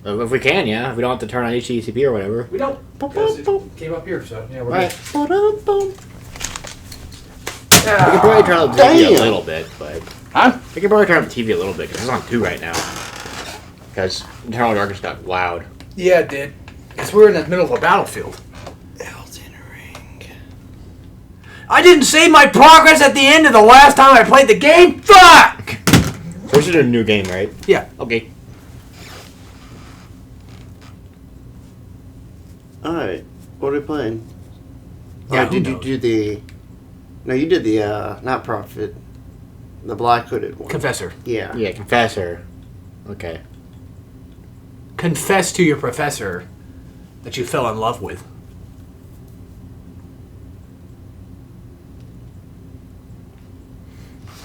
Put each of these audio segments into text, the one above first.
If we can, yeah. If we don't have to turn on HTTP or whatever. We don't. Because it came up here, so yeah, we're right. good. We can probably turn up the TV a little bit, but... Huh? We can probably turn up the TV a little bit, because it's on 2 right now. Because Eternal Darkness got loud. Yeah, it did. Because we're in the middle of a battlefield. Elden Ring. I didn't save my progress at the end of the last time I played the game? Fuck! So this is a new game, right? Yeah. Okay. Alright. What are we playing? Yeah, did you do the... No, you did the, not Prophet. The Black Hooded one. Confessor. Yeah. Yeah, Confessor. Okay. Confess to your professor that you fell in love with.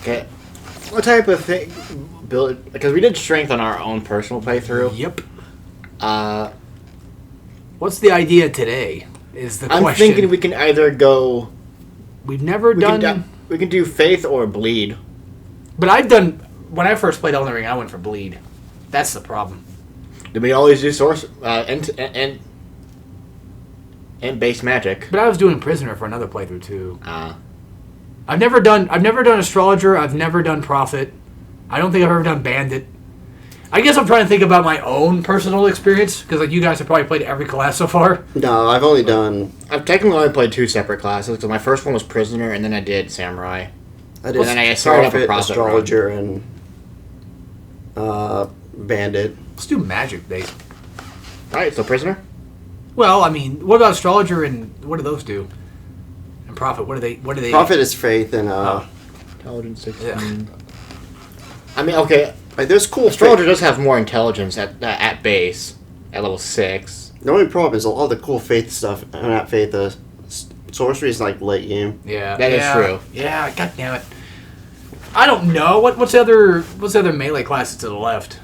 Okay. What type of thing... build? Because we did strength on our own personal playthrough. Yep. What's the idea today? Is the question. I'm thinking we can either go... We've never done... we can do Faith or Bleed. But I've done... When I first played Elden Ring, I went for Bleed. That's the problem. Did we always do Source... and base magic? But I was doing Prisoner for another playthrough, too. I've never done Astrologer. I've never done Prophet. I don't think I've ever done Bandit. I guess I'm trying to think about my own personal experience, because like you guys have probably played every class so far. No, I've only done... I've technically only played 2 separate classes, because my first one was Prisoner, and then I did Samurai. I did and then I started up a Prophet, Prophet Astrologer, and Bandit. Let's do magic based. Alright, so Prisoner? Well, I mean, what about Astrologer and what do those do? And Prophet, what do they Prophet is faith and Intelligence 16. Yeah. I mean, okay, like there's cool Astrologer does have more intelligence at base, at level 6. The only problem is all the cool faith stuff, not faith, sorcery is like late game. Yeah. That is true. Yeah, god damn it. I don't know. What's the other melee classes to the left?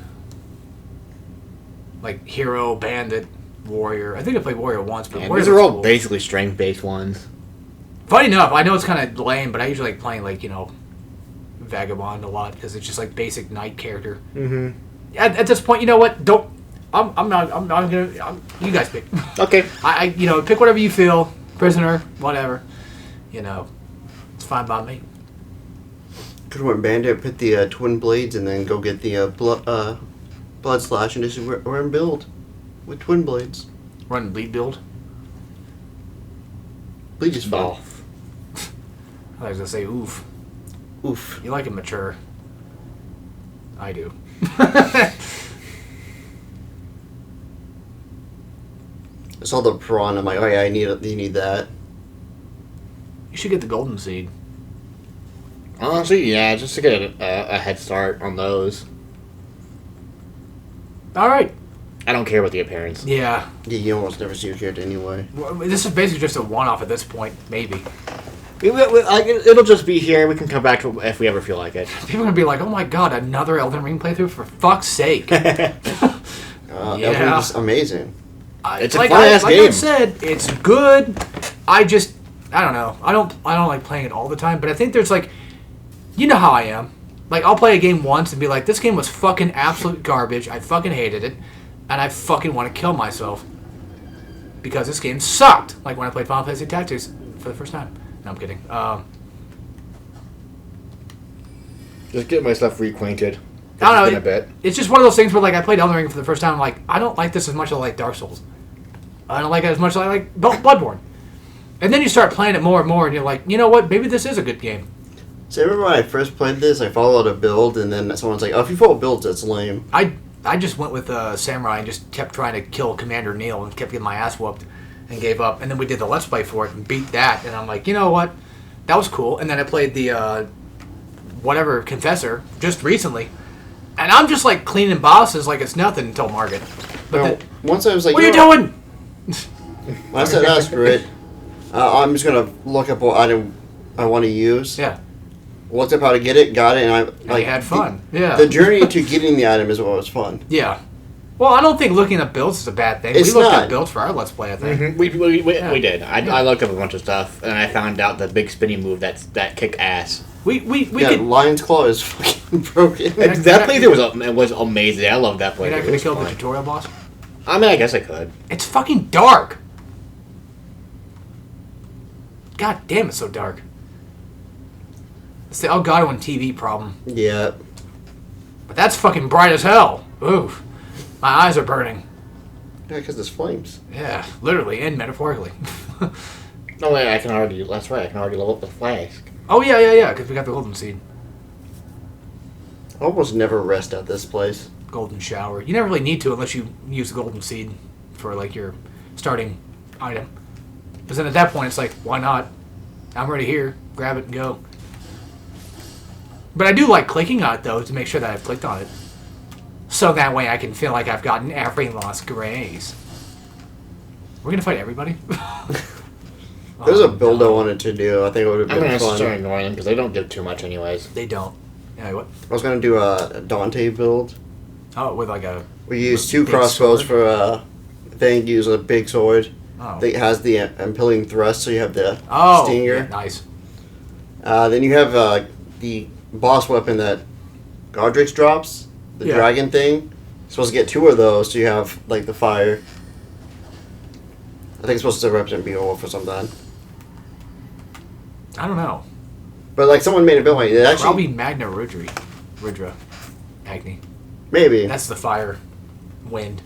Like Hero, Bandit, Warrior. I think I played Warrior once, but And Warrior these are all cool. basically strength-based ones. Funny enough, I know it's kind of lame, but I usually like playing like, Vagabond a lot because it's just like basic knight character. Mm-hmm. At this point, you know what? I'm not gonna. You guys pick. Okay. I pick whatever you feel. Prisoner, whatever. It's fine by me. Could have went Bandit, put the twin blades, and then go get the blood slash and just run build with twin blades. Run bleed build. Bleed is fun. I was gonna say oof. Oof. You like it mature. I do. I saw the prawn. I'm like, oh yeah, you need that. You should get the golden seed. Honestly, yeah, just to get a head start on those. All right. I don't care about the appearance. Yeah. Yeah, you almost never see your character anyway. Well, this is basically just a one-off at this point, maybe. It'll just be here. We can come back to it if we ever feel like it. People are gonna be like, "Oh my god, another Elden Ring playthrough! For fuck's sake!" Elden Ring is amazing. It's a fun-ass game. Like I said, it's good. I don't know. I don't like playing it all the time, but I think there's like, you know how I am. Like, I'll play a game once and be like, this game was fucking absolute garbage. I fucking hated it, and I fucking want to kill myself because this game sucked. Like when I played Final Fantasy Tactics for the first time. No, I'm kidding. Just get my stuff reacquainted. I don't know. A bit. It's just one of those things where, like, I played Elden Ring for the first time. I'm like, I don't like this as much as I like Dark Souls. I don't like it as much as I like Bloodborne. And then you start playing it more and more, and you're like, you know what? Maybe this is a good game. So I remember when I first played this, I followed a build, and then someone's like, oh, if you follow builds, that's lame. I just went with Samurai and just kept trying to kill Commander Neil and kept getting my ass whooped and gave up. And then we did the Let's Play for it and beat that. And I'm like, you know what? That was cool. And then I played the Confessor just recently. And I'm just like cleaning bosses like it's nothing until Margit. But once I was like, what are you doing? When I said, screw it, I'm just going to look up what item I want to use. Yeah. Looked up how to get it, got it, and I had fun. Yeah. The journey to getting the item is what was fun. Yeah. Well, I don't think looking at builds is a bad thing. It's we looked not. at builds for our Let's Play, I think. Mm-hmm. We did. I looked up a bunch of stuff, and I found out the big spinning move that kick ass. We could. Lion's Claw is fucking broken. That playthrough was amazing. I love that playthrough. You're not going to kill the tutorial boss? I mean, I guess I could. It's fucking dark. God damn, it's so dark. It's the Elgato and TV problem. Yeah. But that's fucking bright as hell. Oof. My eyes are burning. Yeah, because there's flames. Yeah, literally and metaphorically. No way, I can already. That's right, I can already level up the flask. Oh, yeah, because we got the golden seed. I almost never rest at this place. Golden shower. You never really need to unless you use the golden seed for, like, your starting item. Because then at that point, it's like, why not? I'm already here. Grab it and go. But I do like clicking on it, though, to make sure that I've clicked on it. So that way I can feel like I've gotten every lost grace. We're going to fight everybody? There's a build I wanted to do. I think it would have I'm been gonna fun. start ignoring them because they don't give too much, anyways. They don't. Yeah, what? I was going to do a Dante build. Oh, with like a... We use 2 big crossbows sword? for thing. Use a big sword. Oh. That has the impelling thrust, so you have the Oh, stinger. yeah, nice. Then you have the boss weapon that Godrix drops, the Yeah. dragon thing. You're supposed to get 2 of those, so you have like the fire. I think it's supposed to represent Beowulf or something. I don't know. But like someone made a build like it actually Probably Magna Rudra. Agni. maybe. That's the fire. Wind.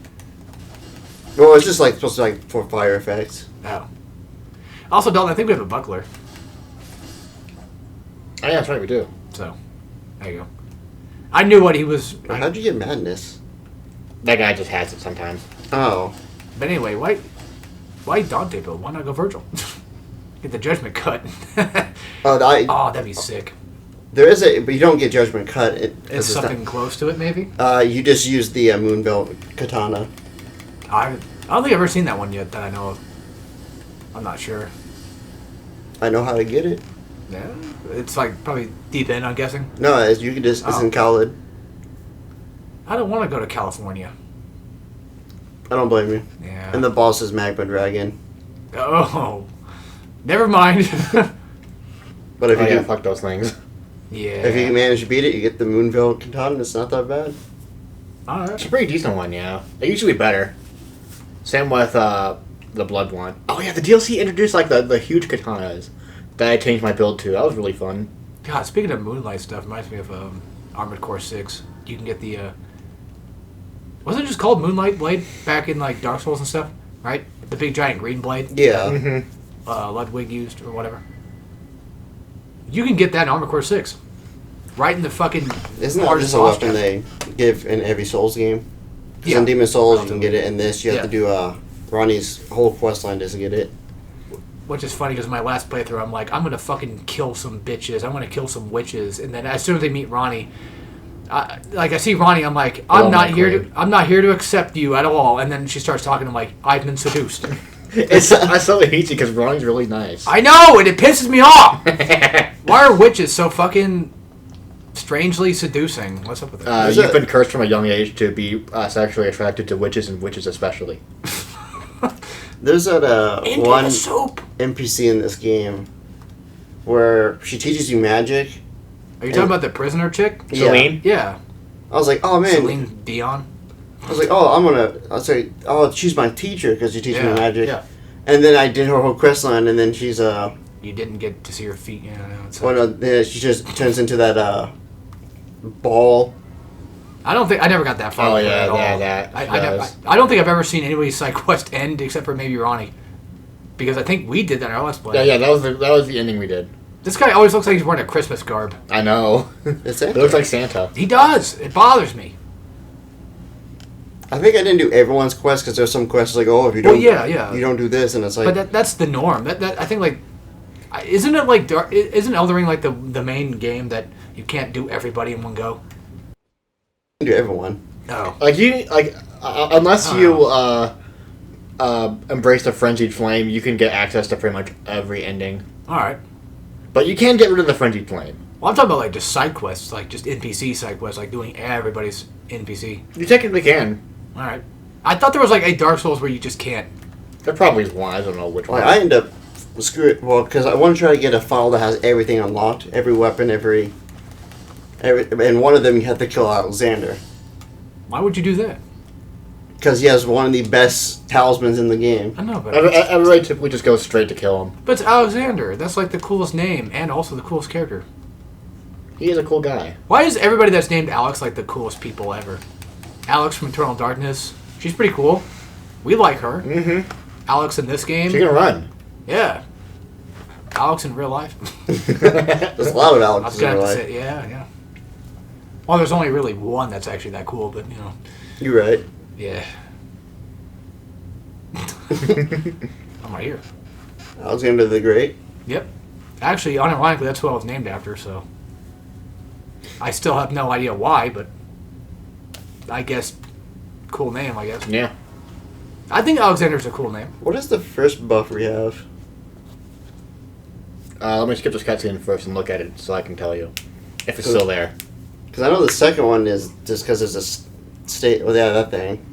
Well, it's just like supposed to like for fire effects. Oh. Also, Dalton, I think we have a buckler. Oh, yeah, that's right, we do. So, there you go. I knew what he was... How'd you get madness? That guy just has it sometimes. Oh, But anyway, why Dante build? Why not go Virgil? Get the judgment cut. oh, Oh, that'd be sick. there is a, but you don't get judgment cut. It's something close to it, maybe? You just use the Moonbelt katana. I don't think I've ever seen that one yet that I know of. I'm not sure. I know how to get it. Yeah, it's like probably deep end, I'm guessing. No, you can just it's Oh. in Khaled. I don't want to go to California. I don't blame you. Yeah. And the boss is Magma Dragon. Oh, never mind. But if Oh, you yeah, do, fuck those things. Yeah. if you manage to beat it, you get the Moonbelt katana. It's not that bad. All It's a right. pretty decent one, yeah. They used to be better. Same with the blood one. Oh, yeah, the DLC introduced, like, the huge katanas that I changed my build to. That was really fun. God, speaking of Moonlight stuff, reminds me of Armored Core 6. You can get the... wasn't it just called Moonlight Blade back in, like, Dark Souls and stuff? Right? The big giant green blade Yeah. Mm-hmm. Ludwig used, or whatever. You can get that in Armored Core 6. Right in the fucking... Isn't that hardest just a boss weapon chapter. they give in every Souls game? 'Cause Yeah. in Demon Souls, you can get it. In this, you have Yeah. to do Ronnie's whole quest line just to get it. Which is funny because my last playthrough, I'm like, I'm gonna fucking kill some bitches. I'm gonna kill some witches, and then as soon as they meet Ronnie, I see Ronnie, I'm like, Oh, I'm not my here queen. to, I'm not here to accept you at all. And then she starts talking. I'm like, I've been seduced. I so hate you because Ronnie's really nice. I know, and it pisses me off. Why are witches so fucking strangely seducing? What's up with that? Is You've it- been cursed from a young age to be sexually attracted to witches, and witches especially. There's that Into one the soup. NPC in this game where she teaches you magic. Are you talking about the prisoner chick? Yeah. Celine? Yeah, I was like, oh man. Celine Dion. I was like, oh, I was like, oh, she's my teacher because you teach me magic. Yeah. And then I did her whole quest line, and then she's You didn't get to see her feet. Yeah, no, it's well, no, then she just turns into that ball. I don't think I never got that far. Oh, with her yeah, at all. yeah, that I, she I, does. I don't think I've ever seen anybody's side quest end except for maybe Ronnie, because I think we did that in our last play. Yeah, that was the ending we did. This guy always looks like he's wearing a Christmas garb. I know. It's It looks like Santa. He does. It bothers me. I think I didn't do everyone's quest because there's some quests like, oh, if you Well, don't, yeah. you don't do this, and it's like, But that's the norm. That I think like, isn't it like isn't Elden Ring like the main game that you can't do everybody in one go? you do everyone. No. Like unless you embrace the frenzied flame, you can get access to pretty much every ending. All right. But you can get rid of the frenzied flame. Well, I'm talking about like just side quests, like just NPC side quests, like doing everybody's NPC. You technically can. All right. I thought there was like a Dark Souls where you just can't. There probably is one. I don't know which one. Like, I end up screw it. Well, because I want to try to get a file that has everything unlocked, every weapon, every, and one of them you have to kill Alexander. Why would you do that? Because he has one of the best talismans in the game. I know, but Everybody typically just goes straight to kill him. but it's Alexander. That's like the coolest name and also the coolest character. He is a cool guy. Why is everybody that's named Alex like the coolest people ever? Alex from Eternal Darkness. She's pretty cool. We like her. Mm-hmm. Alex in this game. She can run. Yeah. Alex in real life. There's a lot of I Alex was in gonna real have to life. say, yeah. Well, there's only really one that's actually that cool, but you know, You're right. yeah. I'm right here. Alexander the Great. Yep. Actually, unironically, that's who I was named after, so. I still have no idea why, but I guess cool name, I guess. Yeah. I think Alexander's a cool name. What is the first buff we have? Let me skip this cutscene first and look at it so I can tell you if it's still there. Because I know the second one is just because there's a state. Well, yeah, that thing.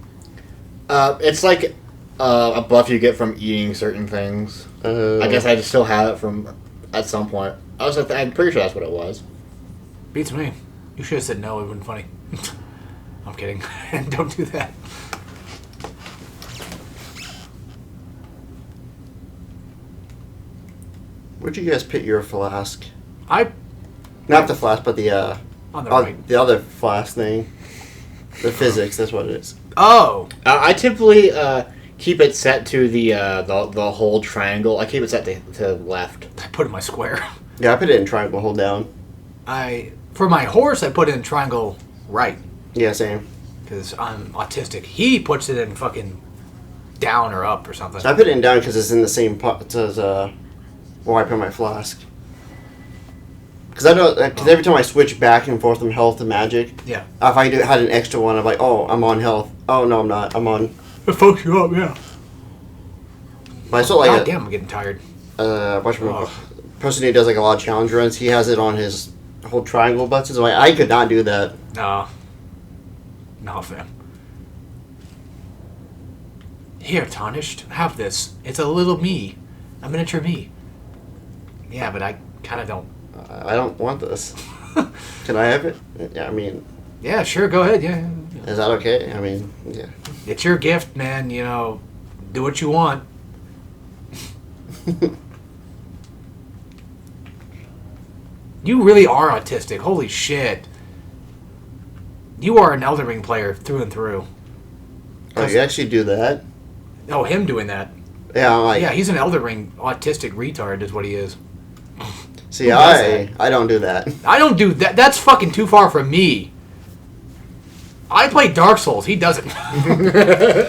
It's like a buff you get from eating certain things. I guess I just still have it from at some point. I'm pretty sure that's what it was. Beats me. You should have said no, it would have been funny. I'm kidding. Don't do that. Where'd you guys put your flask? Not the flask, but the on the right. the other flask thing. The physics. That's what it is. Oh! I typically keep it set to the whole triangle. I keep it set to left. I put it in my square. Yeah, I put it in triangle. Hold down. For my horse, I put it in triangle right. Yeah, same. Because I'm autistic. He puts it in fucking down or up or something. So I put it in down because it's in the same pot as where I put my flask. Because I know, because every time I switch back and forth from health to magic, Yeah. if I had an extra one, I'm like, oh, I'm on health. Oh no, I'm not. I'm on. It fucks you up, yeah. But I still like God it. damn, I'm getting tired. Person who does like a lot of challenge runs, he has it on his whole triangle buttons. So I could not do that. No, fam. Here, Tarnished, have this. It's a little me. A miniature me. Yeah, but I kind of don't. I don't want this. Can I have it? Yeah, I mean, Yeah, sure, go ahead, yeah. is that okay? I mean, yeah. It's your gift, man, you know. Do what you want. You really are autistic. Holy shit. You are an Elden Ring player through and through. Oh, you actually do that? Oh, him doing that. Yeah, I'm like, Yeah, he's an Elden Ring autistic retard is what he is. see, who does I don't do that. I don't do that. That's fucking too far from me. I play Dark Souls. He doesn't.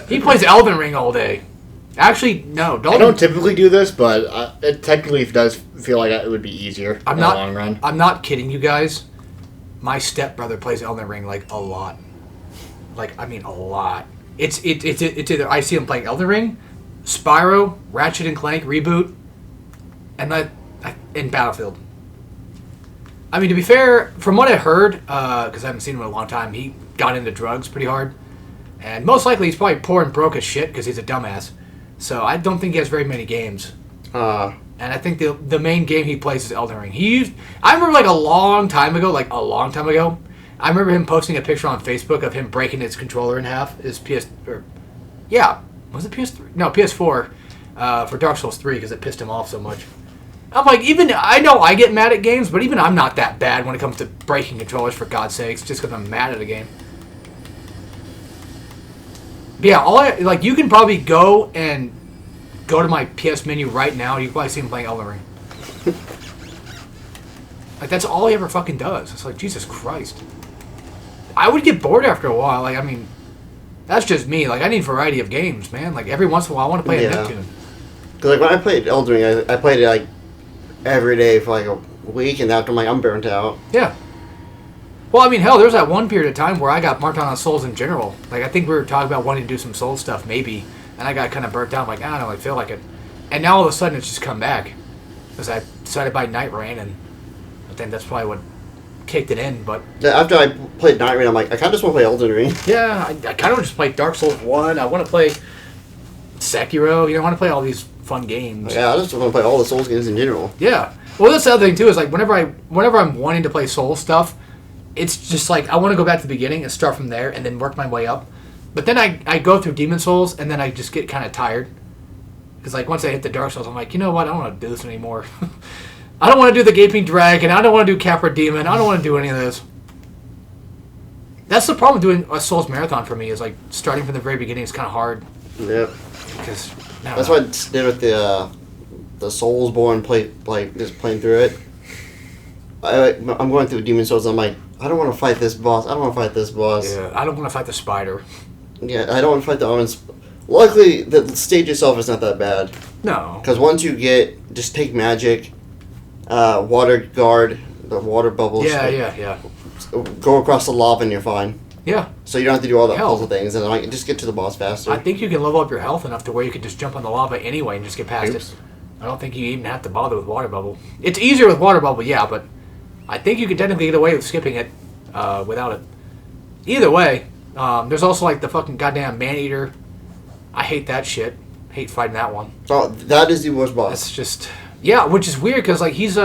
He plays Elden Ring all day. Actually, no. I don't typically do this, but it technically does feel like it would be easier in the long run. I'm not kidding you guys. My stepbrother plays Elden Ring like a lot. Like, I mean, a lot. It's either I see him playing Elden Ring, Spyro, Ratchet and Clank Reboot, and Battlefield. I mean, to be fair, from what I heard, because I haven't seen him in a long time, he got into drugs pretty hard, and most likely he's probably poor and broke as shit because he's a dumbass. So I don't think he has very many games. And I think the main game he plays is Elden Ring. I remember like a long time ago, I remember him posting a picture on Facebook of him breaking his controller in half. Was it PS3? No, PS4 for Dark Souls 3 because it pissed him off so much. I'm like, I know I get mad at games, but even I'm not that bad when it comes to breaking controllers, for God's sakes, just because I'm mad at a game. But yeah, you can probably go to my PS menu right now. You can probably see him playing Elden Ring. Like, that's all he ever fucking does. It's like, Jesus Christ. I would get bored after a while. Like, I mean, that's just me. Like, I need variety of games, man. Like, every once in a while, I want to play a Neptune. Because, like, when I played Elden Ring, I played it, like, every day for, like, a week, and after I'm like, I'm burnt out. Yeah. Well, I mean, hell, there was that one period of time where I got burnt out on Souls in general. Like, I think we were talking about wanting to do some Souls stuff, maybe, and I got kind of burnt out. I'm like, I don't really feel like it. And now all of a sudden, it's just come back. Because I decided to buy Night Rain, and I think that's probably what kicked it in, but... Yeah, after I played Night Rain, I'm like, I kind of just want to play Elden Ring. Yeah, I kind of just play Dark Souls 1. I want to play Sekiro. I want to play all these fun games. Yeah, I just want to play all the Souls games in general. Yeah. Well, that's the other thing, too, is like, whenever I'm wanting to play Souls stuff, it's just like, I want to go back to the beginning and start from there and then work my way up. But then I go through Demon Souls, and then I just get kind of tired. Because, like, once I hit the Dark Souls, I'm like, you know what? I don't want to do this anymore. I don't want to do the Gaping Dragon. I don't want to do Capra Demon. I don't want to do any of this. That's the problem with doing a Souls marathon for me, is, like, starting from the very beginning is kind of hard. Yep. Because That's what I did with the Soulsborne just playing through it. I'm going through Demon Souls. I'm like, I don't want to fight this boss. I don't want to fight this boss. Yeah, I don't want to fight the spider. Yeah, I don't want to fight the omens. Luckily, the stage itself is not that bad. No. Because once you just take magic, water guard, the water bubbles. Yeah. Go across the lava and you're fine. Yeah. So you don't have to do all the Hell. puzzle things, and like just get to the boss faster. I think you can level up your health enough to where you can just jump on the lava anyway and just get past Oops. it. I don't think you even have to bother with water bubble. It's easier with water bubble, yeah, but I think you can technically get away with skipping it without it. Either way, there's also like the fucking goddamn man-eater. I hate that shit. Hate fighting that one. Oh, that is the worst boss. That's just... Yeah, which is weird because like he's,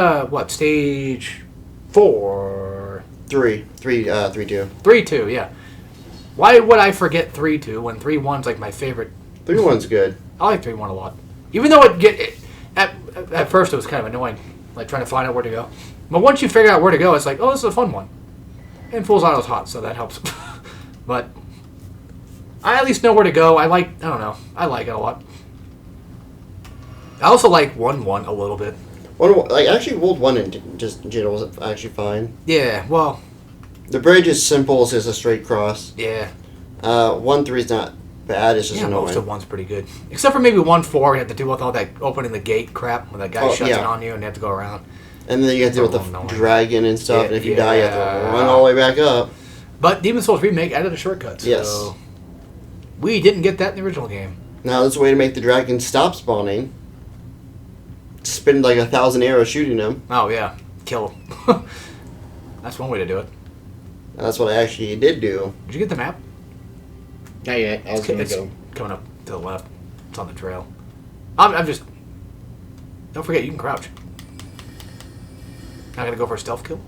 stage 4? 3, 2. 3-2, yeah. Why would I forget 3-2 when 3-1's like my favorite? 3-1's good. I like 3-1 a lot. Even though at first it was kind of annoying, like trying to find out where to go. But once you figure out where to go, it's like, oh, this is a fun one. And Fool's Auto's hot, so that helps. But I at least know where to go. I like it a lot. I also like 1-1 a little bit. Actually, World 1 in general was actually fine. Yeah, well... The bridge is simple, it's just a straight cross. Yeah. 1-3 is not bad, it's just annoying. Most of 1's pretty good. Except for maybe 1-4, you have to deal with all that opening the gate crap when that guy shuts it on you and you have to go around. And then you have to deal with the dragon and stuff, and if you die, you have to run all the way back up. But Demon Souls Remake added a shortcut, so... Yes. We didn't get that in the original game. Now, there's a way to make the dragon stop spawning. Spend like 1,000 arrows shooting him. Oh, yeah. Kill him. That's one way to do it. That's what I actually did do. Did you get the map? Not yet. I was going to It's go. coming up to the left. It's on the trail. I'm just... Don't forget, you can crouch. Not gonna go for a stealth kill?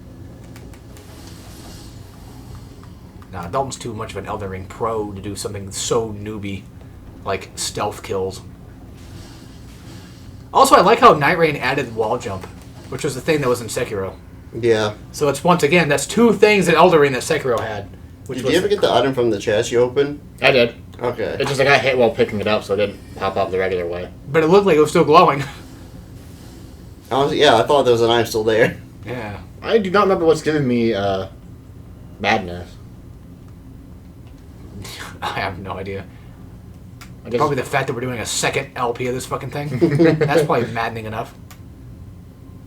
Nah, Dalton's too much of an Elden Ring pro to do something so newbie like stealth kills. Also, I like how Night Rain added wall jump, which was the thing that was in Sekiro. Yeah. So it's once again, that's two things in Elden Ring that Sekiro had. Did you ever get the item from the chest you opened? I did. Okay. It's just like I hit while picking it up, so it didn't pop up the regular way. But it looked like it was still glowing. Honestly, yeah, I thought there was an item still there. Yeah. I do not remember what's giving me madness. I have no idea. I guess Probably the fact that we're doing a second LP of this fucking thing. That's probably maddening enough.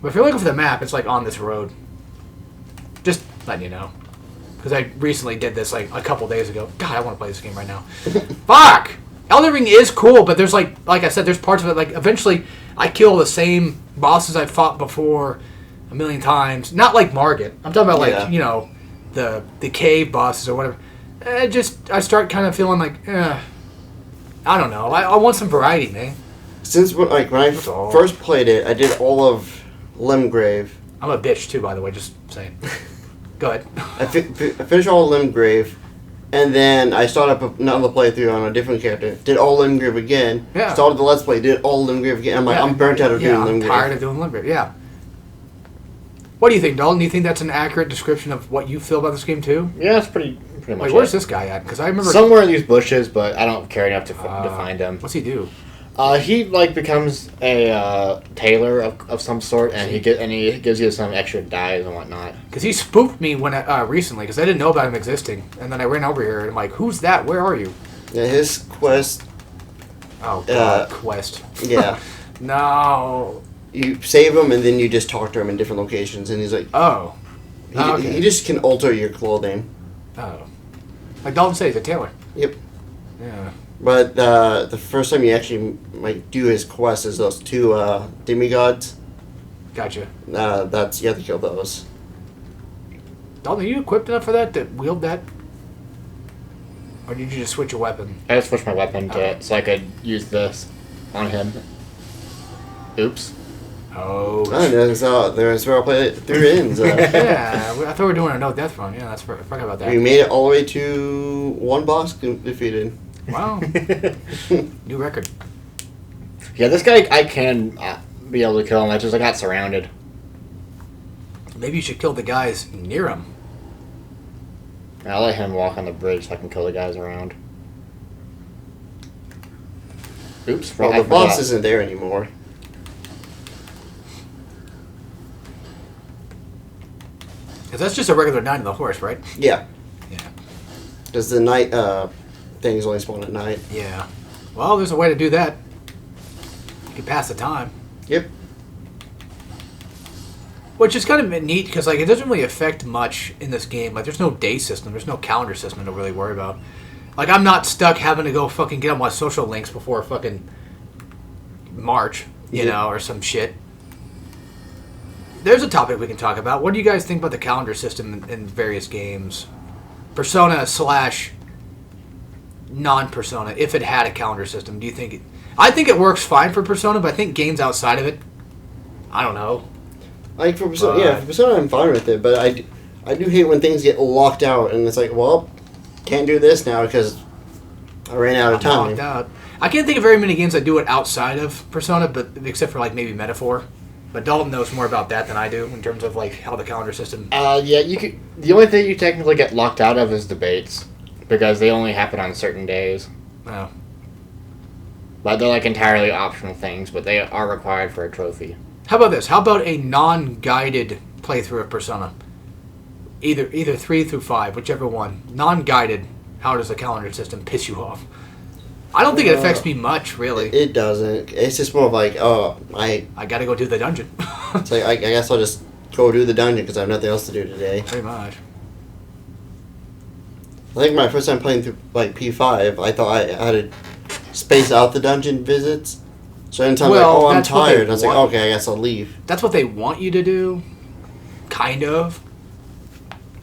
But if you're looking for the map, it's like on this road. Just letting you know. Because I recently did this like a couple days ago. God, I want to play this game right now. Fuck! Elden Ring is cool, but there's like I said, there's parts of it, like eventually I kill the same bosses I've fought before a million times. Not like Margit. I'm talking about like, you know, the cave bosses or whatever. I start kind of feeling like, I don't know. I want some variety, man. Since when I first played it, I did all of Limgrave. I'm a bitch too, by the way, just saying. Go ahead. I finished all of Limgrave, and then I started up another playthrough on a different character. Did all Limgrave again. Yeah. Started the Let's Play, did all Limgrave again. I'm like, I'm burnt out of doing Limgrave. I'm tired of doing Limgrave, yeah. What do you think, Dalton? Do you think that's an accurate description of what you feel about this game, too? Yeah, it's pretty much Like, where's this guy at? Because I remember... Somewhere in these bushes, but I don't care enough to find him. What's he do? He becomes a tailor of some sort, and he gives you some extra dyes and whatnot. Because he spooked me when recently, because I didn't know about him existing, and then I ran over here and I'm like, "Who's that? Where are you?" Yeah, his quest. Oh God, quest. Yeah. No. You save him, and then you just talk to him in different locations, and he's like, "Oh." Okay. He just can alter your clothing. Oh. Like Dalton said, he's a tailor. Yep. Yeah. But the first time you actually do his quest is those two demigods. Gotcha. You have to kill those. Dalton, are you equipped enough for that to wield that? Or did you just switch your weapon? I just switched my weapon to so I could use this on him. Oops. Oh, I know, so there's where I play it through ends. yeah. I thought we were doing a no death run. Yeah, I forgot about that. We made it all the way to one boss defeated. Wow. New record. Yeah, this guy, I can be able to kill him. I got surrounded. Maybe you should kill the guys near him. I'll let him walk on the bridge so I can kill the guys around. Oops. Well, I the boss forgot. isn't there anymore. Because that's just a regular Knight of the Horse, right? Yeah. Yeah. Because the night things only spawn at night. Yeah. Well, there's a way to do that. You can pass the time. Yep. Which is kind of neat because like it doesn't really affect much in this game. Like there's no day system, there's no calendar system to really worry about. Like I'm not stuck having to go fucking get on my social links before fucking March, you know, or some shit. There's a topic we can talk about. What do you guys think about the calendar system in various games? Persona / non-Persona, if it had a calendar system, do you think it... I think it works fine for Persona, but I think games outside of it, I don't know. Like for Persona, for Persona I'm fine with it, but I do hate when things get locked out and it's like, well, can't do this now because I ran out of time. Locked out. I can't think of very many games that do it outside of Persona, but except for like maybe Metaphor. But Dalton knows more about that than I do in terms of like how the calendar system. Yeah, you could. The only thing you technically get locked out of is debates, because they only happen on certain days. Oh. But they're like entirely optional things, but they are required for a trophy. How about this? How about a non-guided playthrough of Persona? Either 3 through 5, whichever one. Non-guided. How does the calendar system piss you off? I don't think it affects me much, really. It doesn't. It's just more of like, oh, I gotta go do the dungeon. It's like I guess I'll just go do the dungeon because I have nothing else to do today. Pretty much. I think my first time playing through like P5, I thought I had to space out the dungeon visits. So anytime Well, I'm that's what they tired, I was like, want. okay, I guess I'll leave. That's what they want you to do. Kind of.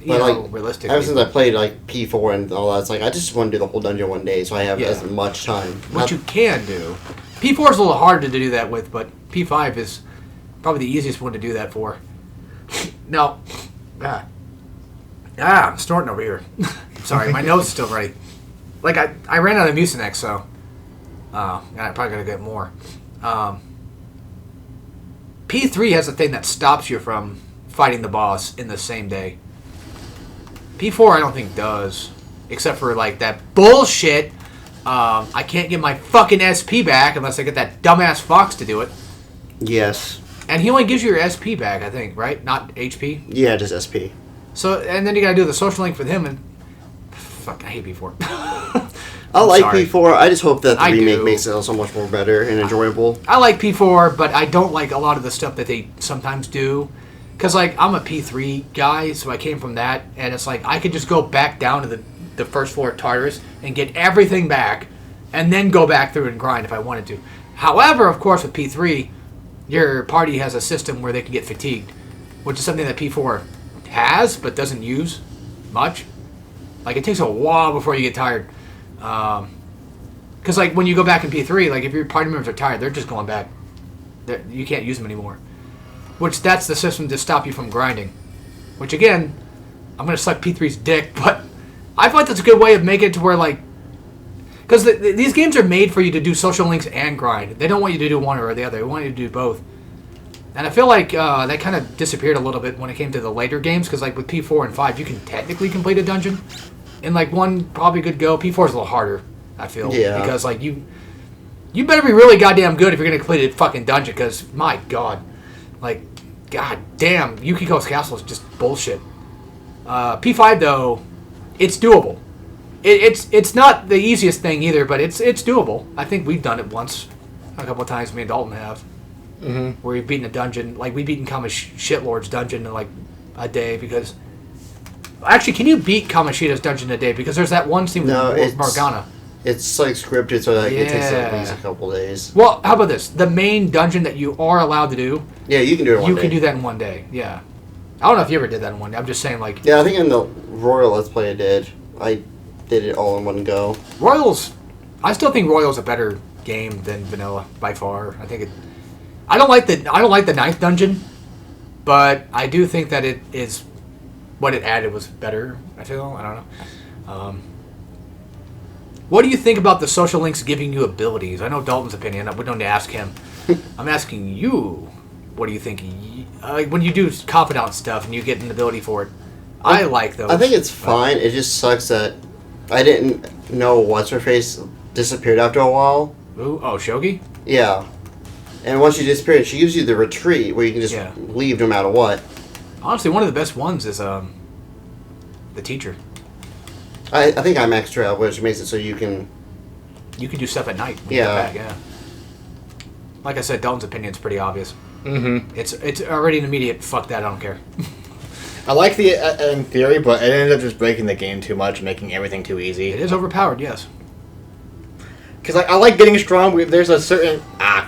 You But know, like, realistically. ever since I played like P4 and all that, it's like I just want to do the whole dungeon one day, so I have Yeah. as much time. What you can do. P4 is a little harder to do that with, but P5 is probably the easiest one to do that for. Now, I'm snorting over here. Sorry, my nose is still ready. Like, I ran out of Mucinex, so I probably gotta get more. P3 has a thing that stops you from fighting the boss in the same day. P4 I don't think does, except for like that bullshit. I can't get my fucking SP back unless I get that dumbass fox to do it. Yes. And he only gives you your SP back, I think, right? Not HP. Yeah, just SP. So, and then you gotta do the social link for him, and fuck, I hate P4. I like sorry. P4. I just hope that the I remake do. makes it so much more better and enjoyable. I like P4, but I don't like a lot of the stuff that they sometimes do. Because, like, I'm a P3 guy, so I came from that, and it's like, I could just go back down to the first floor of Tartarus and get everything back, and then go back through and grind if I wanted to. However, of course, with P3, your party has a system where they can get fatigued, which is something that P4 has, but doesn't use much. Like, it takes a while before you get tired. Because, like, when you go back in P3, like, if your party members are tired, they're just going back. You can't use them anymore. Which, that's the system to stop you from grinding. Which, again, I'm going to suck P3's dick, but I feel like that's a good way of making it to where, like... Because these games are made for you to do social links and grind. They don't want you to do one or the other. They want you to do both. And I feel like that kind of disappeared a little bit when it came to the later games, because, like, with P4 and 5, you can technically complete a dungeon in, like, one probably good go. P4 is a little harder, I feel. Yeah. Because, like, you better be really goddamn good if you're going to complete a fucking dungeon, because, my God. Like, god damn, Yukiko's Castle is just bullshit. P5, though, it's doable. It's not the easiest thing either, but it's doable. I think we've done it once, a couple of times. Me and Dalton have, where we've beaten a dungeon. Like, we've beaten Shitlord's dungeon in like a day because. Actually, can you beat Kamoshida's dungeon in a day? Because there's that one scene with Morgana. It's like scripted, so like it takes at Yeah. least a couple days. Well, how about this? The main dungeon that you are allowed to do, Yeah, you can do it in one you day. can do that in one day. Yeah. I don't know if you ever did that in one day. I'm just saying, like, Yeah, I think in the Royal Let's Play I did. I did it all in one go. Royals. I still think Royals a better game than Vanilla by far. I think I don't like the ninth dungeon, but I do think that it is what it added was better. I don't know. What do you think about the social links giving you abilities? I know Dalton's opinion. We don't need to ask him. I'm asking you. What do you think? When you do confidant stuff and you get an ability for it, I like those. I think it's fine. It just sucks that I didn't know what's her face disappeared after a while. Ooh, Shogi? Yeah. And once she disappeared, she gives you the retreat where you can just leave no matter what. Honestly, one of the best ones is the teacher. I think I maxed her out, which makes it so you can do stuff at night when you get back, yeah. Like I said, Dalton's opinion's pretty obvious. Mm-hmm. It's already an immediate, fuck that, I don't care. I like the in theory, but it ended up just breaking the game too much, making everything too easy. It is overpowered, yes. Because I like getting strong. There's a certain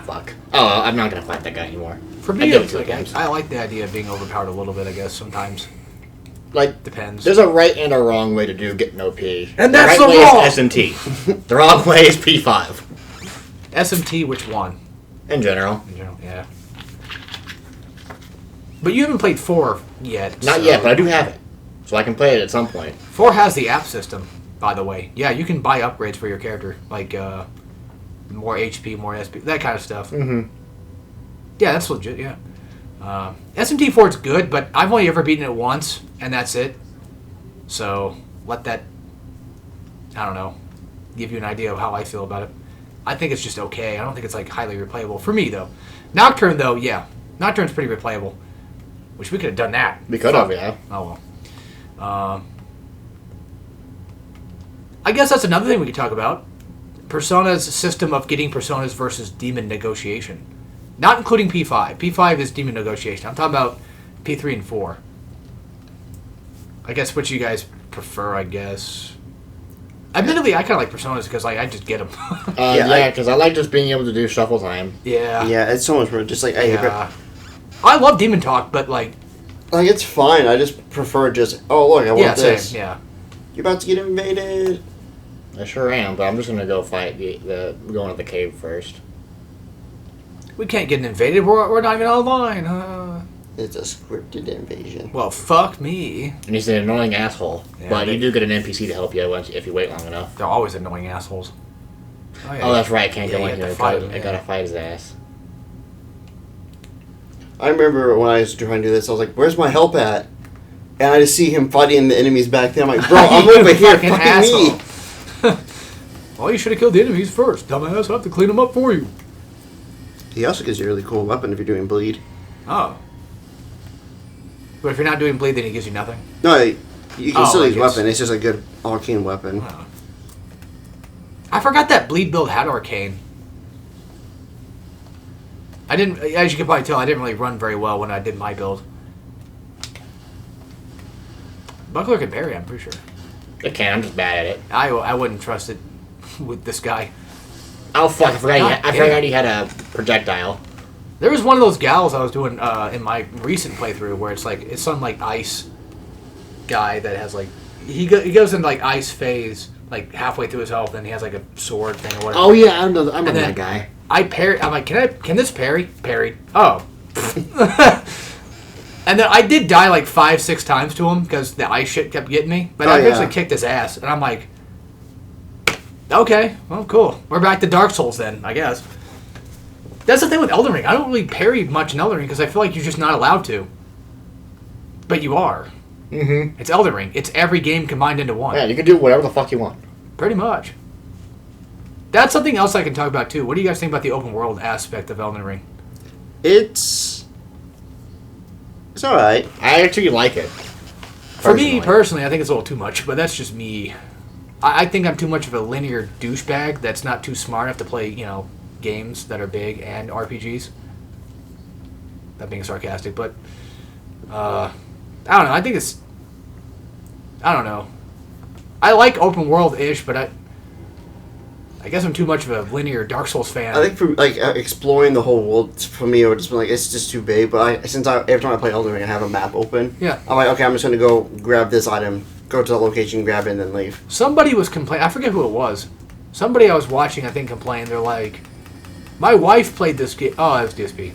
fuck. Oh, I'm not gonna fight that guy anymore. For me, I like the idea of being overpowered a little bit. I guess sometimes. Like depends. There's a right and a wrong way to getting OP. And that's the right way wrong. is SMT. The wrong way is P5. SMT, which one? In general. In general, yeah. But you haven't played 4 yet. Not yet, but I do have it, so I can play it at some point. 4 has the app system, by the way. Yeah, you can buy upgrades for your character, like more HP, more SP, that kind of stuff. Mm-hmm. Yeah, that's legit. Yeah. SMT4 is good, but I've only ever beaten it once, and that's it. So let that, I don't know, give you an idea of how I feel about it. I think it's just okay. I don't think it's like highly replayable for me though. Nocturne though, yeah, Nocturne's pretty replayable. Wish we could have done that. We could have, yeah. Oh well. I guess that's another thing we could talk about. Persona's system of getting personas versus demon negotiation. Not including P5. P5 is demon negotiation. I'm talking about P3 and 4. I guess what you guys prefer, I guess. Admittedly, I kind of like personas because I just get them. Yeah, because I like just being able to do shuffle time. Yeah. Yeah, it's so much more. Just like I love demon talk, but like it's fine. I just prefer just look, I want this. Same, yeah. You're about to get invaded. I sure am, but I'm just gonna go fight going to the cave first. We can't get invaded. We're not even online. It's a scripted invasion. Well, fuck me. And he's an annoying asshole, Yeah, but you do get an NPC to help you if you wait long enough. They're always annoying assholes. Oh, that's right. I can't go in here. I gotta fight his ass. I remember when I was trying to do this, I was like, "Where's my help at?" And I just see him fighting the enemies back there. I'm like, "Bro, I'm over here, fucking me." Well, you should have killed the enemies first, dumbass. I have to clean them up for you. He also gives you a really cool weapon if you're doing bleed. Oh. But if you're not doing bleed, then he gives you nothing? No, you can still use guess. weapon. It's just a good arcane weapon. Oh. I forgot that bleed build had arcane. I didn't, as you can probably tell, I didn't really run very well when I did my build. Buckler can parry, I'm pretty sure. It can. I'm just bad at it. I wouldn't trust it with this guy. Oh fuck! I forgot he had a projectile. There was one of those gals I was doing in my recent playthrough where it's some like ice guy that has like he goes into like ice phase like halfway through his health and he has like a sword thing or whatever. Oh yeah, I remember that guy. I'm like, can this parry? Parried. Oh. And then I did die like 5-6 times to him because the ice shit kept getting me. But I eventually kicked his ass and I'm like, okay, well cool. We're back to Dark Souls then, I guess. That's the thing with Elden Ring. I don't really parry much in Elden Ring because I feel like you're just not allowed to. But you are. Mm-hmm. It's Elden Ring. It's every game combined into one. Yeah, you can do whatever the fuck you want. Pretty much. That's something else I can talk about too. What do you guys think about the open world aspect of Elden Ring? It's alright. I actually like it. For me, personally, I think it's a little too much, but that's just me. I think I'm too much of a linear douchebag that's not too smart enough to play, games that are big and RPGs. That being sarcastic, but I don't know. I don't know. I like open world-ish, but I guess I'm too much of a linear Dark Souls fan. I think for exploring the whole world for me, it would just be like it's just too big. But every time I play Elden Ring, I have a map open. Yeah. I'm like, okay, I'm just gonna go grab this item, go to that location, grab it, and then leave. Somebody was complaining. I forget who it was. Somebody I was watching, I think, complained. They're like, My wife played this game. Oh, it was DSP.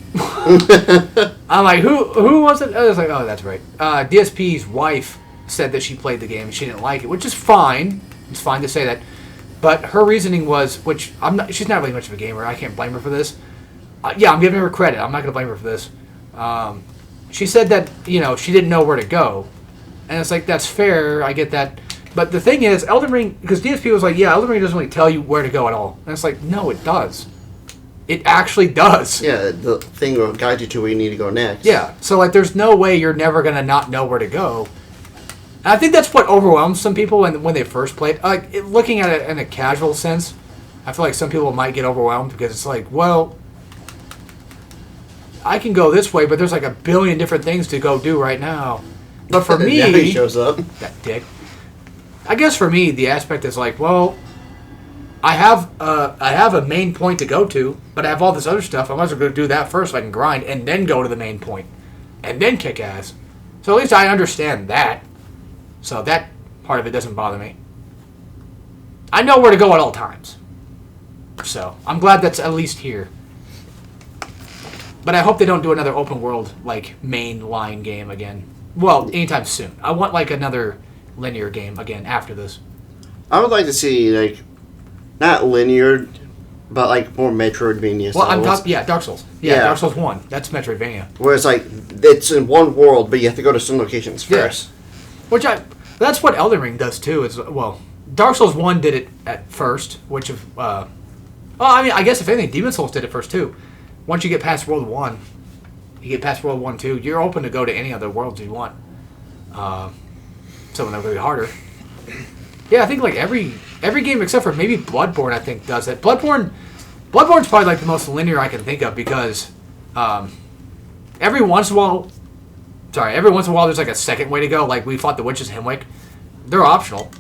I'm like, who was it? I was like, oh, that's right. DSP's wife said that she played the game and she didn't like it, which is fine. It's fine to say that. But her reasoning was, which she's not really much of a gamer. I can't blame her for this. Yeah, I'm giving her credit. I'm not going to blame her for this. She said that, she didn't know where to go. And it's like, that's fair. I get that. But the thing is, Elden Ring, because DSP was like, yeah, Elden Ring doesn't really tell you where to go at all. And it's like, no, it does. It actually does. Yeah, the thing will guide you to where you need to go next. Yeah, so like there's no way you're never going to not know where to go. And I think that's what overwhelms some people when they first play it. Looking at it in a casual sense, I feel like some people might get overwhelmed because it's like, well, I can go this way, but there's like a billion different things to go do right now. But for me... Now he shows up. That dick. I guess for me, the aspect is like, well... I have a main point to go to, but I have all this other stuff. I might as well go do that first so I can grind, and then go to the main point, and then kick ass. So at least I understand that. So that part of it doesn't bother me. I know where to go at all times. So I'm glad that's at least here. But I hope they don't do another open world, like, main line game again. Well, anytime soon. I want, like, another linear game again after this. I would like to see, like... Not linear, but like more Metroidvania Well, styles. Dark Souls. Yeah, Dark Souls 1. That's Metroidvania. Where it's like, it's in one world, but you have to go to some locations first. Yeah. That's what Elden Ring does too. Dark Souls 1 did it at first, I guess if anything, Demon Souls did it first too. Once you get past World 1, you get past World 1, 2, you're open to go to any other worlds you want. Some of them are really harder. Yeah, I think like every game except for maybe Bloodborne, I think, does it. Bloodborne's probably like the most linear I can think of because every once in a while there's like a second way to go. Like we fought the witches in Hemwick. They're optional.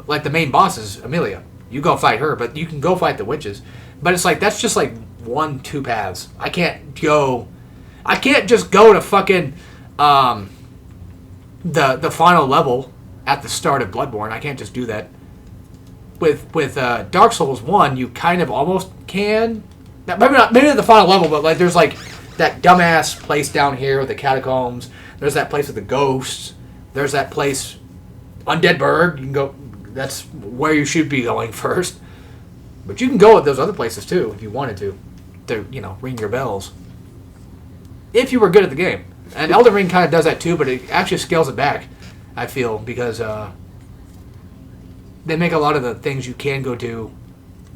Like the main boss is Amelia. You go fight her, but you can go fight the witches. But it's like that's just like 1-2 paths. I can't just go to fucking the final level at the start of Bloodborne. I can't just do that. With Dark Souls 1, you kind of almost can. Maybe not at the final level, but like there's like that dumbass place down here with the catacombs. There's that place with the ghosts. There's that place, Undead Burg. You can go. That's where you should be going first. But you can go at those other places too if you wanted to ring your bells. If you were good at the game, and Elden Ring kind of does that too, but it actually scales it back. I feel because they make a lot of the things you can go do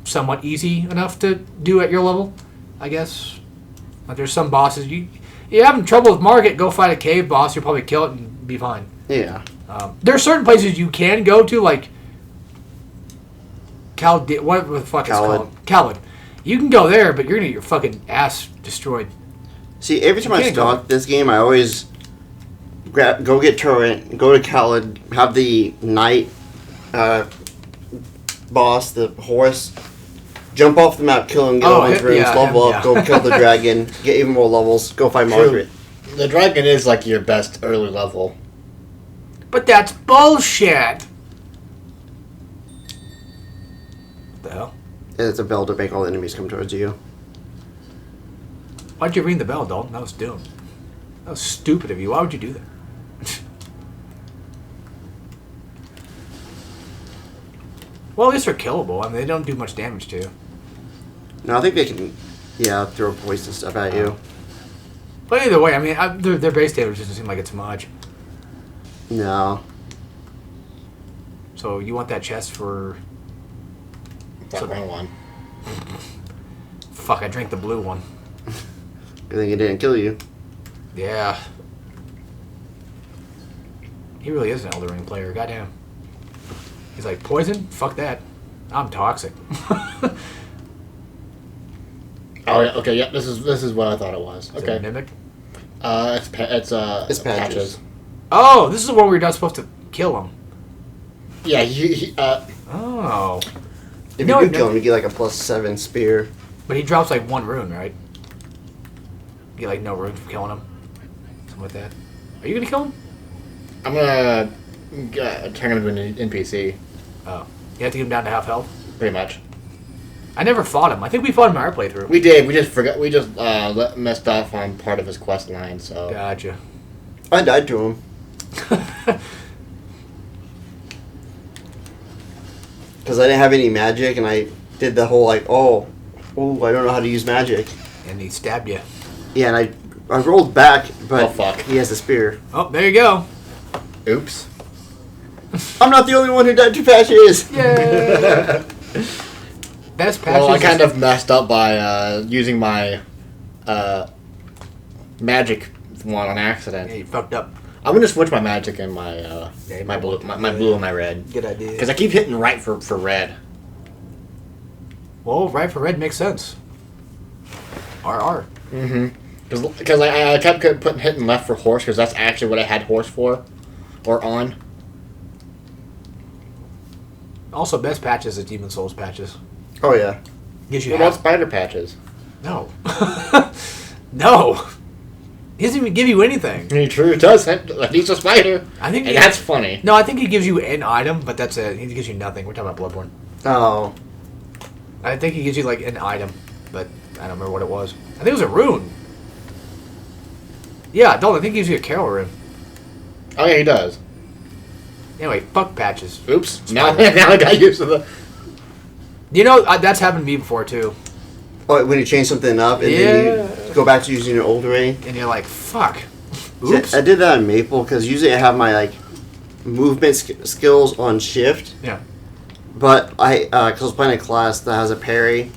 somewhat easy enough to do at your level, I guess. Like there's some bosses you're having trouble with Margit, go fight a cave boss, you'll probably kill it and be fine. Yeah. There are certain places you can go to, like what the fuck is it called? Khalid. You can go there, but you're gonna get your fucking ass destroyed. See, every time I start this game, I always go get Turret, go to Khalid, have the knight boss, the horse, jump off the map, kill him, get all his rings, level up, go kill the dragon, get even more levels, go fight Margaret. The dragon is like your best early level. But that's bullshit. What the hell? It's a bell to make all the enemies come towards you. Why'd you ring the bell, Dalton? That was dumb. That was stupid of you. Why would you do that? Well, at least they're killable. I mean, they don't do much damage to you. No, I think they can, throw poison stuff at you. But either way, I mean, their base damage doesn't seem like it's much. No. So you want that chest for... That brown one. Fuck, I drank the blue one. Good thing it didn't kill you. Yeah. He really is an Elden Ring player. Goddamn. He's like, poison? Fuck that. I'm toxic. Oh yeah. Okay. Yeah. This is what I thought it was. Is okay. it a mimic? It's patches. Oh, this is the one where you're not supposed to kill him. Yeah. Oh. If you do kill him, you get like a +7 spear. But he drops like 1 rune, right? You get like no rune for killing him. Something like that. Are you gonna kill him? I'm gonna turn him into an NPC. Oh. You have to get him down to half health? Pretty much. I never fought him. I think we fought him in our playthrough. We did. We just forgot. We just messed off on part of his quest line. So Gotcha. I died to him. Because I didn't have any magic, and I did the whole, like, oh, I don't know how to use magic. And he stabbed you. Yeah, and I rolled back, but Oh, fuck. he has a spear. Oh, there you go. oops. I'm not the only one who died to patches! Yeah. Best patches. Well, I kind of messed up by using my magic one on accident. Yeah, you fucked up. I'm gonna switch my magic and my Yeah, my you blue, want to my, do my that. blue and my red. Good idea. Because I keep hitting right for red. Well, right for red makes sense. RR. Mm-hmm. Because I kept hitting left for horse because that's actually what I had horse for, or on. Also, best patches is Demon Souls patches. Oh, yeah. Gives you What about half. spider patches? No. No. He doesn't even give you anything. True, it does. He's a spider. I think. And that's funny. No, I think he gives you an item, but that's it. He gives you nothing. We're talking about Bloodborne. Oh. I think he gives you like an item, but I don't remember what it was. I think it was a rune. Yeah, Dalton, I think he gives you a carol rune. Oh yeah, he does. Anyway, fuck patches. Oops. Now I got used to the. You know, that's happened to me before too. Oh, when you change something up and then you go back to using your old ray. And you're like, fuck. See, Oops. I did that on Maple because usually I have my like movement skills on shift. Yeah. But cause I was playing a class that has a parry,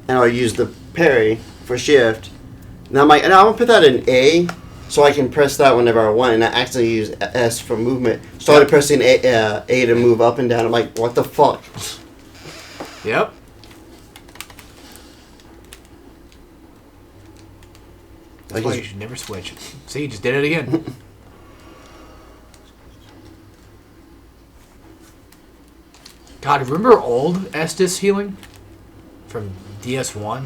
and I'll use the parry for shift. And I'm like, and I'm gonna put that in A, so I can press that whenever I want, and I accidentally use S for movement. Started pressing A to move up and down. I'm like, what the fuck? Yep. That's why you should never switch. See, you just did it again. God, remember old Estus healing? From DS1?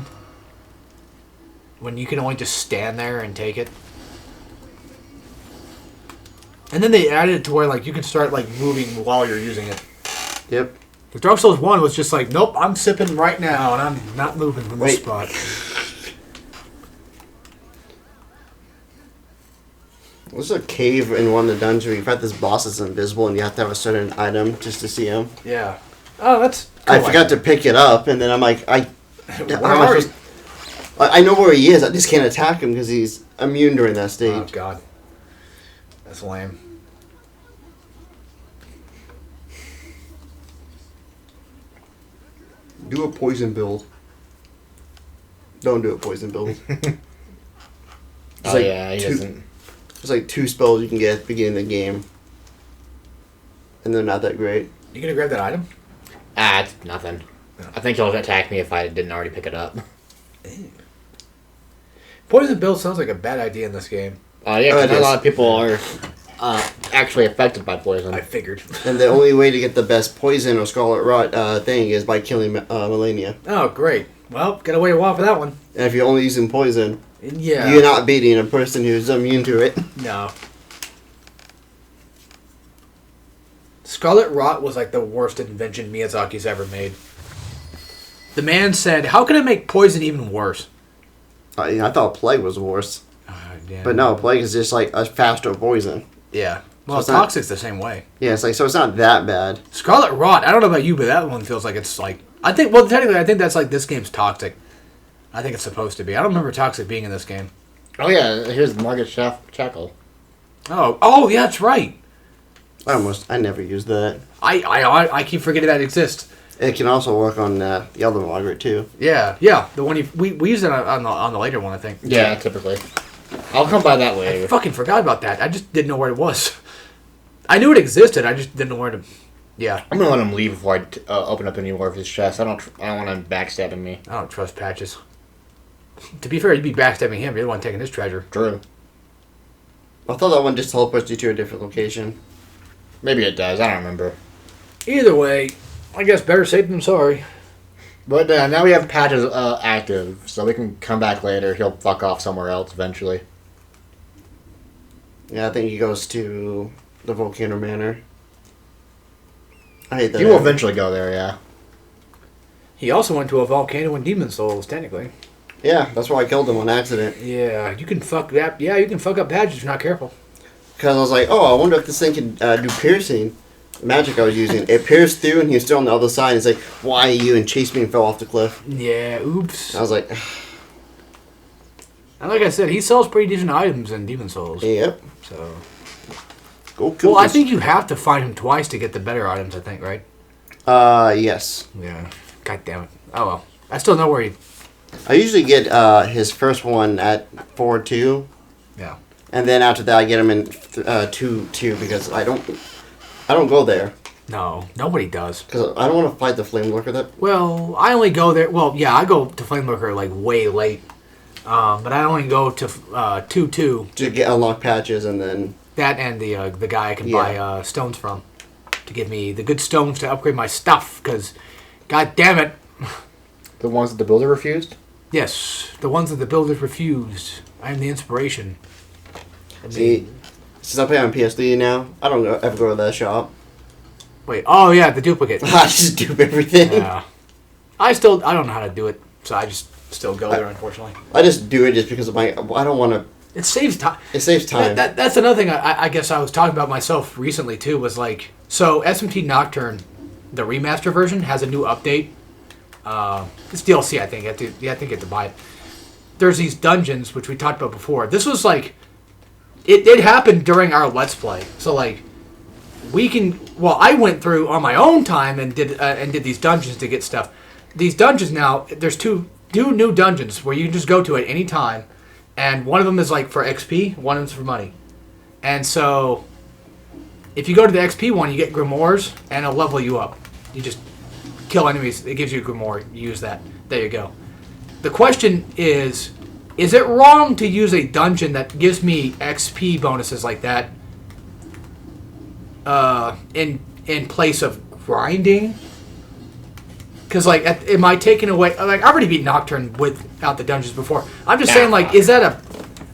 When you can only just stand there and take it? And then they added it to where like you can start like moving while you're using it. Yep. Dark Souls 1 was just like, nope, I'm sipping right now and I'm not moving from this spot. There's a cave in one of the dungeons where you've got this boss that's invisible and you have to have a certain item just to see him. Yeah. Oh, that's cool. I forgot to pick it up, and then I'm like, I know where he is. I just can't attack him because he's immune during that stage. Oh, God. That's lame. Do a poison build. Don't do a poison build. Oh like yeah, he doesn't. There's like 2 spells you can get at the beginning of the game. And they're not that great. You gonna grab that item? It's nothing. I think he'll attack me if I didn't already pick it up. Poison build sounds like a bad idea in this game. Yeah, 'cause a lot of people are actually affected by poison. I figured. And the only way to get the best poison or scarlet rot thing is by killing Melania. Oh, great. Well, gotta wait a while for that one. And if you're only using poison, Yeah. you're not beating a person who's immune to it. No. Scarlet Rot was like the worst invention Miyazaki's ever made. The man said, how can I make poison even worse? I thought plague was worse. Yeah. But no, plague is just like a faster poison. Yeah. Well, So it's not- Toxic's the same way. Yeah, it's like, so it's not that bad. Scarlet Rot, I don't know about you, but that one feels like it's like... I think, well, technically, I think that's like this game's Toxic. I think it's supposed to be. I don't remember Toxic being in this game. Oh yeah, here's Margaret Shackle. Oh, yeah, that's right. I never used that. I keep forgetting that exists. It can also work on the other Margaret too. Yeah, the one we used it on the later one, I think. Yeah, typically. I'll come by that I later. fucking forgot about that. I just didn't know where it was. I knew it existed. I just didn't know where to. Yeah. I'm gonna let him leave before I open up any more of his chests. I don't want him backstabbing me. I don't trust Patches. To be fair, you'd be backstabbing him. You're the one taking his treasure. True. I thought that one just teleports you to a different location. Maybe it does. I don't remember. Either way, I guess better safe than sorry. But now we have Patches active, so we can come back later. He'll fuck off somewhere else eventually. Yeah, I think he goes to the Volcano Manor. I hate that. He will eventually go there, yeah. He also went to a volcano in Demon Souls, technically. Yeah, that's why I killed him on accident. Yeah, you can fuck that. Yeah, you can fuck up badges if you're not careful. Because I was like, oh, I wonder if this thing can do piercing. The magic I was using. It pierced through and he was still on the other side. It's like, why are you? And chased me and fell off the cliff. Yeah, oops. I was like, And like I said, he sells pretty decent items in Demon Souls. yep. So. Go kill Well, I this. think you have to find him twice to get the better items, I think, right? Yes. Yeah. God damn it. Oh well. I still know where he. I usually get his first one at 4-2. Yeah. And then after that, I get him in 2-2 because I don't go there No, nobody does. because I don't want to fight the flame lurker. That Well, I only go there. Well, yeah, I go to Flame Lurker like way late. But I only go to 2-2. to get unlock patches and then That and the guy I can Yeah. buy stones from to give me the good stones to upgrade my stuff. Because, god damn it, The ones that the builder refused? yes, the ones that the builders refused. I am the inspiration. see. Since I play on PS3 now, I don't ever go to that shop. Wait, oh yeah, the duplicate. I just dupe everything. Yeah, I don't know how to do it, so I just still go there. Unfortunately, I just do it just because of I don't want to. it saves time. It saves time. That's another thing I guess I was talking about myself recently too. Was like, so SMT Nocturne, the remaster version has a new update. It's DLC, I think. You have to buy it. There's these dungeons which we talked about before. This was like, it happened during our Let's Play. So like, we can. Well, I went through on my own time and did these dungeons to get stuff. These dungeons now, there's two new dungeons where you can just go to at any time, and one of them is like for XP, one of them's for money. And so, if you go to the XP one, you get grimoires, and it'll level you up. You just kill enemies. It gives you a grimoire. You use that. There you go. The question is it wrong to use a dungeon that gives me XP bonuses like that in place of grinding? Because, like, am I taking away... Like, I've already beat Nocturne without the dungeons before. I'm just saying, like, is that a...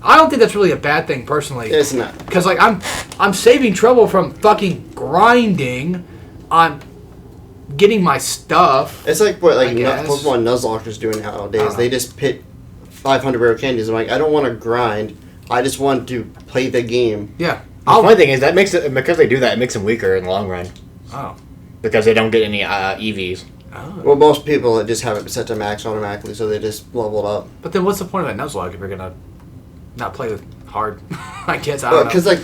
I don't think that's really a bad thing, personally. It's not. Because, like, I'm saving trouble from fucking grinding on getting my stuff. It's like what I guess. Pokemon Nuzlocke is doing nowadays. They just pit 500 rare candies. I'm like, I don't want to grind. I just want to play the game. Yeah. The funny thing is, that makes it... Because they do that, it makes them weaker in the long run. Oh. Because they don't get any EVs. Oh. Well, most people just have it set to max automatically, so they just level it up. But then what's the point of that Nuzlocke if you're going to not play with hard? I guess, I don't know. Because, like,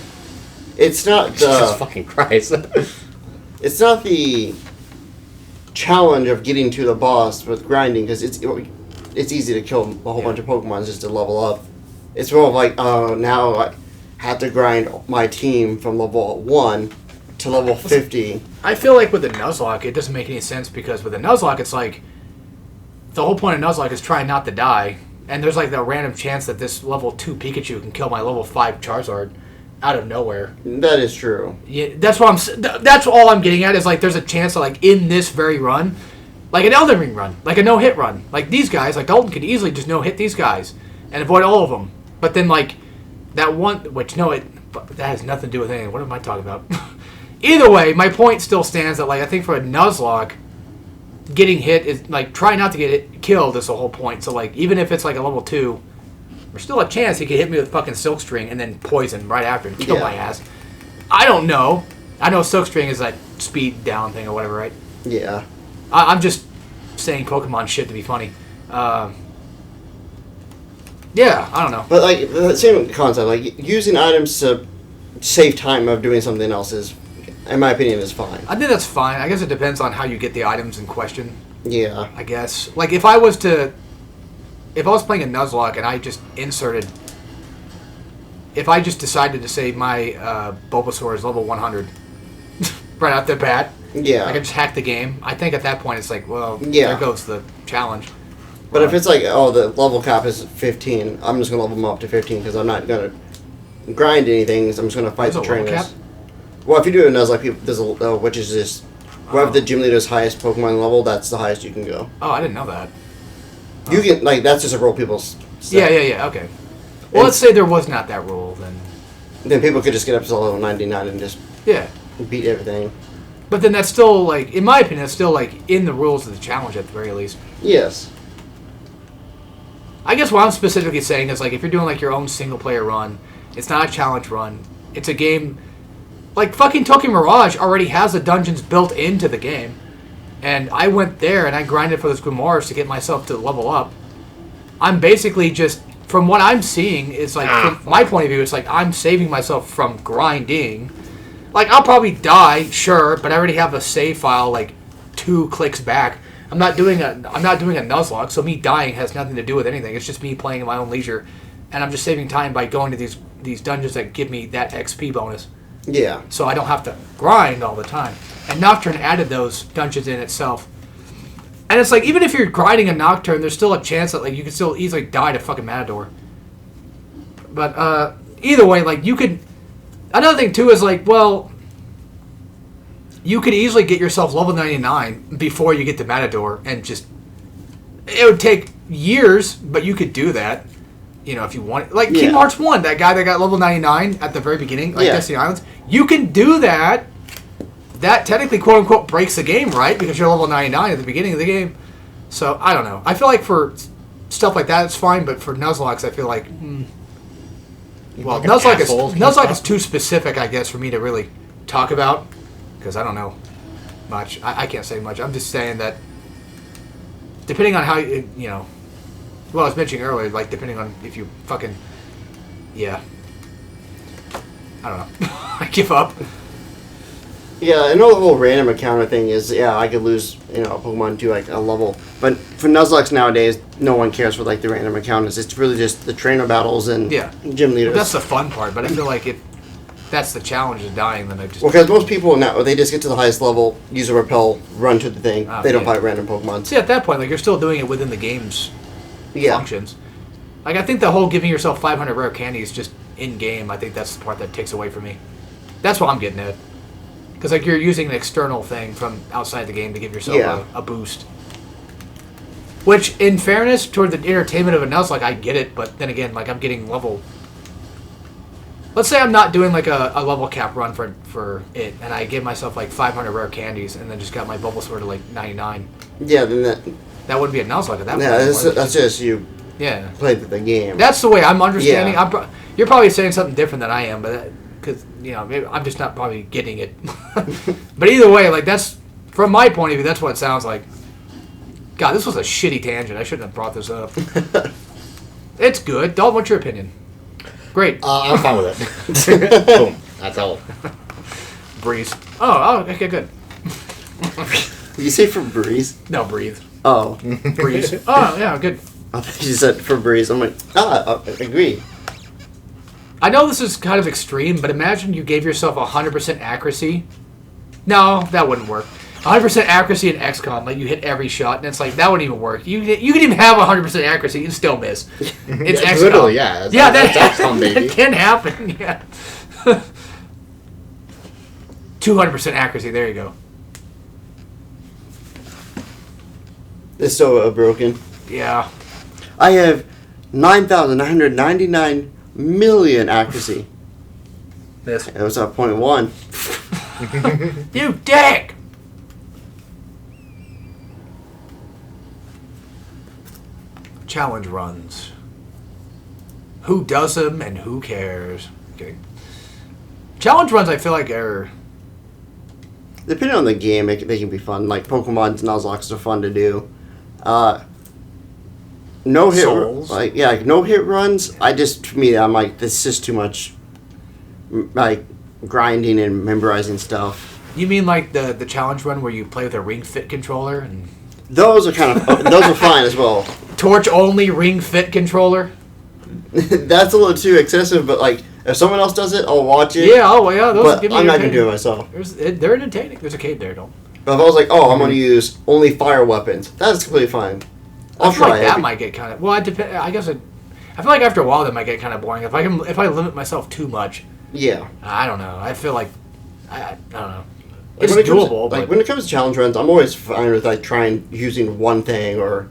it's not Jesus the... fucking Christ. It's not the challenge of getting to the boss with grinding, because it's easy to kill a whole bunch of Pokemon just to level up. It's more of like, now I have to grind my team from level 1 to level 50. I feel like with the Nuzlocke, it doesn't make any sense because with the Nuzlocke, it's like the whole point of Nuzlocke is trying not to die, and there's like the random chance that this level 2 Pikachu can kill my level 5 Charizard out of nowhere. That is true. Yeah, that's all I'm getting at is like there's a chance that like in this very run, like an Elden Ring run, like a no-hit run, like these guys, like Dalton could easily just no-hit these guys and avoid all of them. But then like that one, which that has nothing to do with anything. What am I talking about? Either way, my point still stands that like I think for a Nuzlocke, getting hit is like try not to get it killed is the whole point. So like even if it's like a level 2, there's still a chance he could hit me with fucking Silkstring and then poison right after and kill my ass. I don't know. I know Silkstring is that speed down thing or whatever, right? Yeah. I'm just saying Pokemon shit to be funny. Yeah, I don't know. But, like, the same concept. Like, using items to save time of doing something else is, in my opinion, is fine. I think that's fine. I guess it depends on how you get the items in question. Yeah. I guess. Like, if I was playing a Nuzlocke and I just if I just decided to say my Bulbasaur is level 100 right off the bat, Yeah. I could just hack the game. I think at that point it's like, well, Yeah. there goes the challenge. But if it's like, oh, the level cap is 15, I'm just going to level them up to 15 because I'm not going to grind anything. I'm just going to fight There's the a level trainers. cap? Well, if you do a Nuzlocke, there's a which is just whoever the gym leader's highest Pokemon level, that's the highest you can go. Oh, I didn't know that. You can, like, that's just a rule people set. Yeah, okay. Well, let's say there was not that rule, then... Then people could just get up to level 99 and just Yeah. beat everything. But then that's still, like, in my opinion, that's still, like, in the rules of the challenge at the very least. Yes. I guess what I'm specifically saying is, like, if you're doing, like, your own single-player run, it's not a challenge run. It's a game... Like, fucking Tokyo Mirage already has the dungeons built into the game. And I went there and I grinded for those grimoires to get myself to level up. I'm basically just... From what I'm seeing, it's like, from my point of view, it's like I'm saving myself from grinding. Like, I'll probably die, sure, but I already have a save file, like, 2 clicks back. I'm not doing a Nuzlocke, so me dying has nothing to do with anything. It's just me playing at my own leisure. And I'm just saving time by going to these dungeons that give me that XP bonus. Yeah. So I don't have to grind all the time. And Nocturne added those dungeons in itself. And it's like, even if you're grinding a Nocturne, there's still a chance that, like, you can still easily die to fucking Matador. But either way, like, you could... Another thing, too, is, like, well... You could easily get yourself level 99 before you get to Matador, and just... It would take years, but you could do that. You know, if you want... Like, Kingdom Hearts 1, that guy that got level 99 at the very beginning, like Destiny Islands, you can do that. That technically, quote-unquote, breaks the game, right? Because you're level 99 at the beginning of the game. So, I don't know. I feel like for stuff like that, it's fine, but for Nuzlocke, I feel like... Well, Nuzlocke is too specific, I guess, for me to really talk about. Because I don't know much. I can't say much. I'm just saying that depending on how, you know... Well, I was mentioning earlier, like, depending on if you fucking... Yeah. I don't know. I give up. Yeah, I know the whole random encounter thing is, yeah, I could lose, you know, a Pokemon to, like, a level. But for Nuzlocke nowadays, no one cares for, like, the random encounters. It's really just the trainer battles and gym leaders. Well, that's the fun part, but I feel like that's the challenge of dying, then I just... Well, because most people now, they just get to the highest level, use a repel, run to the thing. They don't fight random Pokemon. See, at that point, like, you're still doing it within the game's functions. Like, I think the whole giving yourself 500 rare candies just in-game, I think that's the part that takes away from me. That's what I'm getting at. Because, like, you're using an external thing from outside the game to give yourself a boost. Which, in fairness, toward the entertainment of a Nuzlocke, I get it, but then again, like, I'm getting level... Let's say I'm not doing, like, a level cap run for it, and I give myself, like, 500 rare candies, and then just got my Bulbasaur to, like, 99. Yeah, then that wouldn't be a Nuzlocke at that point. Yeah, that's just you played the game. That's the way I'm understanding. Yeah. You're probably saying something different than I am, but... Because, you know, maybe I'm just not probably getting it. But either way, like, that's... From my point of view, that's what it sounds like. God, this was a shitty tangent. I shouldn't have brought this up. It's good. Dalton, what's your opinion? Great. I'm fine with it. Boom. That's all. Breeze. Oh, okay, good. Did you say Febreze? No, breathe. Oh. Breeze. Oh, yeah, good. I thought you said Febreze. I'm like, I agree. I know this is kind of extreme, but imagine you gave yourself 100% accuracy. No, that wouldn't work. 100% accuracy in XCOM, like you hit every shot, and it's like, that wouldn't even work. You can even have 100% accuracy and still miss. It's XCOM. Literally, yeah. That's XCOM, baby. That can happen, yeah. 200% accuracy, there you go. It's so broken. Yeah. I have 9,999 million accuracy. This. It was at 0.1. You dick! Challenge runs. Who does them and who cares? Okay. Challenge runs, I feel like, are... Depending on the game, they can be fun. Like, Pokemon's Nuzlocke are fun to do. No hit... Souls. Like no hit runs. For me, I'm like, this is just too much, like, grinding and memorizing stuff. You mean like the challenge run where you play with a Ring Fit controller? And Those are kind of... those are fine as well. Torch-only Ring Fit controller? That's a little too excessive, but, like, if someone else does it, I'll watch it. Yeah, those but I'm not going to do it myself. They're entertaining. There's a cave there, don't. But if I was like, I'm going to use only fire weapons, that's completely fine. I'll I feel try like it. that might get kind of... Well, it depends. I guess I feel like after a while that might get kind of boring. If I limit myself too much. Yeah. I don't know. I feel like... I don't know. Like It's doable, but... when it comes to challenge runs, I'm always fine with, like, trying using one thing or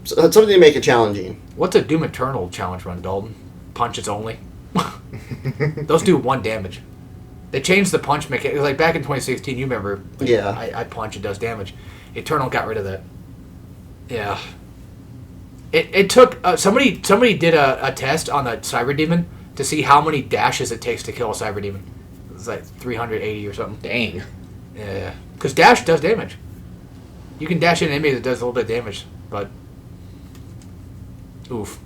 something to make it challenging. What's a Doom Eternal challenge run, Dalton? Punches only? Those do 1 damage. They changed the punch mechanic. Like back in 2016, you remember? Like, Yeah. I punch, it does damage. Eternal got rid of that. Yeah. It took somebody did a test on the Cyber Demon to see how many dashes it takes to kill a Cyber Demon. It was like 380 or something. Dang. Yeah, because dash does damage. You can dash in an enemy that does a little bit of damage, but oof.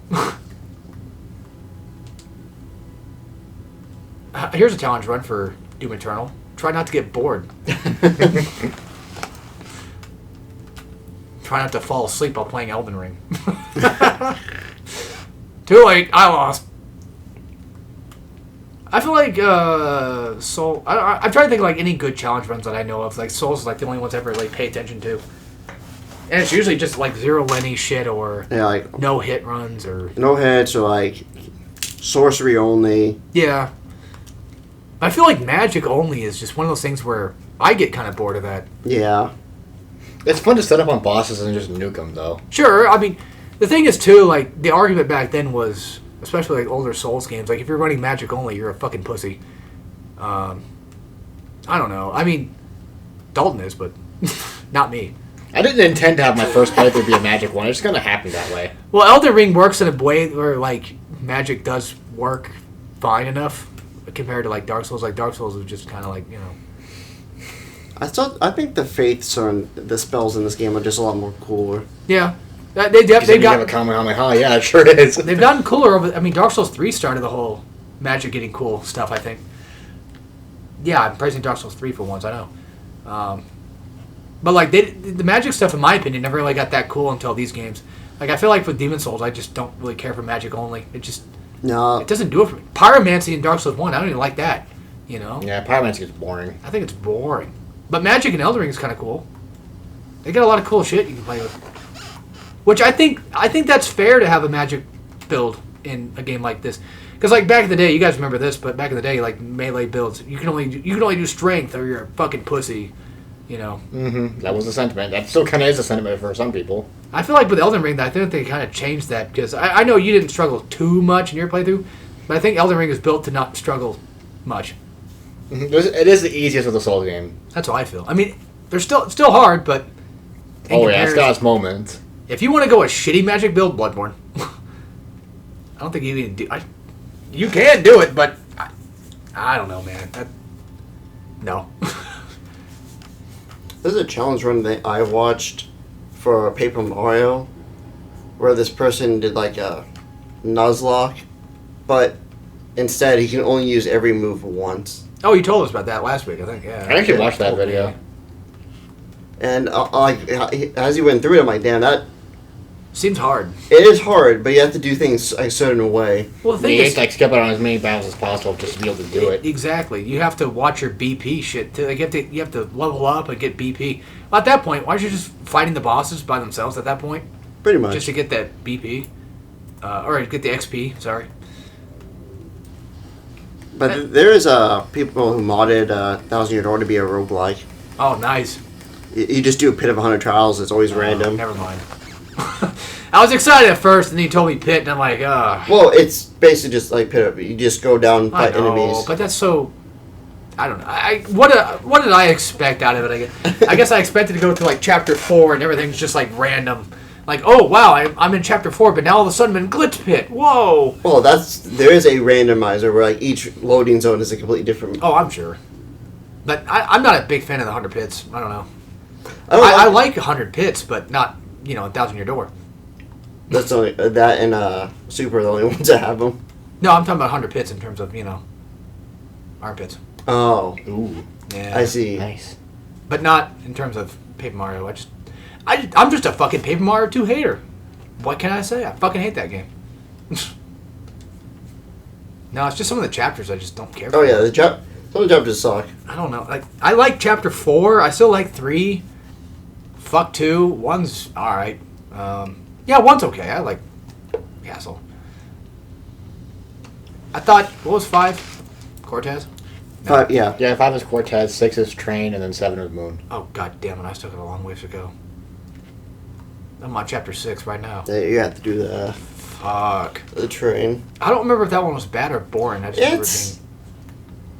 Here's a challenge run for Doom Eternal. Try not to get bored. Try not to fall asleep while playing Elden Ring. Too late. I lost. I feel like Soul. I'm trying to think of like any good challenge runs that I know of. Like Souls is like the only ones I ever like pay attention to, and it's usually just like zero Lenny shit or like no hit runs or no hits or like sorcery only. yeah. I feel like magic only is just one of those things where I get kind of bored of that. Yeah. It's fun to set up on bosses and just nuke them, though. Sure, I mean, the thing is too, like the argument back then was, especially like older Souls games, like if you're running magic only, you're a fucking pussy. I don't know. I mean, Dalton is, but not me. I didn't intend to have my first playthrough be a magic one. It just kind of happened that way. Well, Elden Ring works in a way where like magic does work fine enough compared to like Dark Souls. Like Dark Souls was just kind of like, you know. I think the faiths and the spells in this game are just a lot more cooler. Yeah, they've Have got a comment on like, oh yeah, it sure is. they've gotten cooler over. I mean, Dark Souls 3 started the whole magic getting cool stuff. I think. Yeah, I'm praising Dark Souls 3 for once. I know, but like the magic stuff, in my opinion, never really got that cool until these games. Like I feel like with Demon Souls, I just don't really care for magic only. It doesn't do it for me. Pyromancy in Dark Souls 1, I don't even like that. You know. Yeah, Pyromancy is boring. I think it's boring. But magic in Elden Ring is kind of cool. They got a lot of cool shit you can play with. Which I think that's fair to have a magic build in a game like this. Because like back in the day, you guys remember this, but back in the day, like melee builds, you can only do strength or you're a fucking pussy. You know. Mm-hmm. That was the sentiment. That still kind of is a sentiment for some people. I feel like with Elden Ring, I think they kind of changed that because I know you didn't struggle too much in your playthrough, but I think Elden Ring is built to not struggle much. It is the easiest of the Souls game. That's how I feel. I mean, they're still hard, but Oh yeah, it's got its moments. if you want to go a shitty magic build, Bloodborne. I don't think you even do. You can do it, but I don't know, man. No. There's a challenge run that I watched for Paper Mario where this person did like a Nuzlocke, but instead he can only use every move once. Oh, you told us about that last week, I think. Yeah. I actually watched that video. And like as he went through it, I'm like, damn, that Seems hard. it is hard, but you have to do things a certain way. Well, the thing You is, have to like skip it on as many battles as possible just to be able to do it. exactly. You have to watch your BP shit. Like you have to level up and get BP. Well, at that point, why aren't you just fighting the bosses by themselves at that point? Pretty much. Just to get that BP. Or get the XP, sorry. But there is people who modded 1,000 Year Door to be a roguelike. Oh, nice. You just do a pit of 100 trials. It's always random. Never mind. I was excited at first, and then you told me pit, and I'm like, Well, it's basically just like pit up. You just go down and I fight know, enemies. but that's so. I don't know. What did I expect out of it? I guess I expected to go to like chapter 4 and everything's just like random. Like, oh wow, I'm in chapter 4, but now all of a sudden I'm in glitch pit. Whoa. Well, there is a randomizer where like each loading zone is a completely different. Oh, I'm sure. But I'm not a big fan of the 100 pits. I don't know. I I like 100 pits, but not 1,000 Year Door. That's only that and Super are the only ones that have them. No, I'm talking about 100 pits in terms of armpits. Oh, Ooh, Yeah. I see. nice. But not in terms of Paper Mario. I'm just a fucking Paper Mario 2 hater. What can I say? I fucking hate that game. No, it's just some of the chapters I just don't care for. Oh yeah, some of the chapters suck. I don't know. Like I like chapter 4. I still like 3. Fuck 2. 1's alright. Yeah, 1's okay. I like Castle. I thought, what was 5? Cortez? But yeah, Yeah, 5 is Cortez, 6 is Train, and then 7 is Moon. Oh, god damn it. I still got a long ways to go. I'm on chapter 6 right now. you have to do Fuck. the train. I don't remember if that one was bad or boring. I just It's-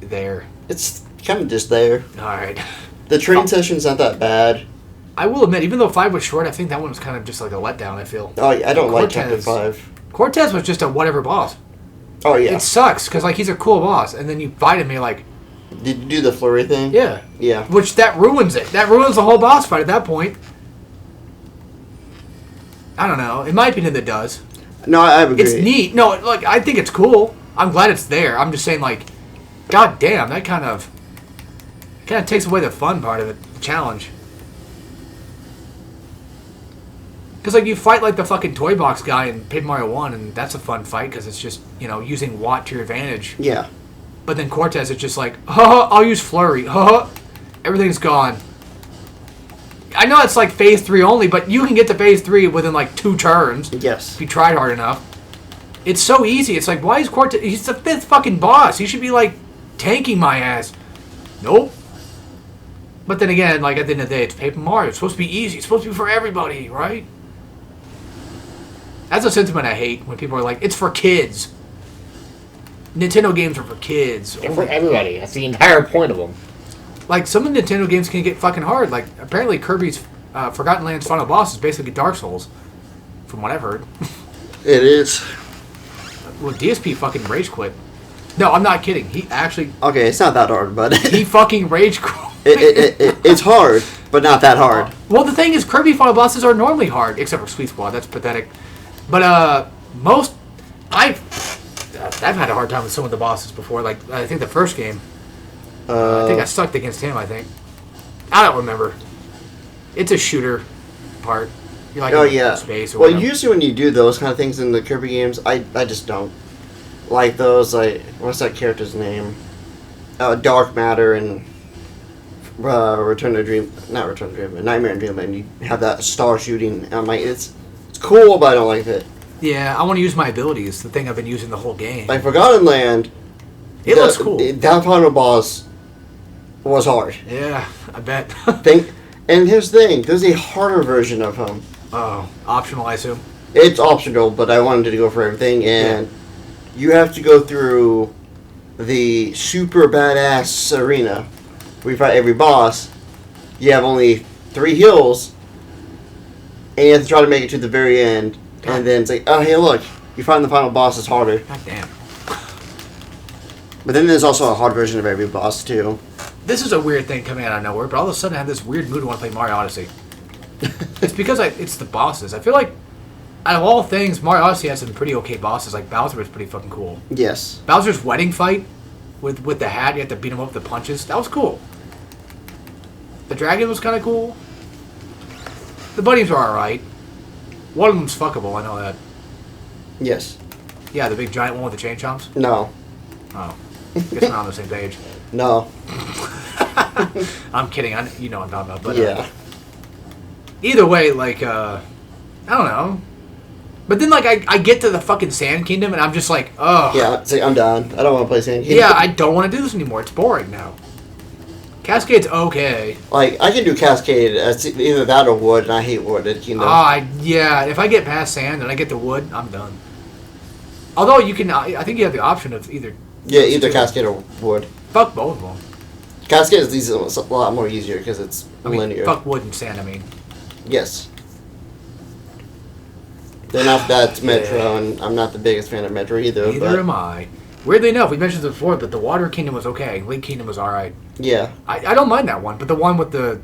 remember being there. It's kind of just there. All right. The train session's not that bad. I will admit, even though 5 was short, I think that one was kind of just like a letdown, I feel. Oh, yeah, I don't like Chapter Cortez- 5. Cortez was just a whatever boss. Oh, yeah. It sucks, because like he's a cool boss, and then you fight him and you're like, Did you do the flurry thing? yeah. Yeah. Which, that ruins it. That ruins the whole boss fight at that point. I don't know. In my opinion, it does. No, I agree. It's neat. No, like, I think it's cool. I'm glad it's there. I'm just saying, like, god damn, that kind of takes away the fun part of it, the challenge. Because, like, you fight, like, the fucking toy box guy in Paper Mario 1, and that's a fun fight, because it's just, you know, using Watt to your advantage. Yeah. But then Cortez, it's just like, I'll use Flurry. Everything's gone. I know it's, like, Phase 3 only, but you can get to Phase 3 within, like, 2 turns. Yes. If you tried hard enough. It's so easy. It's like, why is Cortez... He's the 5th fucking boss. He should be, like, tanking my ass. Nope. But then again, like, at the end of the day, it's Paper Mario. It's supposed to be easy. It's supposed to be for everybody, right? That's a sentiment I hate, when people are like, it's for kids. Nintendo games are for kids. They're for everybody. That's the entire point of them. Like, some of the Nintendo games can get fucking hard. Like, apparently Kirby's Forgotten Land's final boss is basically Dark Souls. From what I've heard. It is. Well, DSP fucking rage quit. No, I'm not kidding. He actually... Okay, it's not that hard, but... He fucking rage quit. It's hard, but not that hard. Well, the thing is, Kirby final bosses are normally hard, except for Sweet Squad. That's pathetic. But, most... I've had a hard time with some of the bosses before. Like, I think the first game... I think I sucked against him, I think. I don't remember. It's a shooter part. You're like in space or well, whatever. usually when you do those kind of things in the Kirby games, I just don't. Like those, like, what's that character's name? Dark Matter and Return to Dream... Not Return to Dream, but Nightmare and Dreamland. You have that star shooting. And I'm like, it's cool, but I don't like it. Yeah, I want to use my abilities. The thing I've been using the whole game. Like Forgotten Land... It looks cool. That final boss was hard. Yeah, I bet. And here's the thing, there's a harder version of him. Oh, optional, I assume. It's optional, but I wanted to go for everything, and you have to go through the super badass arena where you fight every boss. You have only 3 hills, and you have to try to make it to the very end, and then it's like, oh, hey, look, you find the final boss is harder. God damn. But then there's also a hard version of every boss, too. This is a weird thing coming out of nowhere, but all of a sudden I have this weird mood to want to play Mario Odyssey. It's because it's the bosses. I feel like, out of all things, Mario Odyssey has some pretty okay bosses. Like, Bowser was pretty fucking cool. Yes. Bowser's wedding fight with the hat, you have to beat him up with the punches. That was cool. The dragon was kind of cool. The bunnies were alright. One of them's fuckable, I know that. Yes. Yeah, the big giant one with the chain chomps? No. Oh. Guess we're not on the same page. No. I'm kidding. You know what I'm talking about. But, yeah. Either way, like, I don't know. But then, like, I get to the fucking Sand Kingdom, and I'm just like, ugh. Yeah, it's like, I'm done. I don't want to play Sand Kingdom. Yeah, I don't want to do this anymore. It's boring now. Cascade's okay. Like, I can do Cascade. It's either that or Wood, and I hate Wood. Yeah, if I get past Sand and I get to Wood, I'm done. Although you can, I think you have the option of either... Yeah, either Cascade or Wood. Fuck both of them. Cascade is a lot more easier because it's linear. Fuck Wood and Sand, I mean. Yes. Then after that's Metro, and I'm not the biggest fan of Metro either. Neither am I. Weirdly enough, we mentioned this before, but the Water Kingdom was okay. Lake Kingdom was alright. Yeah. I don't mind that one, but the one with the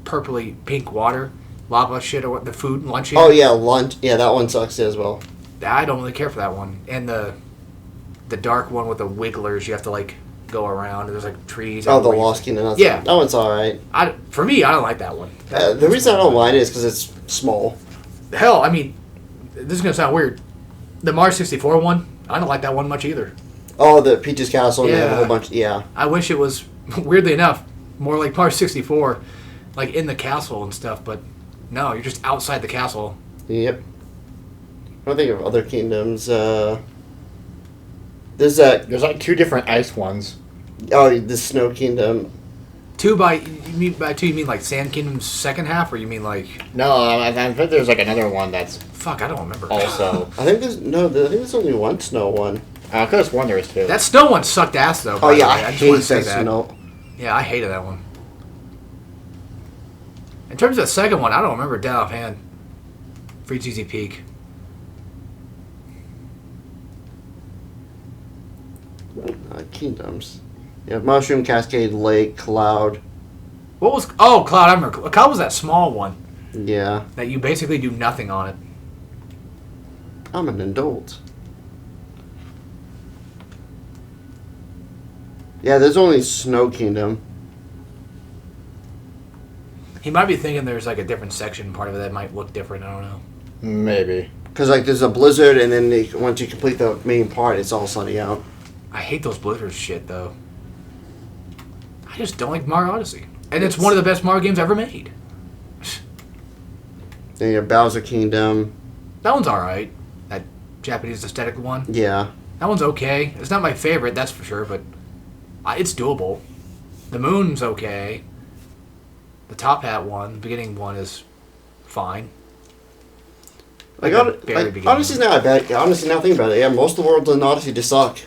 purpley pink water, lava shit, or what, the food and lunch. Oh yeah, lunch. Yeah, that one sucks as well. I don't really care for that one. And the dark one with the wigglers, you have to like go around. And there's like trees. Oh, the Lost Kingdom. Yeah, that one's alright. For me, I don't like that one. The reason I don't mind it is because it's small. Hell, I mean, this is gonna sound weird. The Mario 64 one, I don't like that one much either. Oh, the Peach's Castle. And Yeah, a whole bunch. Yeah. I wish it was weirdly enough more like Mario 64, like in the castle and stuff. But no, you're just outside the castle. Yep. I don't think of other kingdoms. There's like 2 different ice ones. Oh, the Snow Kingdom. You mean like Sand Kingdom's second half, or you mean like? No, I think there's like another one that's Fuck, I don't remember. also. I think there's only one Snow one. I could have sworn there was 2. That snow one sucked ass though. Oh by the yeah, way. I just wanna hate say that snow. Yeah, I hated that one. In terms of the second one, I don't remember dead offhand. Free Cheesy Peak. Kingdoms. You have Mushroom, Cascade, Lake, Cloud. What was... Oh, Cloud. I remember. Cloud was that small one. Yeah. That you basically do nothing on it. I'm an adult. Yeah, there's only Snow Kingdom. He might be thinking there's like a different section part of it that might look different. I don't know. Maybe. Because like there's a blizzard, and then once you complete the main part, it's all sunny out. I hate those blizzard shit though. I just don't like Mario Odyssey, and it's one of the best Mario games ever made. Then you have Bowser Kingdom. That one's all right. That Japanese aesthetic one. Yeah. That one's okay. It's not my favorite, that's for sure, but it's doable. The Moon's okay. The Top Hat one, the beginning one, is fine. Odyssey's not bad. Honestly, now think about it. Yeah, most of the worlds in Odyssey just suck.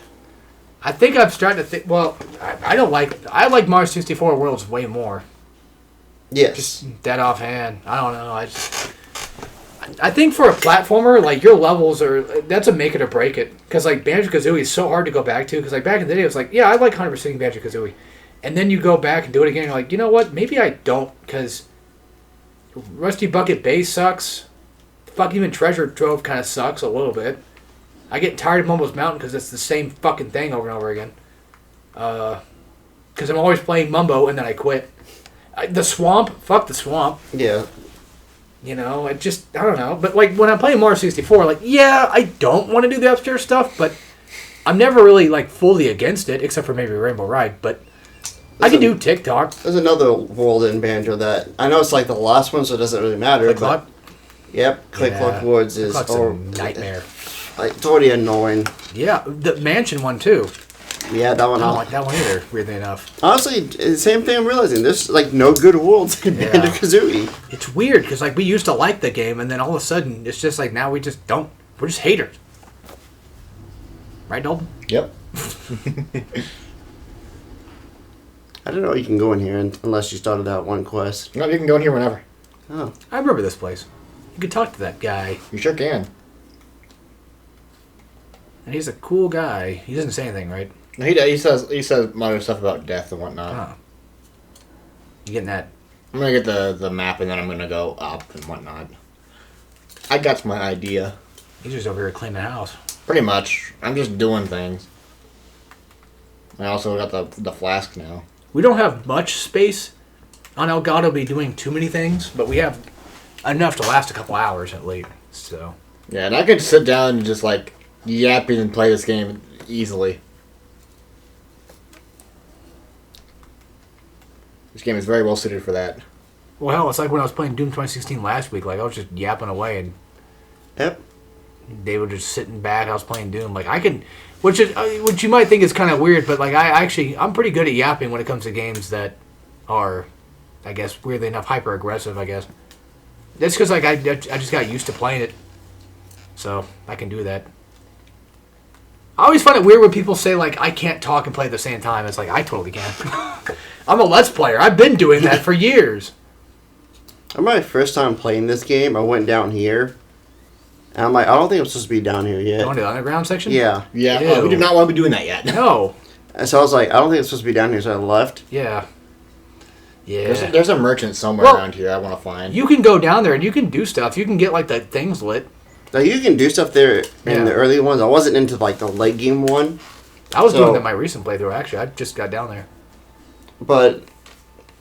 I think I'm starting to think. Well, I like Mario 64 Worlds way more. Yes. Just dead offhand. I don't know. I think for a platformer, like your levels that's a make it or break it. Because like Banjo-Kazooie is so hard to go back to. Because like back in the day, it was like, yeah, I like 100% Banjo-Kazooie. And then you go back and do it again. You're like, you know what? Maybe I don't. Because Rusty Bucket Base sucks. Fuck, even Treasure Trove kind of sucks a little bit. I get tired of Mumbo's Mountain because it's the same fucking thing over and over again. Because I'm always playing Mumbo and then I quit. The Swamp, fuck the Swamp. Yeah. You know, I don't know. But like when I'm playing Mario 64, like, yeah, I don't want to do the upstairs stuff, but I'm never really like fully against it, except for maybe Rainbow Ride. But I can do TikTok. There's another world in Banjo that I know it's like the last one, so it doesn't really matter. Click but Clock? Yep, Click Clock Woods is a nightmare. Like, it's already annoying. Yeah, the Mansion one too. Yeah, that one. I don't like that one either. Weirdly enough. Honestly, the same thing I'm realizing. There's like no good worlds in Banjo-Kazooie. It's weird because like we used to like the game, and then all of a sudden it's just like now we just don't. We're just haters. Right, Dalton? Yep. I don't know you can go in here unless you started out one quest. No, you can go in here whenever. Oh. I remember this place. You could talk to that guy. You sure can. And he's a cool guy. He doesn't say anything, right? He says minor stuff about death and whatnot. Oh. You getting that? I'm gonna get the map and then I'm gonna go up and whatnot. I got my idea. He's just over here cleaning the house. Pretty much. I'm just doing things. I also got the flask now. We don't have much space on Elgato to be doing too many things, but we have enough to last a couple hours at least. So. Yeah, and I could sit down and just like yap and play this game easily. This game is very well suited for that. Well, hell, it's like when I was playing Doom 2016 last week. Like, I was just yapping away, and Yep. they were just sitting back. I was playing Doom. Like, I can... Which you might think is kind of weird, but, like, I'm pretty good at yapping when it comes to games that are, I guess, weirdly enough, hyper-aggressive, I guess. That's because, like, I just got used to playing it. So, I can do that. I always find it weird when people say, like, I can't talk and play at the same time. It's like, I totally can. I'm a Let's Player. I've been doing that for years. My first time playing this game, I went down here. And I'm like, I don't think I'm supposed to be down here yet. Going to the underground section? Yeah. Yeah, Ew. we do not want to be doing that yet. No. And so I was like, I don't think I'm supposed to be down here, so I left. Yeah. Yeah. There's a merchant somewhere around here I want to find. You can go down there and you can do stuff. You can get, like, the things lit. Now, you can do stuff there Yeah. in the early ones. I wasn't into, like, the late game one. I was doing that in my recent playthrough, actually. I just got down there. But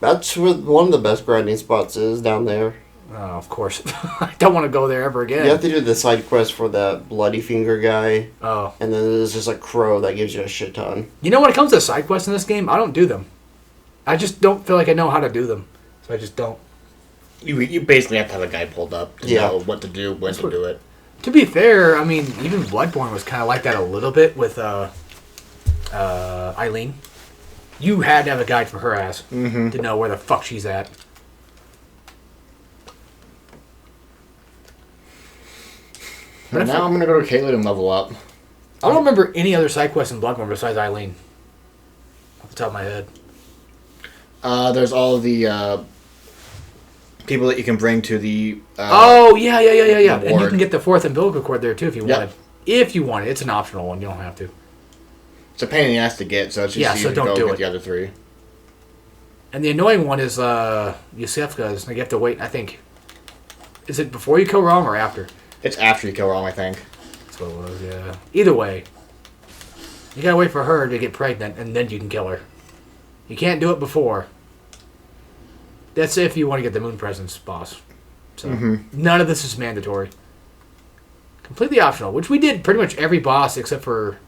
that's where one of the best grinding spots is, down there. Oh, of course. I don't want to go there ever again. You have to do the side quest for that Bloody Finger guy. Oh. And then there's just a crow that gives you a shit ton. You know, when it comes to side quests in this game, I don't do them. I just don't feel like I know how to do them. So I just don't. You basically have to have a guy pulled up to know what to do, when to do it. To be fair, I mean, even Bloodborne was kind of like that a little bit with Eileen. You had to have a guide for her ass to know where the fuck she's at. But now I'm going to go to Caelid and level up. I don't remember any other side quests in Bloodborne besides Eileen. Off the top of my head. There's all the people that you can bring to the. Yeah. And you reward. can get the 4th umbilical cord there too if you Yep. wanted. If you want it, it's an optional one. You don't have to. It's a pain in the ass to get, so it's just easier so don't to do go get it. the other 3. And the annoying one is Yusefka's. Like you have to wait. I think. Is it before you kill Rom or after? It's after you kill Rom, I think. That's what it was. Yeah. Either way, you gotta wait for her to get pregnant, and then you can kill her. You can't do it before. That's if you want to get the Moon Presence boss. So none of this is mandatory. Completely optional, which we did pretty much every boss except for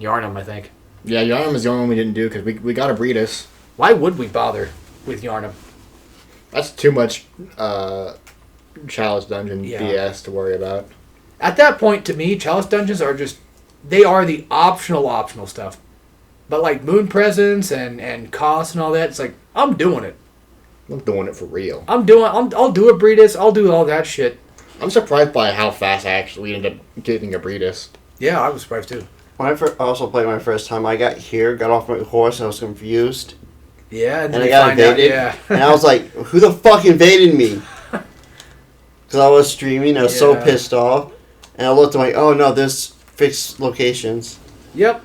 Yarnum, I think. Yeah, Yarnum is the only one we didn't do because we got a Breedus. Why would we bother with Yarnum? That's too much Chalice Dungeon Yeah. BS to worry about. At that point, to me, Chalice Dungeons are just... They are the optional stuff. But like Moon Presence and Cost and all that, it's like, I'm doing it. I'm doing it for real. I'll do a Breedus. I'll do all that shit. I'm surprised by how fast I actually ended up getting a Breedus. Yeah, I was surprised too. When I also played my first time, I got here, got off my horse, and I was confused. Yeah, And I got invaded. And I was like, who the fuck invaded me? Because I was streaming, I was so Yeah. pissed off. And I looked, I'm like, oh no, there's fixed locations. Yep.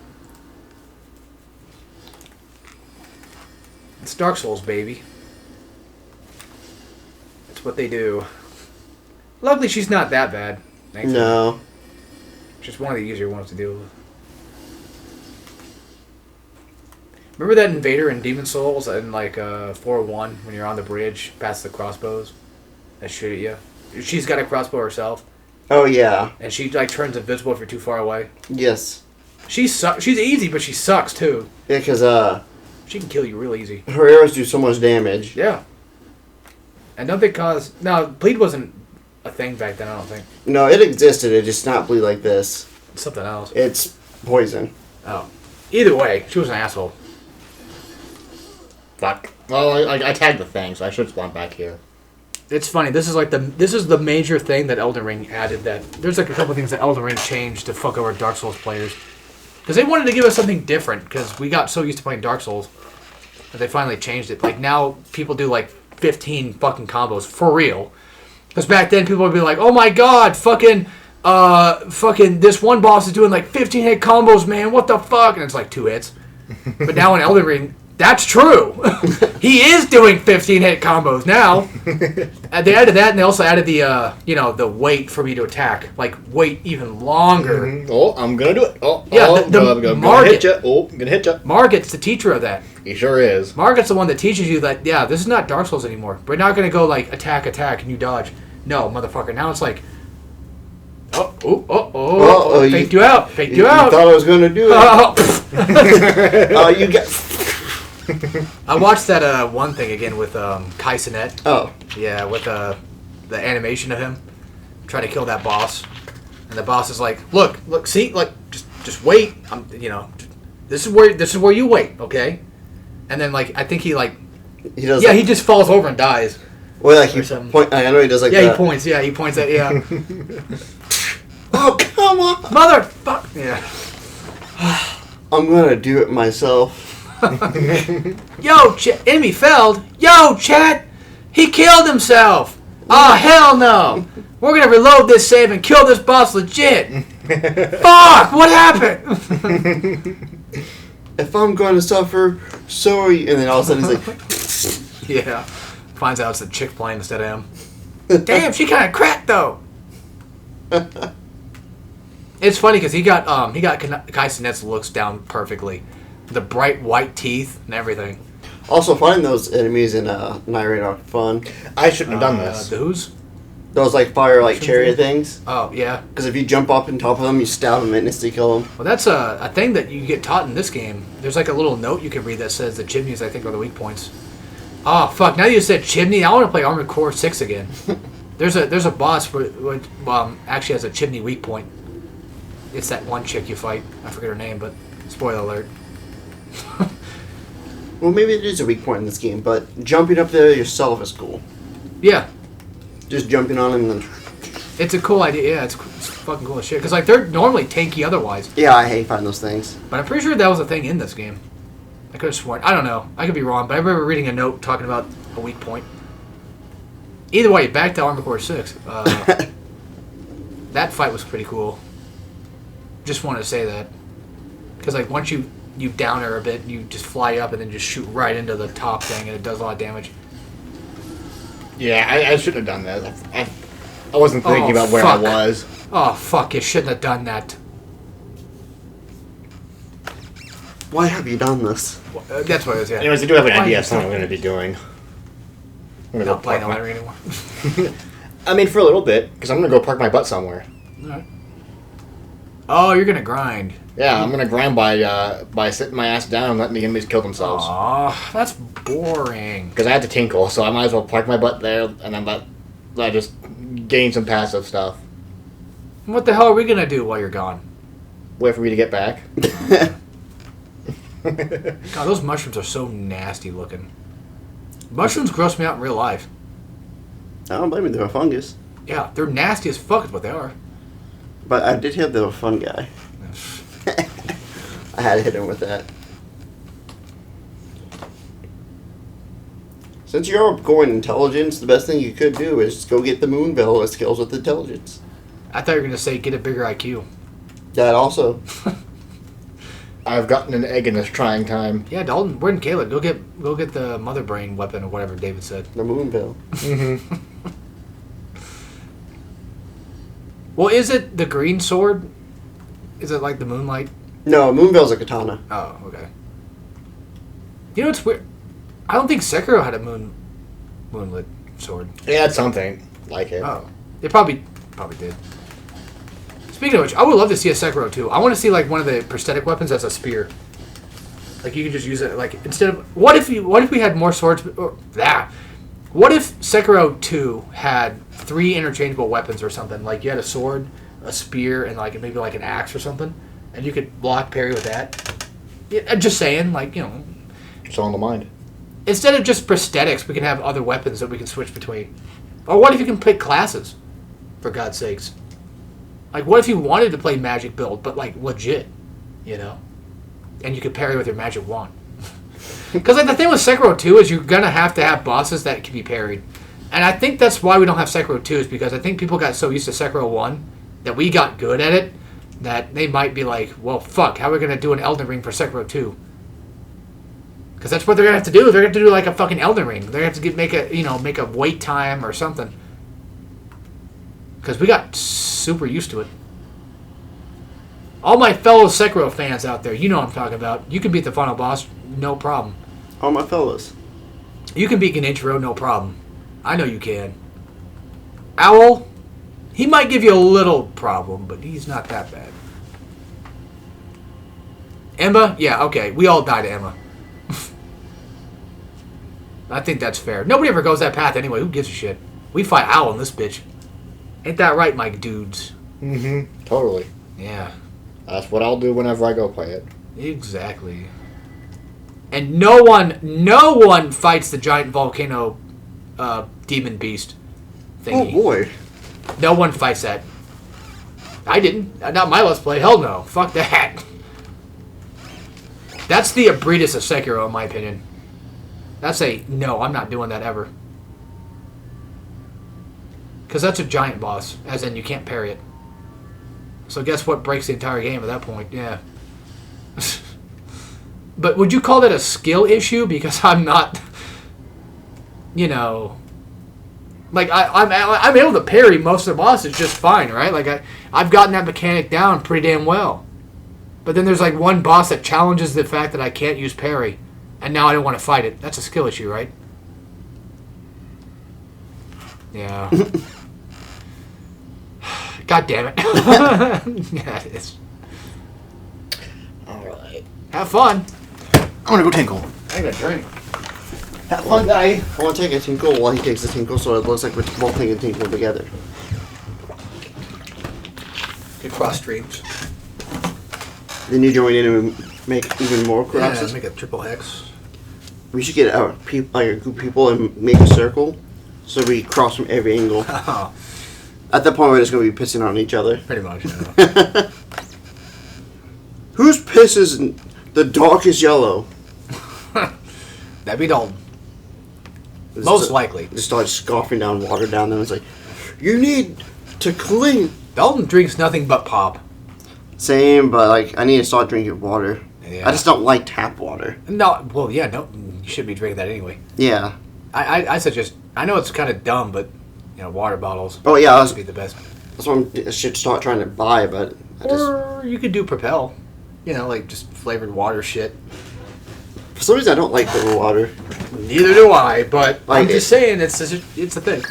It's Dark Souls, baby. That's what they do. Luckily, she's not that bad. Thankfully. No. Just one of the easier ones to deal with. Remember that invader in Demon Souls in like 4-1 when you're on the bridge past the crossbows that shoot at you? She's got a crossbow herself, Oh yeah. and she like turns invisible if you're too far away. Yes. She's easy, but she sucks too. Yeah, because She can kill you real easy. her arrows do so much damage. Yeah. And don't they cause... No, bleed wasn't a thing back then, I don't think. No, it existed, it just not bleed like this. It's something else. It's poison. Oh. Either way, she was an asshole. Fuck. Well, I tagged the thing, so I should spawn back here. It's funny. This is the major thing that Elden Ring added. That there's like a couple things that Elden Ring changed to fuck over Dark Souls players, because they wanted to give us something different. Because we got so used to playing Dark Souls that they finally changed it. Like now, people do like 15 fucking combos for real. Because back then, people would be like, "Oh my god, fucking this one boss is doing like 15 hit combos, man. What the fuck?" And it's like 2 hits. But now in Elden Ring, that's true. He is doing 15 hit combos now. They added that, and they also added the the wait for me to attack, like wait even longer. Mm-hmm. Oh, I'm gonna do it. Oh, Yeah, oh, the I'm gonna Margit. hit you. Oh, I'm gonna hit you. Margit's the teacher of that. He sure is. Margit's the one that teaches you that this is not Dark Souls anymore. We're not gonna go like attack, and you dodge. No, motherfucker. Now it's like, faked you out. Faked you out. You thought I was going to do it. Oh. You get. I watched that one thing again with Kai Cenat. Oh. Yeah, with the animation of him trying to kill that boss, and the boss is like, "Look, see, like, just wait. This is where you wait, okay?" And then like I think he does. he just falls over and dies. Well, like or he something. point. I know he does like Yeah, that. he points. Yeah, he points at Oh come on! motherfuck. Yeah. I'm gonna do it myself. Yo, enemy felled. Yo, chat, he killed himself. Oh hell no! We're gonna reload this save and kill this boss legit. Fuck! What happened? If I'm going to suffer, so are you. And then all of a sudden he's like, Yeah. Finds out it's a chick playing instead of him. Damn, she kind of cracked though. It's funny because he got Kai Cenat's looks down perfectly, the bright white teeth and everything. Also, finding those enemies in Night Raid are fun. I shouldn't have done this. Who's? Those like fire like chariot things. Oh yeah. Because if you jump up on top of them, you stab them and instantly kill them. Well, that's a thing that you get taught in this game. There's like a little note you can read that says the chimneys I think are the weak points. Oh fuck! Now you said chimney. I want to play Armored Core 6 again. There's a boss which actually has a chimney weak point. It's that one chick you fight. I forget her name, but spoiler alert. Well, maybe it is a weak point in this game, but jumping up there yourself is cool. Yeah. Just jumping on them and then... It's a cool idea. Yeah, it's fucking cool as shit. Because like they're normally tanky otherwise. Yeah, I hate finding those things. But I'm pretty sure that was a thing in this game. I could have sworn. I don't know. I could be wrong, but I remember reading a note talking about a weak point. Either way, back to Armored Core 6. That fight was pretty cool. Just wanted to say that. Because like once you down her a bit, you just fly up and then just shoot right into the top thing, and it does a lot of damage. Yeah, I shouldn't have done that. I wasn't thinking about where I was. Oh, fuck. You shouldn't have done that. Why have you done this? That's what it is, yeah. Anyways, I do have an idea of something I'm going to be doing. I'm going to Not playing Elden Ring anymore. I mean, for a little bit, because I'm going to go park my butt somewhere. Alright. Oh, you're going to grind. Yeah, I'm going to grind by sitting my ass down and letting the enemies kill themselves. Aw, that's boring. Because I have to tinkle, so I might as well park my butt there and then let just gain some passive stuff. What the hell are we going to do while you're gone? Wait for me to get back. God, those mushrooms are so nasty looking. Mushrooms gross me out in real life. I don't blame you, they're a fungus. Yeah, they're nasty as fuck is what they are. But I did hear they were a fun guy. I had to hit him with that. Since you're going intelligence, the best thing you could do is go get the Moonville with skills with intelligence. I thought you were going to say get a bigger IQ. That also. I've gotten an egg in this trying time. Yeah, Dalton, we're in Caleb. Go get the mother brain weapon or whatever David said. The Moonville. Mm-hmm. Well, is it the green sword? Is it like the moonlight? No, Moonville's a katana. Oh, okay. You know what's weird? I don't think Sekiro had a moonlit sword. It had something like it. Oh, they probably did. Speaking of which, I would love to see a Sekiro too. I want to see like one of the prosthetic weapons as a spear. Like you could just use it like instead of what if we had more swords? Or, what if Sekiro 2 had 3 interchangeable weapons or something? Like you had a sword, a spear, and like maybe like an axe or something, and you could block parry with that. Yeah, I'm just saying, like It's on the mind. Instead of just prosthetics, we can have other weapons that we can switch between. Or what if you can pick classes? For God's sakes. Like, what if you wanted to play magic build, but, like, legit, And you could parry with your magic wand. Because, like, the thing with Sekiro 2 is you're going to have bosses that can be parried. And I think that's why we don't have Sekiro 2 is because I think people got so used to Sekiro 1 that we got good at it that they might be like, well, fuck, how are we going to do an Elden Ring for Sekiro 2? Because that's what they're going to have to do. They're going to have to do, like, a fucking Elden Ring. They're going to have to make a wait time or something. Because we got super used to it. All my fellow Sekiro fans out there, you know what I'm talking about. You can beat the final boss, no problem. All my fellas. You can beat Genichiro, no problem. I know you can. Owl, he might give you a little problem, but he's not that bad. Emma, yeah, okay. We all die to Emma. I think that's fair. Nobody ever goes that path anyway. Who gives a shit? We fight Owl in this bitch. Ain't that right, my dudes? Mm-hmm. Totally. Yeah. That's what I'll do whenever I go play it. Exactly. And no one fights the giant volcano demon beast thingy. Oh boy. No one fights that. I didn't. Not my Let's Play. Hell no. Fuck that. That's the Abritus of Sekiro, in my opinion. That's no, I'm not doing that ever. Because that's a giant boss, as in you can't parry it. So guess what breaks the entire game at that point? Yeah. But would you call that a skill issue? Because I'm not, like I'm able to parry most of the bosses just fine, right? Like I've gotten that mechanic down pretty damn well. But then there's like one boss that challenges the fact that I can't use parry, and now I don't want to fight it. That's a skill issue, right? Yeah. God damn it. Yeah, it is. Alright. Have fun. I'm gonna go tinkle. I got a drink. Have fun, guy. I want to take a tinkle while he takes a tinkle so it looks like we're both taking a tinkle together. Good cross streams. Then you join in and make even more crosses. Yeah, make a triple hex. We should get a group of people and make a circle so we cross from every angle. At that point, we're just going to be pissing on each other. Pretty much. Yeah. Whose piss is the darkest yellow? That'd be Dalton. Most likely. Just start scoffing down water down there. It's like, you need to clean. Dalton drinks nothing but pop. Same, but like I need to start drinking water. Yeah. I just don't like tap water. No, well, yeah, no, you shouldn't be drinking that anyway. Yeah. I suggest. I know it's kind of dumb, but water bottles. Oh yeah, would be the best. That's what I should start trying to buy, but Or you could do Propel. Like just flavored water shit. for some reason I don't like flavored water. Neither do I, but Like I'm just saying it's a thing.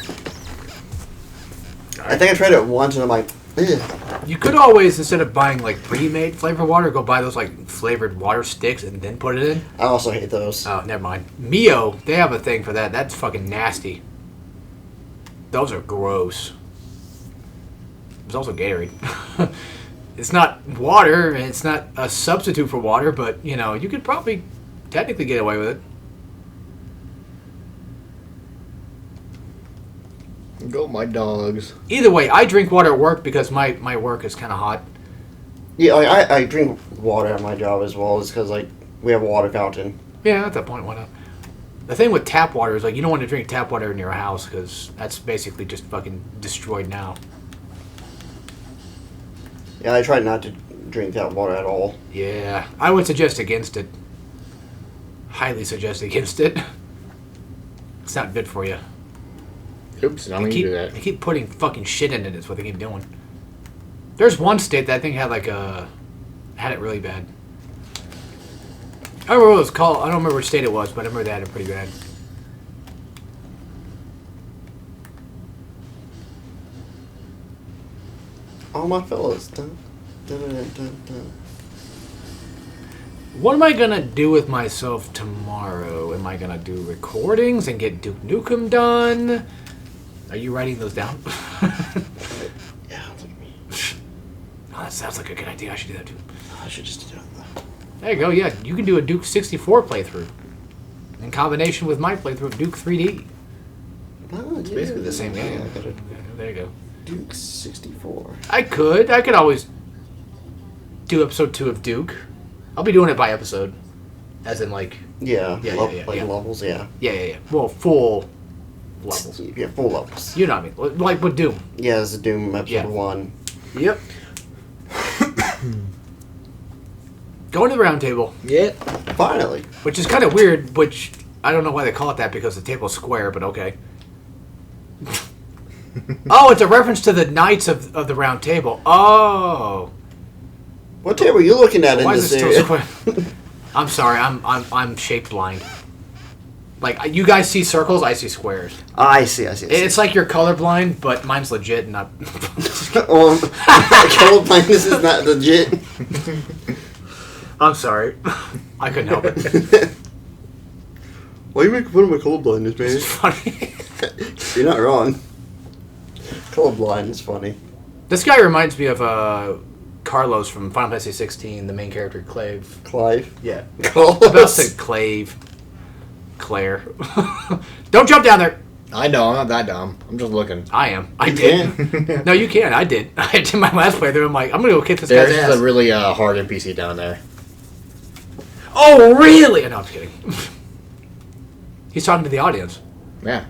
I think I tried it once and I'm like, ugh. You could always, instead of buying like pre-made flavored water, go buy those like flavored water sticks and then put it in. I also hate those. Oh, never mind. Mio, they have a thing for that. That's fucking nasty. Those are gross. There's also Gatorade. It's not water, and it's not a substitute for water, but you could probably technically get away with it. Go my dogs. Either way, I drink water at work because my work is kind of hot. Yeah, like, I drink water at my job as well. It's because like we have a water fountain. Yeah, at that point, why not? The thing with tap water is like you don't want to drink tap water in your house because that's basically just fucking destroyed now. Yeah, I try not to drink that water at all. Yeah, I would suggest against it. Highly suggest against it. It's not good for you. Oops, I don't mean to do that. They keep putting fucking shit in it. Is what they keep doing. There's one state that I think had had it really bad. I don't remember what it was called. I don't remember which state it was, but I remember they had it pretty bad. All my fellas. Dun, dun, dun, dun, dun. What am I gonna do with myself tomorrow? Am I gonna do recordings and get Duke Nukem done? Are you writing those down? Yeah, look at me. Oh, that sounds like a good idea. I should do that too. I should just do that. There you go. Yeah, you can do a Duke 64 playthrough in combination with my playthrough of Duke 3D. Oh, It's basically the same game. Yeah, I got it. There you go. Duke 64. I could always do episode 2 of Duke. I'll be doing it by episode, as in like Yeah, Yeah, yeah, like yeah. levels, yeah. yeah. Well, full levels. Yeah, full levels. You know what I mean? Like with Doom. Yeah, this is Doom episode Yeah. 1. Yep. Going to the round table, Yeah. Finally. which is kind of weird. Which I don't know why they call it that because the table's square, but okay. Oh, it's a reference to the Knights of the Round Table. Oh. What table are you looking at in Why is this it area? still square? I'm sorry, I'm shape blind. Like you guys see circles, I see squares. I see. It's like you're colorblind, but mine's legit and not. Well, colorblindness is not legit. I'm sorry, I couldn't help it. Why are you making fun of my colorblindness, It's man? funny. You're not wrong. Colorblind is funny. This guy reminds me of Carlos from Final Fantasy 16, the main character, Clave. Clive. Yeah. Carlos. About to say Clave. Claire. Don't jump down there. I know, I'm not that dumb. I'm just looking. I am. I You did. can. No, you can. I did. I did my last playthrough. I'm like, I'm gonna go kick this There's guy's ass. a really hard NPC down there. Oh, really? No, I'm just kidding. He's talking to the audience. Yeah.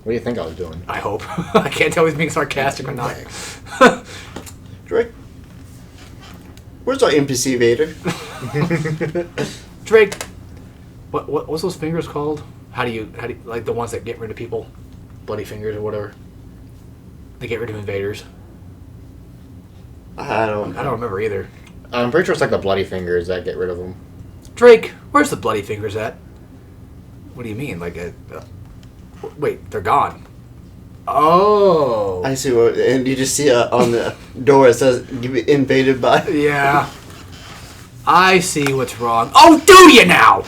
What do you think I was doing? I hope. I can't tell if he's being sarcastic or not. Drake. Where's our NPC Vader? Drake, what's those fingers called? How do you like the ones that get rid of people? Bloody fingers or whatever. They get rid of invaders. I don't remember either. I'm pretty sure it's like the bloody fingers that get rid of them. Drake, where's the bloody fingers at? What do you mean? Like wait, they're gone. Oh. I see what, and you just see on the door it says invaded by. Yeah. I see what's wrong. Oh, do you now?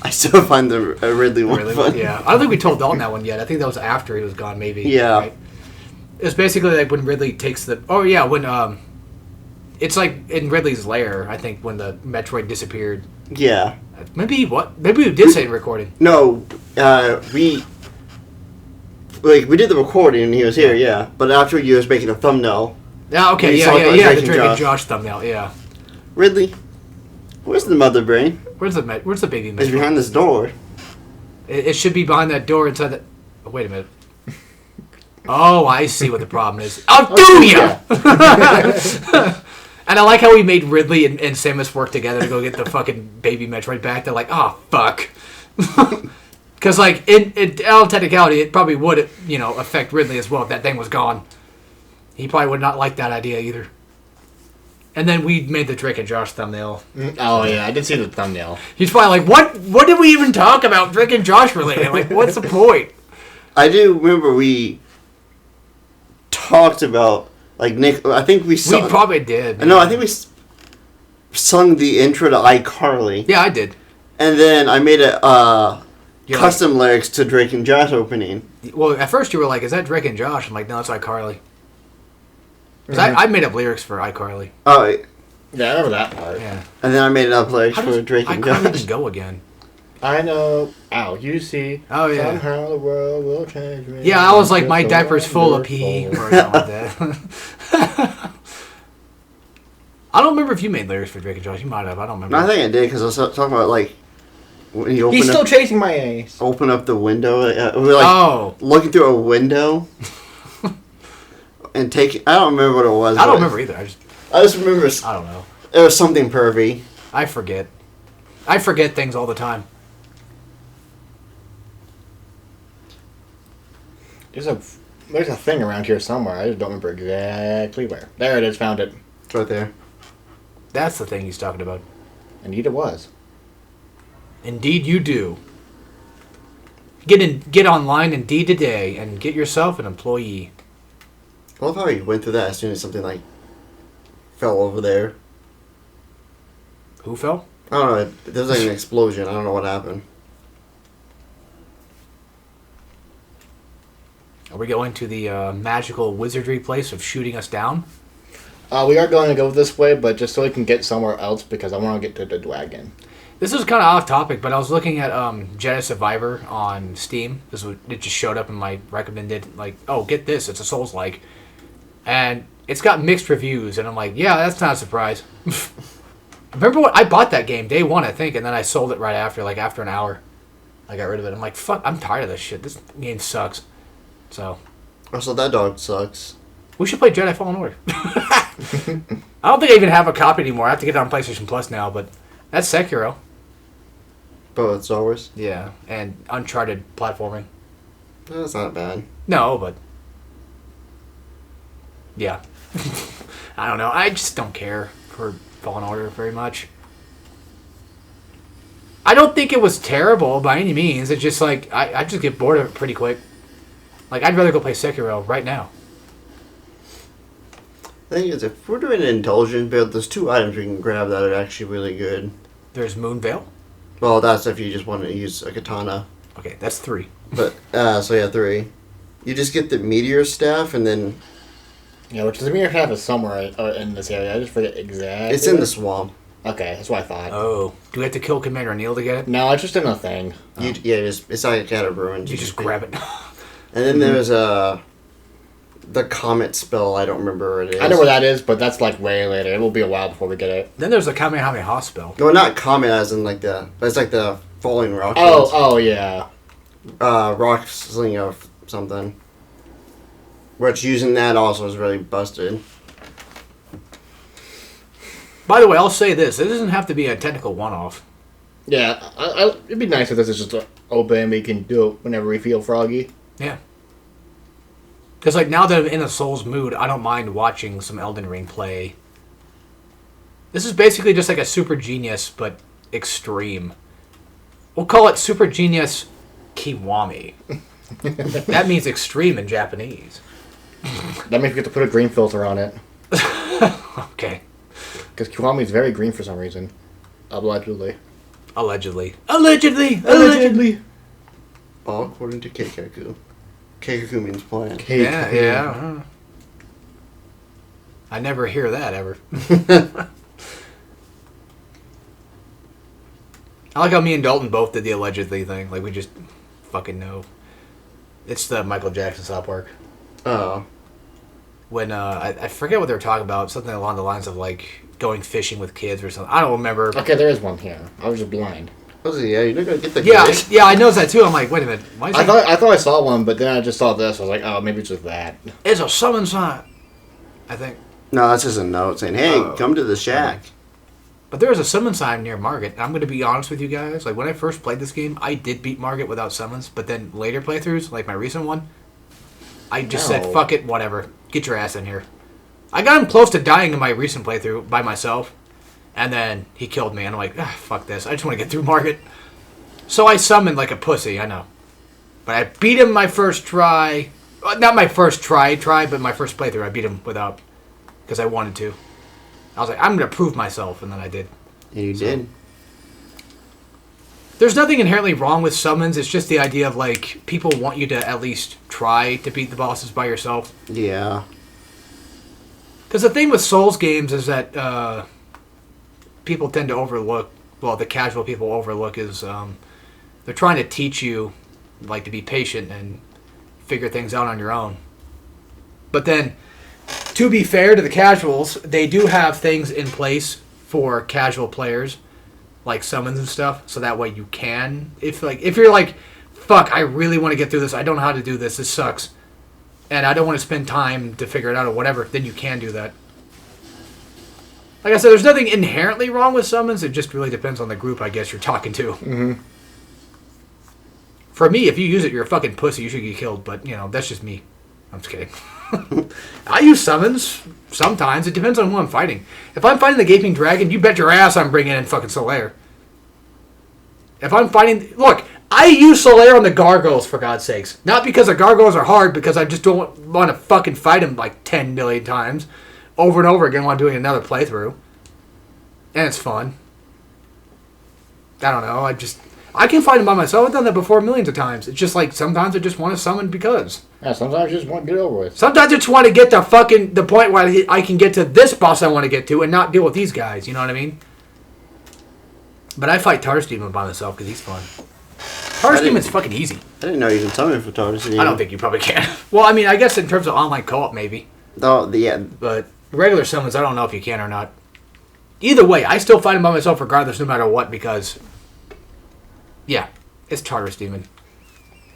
I still find the Ridley one Really? fun. Yeah. I don't think we told Dalton that one yet. I think that was after he was gone, maybe. Yeah. Right? It's basically like when Ridley takes the. Oh yeah, when it's like in Ridley's lair. I think when the Metroid disappeared. Yeah. Maybe what? Maybe we did say in recording. No, we Like, we did the recording and he was here, yeah. But after you was making a thumbnail. Yeah, okay, We yeah, saw yeah, the yeah. Drake The and Drake and Josh. Josh thumbnail, yeah. Ridley, where's the mother brain? Where's the baby It's Mitch? behind this door. It should be behind that door inside the. Oh, wait a minute. Oh, I see what the problem is. I'll do ya! And I like how we made Ridley and Samus work together to go get the fucking baby Metroid back. They're like, oh, fuck. Because, like, in all technicality, it probably would, affect Ridley as well if that thing was gone. He probably would not like that idea either. And then we made the Drake and Josh thumbnail. Oh, yeah, I did see the thumbnail. He's probably like, what did we even talk about Drake and Josh related? Like, what's the point? I do remember we talked about, like, Nick. I think we sung. We probably did. No, I think we sung the intro to iCarly. Yeah, I did. And then I made a You're custom lyrics to Drake and Josh opening. Well, at first you were like, is that Drake and Josh? I'm like, no, it's iCarly. Because I made up lyrics for iCarly. Oh, Yeah, I remember that part. Yeah. and then I made up lyrics How for does Drake and iCarly Josh. even go again? I know. Ow, you see. Oh, yeah. Somehow the world will change me. Yeah, I was like, my It's diaper's full of wonderful. pee. Or something like that. I don't remember if you made lyrics for Drake and Josh. You might have. I don't remember. No, I think I did because I was talking about, like, when you He's still open chasing my ass. up the window. We were like Oh. looking through a window and taking. I don't remember what it was. I don't but remember either. I just remember I don't know. it was something pervy. I forget. I forget things all the time. There's a thing around here somewhere. I just don't remember exactly where. There it is. Found it. It's right there. That's the thing he's talking about. Indeed, it was. Indeed, you do. Get online Indeed today and get yourself an employee. I love how he went through that as soon as something like fell over there. Who fell? I don't know. There was like an explosion. I don't know what happened. Are we going to the magical wizardry place of shooting us down? We are going to go this way, but just so we can get somewhere else because I want to get to the dragon. This is kind of off topic, but I was looking at Jedi Survivor on Steam. It just showed up in my recommended, like, oh, get this, it's a Souls-like. And it's got mixed reviews, and I'm like, yeah, that's not a surprise. Remember what I bought that game day one, I think, and then I sold it right after, like after an hour. I got rid of it. I'm like, fuck, I'm tired of this shit. This game sucks. So Also, that dog sucks. we should play Jedi Fallen Order. I don't think I even have a copy anymore. I have to get it on PlayStation Plus now, but that's Sekiro. But it's Star Wars. Yeah, and Uncharted platforming. That's not bad. No, but yeah. I don't know. I just don't care for Fallen Order very much. I don't think it was terrible by any means. It's just like I just get bored of it pretty quick. Like I'd rather go play Sekiro right now. The thing is, if we're doing an indulgence build, there's 2 items we can grab that are actually really good. There's Moonveil. Well, that's if you just want to use a katana. Okay, that's 3. But, so yeah, 3. You just get the meteor staff, and then Yeah, which doesn't mean you have it somewhere in this area. I just forget exactly. it's in the swamp. Okay, that's what I thought. Oh, do we have to kill Commander Neil to get it? No, it's just in a thing. Yeah, it's like a cat of ruins. You just grab it. And then there's the comet spell. I don't remember where it is. I know where that is, but that's like way later. It will be a while before we get it. Then there's the Kamehameha spell. No, not comet as in like but it's like the falling rock. Oh, yeah. Rock sling of something. Which using that also is really busted. By the way, I'll say this. It doesn't have to be a technical one-off. Yeah, it'd be nice if this is just open and we can do it whenever we feel froggy. Yeah. Because, like, now that I'm in a Souls mood, I don't mind watching some Elden Ring play. This is basically just like a Super Genius, but extreme. We'll call it Super Genius Kiwami. That means extreme in Japanese. That means we get to put a green filter on it. Okay. Because Kiwami is very green for some reason. Allegedly. Allegedly. Allegedly. All according to Keikaku. Keikaku means plan. Yeah. I never hear that ever. I like how me and Dalton both did the allegedly thing. Like, we just fucking know. It's the Michael Jackson South Park. Oh. When I forget what they were talking about, something along the lines of like going fishing with kids or something. I don't remember. Okay, there is one here. I was just blind. Yeah, you're not gonna get the Yeah, grade. yeah, I noticed that too. I'm like, wait a minute. Why is I thought I saw one, but then I just saw this. I was like, oh, maybe it's just that. It's a summon sign. I think. No, that's just a note saying, "Hey, Oh. come to the shack." But there was a summon sign near Margit. I'm going to be honest with you guys. Like, when I first played this game, I did beat Margit without summons. But then later playthroughs, like my recent one, I just said, No. fuck it, whatever. Get your ass in here. I got him close to dying in my recent playthrough by myself. And then he killed me. And I'm like, fuck this. I just want to get through Margit. So I summoned like a pussy, I know. But I beat him my first try. Not my first try, but my first playthrough. I beat him without. Because I wanted to. I was like, I'm going to prove myself. And then I did. And you did. There's nothing inherently wrong with summons. It's just the idea of, like, people want you to at least try to beat the bosses by yourself. Yeah. Because the thing with Souls games is that people tend to overlook, well, the casual people overlook is they're trying to teach you, like, to be patient and figure things out on your own. But then, to be fair to the casuals, they do have things in place for casual players, like summons and stuff, so that way you can, if you're like, fuck, I really want to get through this, I don't know how to do this, this sucks, and I don't want to spend time to figure it out or whatever, then you can do that. Like I said, there's nothing inherently wrong with summons, it just really depends on the group, I guess, you're talking to. Mm-hmm. For me, if you use it, you're a fucking pussy, you should get killed, but, you know, that's just me. I'm just kidding. I use summons sometimes. It depends on who I'm fighting. If I'm fighting the Gaping Dragon, you bet your ass I'm bringing in fucking Solaire. If I'm fighting... Look, I use Solaire on the Gargoyles, for God's sakes. Not because the Gargoyles are hard, because I just don't want to fucking fight them like 10 million times. Over and over again while I'm doing another playthrough. And it's fun. I don't know, I can fight them by myself. I've done that before millions of times. It's just like, sometimes I just want to summon because... Yeah, sometimes you just want to get over with. Sometimes I just want to get to the point where I can get to this boss I want to get to and not deal with these guys, you know what I mean? But I fight Tar Demon by myself because he's fun. Tar Demon's fucking easy. I didn't know you can summon for Tar Demon. I don't think you probably can. Well, I mean, I guess in terms of online co-op, maybe. Oh, yeah. But regular summons, I don't know if you can or not. Either way, I still fight him by myself regardless, no matter what, because... Yeah, it's Tartarus Demon.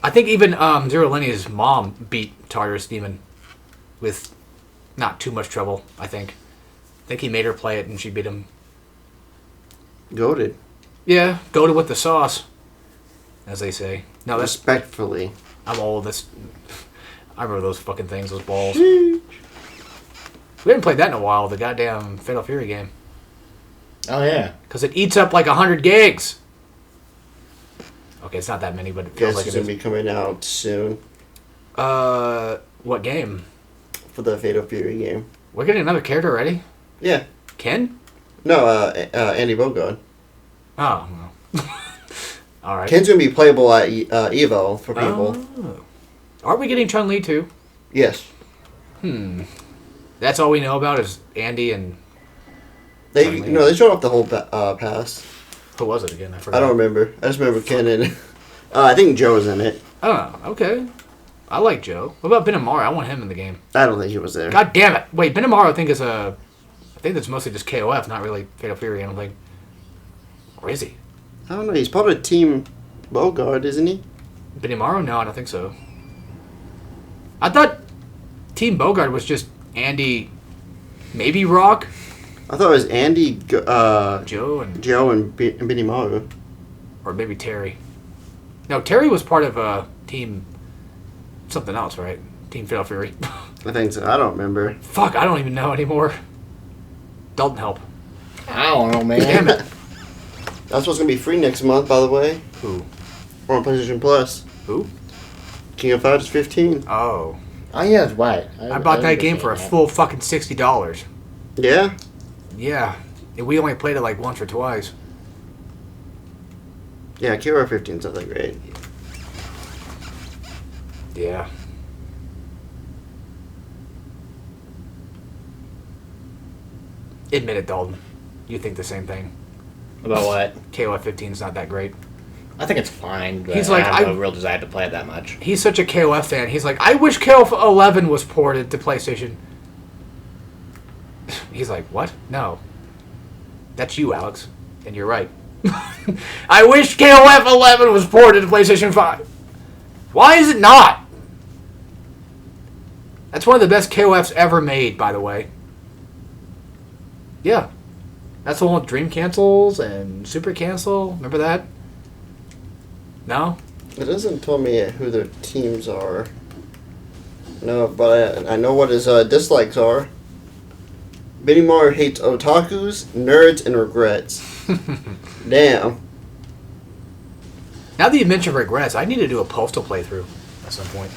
I think even Zero Linea's mom beat Tartarus Demon with not too much trouble, I think. I think he made her play it and she beat him. Goated. Yeah, goated with the sauce, as they say. No, that's... Respectfully. I'm old. I remember those fucking things, those balls. We haven't played that in a while, the goddamn Fatal Fury game. Oh, yeah. Because it eats up like 100 gigs. Okay, it's not that many, but it feels Guess like it's it going to is. be coming out soon. What game? For the Fatal Fury game. We're getting another character already? Yeah. Ken? No, Andy Bogard. Oh, well. All right. Ken's going to be playable at Evo for people. Oh. Are we getting Chun-Li too? Yes. That's all we know about is Andy and... They they showed off the whole pass. Who was it again? I forgot. I don't remember. I just remember Ken and... I think Joe's in it. Oh, okay. I like Joe. What about Benamara? I want him in the game. I don't think he was there. God damn it. Wait, Benamara I think is a... I think that's mostly just KOF, not really Fatal Fury, I don't think. Or is he? I don't know. He's part of Team Bogard, isn't he? Benamara? No, I don't think so. I thought Team Bogard was just Andy, maybe Rock, I thought it was Andy, Joe, and Benny Maru. or maybe Terry. No, Terry was part of Team something else, right? Team Fatal Fury. I think so. I don't remember. Fuck, I don't even know anymore. Dalton help. I don't know, man. Damn it. That's what's going to be free next month, by the way. Who? Or on PlayStation Plus. Who? King of Fighters 15. Oh. Oh, yeah, that's right. I bought that game for a full fucking $60. Yeah? Yeah. And we only played it like once or twice. Yeah, KOF 15's not that great. Yeah. Admit it, Dalton. You think the same thing. About what? KOF 15 is not that great. I think it's fine. But He's like, I have no real desire to play it that much. He's such a KOF fan. He's like, I wish KOF 11 was ported to PlayStation. He's like, what? No. That's you, Alex. And you're right. I wish KOF 11 was ported to PlayStation 5. Why is it not? That's one of the best KOFs ever made, by the way. Yeah. That's the one with Dream Cancels and Super Cancel. Remember that? No? It doesn't tell me who their teams are. No, but I know what his dislikes are. Bidimar hates otakus, nerds, and regrets. Damn. Now that you mention regrets, I need to do a Postal playthrough at some point.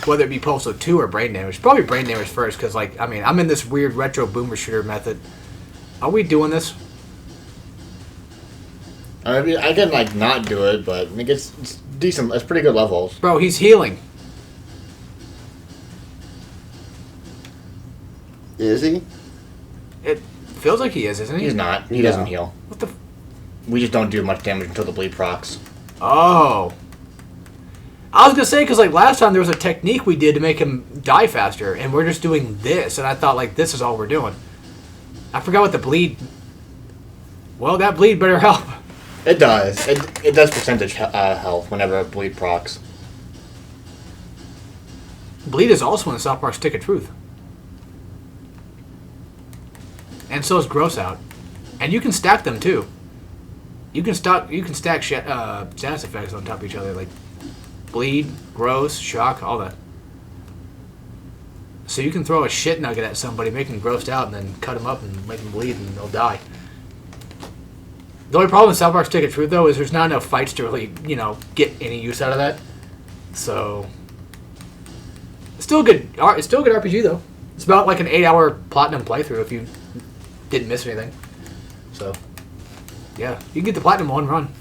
Whether it be Postal 2 or Brain Damage. Probably Brain Damage first, because, like, I mean, I'm in this weird retro boomer shooter method. Are we doing this? I mean, I can, like, not do it, but it's decent. It's pretty good levels. Bro, he's healing. Is he? It feels like he is, isn't he? He's not. He No. doesn't heal. What the... We just don't do much damage until the bleed procs. Oh. I was going to say, because, like, last time there was a technique we did to make him die faster, and we're just doing this, and I thought, like, this is all we're doing. I forgot what the bleed... Well, that bleed better help. It does. It does percentage health whenever it bleed procs. Bleed is also in South Park Stick of Truth. And so is Gross Out. And you can stack them, too. You can stack status effects on top of each other, like bleed, gross, shock, all that. So you can throw a shit nugget at somebody, make them grossed out, and then cut them up and make them bleed, and they'll die. The only problem with South Park Stick of Truth, though, is there's not enough fights to really, get any use out of that. So, it's still a good RPG, though. It's about like an 8-hour platinum playthrough if you didn't miss anything. So, yeah, you can get the platinum in one run.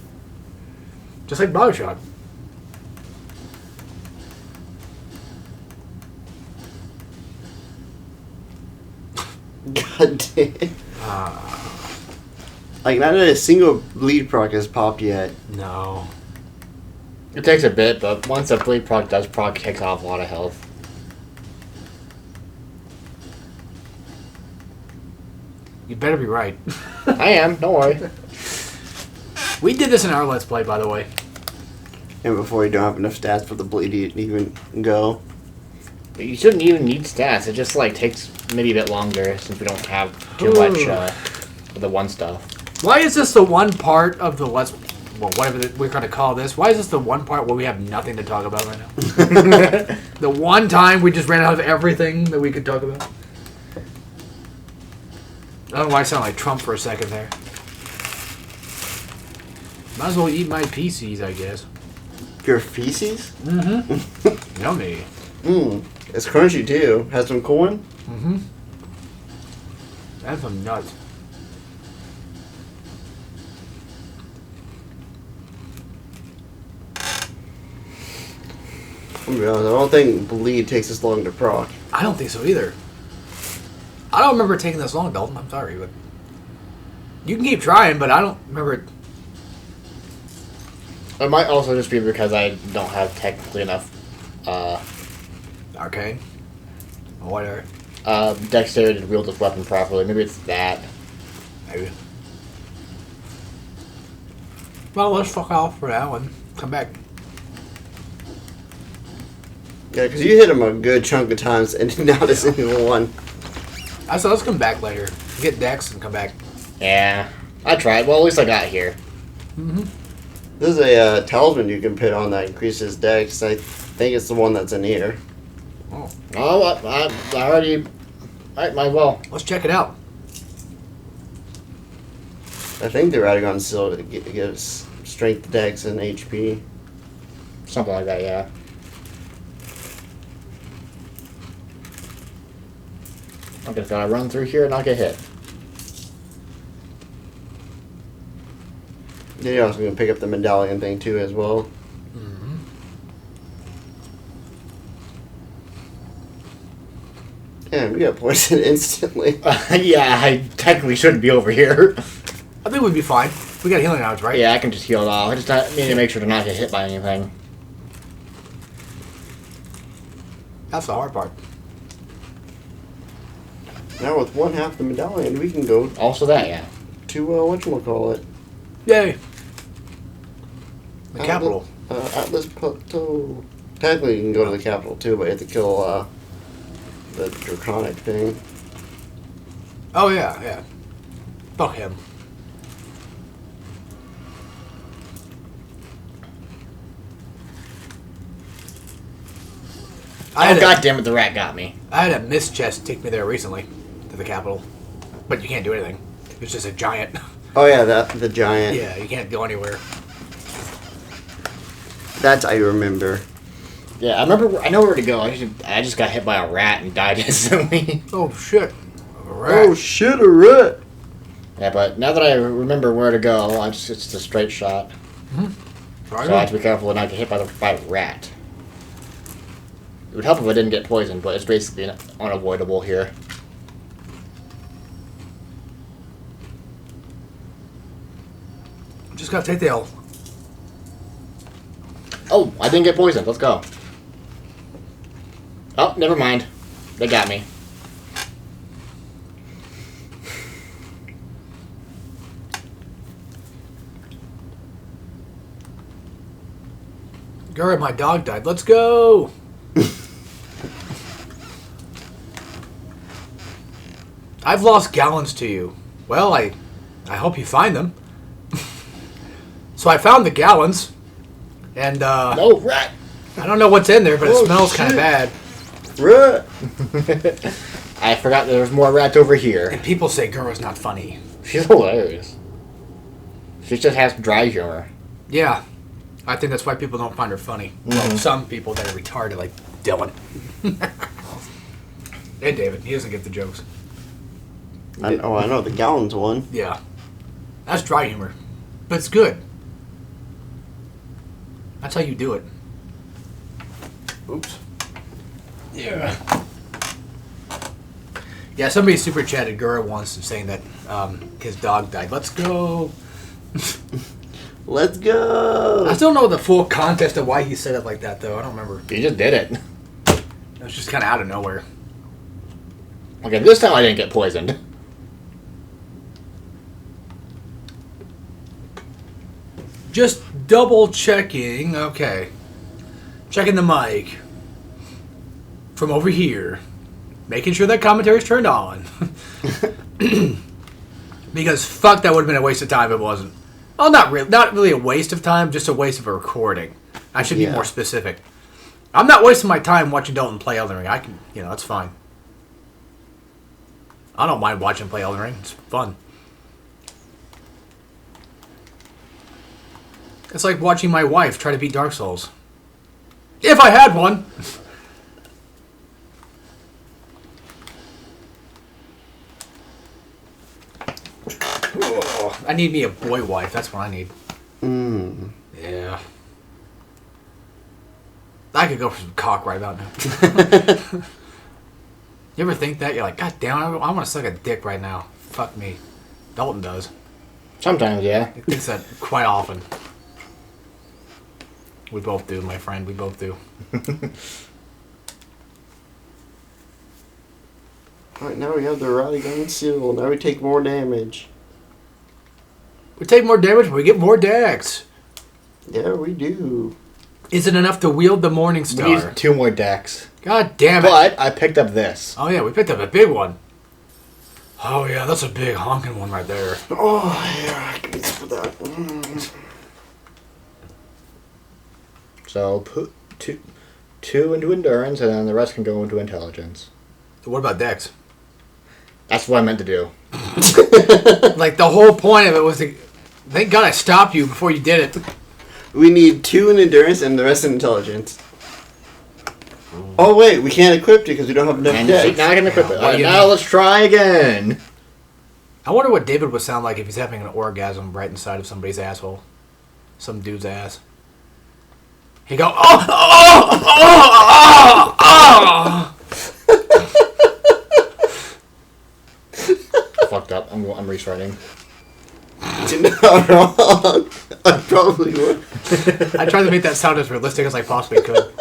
Just like Bioshock. God damn. Like, not a single bleed proc has popped yet. No. It takes a bit, but once a bleed proc does proc, it takes off a lot of health. You better be right. I am, don't worry. We did this in our Let's Play, by the way. And before you don't have enough stats for the bleed to even go. But you shouldn't even need stats. It just like takes maybe a bit longer since we don't have too much of the one stuff. Why is this the one part of the whatever we're going to call this, why is this the one part where we have nothing to talk about right now? The one time we just ran out of everything that we could talk about? I don't know why I sound like Trump for a second there. Might as well eat my PCs, I guess. Your feces? Mm-hmm. Yummy. It's crunchy too. Has some corn? Mm-hmm. That's some nuts. I'm gonna be honest, I don't think bleed takes this long to proc. I don't think so either. I don't remember it taking this long, Dalton. I'm sorry, but you can keep trying, but I don't remember it. It might also just be because I don't have technically enough Arcane. Or whatever. dexterity to wield this weapon properly. Maybe it's that. Maybe. Well, let's fuck off for now and come back. Yeah, because you hit him a good chunk of times and not a single one. I said let's come back later. Get Dex and come back. Yeah, I tried. Well, at least I got here. Mm-hmm. There's a talisman you can put on that increases dex. I think it's the one that's in here. Oh. Oh, I already... I might as well. Let's check it out. I think they're adding on still to give us strength, dex, and HP. Something like that, yeah. I'm just gonna run through here and not get hit. Then you're also going to pick up the medallion thing too as well. Mm-hmm. Damn, we got poisoned instantly. Yeah, I technically shouldn't be over here. I think we'd be fine. We got healing knowledge, right? Yeah, I can just heal it off. I just need to make sure to not get hit by anything. That's the hard part. Now with one half the medallion, we can go Also that, yeah. to whatchamacallit. Yay! The capital. Atlas Plateau. Technically, you can go to the capital too, but you have to kill the draconic thing. Oh yeah, yeah. Fuck him. Oh, god damn it, the rat got me. I had a mist chest take me there recently to the capital, but you can't do anything. It's just a giant. Oh yeah, the giant. Yeah, you can't go anywhere. That's I remember. Yeah, I know where to go. I just got hit by a rat and died instantly. Oh shit! A rat. Oh shit, a rat! Yeah, but now that I remember where to go, it's a straight shot. Mm-hmm. So I have to be careful and not get hit by a rat. It would help if I didn't get poisoned, but it's basically unavoidable here. Just gotta take the L. Oh, I didn't get poisoned. Let's go. Oh, never mind. They got me. Girl, my dog died. Let's go! I've lost gallons to you. Well, I hope you find them. So I found the gallons, and No, rat! I don't know what's in there, but it smells kind of bad. Rat! I forgot there was more rats over here. And people say Gura's not funny. She's hilarious. She just has dry humor. Yeah, I think that's why people don't find her funny. Well, some people that are retarded, like Dylan. And David, he doesn't get the jokes. I know the gallons one. Yeah, that's dry humor, but it's good. That's how you do it. Oops. Yeah. Yeah, somebody super chatted Gura once saying that his dog died. Let's go. Let's go! I still don't know the full context of why he said it like that, though. I don't remember. You just did it. It was just kind of out of nowhere. Okay, this time I didn't get poisoned. Just double checking. Okay. Checking the mic. From over here. Making sure that commentary's turned on. Because fuck, that would have been a waste of time if it wasn't. Oh, not really a waste of time, just a waste of a recording. I should be more specific. I'm not wasting my time watching Dalton play Elden Ring. I can, that's fine. I don't mind watching play Elden Ring. It's fun. It's like watching my wife try to beat Dark Souls. If I had one. I need me a boy wife. That's what I need. Yeah. I could go for some cock right about now. You ever think that? You're like, God damn, I want to suck a dick right now. Fuck me. Dalton does. Sometimes, yeah. He thinks that quite often. We both do, my friend. We both do. Alright, now we have the Rodigan Seal. Now we take more damage. We take more damage, but we get more decks. Yeah, we do. Is it enough to wield the Morning We Star? need 2 more decks. God damn it. But I picked up this. Oh, yeah, we picked up a big one. Oh, yeah, that's a big honking one right there. Oh, yeah, I can be for that. So put two into endurance, and then the rest can go into intelligence. What about decks? That's what I meant to do. Like, the whole point of it was to... Thank God I stopped you before you did it. We need 2 in endurance and the rest in intelligence. Oh wait, we can't equip it because we don't have enough And decks. now I can equip it. What do you Now mean? let's try again. I wonder what David would sound like if he's having an orgasm right inside of somebody's asshole. Some dude's ass. He'd go, oh, oh, oh, oh, oh. Fucked up. I'm restarting. You're not wrong. I probably would. I tried to make that sound as realistic as I possibly could.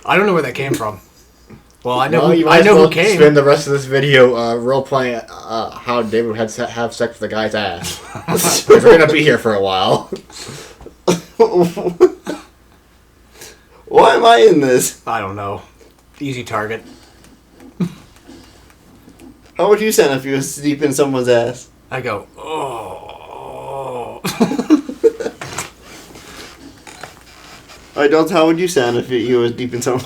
I don't know where that came from. Well, I know. Well, you I might know as well who came. spend the rest of this video role playing how David had have sex with a guy's ass. 'Cause we're gonna be here for a while. Why am I in this? I don't know. Easy target. How would you sound if you was deep in someone's ass? I go, oh. Alright, Dalton, how would you sound if you was deep in someone's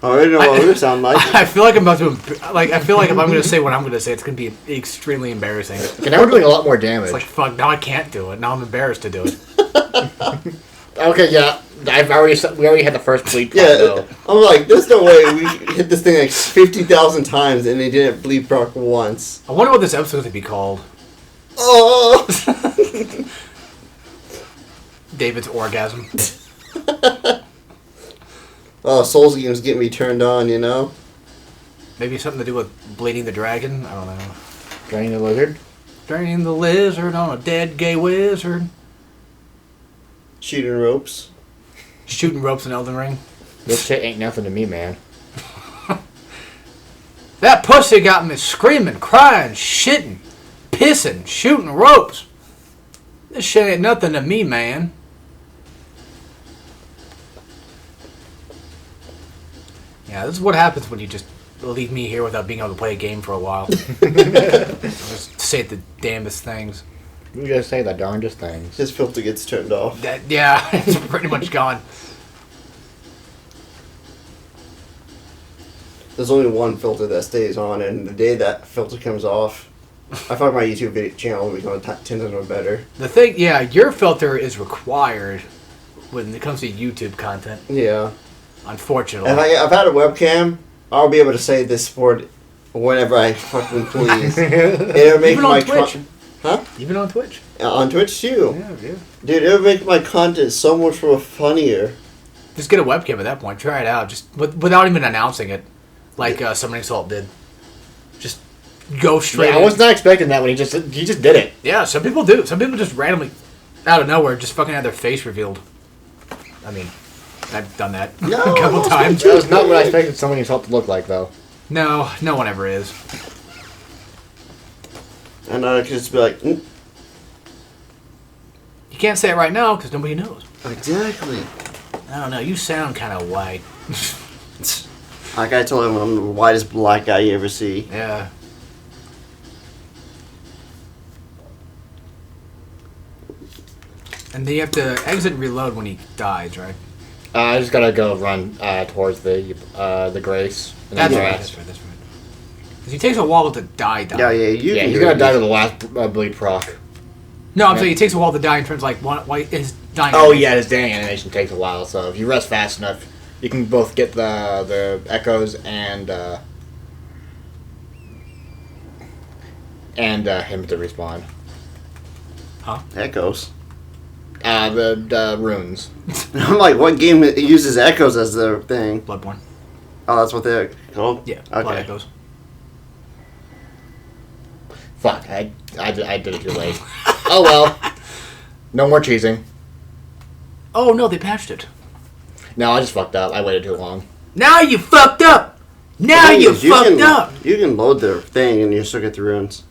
I already know what we would sound like. I feel like I'm about to, I feel like if I'm going to say what I'm going to say, it's going to be extremely embarrassing. Okay, now we're doing a lot more damage. It's like, fuck, now I can't do it. Now I'm embarrassed to do it. Okay, yeah, we already had the first bleed proc, Yeah, though. I'm like, there's no way we hit this thing like 50,000 times and they didn't bleed proc once. I wonder what this episode's going to be called. Oh! David's orgasm. Oh, Souls games get me turned on, you know? Maybe something to do with bleeding the dragon? I don't know. Draining the lizard? Draining the lizard on a dead gay wizard. Shooting ropes. Shooting ropes in Elden Ring. This shit ain't nothing to me, man. That pussy got me screaming, crying, shitting, pissing, shooting ropes. This shit ain't nothing to me, man. Yeah, this is what happens when you just leave me here without being able to play a game for a while. Just say the damnedest things. You just say the darndest things. His filter gets turned off. Yeah, it's pretty much gone. There's only one filter that stays on, and the day that filter comes off, I find my YouTube video channel will become 10 times better. The thing, yeah, your filter is required when it comes to YouTube content. Yeah. Unfortunately. If I've had a webcam, I'll be able to say this sport whenever I fucking please. It'll make Even my on Twitch. Huh? Even on Twitch. On Twitch too. Yeah, yeah. Dude, it'll make my content so much more funnier. Just get a webcam at that point. Try it out. Just without even announcing it, like Summoning Salt did. Just go straight. Yeah, I in. was not expecting that when he just did it. Yeah, some people do. Some people just randomly, out of nowhere, just fucking have their face revealed. I mean, I've done that No, a couple no, times. That was not what I expected someone Salt to look like, though. No, no one ever is. And I could just be like, You can't say it right now because nobody knows. exactly. I don't know. You sound kind of white. Like I told him, I'm the whitest black guy you ever see. Yeah. And then you have to exit and reload when he dies, right? I just gotta go run towards the Grace. And That's then right. That's right. That's right. Because he takes a while to die. Yeah, you Yeah, can he's do gonna it. die to the last bleed proc. No, I'm saying he takes a while to die in terms of like why his dying. Oh yeah, his dying animation takes a while, so if you rest fast enough, you can both get the echoes and him to respawn. Huh? Echoes. The runes. I'm like, what game uses echoes as their thing? Bloodborne. Oh, that's what they're called? Yeah. Okay. Blood echoes. Fuck, I did it too late. Oh well. No more cheesing. Oh no, they patched it. No, I just fucked up. I waited too long. Now you fucked up. Now The thing you is, fucked up. You can load the thing and you still get the runes.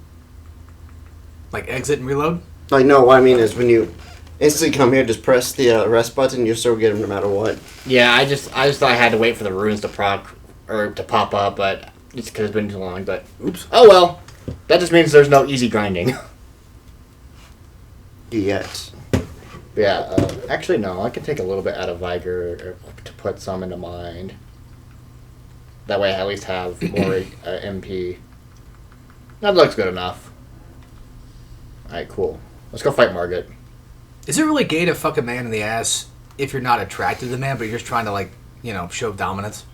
Like exit and reload. Like, no, what I mean is when you instantly come here, just press the rest button, you still get them no matter what. Yeah, I just thought I had to wait for the runes to proc or to pop up, but it's because it's been too long. But Oops. oh well. That just means there's no easy grinding. Yes. Yeah, actually no, I can take a little bit out of Vigor to put some into Mind. That way I at least have more MP. That looks good enough. Alright, cool. Let's go fight Margit. Is it really gay to fuck a man in the ass if you're not attracted to the man, but you're just trying to, like, you know, show dominance?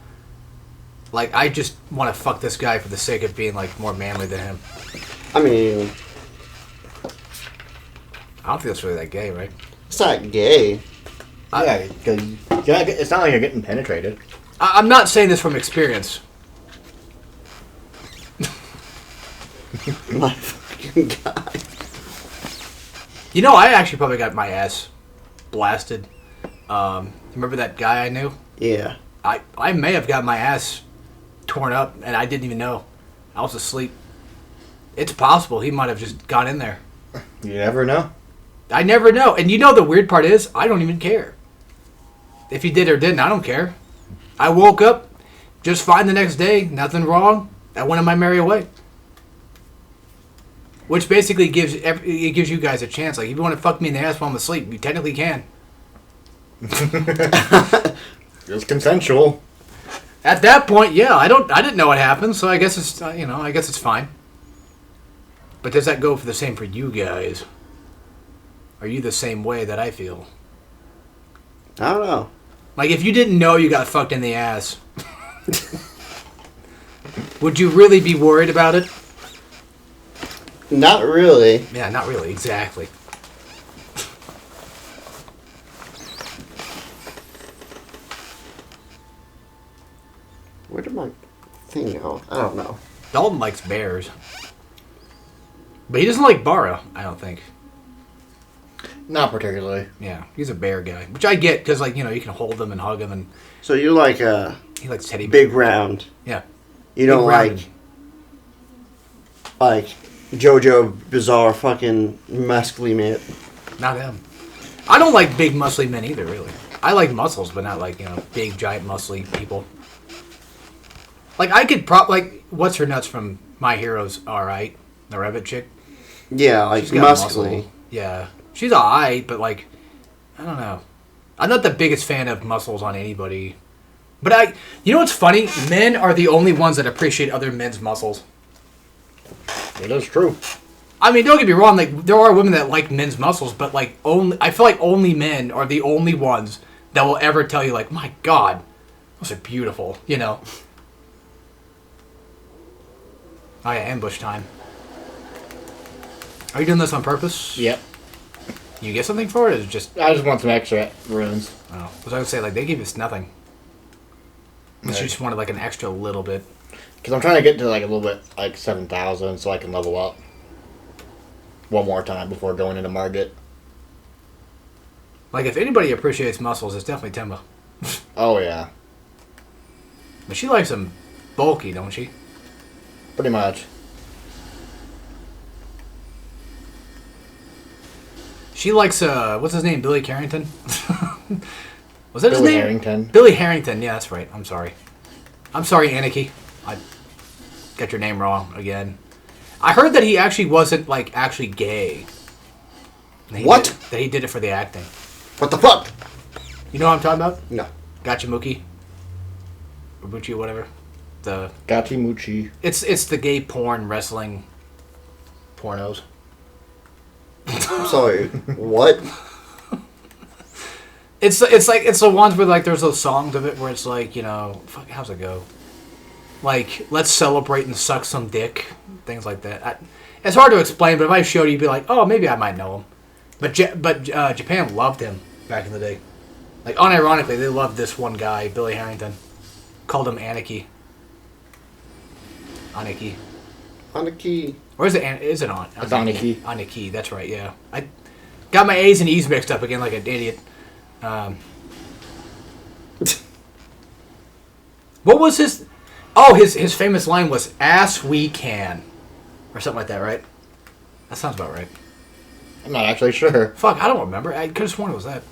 Like, I just want to fuck this guy for the sake of being, like, more manly than him. I mean, I don't think that's really that gay, right? it's not gay. Yeah, because it's not like you're getting penetrated. I'm not saying this from experience. My fucking God. You know, I actually probably got my ass blasted. Remember that guy I knew? Yeah. I may have got my ass torn up, and I didn't even know. I was asleep. It's possible he might have just got in there. You never know. I never know. And you know the weird part is, I don't even care. If he did or didn't, I don't care. I woke up just fine the next day. Nothing wrong. I went on my merry way. Which basically gives you guys a chance. Like, if you want to fuck me in the ass while I'm asleep, you technically can. It's consensual. At that point, yeah, I didn't know what happened, so I guess it's I guess it's fine. But does that go for the same for you guys? Are you the same way that I feel? I don't know. Like, if you didn't know you got fucked in the ass, would you really be worried about it? Not really. Yeah, not really. Exactly. Where did my thing go? I don't know. Dalton likes bears. But he doesn't like Bara, I don't think. Not particularly. Yeah, he's a bear guy. Which I get, because, like, you know, you can hold him and hug him, and So you like a he likes teddy bears. big round. Yeah. You don't Big rounded. like JoJo Bizarre fucking muscly man. Not him. I don't like big, muscly men either, really. I like muscles, but not like, you know, big, giant, muscly people. Like, I could like, what's her nuts from My Heroes, alright? The rabbit chick? Yeah, like She's got muscly. muscle. Yeah. She's alright, but, like, I don't know. I'm not the biggest fan of muscles on anybody. But you know what's funny? Men are the only ones that appreciate other men's muscles. It is true. I mean, don't get me wrong. Like, there are women that like men's muscles, but like, I feel like only men are the only ones that will ever tell you, like, my God, those are beautiful. You know. Oh yeah, ambush time. Are you doing this on purpose? Yep. You get something for it? Or is it just? I just want some extra runes. Oh, because I would say, like, they gave us nothing. Unless you just wanted like an extra little bit. Because I'm trying to get to like a little bit, like 7,000, so I can level up one more time before going into market. Like, if anybody appreciates muscles, it's definitely Timba. Oh yeah, But she likes them bulky, don't she? pretty much. She likes, what's his name? Billy Carrington? Was that his Billy name? Harrington. Billy Harrington. Yeah, that's right. I'm sorry. I'm sorry, Anarchy. I got your name wrong again. I heard that he actually wasn't, like, actually gay. What? That he did it for the acting. What the fuck? You know what I'm talking about? No. Gotcha Mookie? Or Bucci, whatever. Gati Muchi. It's the gay porn wrestling pornos. I'm sorry. What? It's the ones where, like, there's those songs of it where it's like, you know, fuck, how's it go? Like, let's celebrate and suck some dick, things like that. It's hard to explain, but if I showed you, you'd be like, oh, maybe I might know him. But Japan loved him back in the day. Like, unironically, they loved this one guy, Billy Harrington. Called him Anarchy. Anarchy. Anarchy. Or is it on? It's Anarchy. Anarchy, that's right, yeah. I got my A's and E's mixed up again like an idiot. What was his... Oh, his famous line was, "Ass we can." Or something like that, right? That sounds about right. I'm not actually sure. Fuck, I don't remember. I could have sworn it was that.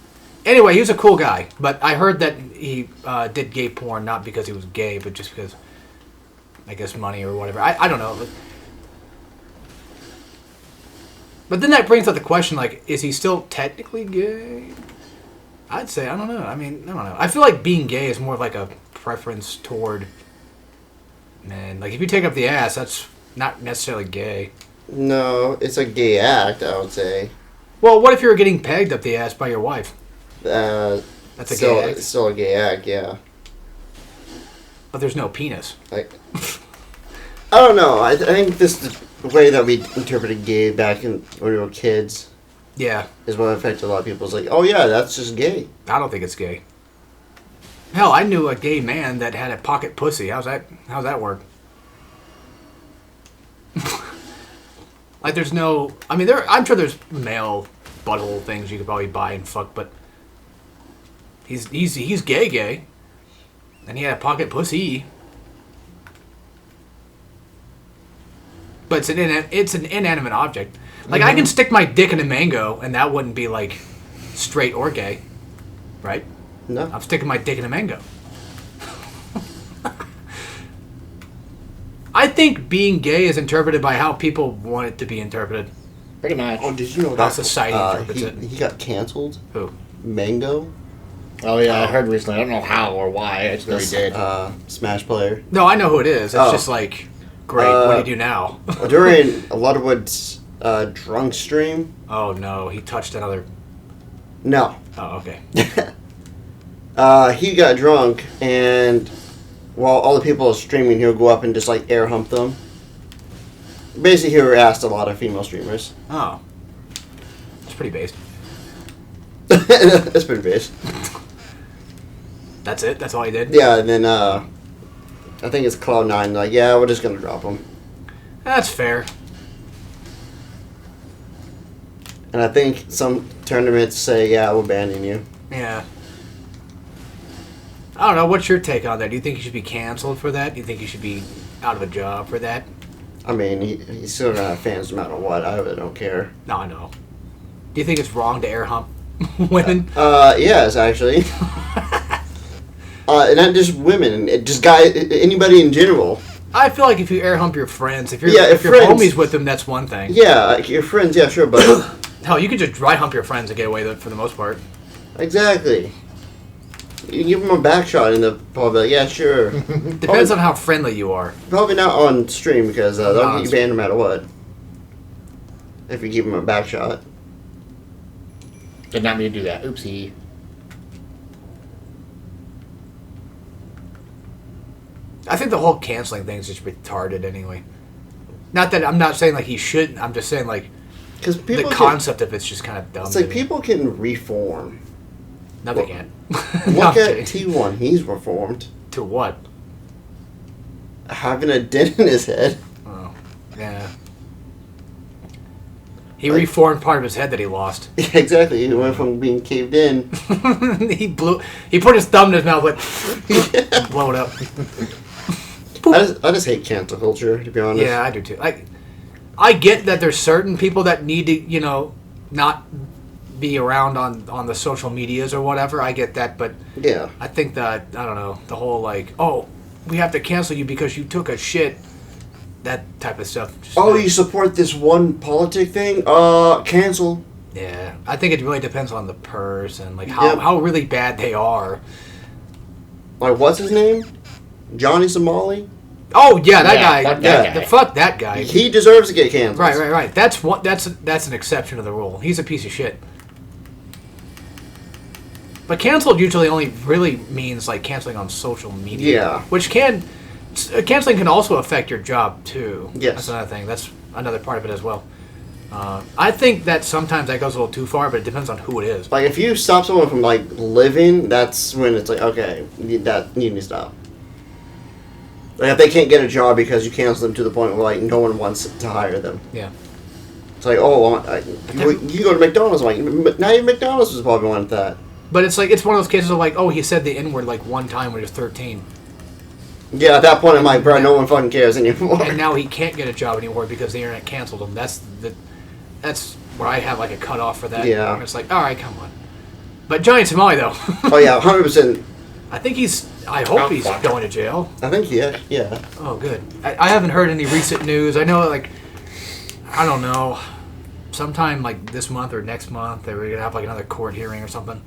Anyway, he was a cool guy. But I heard that he did gay porn not because he was gay, but just because, I guess, money or whatever. I don't know. But then that brings up the question, like, is he still technically gay? I'd say, I don't know. I mean, I don't know. I feel like being gay is more of like a preference toward men. Like, if you take up the ass, that's not necessarily gay. No, it's a gay act, I would say. Well, what if you were getting pegged up the ass by your wife? That's That's a still, gay act. It's still a gay act, yeah. But there's no penis. Like, I don't know. I think this is the way that we interpreted gay back when we were kids Yeah. is what affected a lot of people. It's like, oh yeah, that's just gay. I don't think it's gay. Hell, I knew a gay man that had a pocket pussy. How's that work? Like, there's no... I mean, I'm sure there's male butthole things you could probably buy and fuck, but... He's gay. And he had a pocket pussy. But it's an inanimate object. Like, I can stick my dick in a mango, and that wouldn't be, like, straight or gay. Right? No. I'm sticking my dick in a mango. I think being gay is interpreted by how people want it to be interpreted. Pretty much. Oh, did you know How that society interprets it. he got canceled? Who? Mango? Oh, yeah, I heard recently. I don't know how or why. I just know he did. Smash player. No, I know who it is. It's just like, great, what do you do now? During a Ludwood's drunk stream. Oh, no, he touched another... No. Oh, okay. He got drunk, and while all the people are streaming, he'll go up and just, like, air hump them. Basically, he harassed a lot of female streamers. Oh. It's pretty based. That's pretty base. That's it? That's all he did? Yeah, and then, I think it's Cloud9, like, yeah, we're just gonna drop him. That's fair. And I think some tournaments say, yeah, we're banning you. Yeah. I don't know. What's your take on that? Do you think he should be canceled for that? Do you think he should be out of a job for that? I mean, he's still gonna have fans no matter what. I really don't care. No, I know. Do you think it's wrong to air hump women? Yes, actually. And not just women, just anybody in general. I feel like if you air hump your friends, if you're friends, homies with them, that's one thing. Yeah, like your friends, yeah, sure, but... Hell, you could just dry hump your friends and get away with it for the most part. Exactly. You give them a back shot and they'll probably be like, yeah, sure. Depends on how friendly you are. Probably not on stream because they'll get you stream. banned no matter what. If you give them a back shot. Did not mean to do that. Oopsie. I think the whole canceling thing is just retarded anyway. Not that I'm not saying like he shouldn't. I'm just saying like the concept of it's just kind of dumb. It's like people can reform. No, they can't. Look at T1. He's reformed. To what? Having a dent in his head. Oh, yeah. He reformed part of his head that he lost. Exactly. He went from being caved in. He put his thumb in his mouth, like, blow it up. I just hate cancel culture, to be honest. Yeah, I do too. I get that there's certain people that need to, not be around on the social medias or whatever. I get that, but yeah, I think that, I don't know, the whole like, oh, we have to cancel you because you took a shit, that type of stuff. You support this one politic thing? Cancel. Yeah, I think it really depends on the person, like how really bad they are. Like, what's his name? Johnny Somali? Oh yeah, that guy. Fuck that guy. Fuck that guy. He deserves to get canceled. Right. That's an exception to the rule. He's a piece of shit. But canceled usually only really means like canceling on social media. Yeah. Which canceling can also affect your job too. Yes. That's another thing. That's another part of it as well. I think that sometimes that goes a little too far, but it depends on who it is. Like, if you stop someone from, like, living, that's when it's like, okay, you need to stop. Like, if they can't get a job because you cancel them to the point where, like, no one wants to hire them. Yeah. It's like, you go to McDonald's. I'm like, now even McDonald's was probably wanting that. But it's like, it's one of those cases of like, oh, he said the N-word like one time when he was 13. Yeah, at that point, I'm like, bro, no one fucking cares anymore. And now he can't get a job anymore because the internet canceled him. That's where I have like a cutoff for that. Yeah. And it's like, all right, come on. But Johnny Somali though. Oh yeah, 100%. I hope he's going to jail. I think yeah. Oh, good. I haven't heard any recent news. I know, like, I don't know, sometime like this month or next month, they were gonna have like another court hearing or something.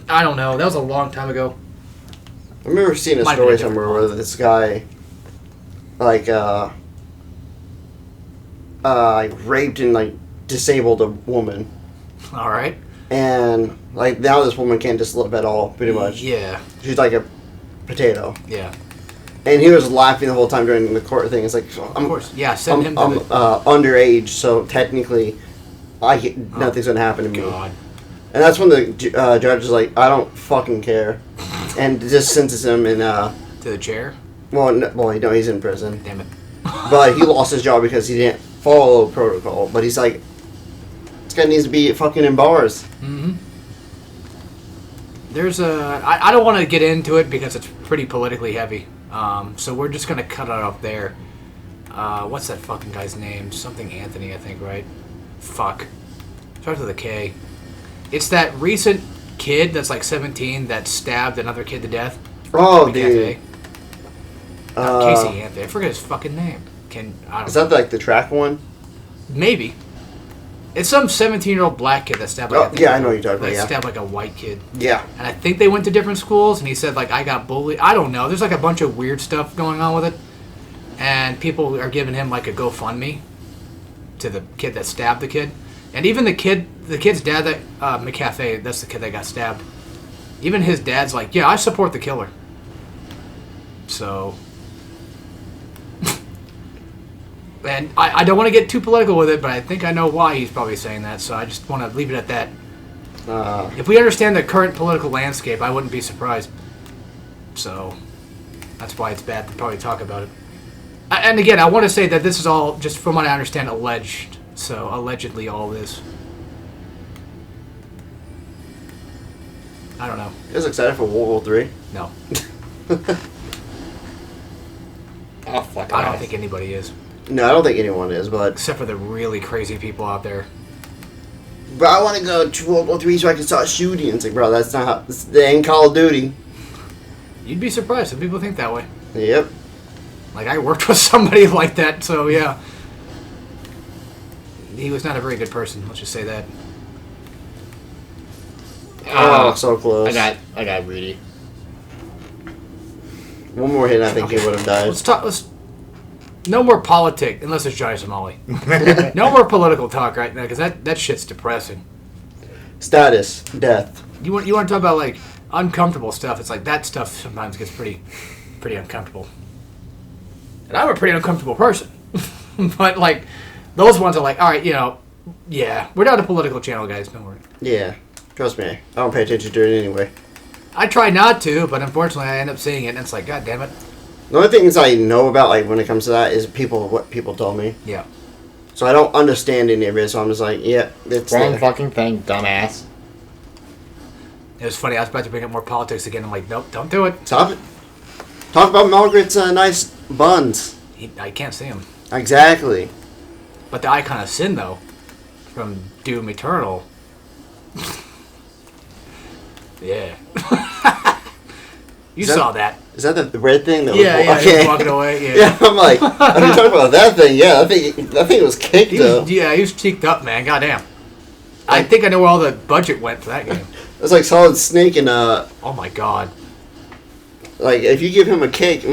I don't know. That was a long time ago. I remember seeing a story somewhere where this guy, like raped and like disabled a woman. All right. And like now this woman can't just live at all, pretty much. Yeah. She's like a potato. Yeah. And he was laughing the whole time during the court thing. It's like, of course, yeah. Send him. I'm underage, so technically, nothing's gonna happen to me. God. And that's when the judge is like, I don't fucking care. and just sentenced him in. To the chair. Well, he's in prison, Damn it. but he lost his job because he didn't follow protocol. But he's like, this guy needs to be fucking in bars. Mm-hmm. There's I don't want to get into it because it's pretty politically heavy. So we're just gonna cut it off there. What's that fucking guy's name? Something Anthony, I think, right? Fuck. Starts with a K. It's that recent kid that's like 17 that stabbed another kid to death. Oh, dude. Casey Anthony. I forget his fucking name. Is that like the track one? Maybe. It's some 17-year-old black kid that stabbed like I know what you're talking about. Yeah. Stabbed like a white kid. Yeah. And I think they went to different schools, and he said like I got bullied. I don't know. There's like a bunch of weird stuff going on with it, and people are giving him like a GoFundMe to the kid that stabbed the kid, and even the kid's dad that McCafe, that's the kid that got stabbed. Even his dad's like, yeah, I support the killer. So. And I don't want to get too political with it, but I think I know why he's probably saying that, so I just want to leave it at that. If we understand the current political landscape, I wouldn't be surprised. So, that's why it's bad to probably talk about it. And again, I want to say that this is all, just from what I understand, alleged. So, allegedly all this. I don't know. You guys excited for World War 3? No. Oh, fuck. I don't think anybody is. No, I don't think anyone is, but... Except for the really crazy people out there. Bro, I want to go to World War 3 so I can start shooting. It's like, bro, that's not how... They ain't Call of Duty. You'd be surprised. Some people think that way. Yep. Like, I worked with somebody like that, so yeah. He was not a very good person, let's just say that. Oh, so close. I got greedy. One more hit, I think he would have died. Let's no more politics, unless it's Johnny Somali. No more political talk right now, because that shit's depressing. Status. Death. You want to talk about, like, uncomfortable stuff. It's like, that stuff sometimes gets pretty uncomfortable. And I'm a pretty uncomfortable person. But, like, those ones are like, all right, yeah, we're not a political channel, guys, don't worry. Yeah. Trust me. I don't pay attention to it anyway. I try not to, but unfortunately I end up seeing it, and it's like, God damn it. The only things I know about, like, when it comes to that is what people told me. Yeah. So I don't understand any of it, so I'm just like, yeah, it's... Wrong fucking thing, dumbass. It was funny, I was about to bring up more politics again. I'm like, nope, don't do it. Stop it. Talk about Margaret's nice buns. I can't see him. Exactly. But the Icon of Sin, though, from Doom Eternal... Yeah. You saw that. Is that the red thing? That Yeah, was, he okay. was walking away. Yeah, Yeah, I'm like, are you talking about that thing? Yeah, that thing was caked up. Yeah, he was cheeked up, man. Goddamn. I think I know where all the budget went for that game. It's like Solid Snake and Oh my god. like if you give him a cake,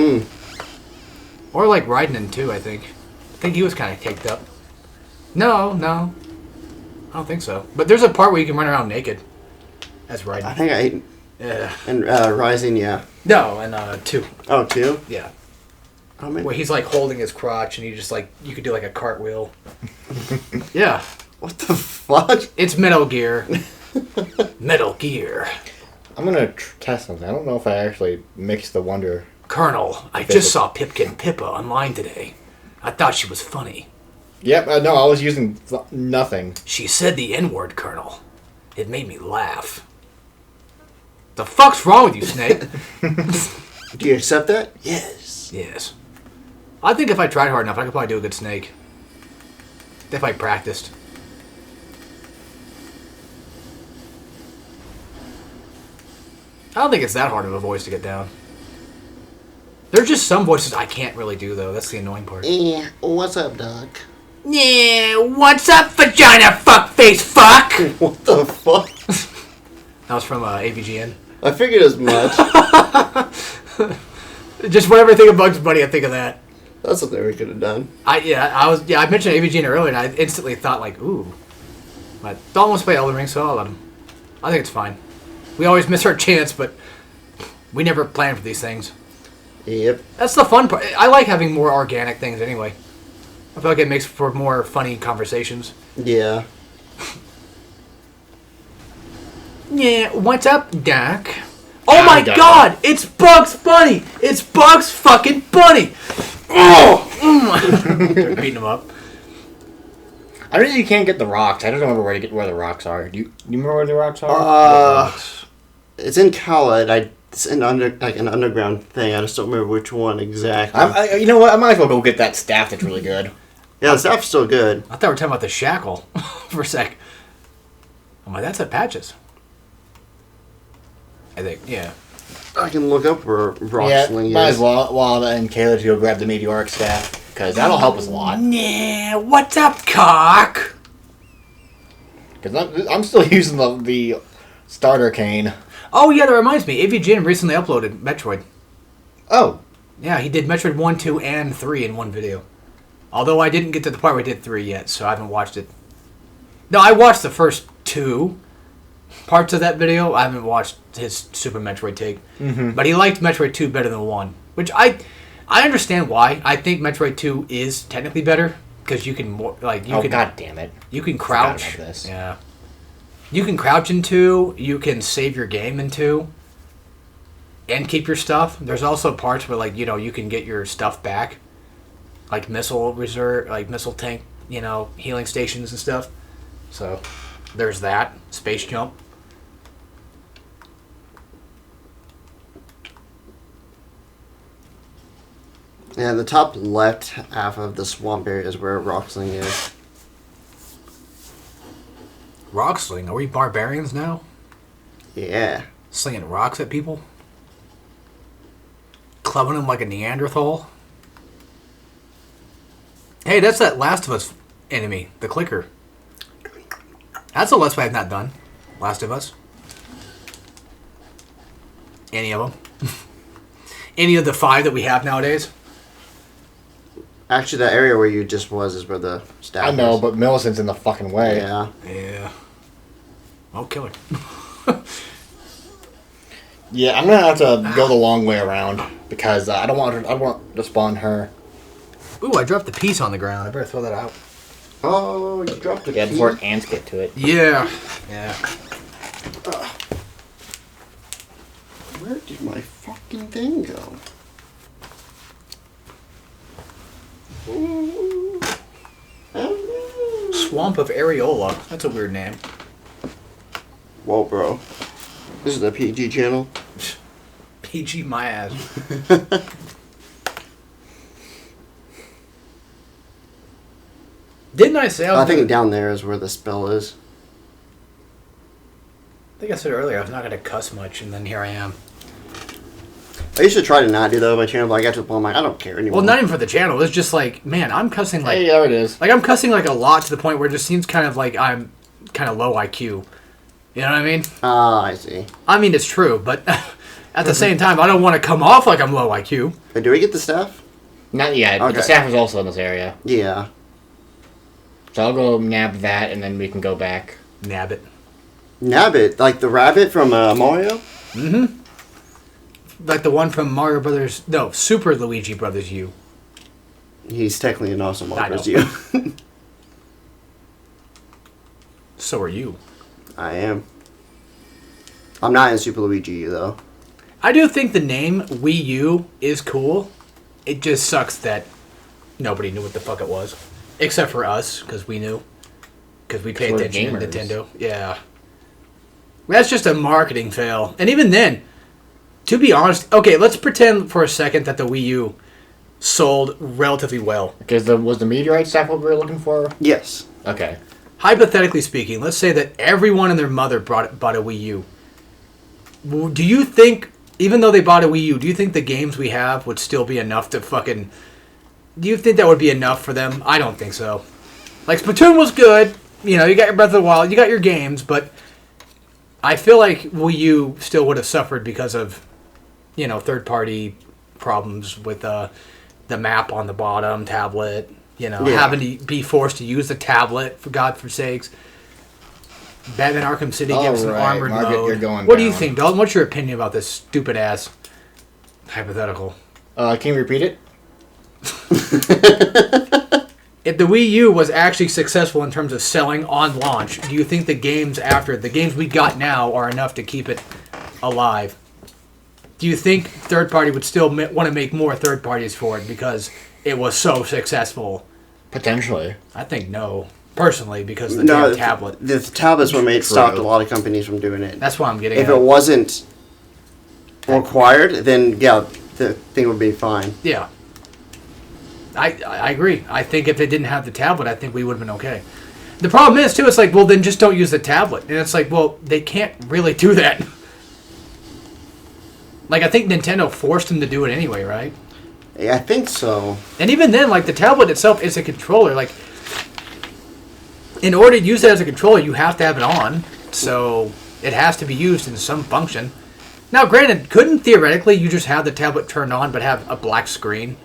Or like Raiden too, I think. I think he was kind of caked up. No. I don't think so. But there's a part where you can run around naked. That's Raiden. I think I ate. Yeah. And Rising, yeah. No, and 2. Oh, 2? Yeah. Oh, man. Where he's like holding his crotch and you just like, you could do like a cartwheel. Yeah. What the fuck? It's Metal Gear. Metal Gear. I'm gonna test something. I don't know if I actually mixed the Wonder. Colonel, I just saw Pipkin Pippa online today. I thought she was funny. Yep, no, I was using nothing. She said the N-word, Colonel. It made me laugh. The fuck's wrong with you, Snake? Do you accept that? Yes. Yes. I think if I tried hard enough, I could probably do a good Snake. If I practiced. I don't think it's that hard of a voice to get down. There's just some voices I can't really do, though. That's the annoying part. Yeah. What's up, Doc? Yeah, what's up, vagina fuckface fuck? What the fuck? That was from AVGN. I figured as much. Just whenever I think of Bugs Bunny, I think of that. That's something we could have done. I mentioned AVGN earlier, and I instantly thought like, ooh. But don't want to play Elden Ring, so I'll let him. I think it's fine. We always miss our chance, but we never plan for these things. Yep. That's the fun part. I like having more organic things anyway. I feel like it makes for more funny conversations. Yeah. Yeah, what's up, Doc? Oh my god! It's Bugs Bunny! It's Bugs fucking Bunny! Oh! They're beating him up. I really can't get the rocks. I don't remember where the rocks are. Do you remember where the rocks are? It's in Khaled. It's in an underground thing. I just don't remember which one exactly. You know what? I might as well go get that staff that's really good. Yeah, the staff's still good. I thought we were talking about the shackle for a sec. I'm like, that's at Patches. I think, yeah. I can look up where rock sling is. Might as well. While and Kayla to go grab the meteoric staff. Because that'll help us a lot. Yeah, what's up, cock? Because I'm still using the starter cane. Oh, yeah, that reminds me. AVGN recently uploaded Metroid. Oh. Yeah, he did Metroid 1, 2, and 3 in one video. Although I didn't get to the part where I did 3 yet, so I haven't watched it. No, I watched the first 2 parts of that video. I haven't watched his Super Metroid take. Mm-hmm. But he liked Metroid 2 better than 1. Which I understand why. I think Metroid 2 is technically better. Because you can, God damn it. You can crouch. About this. Yeah. You can crouch in 2. You can save your game in 2. And keep your stuff. There's also parts where, you can get your stuff back. Like missile reserve, like missile tank, healing stations and stuff. So, there's that. Space jump. Yeah, the top left half of the swamp area is where Rocksling is. Rocksling? Are we barbarians now? Yeah. Slinging rocks at people? Clubbing them like a Neanderthal? Hey, that's that Last of Us enemy, the clicker. That's a Let's Play I've not done. Last of Us. Any of them. Any of the 5 that we have nowadays. Actually, that area where you just was is where the staff is. I know, but Millicent's in the fucking way. Yeah. Yeah. I'll kill her. Yeah, I'm gonna have to go the long way around because I don't want to spawn her. Ooh, I dropped the piece on the ground. I better throw that out. Oh, you dropped the key? Before ants get to it. Yeah. Yeah. Where did my fucking thing go? Swamp of Areola. That's a weird name. Whoa, bro. This is a PG channel. PG my ass. Didn't I say I think down there is where the spell is. I think I said earlier I was not going to cuss much, and then here I am. I used to try to not do that on my channel, but I got to the point I'm like, I don't care anymore. Well, not even for the channel. It's just like, man, I'm cussing like... Hey, there it is. Like, I'm cussing like a lot to the point where it just seems kind of like I'm kind of low IQ. You know what I mean? Ah, I see. I mean, it's true, but at the same time, I don't want to come off like I'm low IQ. Do we get the staff? Not yet, but the staff is also in this area. Yeah. So I'll go nab that, and then we can go back. Nab it. Nab it? Like the rabbit from Mario? Mm-hmm. Like the one from Mario Brothers... No, Super Luigi Brothers U. He's technically an awesome Mario Bros. U. So are you. I am. I'm not in Super Luigi U, though. I do think the name Wii U is cool. It just sucks that nobody knew what the fuck it was. Except for us, because we knew. Because we paid attention to Nintendo. Yeah. That's just a marketing fail. And even then, to be honest... Okay, let's pretend for a second that the Wii U sold relatively well. Because was the meteorite staff what we were looking for? Yes. Okay. Hypothetically speaking, let's say that everyone and their mother bought a Wii U. Do you think, even though they bought a Wii U, do you think the games we have would still be enough to fucking... Do you think that would be enough for them? I don't think so. Like, Splatoon was good. You know, you got your Breath of the Wild, you got your games, but I feel like Wii U still would have suffered because of, you know, third-party problems with the map on the bottom, tablet, you know, having to be forced to use the tablet, for God's sakes. Batman Arkham City gives an armored Margaret, mode. you're going What do you down. think, Dalton? What's your opinion about this stupid-ass hypothetical? Can you repeat it? If the Wii U was actually successful in terms of selling on launch, do you think the games we got now are enough to keep it alive? do you think third party would still want to make more third parties for it because it was so successful? Potentially. I think no. Personally, because the damn tablet. The tablets were made stopped a lot of companies from doing it. That's why I'm getting If it wasn't required, then yeah, the thing would be fine. Yeah. I agree. I think if they didn't have the tablet, I think we would have been okay. The problem is, too, it's like, well, then just don't use the tablet. And it's like, well, they can't really do that. Like, I think Nintendo forced them to do it anyway, right? Yeah, I think so. And even then, like, the tablet itself is a controller. Like, in order to use it as a controller, you have to have it on. So, it has to be used in some function. Now, granted, couldn't theoretically you just have the tablet turned on but have a black screen?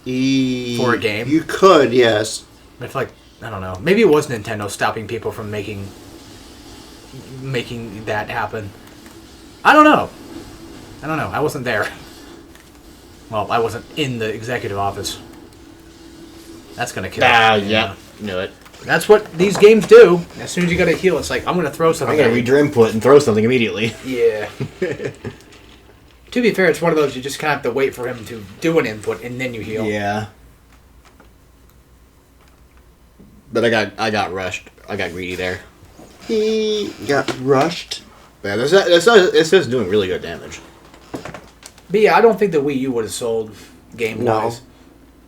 For a game? You could, yes. I feel like, I don't know. Maybe it was Nintendo stopping people from making that happen. I don't know. I wasn't there. Well, I wasn't in the executive office. That's gonna kill. Yeah, knew it. That's what these games do. As soon as you got a heal, it's like, I'm gonna throw something. I'm gonna read your input and throw something immediately. Yeah. To be fair, it's one of those you just kind of have to wait for him to do an input and then you heal. Yeah. But I got rushed. I got greedy there. He got rushed. Yeah, this is doing really good damage. But yeah, I don't think the Wii U would have sold game-wise. No.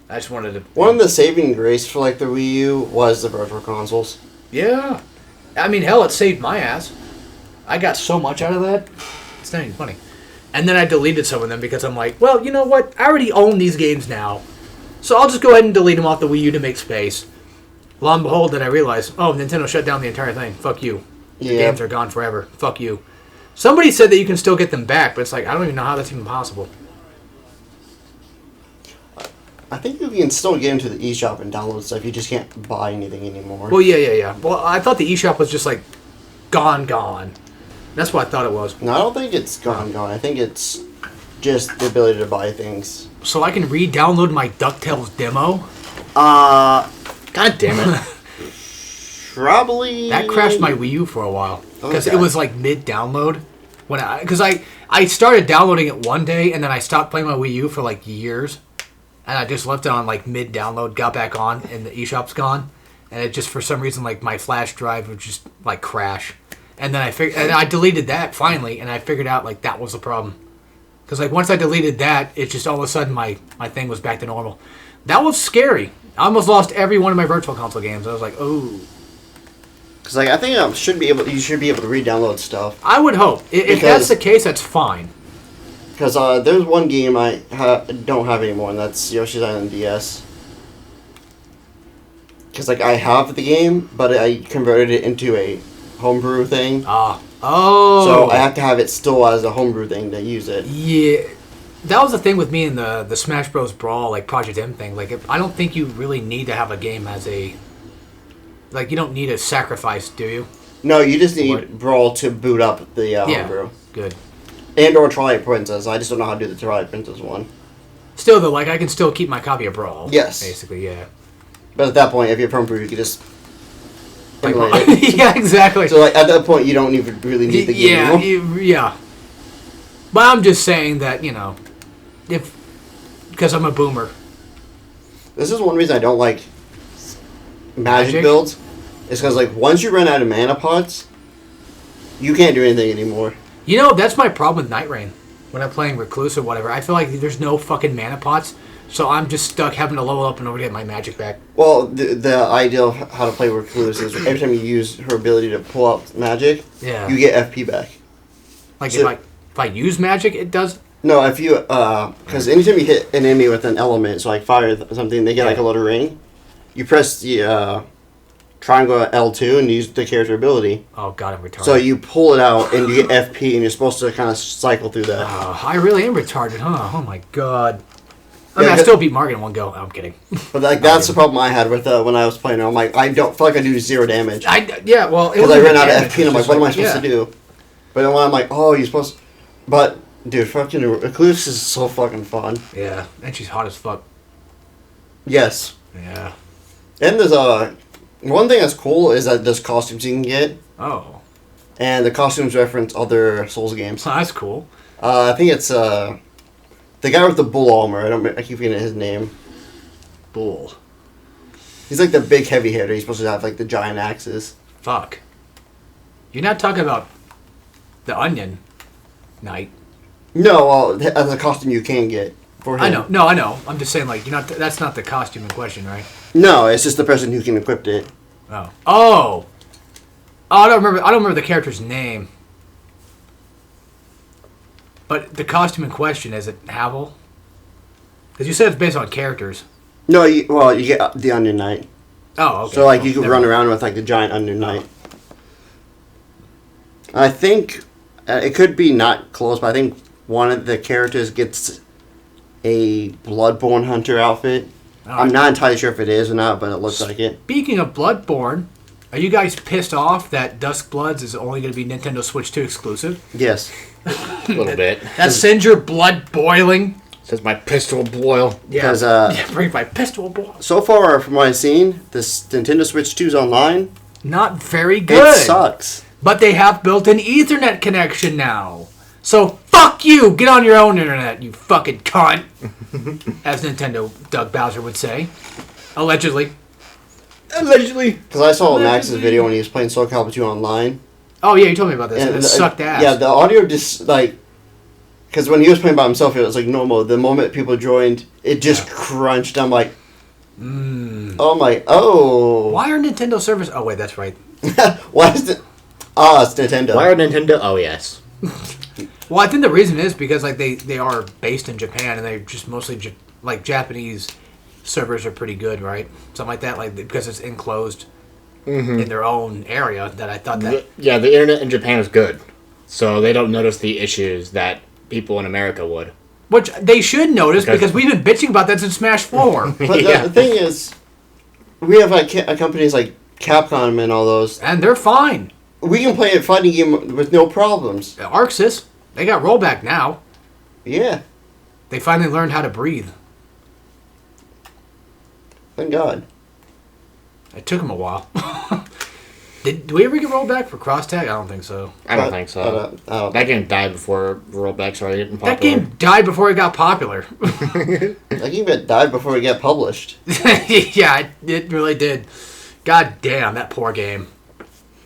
I just wanted to... One of the saving grace for like the Wii U was the virtual consoles. Yeah. I mean, hell, it saved my ass. I got so much out of that. It's not even funny. And then I deleted some of them because I'm like, well, you know what? I already own these games now. So I'll just go ahead and delete them off the Wii U to make space. Lo and behold, then I realized, oh, Nintendo shut down the entire thing. Fuck you. The games are gone forever. Fuck you. Somebody said that you can still get them back, but it's like, I don't even know how that's even possible. I think you can still get into the eShop and download stuff. You just can't buy anything anymore. Well, yeah. Well, I thought the eShop was just like gone. That's what I thought it was. No, I don't think it's gone. I think it's just the ability to buy things. So I can re-download my DuckTales demo? God damn it. Probably... That crashed my Wii U for a while. Because Okay. it was like mid-download. Because I started downloading it one day, and then I stopped playing my Wii U for like years. And I just left it on like mid-download, got back on, and the eShop's gone. And it just, for some reason, like my flash drive would just like crash. And then I deleted that finally, and I figured out like that was the problem. Because like once I deleted that, it just all of a sudden my thing was back to normal. That was scary. I almost lost every one of my Virtual Console games. I was like, oh. Because like I think you should be able to re-download stuff. I would hope. If that's the case, that's fine. Because there's one game I don't have anymore, and that's Yoshi's Island DS. Because like I have the game, but I converted it into a homebrew thing. Oh. So I have to have it still as a homebrew thing to use it. Yeah. That was the thing with me in the Smash Bros. Brawl, like Project M thing. Like, I don't think you really need to have a game as a... Like, you don't need a sacrifice, do you? No, you just need Brawl to boot up the homebrew. Good. And or Twilight Princess. I just don't know how to do the Twilight Princess one. Still, though, like, I can still keep my copy of Brawl. Yes. Basically, yeah. But at that point, if you're homebrew, you can just... Like, emulate it. yeah, exactly. So like at that point, you don't even really need the game anymore. Yeah. But I'm just saying that, because I'm a boomer. This is one reason I don't like magic builds. Is because like once you run out of mana pots, you can't do anything anymore. That's my problem with Night Rain. When I'm playing Recluse or whatever, I feel like there's no fucking mana pots, so I'm just stuck having to level up in order to get my magic back. Well, the idea of how to play Recluse is every time you use her ability to pull out magic, you get FP back. Like so, if I use magic, it does. No, if you because anytime you hit an enemy with an element, so like fire or something, they get like a little ring. You press the triangle L2 and use the character ability. Oh god, I'm retarded. So you pull it out and you get FP, and you're supposed to kind of cycle through that. I really am retarded, huh? Oh my god. I mean, I still beat Margaret in one go. I'm kidding. But like that's the problem I had with when I was playing her. I'm like, I don't feel like I do zero damage. Because I ran out of FP and I'm like, what am I supposed to do? But then when I'm like, oh, you're supposed to... But, dude, fucking Eclipse is so fucking fun. Yeah, and she's hot as fuck. Yes. Yeah. And there's one thing that's cool is that there's costumes you can get. Oh. and the costumes reference other Souls games. Oh, that's cool. I think it's the guy with the bull armor. I keep forgetting his name. Bull. He's like the big heavy hitter. He's supposed to have like the giant axes. Fuck. You're not talking about the Onion Knight. No, well, that's a costume you can get for him. I know. No, I know. I'm just saying, like, you're not. That's not the costume in question, right? No, it's just the person who can equip it. Oh. Oh. I don't remember the character's name. But the costume in question, is it Havel? Because you said it's based on characters. No, you get the Onion Knight. Oh, okay. So like you could run around with like the giant Onion Knight. I think it could be not close, but I think one of the characters gets a Bloodborne hunter outfit. I'm not entirely sure if it is or not, but it looks like it. Speaking of Bloodborne, are you guys pissed off that Dusk Bloods is only going to be Nintendo Switch 2 exclusive? Yes. A little bit. That sends your blood boiling. Says my pistol boil. Because bring my pistol boil. so far from what I've seen, this Nintendo Switch 2's online. Not very good. It sucks. But they have built an Ethernet connection now. So fuck you! Get on your own internet, you fucking cunt. As Nintendo Doug Bowser would say. Allegedly. Because I saw Max's video when he was playing Soul Calibur 2 online. Oh yeah, you told me about this. And It sucked ass. Yeah, the audio just like... Because when he was playing by himself, it was like normal. The moment people joined, it just crunched. I'm like... Oh my... Oh. Why are Nintendo servers... Oh wait, that's right. Why is it... it's Nintendo. Why are Nintendo? Oh, yes. Well, I think the reason is because like they are based in Japan and they're just mostly like Japanese servers are pretty good, right? Something like that, like because it's enclosed in their own area. That I thought that The internet in Japan is good, so they don't notice the issues that people in America would. which they should notice because we've been bitching about that since Smash 4. But the thing is, we have like companies like Capcom and all those. And they're fine. We can play a fighting game with no problems. Arxis, they got rollback now. Yeah. They finally learned how to breathe. Thank God. It took them a while. Did we ever get rollback for cross tag? I don't think so. I don't think so. That game died before rollback started getting popular. That game died before it got popular. That game died before it got published. Yeah, it really did. God damn, that poor game.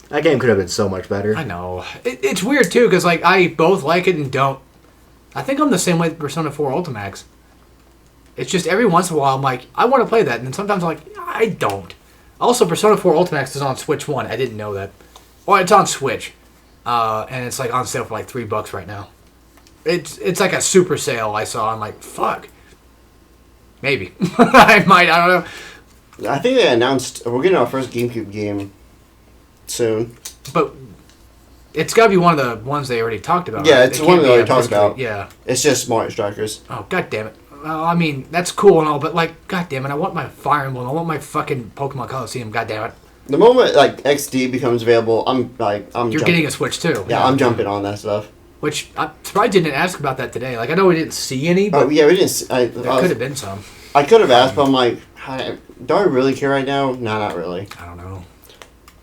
That game could have been so much better. I know. It's weird, too, because like, I both like it and don't. I think I'm the same way with Persona 4 Ultimax. It's just every once in a while, I'm like, I want to play that. And then sometimes I'm like, I don't. Also, Persona 4 Ultimax is on Switch 1. I didn't know that. Well, it's on Switch. And it's like on sale for like $3 right now. It's like a super sale I saw. I'm like, fuck. Maybe. I don't know. I think they announced we're getting our first GameCube game soon. But it's got to be one of the ones they already talked about. Yeah, right? it's one they already talked about. Yeah. It's just Mario Strikers. Oh, god damn it. Well, I mean, that's cool and all, but like, god damn it, I want my Fire Emblem. I want my fucking Pokemon Coliseum, god damn it. The moment like XD becomes available, I'm You're getting a Switch too. Yeah, I'm jumping on that stuff. Which I'm surprised you didn't ask about that today. Like, I know we didn't see any, but yeah, we didn't. there could have been some. I could have asked, but I'm like, do I really care right now? No, not really. I don't know.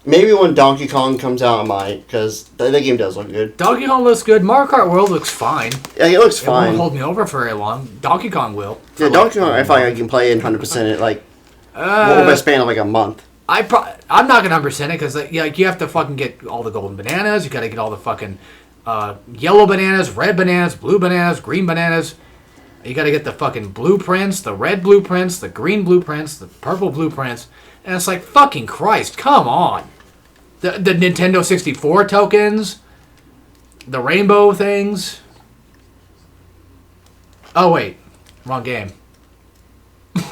Maybe when Donkey Kong comes out, I might, because that game does look good. Donkey Kong looks good. Mario Kart World looks fine. Yeah, it looks It fine. won't hold me over for very long. Donkey Kong will. Yeah, Donkey Kong, I feel like I can play it 100% it, like, over a span of like a month. I'm not gonna 100% it because like you have to fucking get all the golden bananas. You got to get all the fucking yellow bananas, red bananas, blue bananas, green bananas. You got to get the fucking blueprints, the red blueprints, the green blueprints, the purple blueprints, and it's like fucking Christ, come on. The Nintendo 64 tokens, the rainbow things. Oh wait, wrong game.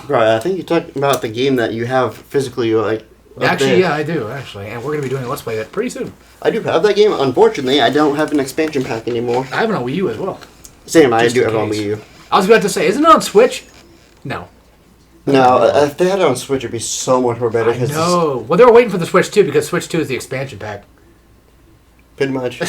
Right, I think you're talking about the game that you have physically, like... Actually, yeah, I do, actually. And we're going to be doing a Let's Play that pretty soon. I do have that game. Unfortunately, I don't have an expansion pack anymore. I have it on Wii U as well. Same, I Just do in have it on case. Wii U. I was about to say, isn't it on Switch? No. No, if they had it on Switch, it'd be so much more better. No. Well, they were waiting for the Switch 2 because Switch 2 is the expansion pack. Pretty much.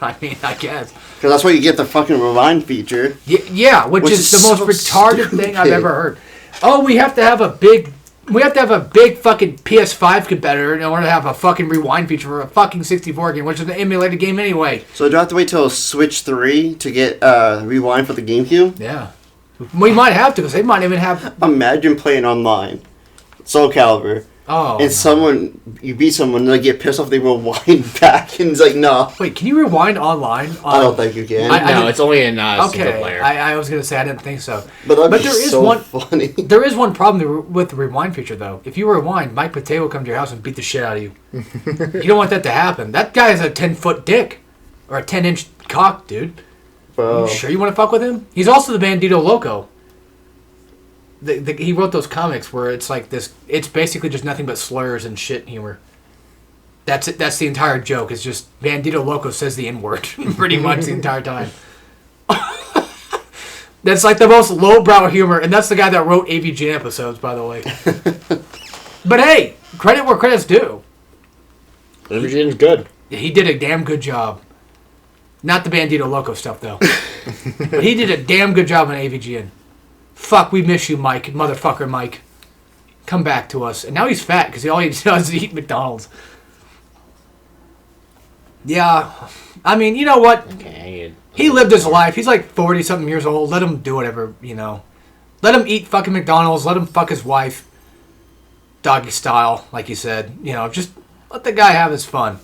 I mean, I guess. Because that's why you get the fucking Rewind feature. Yeah, which is the most retarded thing I've ever heard. Oh, we have to have a big We have to have a big fucking PS5 competitor in order to have a fucking rewind feature for a fucking 64 game, which is an emulated game anyway. So do I have to wait till Switch 3 to get rewind for the GameCube? Yeah. We might have to, because they might even have... Imagine playing online, Soul Calibur, and you beat someone, and they get pissed off, they rewind back, and it's like, no. Wait, can you rewind online? I don't think you can. No, it's only in single player. I was going to say, I didn't think so. But there there is so one funny. There is one problem with the rewind feature, though. If you rewind, Mike Potato will come to your house and beat the shit out of you. You don't want that to happen. That guy has a 10-foot dick. Or a 10-inch cock, dude. Bro. You sure you want to fuck with him? He's also the Bandito Loco. He wrote those comics where it's like this. It's basically just nothing but slurs and shit humor. That's it. That's the entire joke. It's just Bandito Loco says the N-word pretty much the entire time. That's like the most lowbrow humor, and that's the guy that wrote AVG episodes, by the way. But hey, credit where credit's due. AVG's good. He did a damn good job. Not the Bandito Loco stuff, though. But he did a damn good job on AVGN. Fuck, we miss you, Mike. Motherfucker, Mike. Come back to us. And now he's fat, because all he does is eat McDonald's. Yeah. I mean, you know what? Okay. He lived his life. He's like 40-something years old. Let him do whatever, you know. Let him eat fucking McDonald's. Let him fuck his wife. Doggy style, like you said. You know, just let the guy have his fun.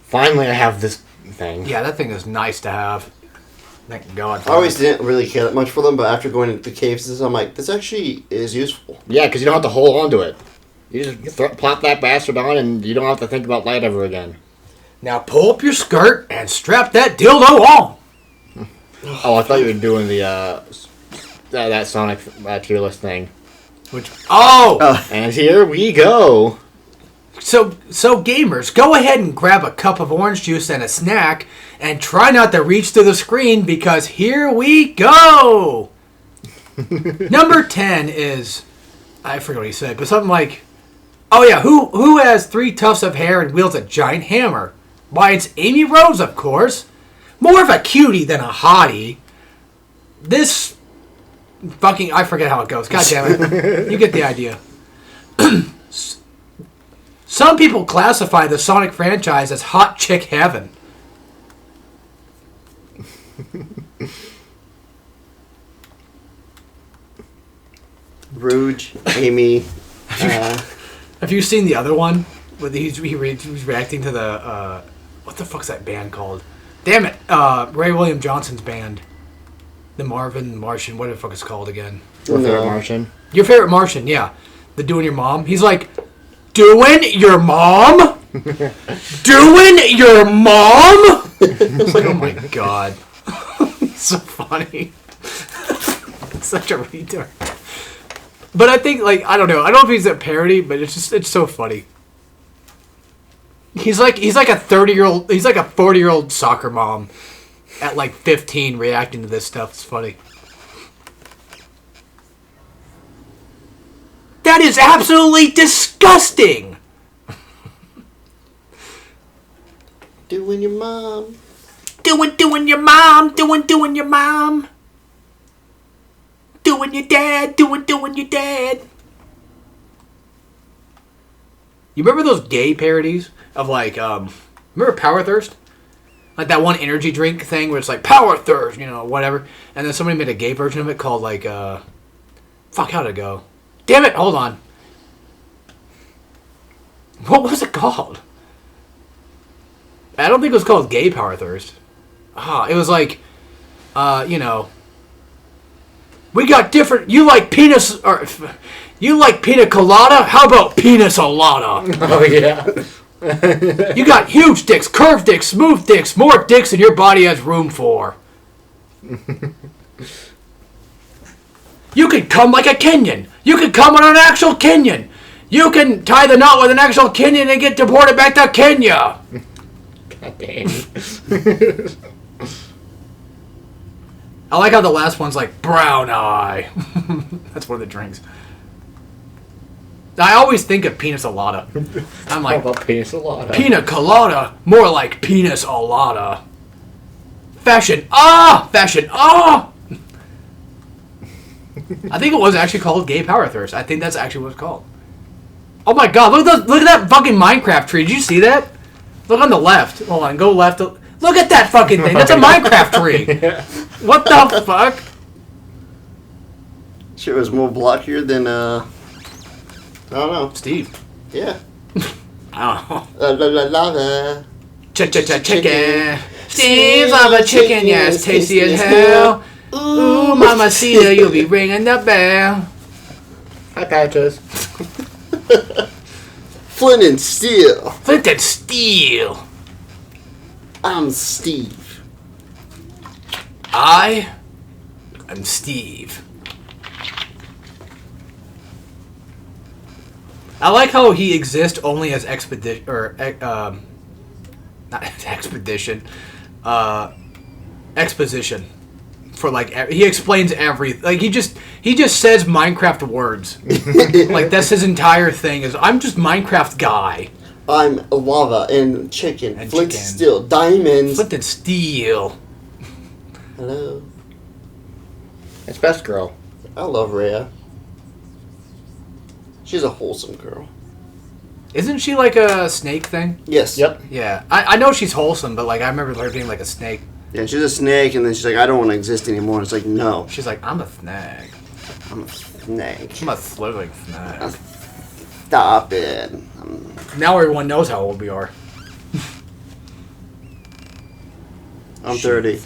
Finally, I have this thing. Yeah, that thing is nice to have. Thank God. I always didn't really care that much for them, but after going into the caves, I'm like, this actually is useful. Yeah, because you don't have to hold on to it. You just plop that bastard on, and you don't have to think about light ever again. Now pull up your skirt and strap that dildo on. Oh, I thought you were doing the that Sonic tier list thing. Which? Oh! And here we go. So gamers, go ahead and grab a cup of orange juice and a snack, and try not to reach through the screen, because here we go! Number 10 is... I forget what he said, but something like... Oh yeah, who has 3 tufts of hair and wields a giant hammer? Why, it's Amy Rose, of course. More of a cutie than a hottie. This... Fucking... I forget how it goes. God damn it. You get the idea. Some people classify the Sonic franchise as hot chick heaven. Rouge, Amy. Have you seen the other one? Where he's reacting to the... what the fuck's that band called? Damn it. Ray William Johnson's band. The Martian, what the fuck it's called again? Your favorite Martian? Your favorite Martian, yeah. The Doing Your Mom. He's like... Doing your mom? Doing your mom? It's like, oh my god. So funny. Such a retard. But I think, like, I don't know. I don't know if he's a parody, but it's so funny. He's like a 30-year-old, he's like a 40-year-old soccer mom at like 15 reacting to this stuff. It's funny. That is absolutely disgusting! Doing your mom. Doing your mom. Doing your mom. Doing your dad. Doing your dad. You remember those gay parodies of like, remember Power Thirst? Like that one energy drink thing where it's like, Power Thirst, you know, whatever. And then somebody made a gay version of it called like, fuck, how'd it go? Damn it, hold on. What was it called? I don't think it was called Gay Power Thirst. It was like, you know, we got different, you like penis, or you like pina colada? How about penis alada? Oh, yeah. You got huge dicks, curved dicks, smooth dicks, more dicks than your body has room for. You can come like a Kenyan. You can come on an actual Kenyan. You can tie the knot with an actual Kenyan and get deported back to Kenya. God damn. I like how the last one's like brown eye. That's one of the drinks. I always think of penis alada. I'm like, How about penis alada? pina colada, more like penis alada. Fashion, fashion, I think it was actually called Gay Power Thirst. I think that's actually what it's called. Oh my god, look at that fucking Minecraft tree. Did you see that? Look on the left. Hold on, go left. Look at that fucking thing. That's a Minecraft tree. Yeah. What the fuck? Shit was more blockier than, I don't know. Steve. Yeah. Oh. Lava. Chicken. Steve's lava chicken, yes, tasty as hell. Ooh, mamacita, you'll be ringing the bell. Hi, Patches. Flint and Steel. Flint and Steel. I'm Steve. I am Steve. I like how he exists only as expedition or not expedition, exposition for like he explains like he just says Minecraft words. Like that's his entire thing is I'm just Minecraft guy. I'm lava and chicken. And Flint chicken. Steel. Diamonds. Flint and Steel. Hello. It's Best Girl. I love Rhea. She's a wholesome girl. Isn't she like a snake thing? Yes. Yep. Yeah, I know she's wholesome, but like I remember her being like a snake. Yeah, she's a snake, and then she's like, I don't want to exist anymore. And it's like, no. She's like, I'm a snake. I'm a snake. I'm a slithering snake. Stop it. Now everyone knows how old we are. I'm 30.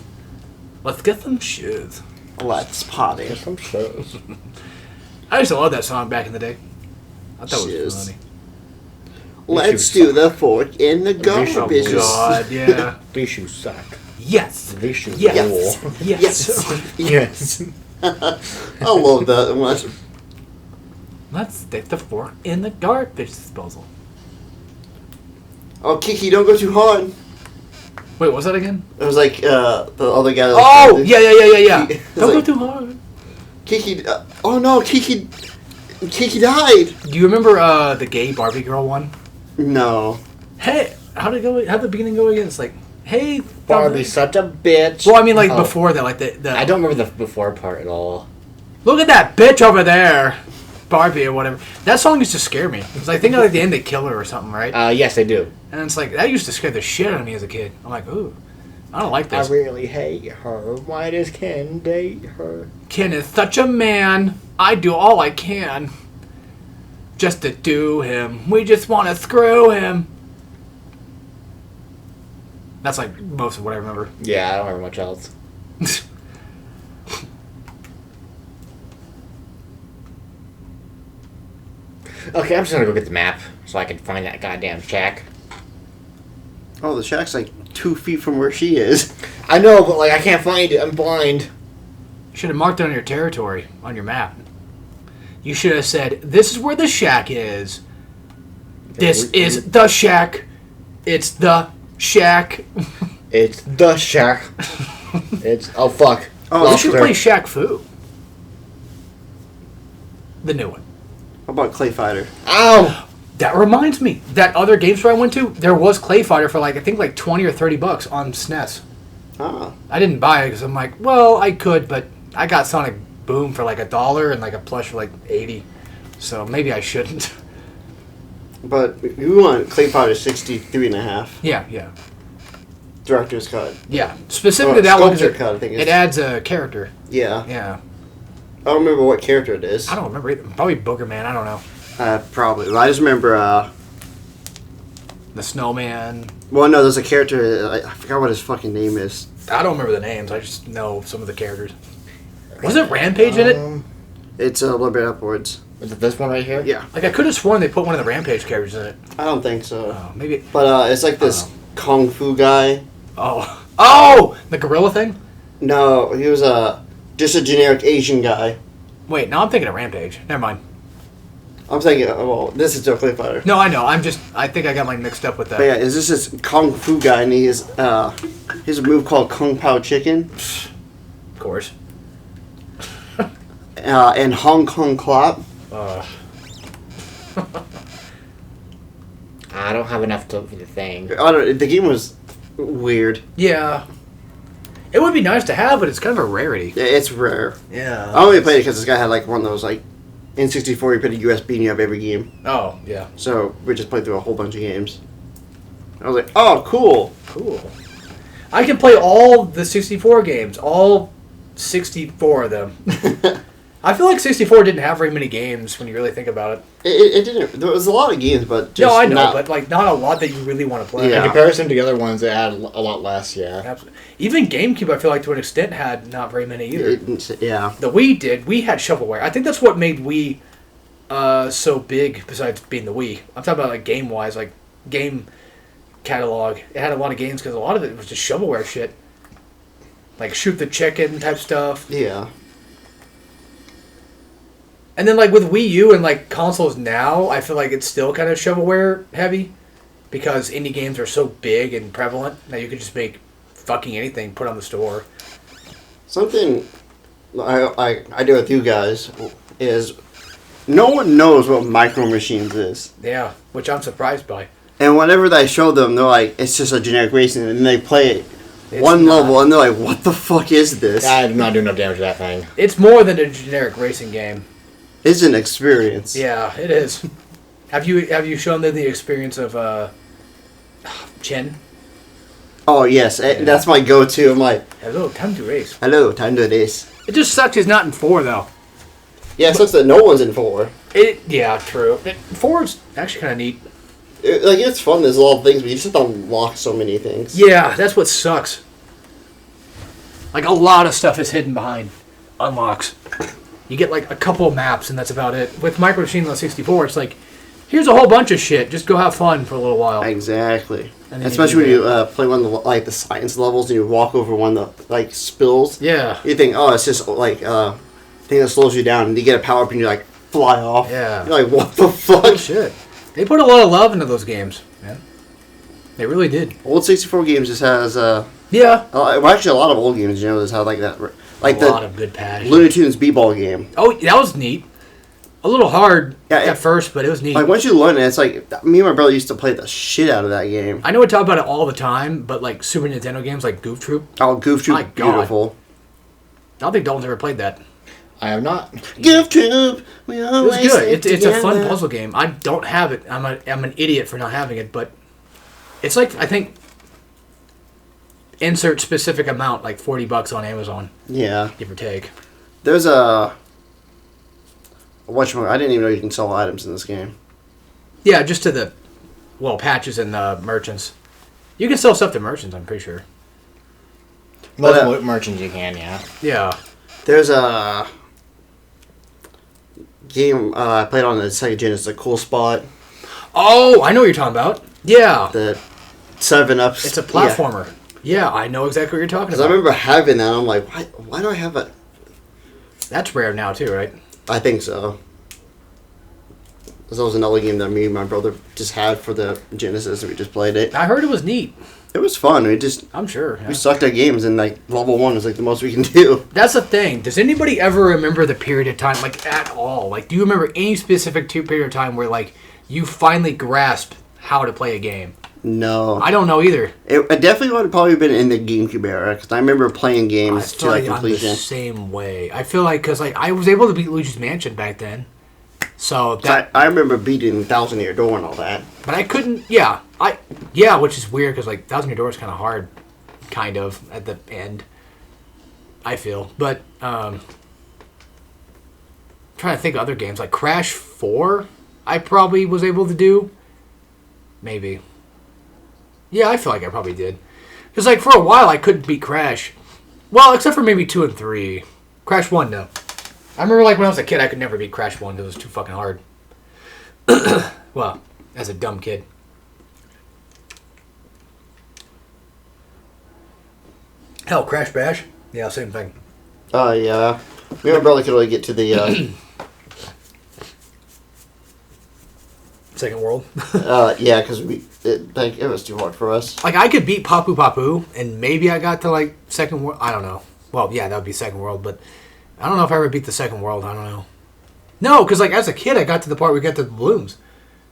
Let's get some shoes. Let's party. There's some shows. I used to love that song back in the day. I thought it Shoes. was funny. Let's do the fork in the Oh garbage. god, yeah. These shoes suck. Yes. These shoes Yes. rule. Yes. Yes. I love that much. Let's stick the fork in the garbage disposal. Oh, Kiki, don't go too hard. Wait, what's that again? It was like the other guy. That Oh, was yeah. It's Don't like, go too hard. Kiki. Oh no, Kiki died. Do you remember the gay Barbie girl one? No. Hey, how'd it go? How'd the beginning go again? It's like, hey, Barbie's such a bitch. Well, I mean, like Oh, before that, like the I don't remember the before part at all. look at that bitch over there, Barbie or whatever. That song used to scare me. Because I think at the end they kill her or something, right? Yes, I do. And it's like that used to scare the shit out of me as a kid. I'm like, ooh, I don't like I this. really hate her. Why does Ken date her? Ken is such a man. I do all I can just to do him. We just want to screw him. That's like most of what I remember. Yeah, I don't remember much else. Okay, I'm just gonna go get the map so I can find that goddamn shack. Oh, the shack's like 2 feet from where she is. I know, but like I can't find it. I'm blind. You should have marked it on your territory, on your map. You should have said, this is where the shack is. This is the shack. It's the shack. It's the shack. It's oh fuck. Oh, We should Lobster. play Shaq Fu. The new one. How about Clay Fighter? Ow! That reminds me. That other game store I went to, there was Clay Fighter for like, I think like 20 or 30 bucks on SNES. Ah. I didn't buy it because I'm like, well, I could, but I got Sonic Boom for like $1 and like a plush for like 80. So maybe I shouldn't. But you want Clay Fighter 63.5. Yeah. Director's cut. Yeah. Specifically Oh, that one, 'cause sculpture cut, I think it adds a character. Yeah. Yeah. I don't remember what character it is. I don't remember either. Probably Booger Man. I don't know. Probably. But I just remember, The Snowman. well, no, there's a character, I forgot what his fucking name is. I don't remember the names. I just know some of the characters. Was it Rampage in it? It's a little bit upwards. Is it this one right here? Yeah. Like I could have sworn they put one of the Rampage characters in it. I don't think so. Oh, maybe. But it's like this kung fu guy. Oh, the gorilla thing. No, he was just a generic Asian guy. Wait, no, I'm thinking of Rampage. Never mind. I'm thinking, well, this is still Clay Fighter. No, I know. I think I got mine mixed up with that. But yeah, is this kung fu guy, and he has a move called Kung Pao Chicken, Of course. and Hong Kong Clap. I don't have enough to for the thing. I don't. The game was weird. Yeah. It would be nice to have, but it's kind of a rarity. Yeah, it's rare. Yeah. I only played it because this guy had like one of those like N64. You put a USB and you have every game. Oh yeah. So we just played through a whole bunch of games. I was like, oh, cool. Cool. I can play all the 64 games, all 64 of them. I feel like 64 didn't have very many games when you really think about it. It didn't. There was a lot of games, but just No, I know, not, but like not a lot that you really want to play. Yeah. In comparison to the other ones, they had a lot less. Yeah. Absolutely. Even GameCube, I feel like to an extent had not very many either. yeah. The Wii did. We had shovelware. I think that's what made Wii so big. Besides being the Wii, I'm talking about like game wise, like game catalog. It had a lot of games because a lot of it was just shovelware shit, like shoot the chicken type stuff. Yeah. And then like with Wii U and like consoles now, I feel like it's still kind of shovelware heavy because indie games are so big and prevalent that you can just make fucking anything put on the store. Something I do with you guys is no one knows what Micro Machines is. Yeah, which I'm surprised by. And whenever I show them, they're like, it's just a generic racing, and they play it It's one not. level, and they're like, what the fuck is this? I did not do no damage to that thing. It's more than a generic racing game. It's an experience. Yeah, it is. Have you shown them the experience of Chen? Oh, yes. That's my go-to. I'm like, Hello, time to race. hello, time to this. It just sucks he's not in 4 though. Yeah, it sucks that no one's in 4. Yeah, true. 4's actually kind of neat. It's fun, there's a lot of things, but you just have to unlock so many things. Yeah, that's what sucks. Like a lot of stuff is hidden behind unlocks. You get like a couple of maps and that's about it. With Micro Machines on 64, it's like, here's a whole bunch of shit. Just go have fun for a little while. Exactly. And then Especially when you you play one of the science levels and you walk over one of the spills. Yeah. You think, oh, it's just thing that slows you down, and you get a power up and you like fly off. Yeah. You're like, what the fuck? Oh, shit. They put a lot of love into those games, man. They really did. Old 64 games just has Yeah. well, actually a lot of old games, just have like that, like A lot the of good passion. Looney Tunes b-ball game. Oh, that was neat. A little hard Yeah, at first, but it was neat. Like once you learn it, it's like me and my brother used to play the shit out of that game. I know we talk about it all the time, but like Super Nintendo games like Goof Troop, Oh, Goof Troop, My God. beautiful. I don't think Dalton's ever played that. I have not. Goof Troop, we It was always good. stick It's a fun together. puzzle game. I don't have it. I'm an idiot for not having it, but it's like, I think, insert specific amount, like $40 on Amazon, Yeah, give or take. there's a I didn't even know you can sell items in this game. Yeah, just to the, patches and the merchants. You can sell stuff to merchants, I'm pretty sure. Most But, merchants you can, yeah. Yeah. There's a game I played on the Sega Genesis, a Cool Spot. Oh, I know what you're talking about. Yeah. The 7-Ups. It's a platformer. Yeah, I know exactly what you're talking Because I about. remember having that, and I'm like, why do I have it? That's rare now, too, right? I think so. Because that was another game that me and my brother just had for the Genesis, and we just played it. I heard it was neat. It was fun. I'm sure. Yeah. We sucked at games, and like level 1 was like the most we can do. That's the thing. Does anybody ever remember the period of time, like, at all? Like, do you remember any specific period of time where, like, you finally grasped how to play a game? No. I don't know either. It definitely would have probably been in the GameCube era, because I remember playing I games to feel like I'm the completion. same way. I feel like, because, like, I was able to beat Luigi's Mansion back then. So, that... I remember beating Thousand Year Door and all that. But I couldn't... Yeah, which is weird, because, like, Thousand Year Door is kind of hard, kind of, at the end. I feel. But, I'm trying to think of other games. Like, Crash 4, I probably was able to do. Maybe. Yeah, I feel like I probably did. Because, like, for a while, I couldn't beat Crash. Well, except for maybe 2 and 3. Crash 1, no. I remember, like, when I was a kid, I could never beat Crash 1 because it was too fucking hard. Well, as a dumb kid. Hell, Crash Bash? Yeah, same thing. Yeah. Me and my brother could only get to the... Second World. yeah, because it was too hard for us. Like, I could beat Papu Papu, and maybe I got to, like, Second World. I don't know. Well, yeah, that would be Second World, but I don't know if I ever beat the Second World. I don't know. No, because, like, as a kid, I got to the part where we got to the balloons.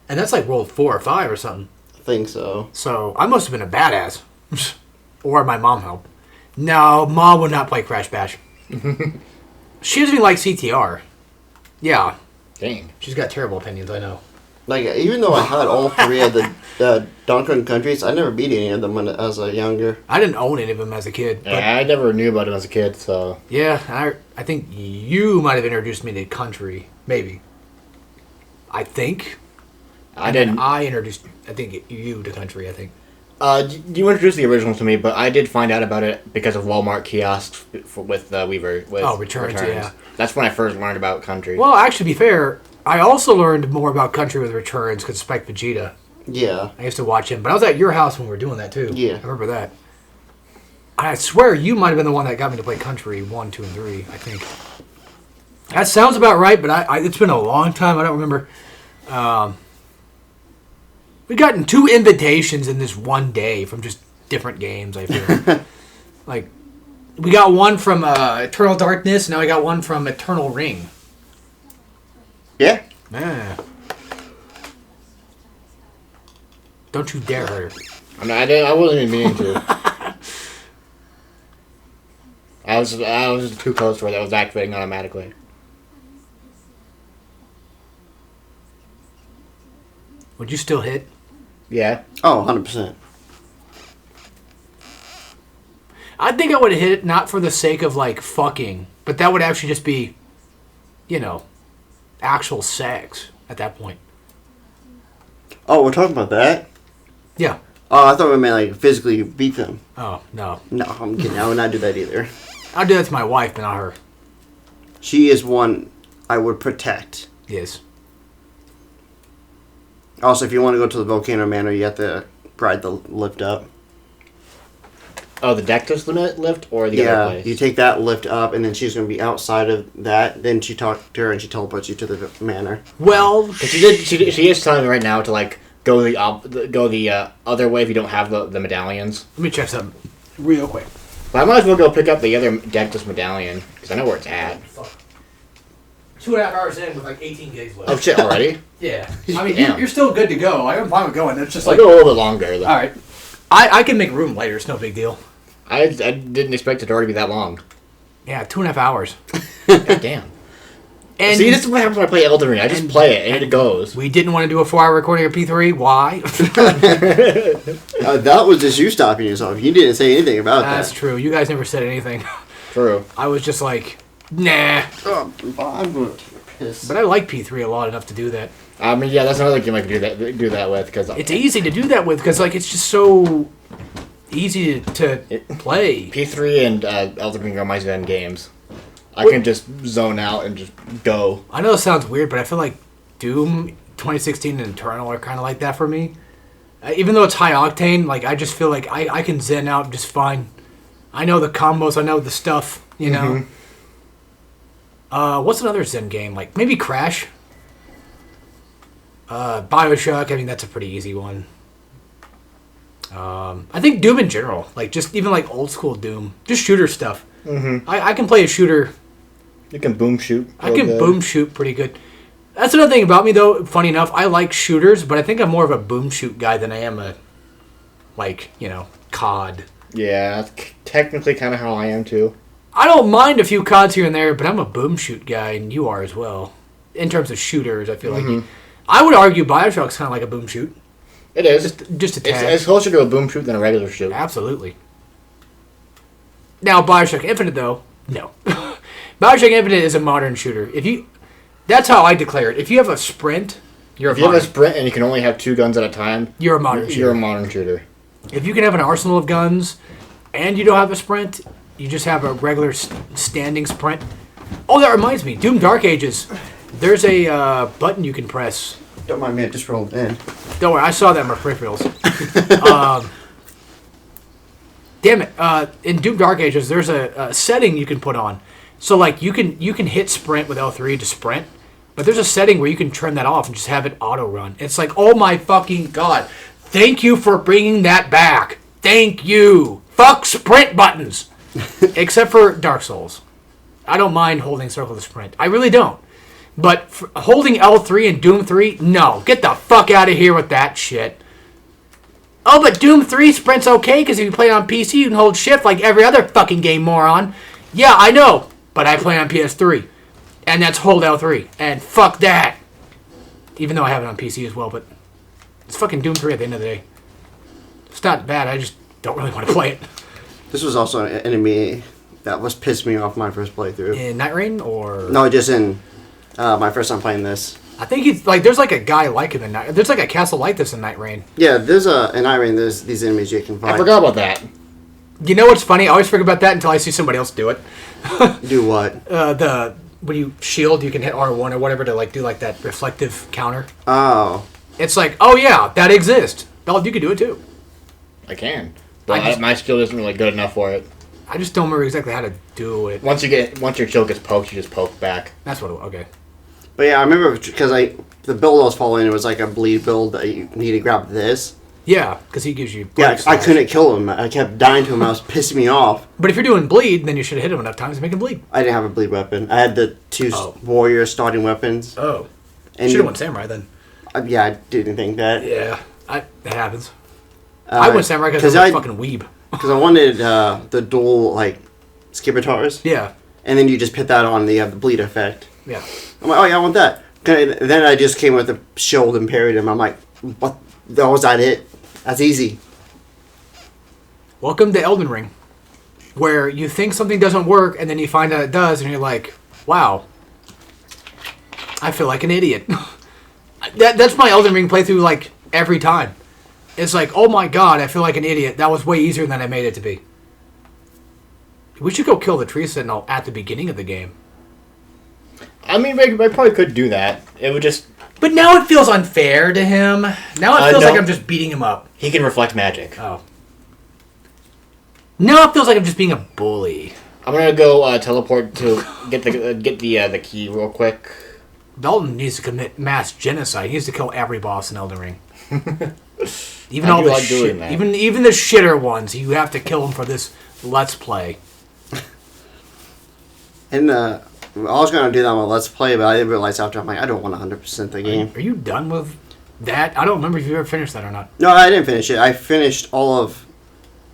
And that's, like, World 4 or 5 or something. I think so. So, I must have been a badass. Or my mom helped. No, Mom would not play Crash Bash. She doesn't even like CTR. Yeah. Dang. She's got terrible opinions, I know. Like, even though I had all three of the Donkey Kong countries, I never beat any of them when as a younger. I didn't own any of them as a kid. But Yeah, I never knew about him as a kid, so... yeah, I think you might have introduced me to Country. Maybe. I think. I didn't... I introduced, I think, you to Country, I think. You introduced the original to me, but I did find out about it because of Walmart kiosks with Weaver. With Returns, yeah. That's when I first learned about Country. Well, actually, to be fair, I also learned more about Country with Returns because Spike Vegeta. Yeah. I used to watch him, but I was at your house when we were doing that too. Yeah. I remember that. I swear you might have been the one that got me to play Country 1, 2, and 3, I think. That sounds about right, but it's been a long time. I don't remember. We've gotten 2 invitations in this one day from just different games, I feel. Like, we got one from Eternal Darkness, and now we got one from Eternal Ring. Yeah. Man. Don't you dare hurt her. I wasn't even meaning to. I was too close to where that was activating automatically. Would you still hit? Yeah. Oh, 100%. I think I would have hit it not for the sake of, like, fucking, but that would actually just be, you know, actual sex at that point. Oh, we're talking about that? Yeah. Oh, I thought we meant, like, physically beat them. Oh, no. No, I'm kidding. I would not do that either. I'll do that to my wife, but not her. She is one I would protect. Yes. Also, if you want to go to the Volcano Manor, you have to ride the lift up. Oh, the Dectus lift or the other place? You take that lift up, and then she's going to be outside of that. Then she talks to her, and she teleports you to the manor. Well, She is telling me right now to like go the other way if you don't have the medallions. let me check something real quick. But I might as well go pick up the other Dectus medallion because I know where it's at. 2.5 hours in with like 18 gigs left. Oh shit! Already? Yeah. I mean, Damn. you're still good to go. I'm fine with going. It's just I'll like, go a little bit longer. Though. all right. I can make room later. It's no big deal. I didn't expect it to already be that long. Yeah, 2.5 hours. God damn. And See, this is what happens when I play Elden Ring. I just play it and it goes. we didn't want to do a 4-hour recording of P3. Why? That was just you stopping yourself. You didn't say anything about That's that. true. You guys never said anything. True. I was just like, nah. Oh, I'm going to piss. But I like P3 a lot enough to do that. I mean, yeah, that's another game I could do that with because It's easy to do that with because like it's just so easy to play. P3 and Elden Ring are my Zen games. I can just zone out and just go. I know it sounds weird, but I feel like Doom 2016 and Eternal are kind of like that for me. Even though it's high octane, like I just feel like I can zen out just fine. I know the combos, I know the stuff, you know. What's another Zen game? Like maybe Crash. Bioshock, I mean that's a pretty easy one. I think Doom in general, like just even like old school Doom, just shooter stuff. I can play a shooter. You can boom shoot. I can boom shoot pretty good. That's another thing about me, though. Funny enough, I like shooters, but I think I'm more of a boom shoot guy than I am a, like, you know, COD. Yeah, that's technically kind of how I am too. I don't mind a few CODs here and there, but I'm a boom shoot guy, and you are as well. In terms of shooters, I feel like I would argue Bioshock's kind of like a boom shoot. It is. Just a tad. It's closer to a boom shoot than a regular shoot. Absolutely. Now, Bioshock Infinite, though, no. Bioshock Infinite is a modern shooter. That's how I declare it. If you have a sprint, If you have a sprint and you can only have 2 guns at a time, you're a modern shooter. You're a modern shooter. If you can have an arsenal of guns and you don't have a sprint, you just have a regular standing sprint. Oh, that reminds me. Doom Dark Ages. There's a button you can press. Don't mind me, I just rolled in. Don't worry, I saw that in my peripherals. Damn it. In Doom Dark Ages, there's a setting you can put on. So, like, you can hit sprint with L3 to sprint, but there's a setting where you can turn that off and just have it auto-run. It's like, oh my fucking god. Thank you for bringing that back. Thank you. Fuck sprint buttons. Except for Dark Souls. I don't mind holding circle to sprint. I really don't. But holding L3 in Doom 3, no. Get the fuck out of here with that shit. Oh, but Doom 3 sprint's okay because if you play it on PC, you can hold shift like every other fucking game, moron. Yeah, I know, but I play on PS3. And that's hold L3. And fuck that. Even though I have it on PC as well, but it's fucking Doom 3 at the end of the day. It's not bad, I just don't really want to play it. This was also an enemy that was pissed me off my first playthrough. In Night Rain, or...? No, just in my first time playing this. I think he's like there's like a guy like him in Night. There's like a castle like this in Night Rain. Yeah, there's in Irene, there's these enemies you can find. I forgot about that. You know what's funny? I always forget about that until I see somebody else do it. Do what? When you shield, you can hit R1 or whatever to like do like that reflective counter. Oh. It's like, oh yeah, that exists. Bell, you can do it too. I can, but my skill isn't really good enough for it. I just don't remember exactly how to do it. Once your shield gets poked, you just poke back. That's what. Okay. But yeah, I remember because the build I was following, it was like a bleed build that you need to grab this. Yeah, because he gives you. Yeah, I couldn't kill him. I kept dying to him. I was pissing me off. But if you're doing bleed, then you should have hit him enough times to make him bleed. I didn't have a bleed weapon. I had the two warrior starting weapons. Oh. And Should have went samurai then. Yeah, I didn't think that. Yeah, that happens. I went samurai because I was fucking weeb. Because I wanted the dual like skimitars. Yeah. And then you just put that on, the bleed effect. Yeah. I'm like, oh yeah, I want that. Then I just came with the shield and parried him. I'm like, what? That was that it? That's easy. Welcome to Elden Ring, where you think something doesn't work and then you find out it does, and you're like, wow, I feel like an idiot. That's my Elden Ring playthrough like every time. It's like, oh my god, I feel like an idiot. That was way easier than I made it to be. We should go kill the tree sentinel at the beginning of the game. I mean, I probably could do that. It would just... But now it feels unfair to him. Now it feels like I'm just beating him up. He can reflect magic. Oh. Now it feels like I'm just being a bully. I'm gonna go teleport to get the key real quick. Dalton needs to commit mass genocide. He needs to kill every boss in Elden Ring. Even I all do the like shit, doing that. even the shitter ones. You have to kill them for this Let's Play. And I was gonna do that on a Let's Play, but I didn't realize after I'm like, I don't want 100% the game. Are you done with that? I don't remember if you ever finished that or not. No, I didn't finish it. I finished all of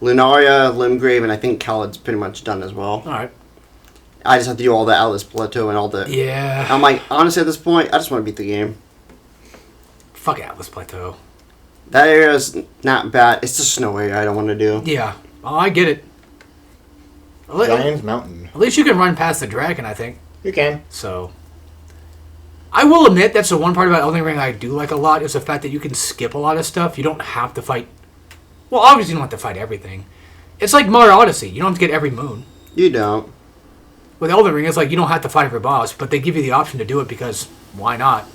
Lunaria, Limgrave, and I think Khaled's pretty much done as well. All right. I just have to do all the Atlas Plateau and all the... Yeah. I'm like, honestly, at this point, I just want to beat the game. Fuck Atlas Plateau. That area is not bad. It's the snow area I don't want to do. Yeah. Oh, I get it. Giant's Mountain. At least you can run past the dragon, I think. You can. So, I will admit that's the one part about Elden Ring I do like a lot is the fact that you can skip a lot of stuff. You don't have to fight. Well, obviously you don't have to fight everything. It's like Mario Odyssey. You don't have to get every moon. You don't. With Elden Ring, it's like you don't have to fight every boss, but they give you the option to do it because why not?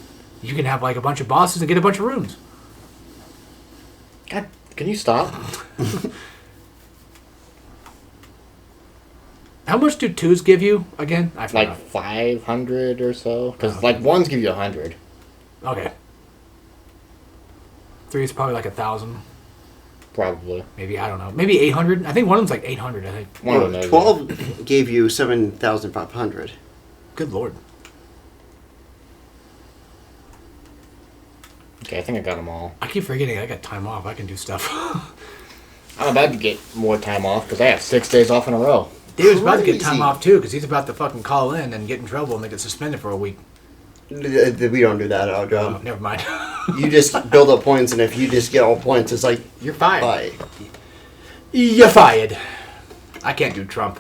You can have like a bunch of bosses and get a bunch of runes. God, can you stop? How much do twos give you again? I Like forgot. 500 or so? Because like ones give you 100. Okay. Three is probably like 1,000. Probably. Maybe, I don't know. Maybe 800. I think one of them's like 800, I think. One of them is, 12 gave you 7,500. Good lord. Okay, I think I got them all. I keep forgetting I got time off. I can do stuff. I'm about to get more time off because I have 6 days off in a row. David's about to get time Crazy. off too because he's about to fucking call in and get in trouble and they get suspended for a week. We don't do that at our Oh, job. never mind. You just build up points, and if you just get all points, it's like, You're fired. bye. You're fired. I can't do Trump.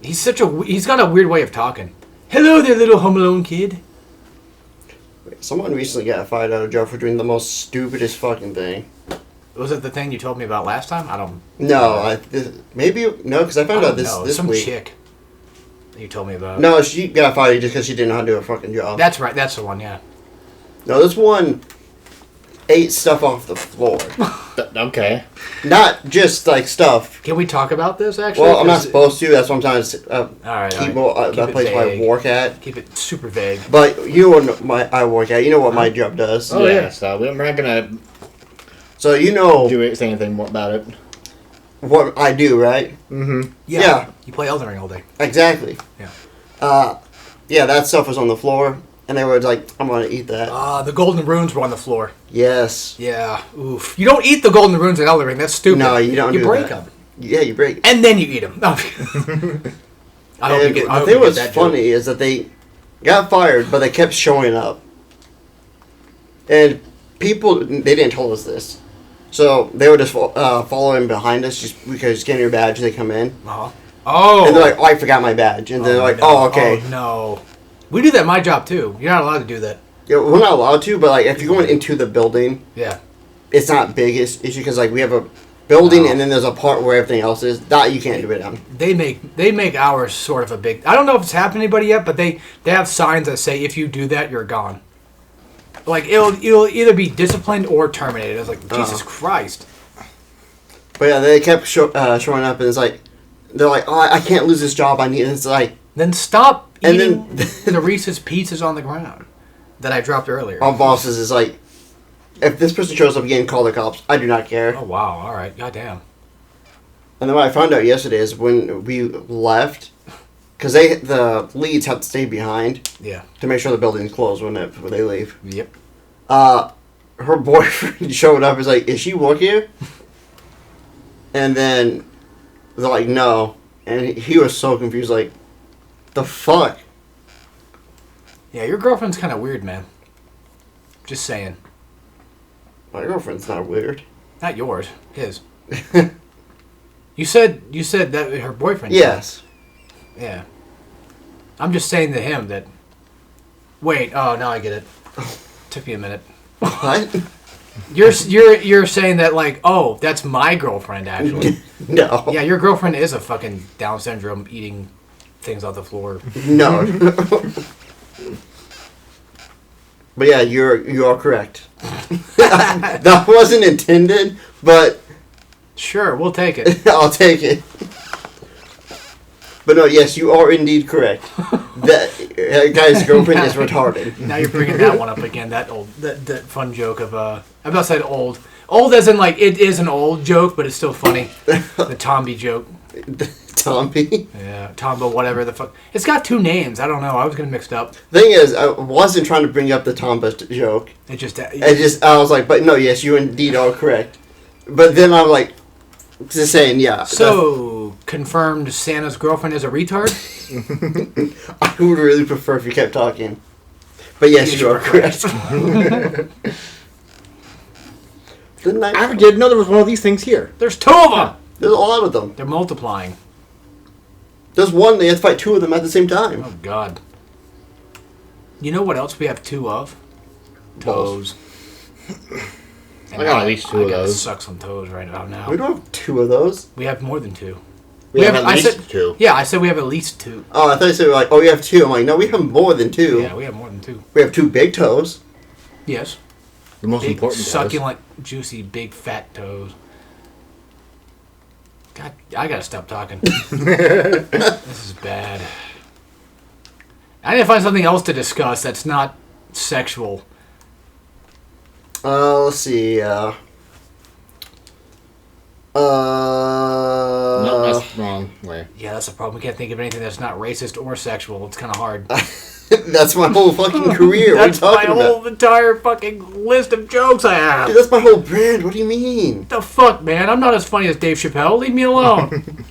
He's got a weird way of talking. Hello there, little Home Alone kid. Someone recently got fired out of job for doing the most stupidest fucking thing. Was it the thing you told me about last time? I don't. No, maybe no, because I found out this some week. chick that you told me about. No, she got fired just because she didn't know how to do a fucking job. That's right. That's the one. Yeah. No, this one ate stuff off the floor. Okay. Not just like stuff. Can we talk about this actually? Well, I'm not supposed to. That's what I'm trying to All right. keep Keep that it place where I vague. work at. Keep it super vague. But you know I work at. You know what my job does. Oh, yeah. So we're not going So you know to say anything more about it. what I do, right? Mm-hmm. Yeah. You play Elden Ring all day. Exactly. Yeah. Yeah, that stuff was on the floor. and they were like, "I'm gonna eat that." The golden runes were on the floor. Yes. Yeah. Oof. You don't eat the golden runes in Elden Ring. That's stupid. No, you don't. You do break that. them. Yeah, you break. And then you eat them. No. I hope you get. The thing was funny is that they got fired, but they kept showing up, and people they didn't tell us this, so they were just following behind us just because getting your badge. They come in, Oh. and they're like, "Oh, I forgot my badge," and they're like, no. "Oh, okay." Oh, no. We do that at my job too. You're not allowed to do that. Yeah, we're not allowed to, but like if you're going into the building, Yeah. it's not big issue because like we have a building No. and then there's a part where everything else is. That you can't do it on. They make ours sort of a big. I don't know if it's happened to anybody yet, but they have signs that say if you do that, you're gone. Like you'll either be disciplined or terminated. I was like, Jesus Christ. But yeah, they kept showing up, and it's like they're like, "Oh, I can't lose this job. I need." And it's like, Then stop And eating then- the Reese's Pieces on the ground that I dropped earlier. our bosses is like, if this person shows up again, call the cops. I do not care. Oh wow! All right, goddamn. And then what I found out yesterday is when we left, because the leads have to stay behind Yeah. to make sure the building's closed when they leave. Yep. Her boyfriend showed up. Is like, "Is she work here?" And then they're like, "No," and he was so confused. Like, the fuck. Yeah, your girlfriend's kind of weird, man. Just saying. My girlfriend's not weird. Not yours, his. You said that her boyfriend. Yes. Yeah. I'm just saying to him that. Wait. Oh, now I get it. Took me a minute. What? You're saying that like, oh, that's my girlfriend actually. No. Yeah, your girlfriend is a fucking Down syndrome eating things off the floor. No. But yeah, you are correct. That wasn't intended, but Sure, we'll take it. I'll take it. But no, yes, you are indeed correct. That guy's girlfriend is retarded. Now you're bringing that one up again. That fun joke of I'm about to say old as in like it is an old joke, but it's still funny. The Tomby joke. Tommy. Yeah, Tombo, whatever the fuck. It's got two names. I don't know. I was getting mixed up. Thing is, I wasn't trying to bring up the Tomba joke. It just. I was like, but no, yes, you indeed are correct. But then I'm like, just saying, yeah. So confirmed. Santa's girlfriend is a retard. I would really prefer if you kept talking. But yes, you are correct. Didn't I didn't know there was one of these things here. There's two of them. There's a lot of them. They're multiplying. There's one, they have to fight two of them at the same time. Oh God. You know what else we have two of? Toes. I got at least two I of gotta those. suck some toes right about now. We don't have two of those. We have more than two. We have at I least said, two. Yeah, I said we have at least two. Oh, I thought you said like, oh, you have two. I'm like, no, we have more than two. Yeah, we have more than two. We have two big toes. Yes. The most Big, important succulent, juicy, big, fat toes. God, I gotta stop talking. This is bad. I need to find something else to discuss that's not sexual. Let's see. No, that's wrong way. Yeah, that's the problem. We can't think of anything that's not racist or sexual. It's kind of hard. That's my whole fucking career. That's what are my you talking whole about? entire fucking list of jokes I have. Dude, that's my whole brand. What do you mean? What the fuck, man? I'm not as funny as Dave Chappelle. Leave me alone.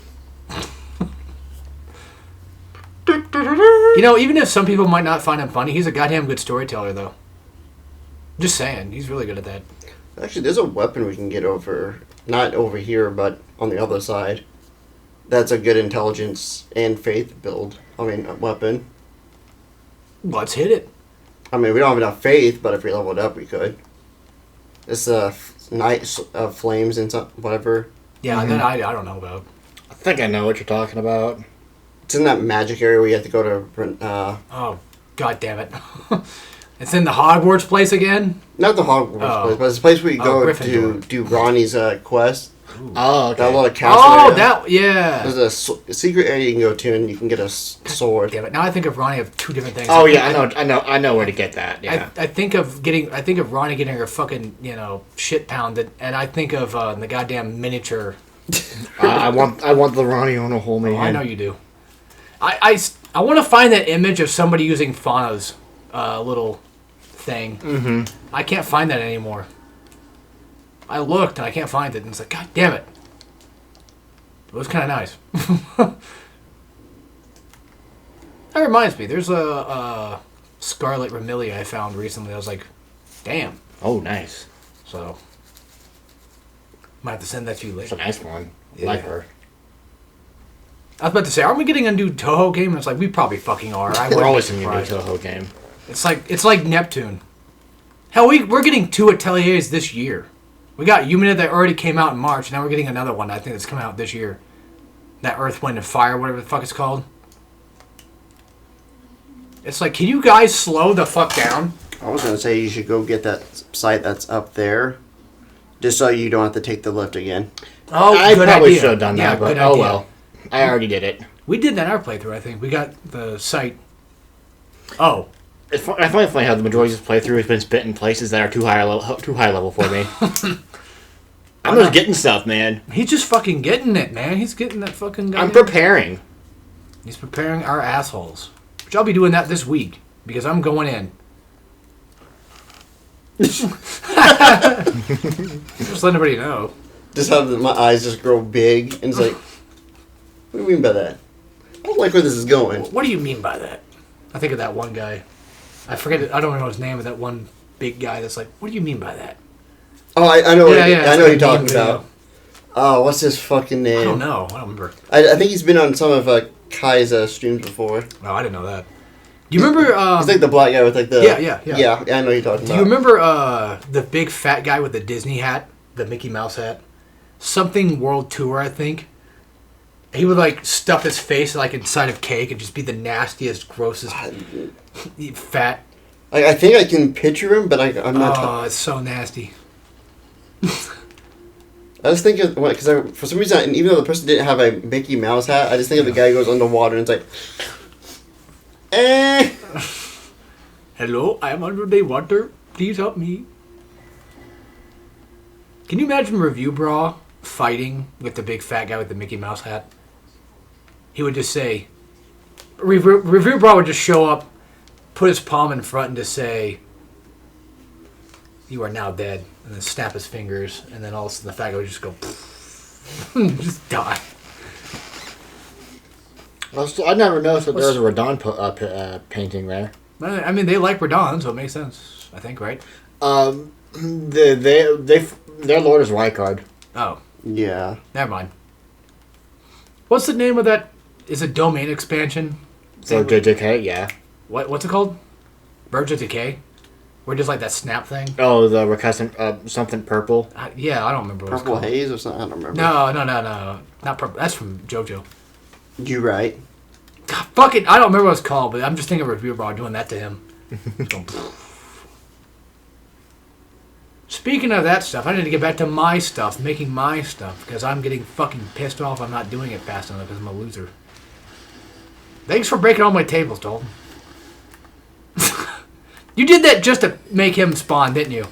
You know, even if some people might not find him funny, he's a goddamn good storyteller, though. Just saying. He's really good at that. Actually, there's a weapon we can get over. Not over here, but on the other side. That's a good intelligence and faith build. I mean, a weapon. Let's hit it. I mean, we don't have enough faith, but if we leveled up, we could. It's night flames and some, whatever. Yeah, then I don't know about. I think I know what you're talking about. It's in that magic area where you have to go to. Oh, god damn it. It's in the Hogwarts place again? Not the Hogwarts place, but it's a place where you go to Gryffindor. do Ronnie's quest. Oh, okay. That little castle Oh, area. that, yeah. There's a secret area you can go to, and you can get a sword. Damn it. Now I think of Ronnie of two different things. Oh yeah, I know where to get that. Yeah. I think of Ronnie getting her fucking, shit pounded, and I think of the goddamn miniature. I want the Ronnie on a whole man. Oh, I know you do. I want to find that image of somebody using faunas little thing. Mm-hmm. I can't find that anymore. I looked and I can't find it, and it's like, God damn it. It was kind of nice. That reminds me, there's a Scarlet Remilia I found recently. I was like, damn. Oh, nice. So, might have to send that to you It's a later. nice one. I Yeah. like her. I was about to say, aren't we getting a new Toho game? And it's like, we probably fucking are. I We're wouldn't always be in a surprised. Toho game. It's like Neptune. Hell, we're getting 2 Ateliers this year. We got Humina that already came out in March, and now we're getting another one I think that's coming out this year. That Earth, Wind, and Fire, whatever the fuck it's called. It's like, can you guys slow the fuck down? I was gonna say you should go get that site that's up there, just so you don't have to take the lift again. Oh, I good probably idea. should have done Yeah, that, but good oh idea. well. I already did it. We did that in our playthrough, I think. We got the site. Oh. I find it funny how the majority of this playthrough has been spent in places that are too high level for me. I'm just getting stuff, man. He's just fucking getting it, man. He's getting that fucking guy. I'm preparing. He's preparing our assholes. Which I'll be doing that this week. Because I'm going in. Just let everybody know. Just have my eyes just grow big, and it's like, what do you mean by that? I don't like where this is going. What do you mean by that? I think of that one guy. I forget it. I don't know his name, but that one big guy that's like, what do you mean by that? Oh, I know. Yeah, I it's know what like you're a talking meme about. Oh, what's his fucking name? I don't know. I don't remember. I think he's been on some of Kai's streams before. Oh, I didn't know that. Do you remember... He's like the black guy with like the... Yeah. Yeah, I know what you're talking Do about. you remember the big fat guy with the Disney hat? The Mickey Mouse hat? Something World Tour, I think. He would like stuff his face like inside of cake and just be the nastiest, grossest, fat. I think I can picture him, but I'm not... Oh, it's so nasty. I just think of... Because for some reason, even though the person didn't have a Mickey Mouse hat, I just think of the guy who goes underwater and it's like... Hello, I am under the water. Please help me. Can you imagine Review Bra fighting with the big fat guy with the Mickey Mouse hat? He would just say... Review Bra would just show up, put his palm in front and just say, "You are now dead," and then snap his fingers, and then all of a sudden the fat guy would just go... just die. I never noticed that there was a Radon painting there. I mean, they like Radon, so it makes sense, I think, right? Their lord is Rykard. Oh, Yeah. never mind. What's the name of that? Is it Domain Expansion? So JJK, yeah. What's it called? Verge of Decay? Where just like that snap thing? Oh, the recusant, something purple. Yeah, I don't remember what it's Purple called. Haze or something? I don't remember. No. Not purple. That's from JoJo. You right. God, fuck it. I don't remember what it's called, but I'm just thinking of Review Bra doing that to him. Just going, Speaking of that stuff, I need to get back to my stuff, making my stuff, because I'm getting fucking pissed off I'm not doing it fast enough because I'm a loser. Thanks for breaking all my tables, Dalton. You did that just to make him spawn, didn't you?